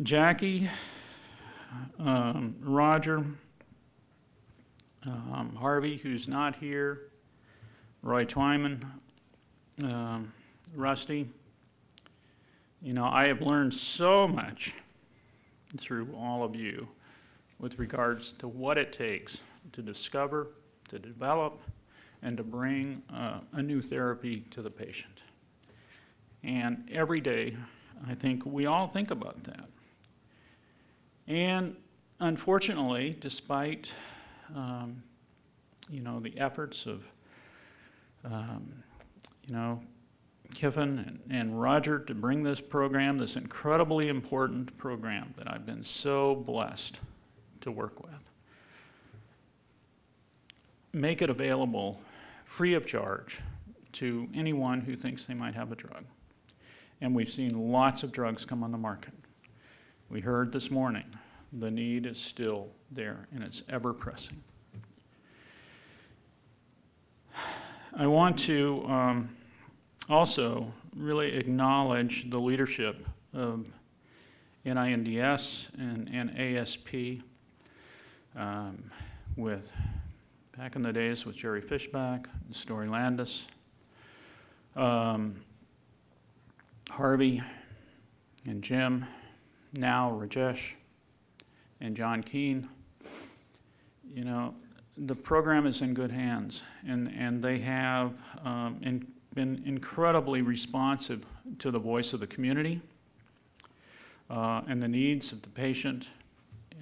Jackie, Roger, Harvey, who's not here, Roy Twyman, Rusty, you know, I have learned so much through all of you with regards to what it takes to discover, to develop, and to bring a new therapy to the patient. And every day, I think we all think about that. And unfortunately, despite you know, the efforts of you know, Kiffin and Roger to bring this program, this incredibly important program that I've been so blessed to work with, make it available free of charge to anyone who thinks they might have a drug. And we've seen lots of drugs come on the market. We heard this morning, the need is still there, and it's ever pressing. I want to also really acknowledge the leadership of NINDS and ASP with, back in the days with Jerry Fishback, and Story Landis, Harvey and Jim, now Rajesh and John Keene. You know, the program is in good hands, and they have been incredibly responsive to the voice of the community and the needs of the patient,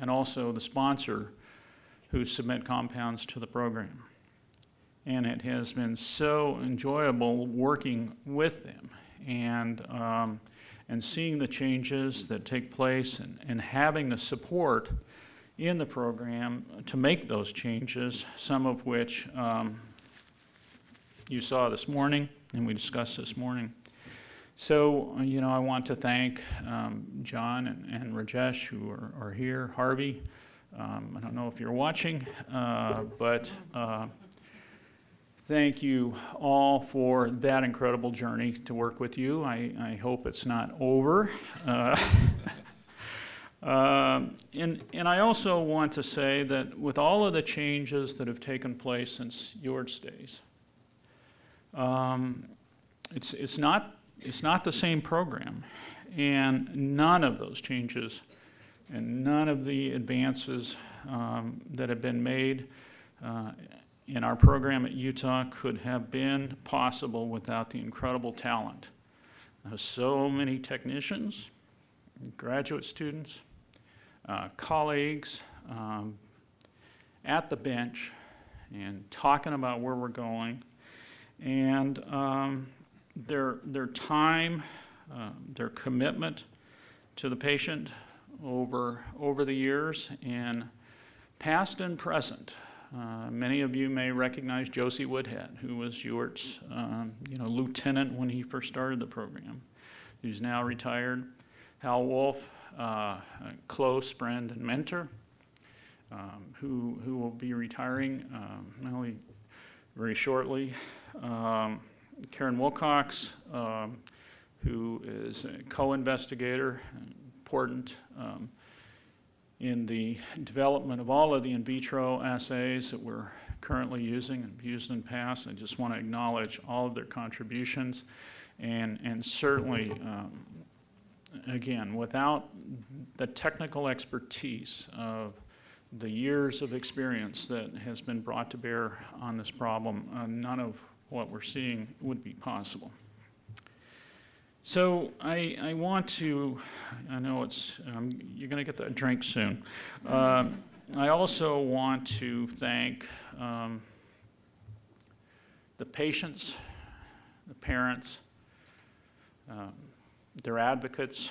and also the sponsor who submit compounds to the program. And it has been so enjoyable working with them and seeing the changes that take place and having the support in the program to make those changes, some of which you saw this morning and we discussed this morning. So, you know, I want to thank John and Rajesh who are here, Harvey. I don't know if you're watching, but thank you all for that incredible journey to work with you. I hope it's not over. And I also want to say that with all of the changes that have taken place since your days, it's not it's not the same program. And none of those changes and none of the advances that have been made in our program at Utah could have been possible without the incredible talent of so many technicians, graduate students, colleagues at the bench and talking about where we're going, and their time, their commitment to the patient over the years, and past and present. Many of you may recognize Josie Woodhead, who was Ewert's lieutenant when he first started the program, who's now retired. Hal Wolf, a close friend and mentor, who will be retiring not only very shortly. Karen Wilcox, who is a co-investigator, important in the development of all of the in vitro assays that we're currently using and have used in the past. I just want to acknowledge all of their contributions, and certainly, again, without the technical expertise of the years of experience that has been brought to bear on this problem, none of what we're seeing would be possible. So I want to, I know it's, you're going to get that drink soon. I also want to thank the patients, the parents, their advocates,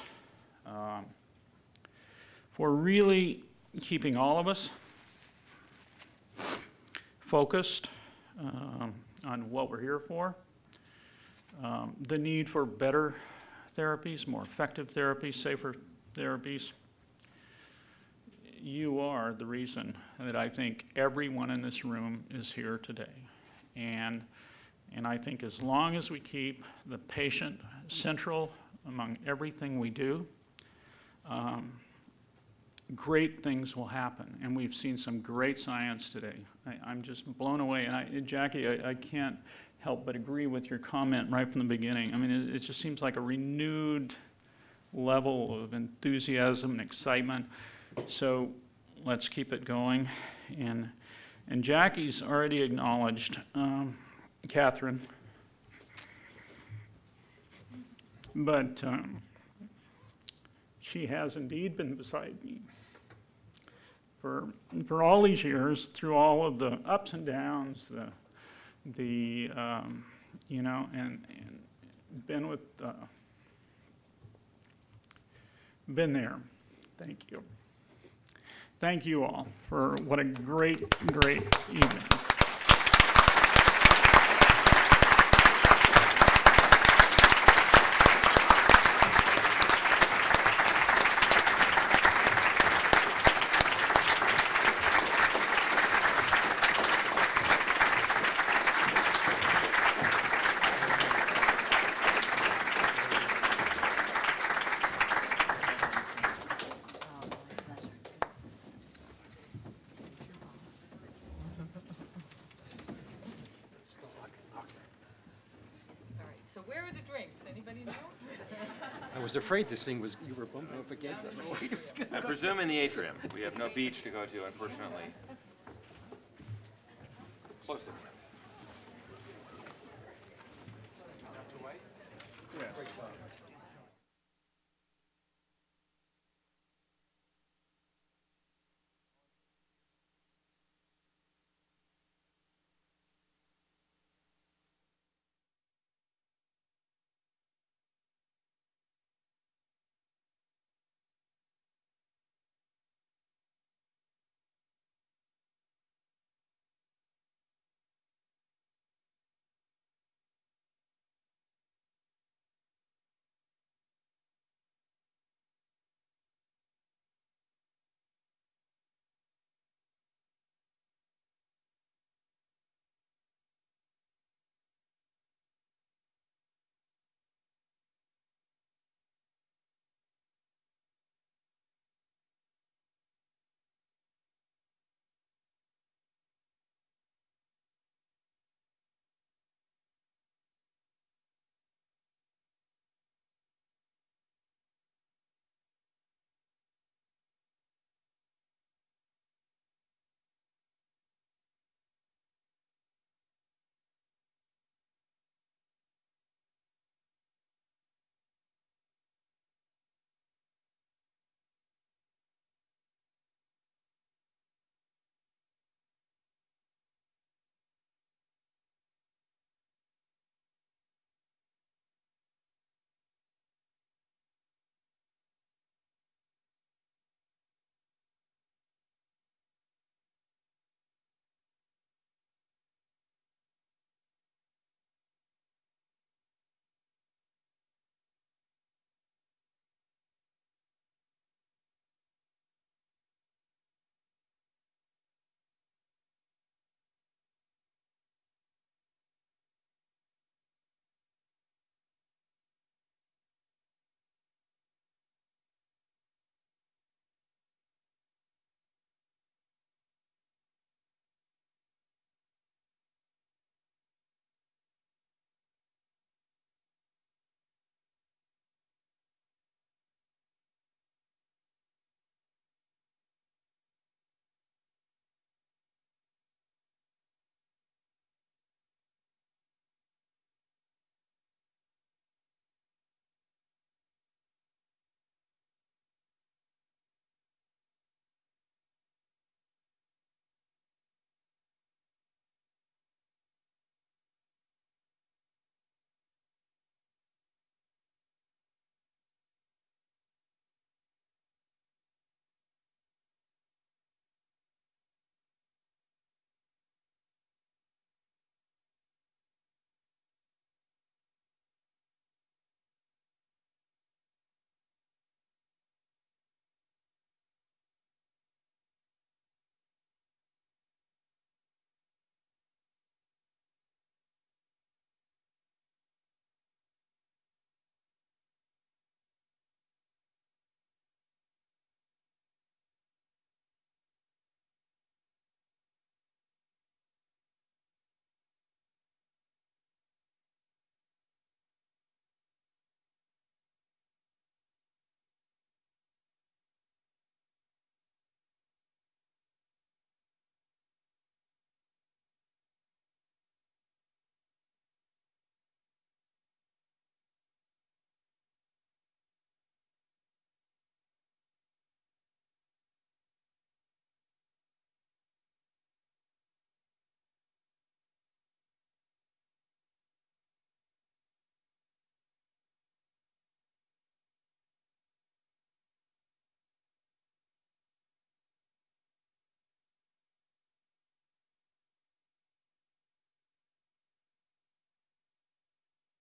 for really keeping all of us focused on what we're here for. The need for better therapies, more effective therapies, safer therapies. You are the reason that I think everyone in this room is here today. And I think as long as we keep the patient central among everything we do, great things will happen. And we've seen some great science today. I'm just blown away. And Jackie, I can't help but agree with your comment right from the beginning. I mean, it just seems like a renewed level of enthusiasm and excitement. So let's keep it going. And Jackie's already acknowledged Catherine, but she has indeed been beside me for all these years, through all of the ups and downs, you know, and been with, been there. Thank you. Thank you all for what a great, great evening. I was afraid this thing was, you were bumping up against it. I presume in the atrium. We have no beach to go to, unfortunately. Close enough. Yeah.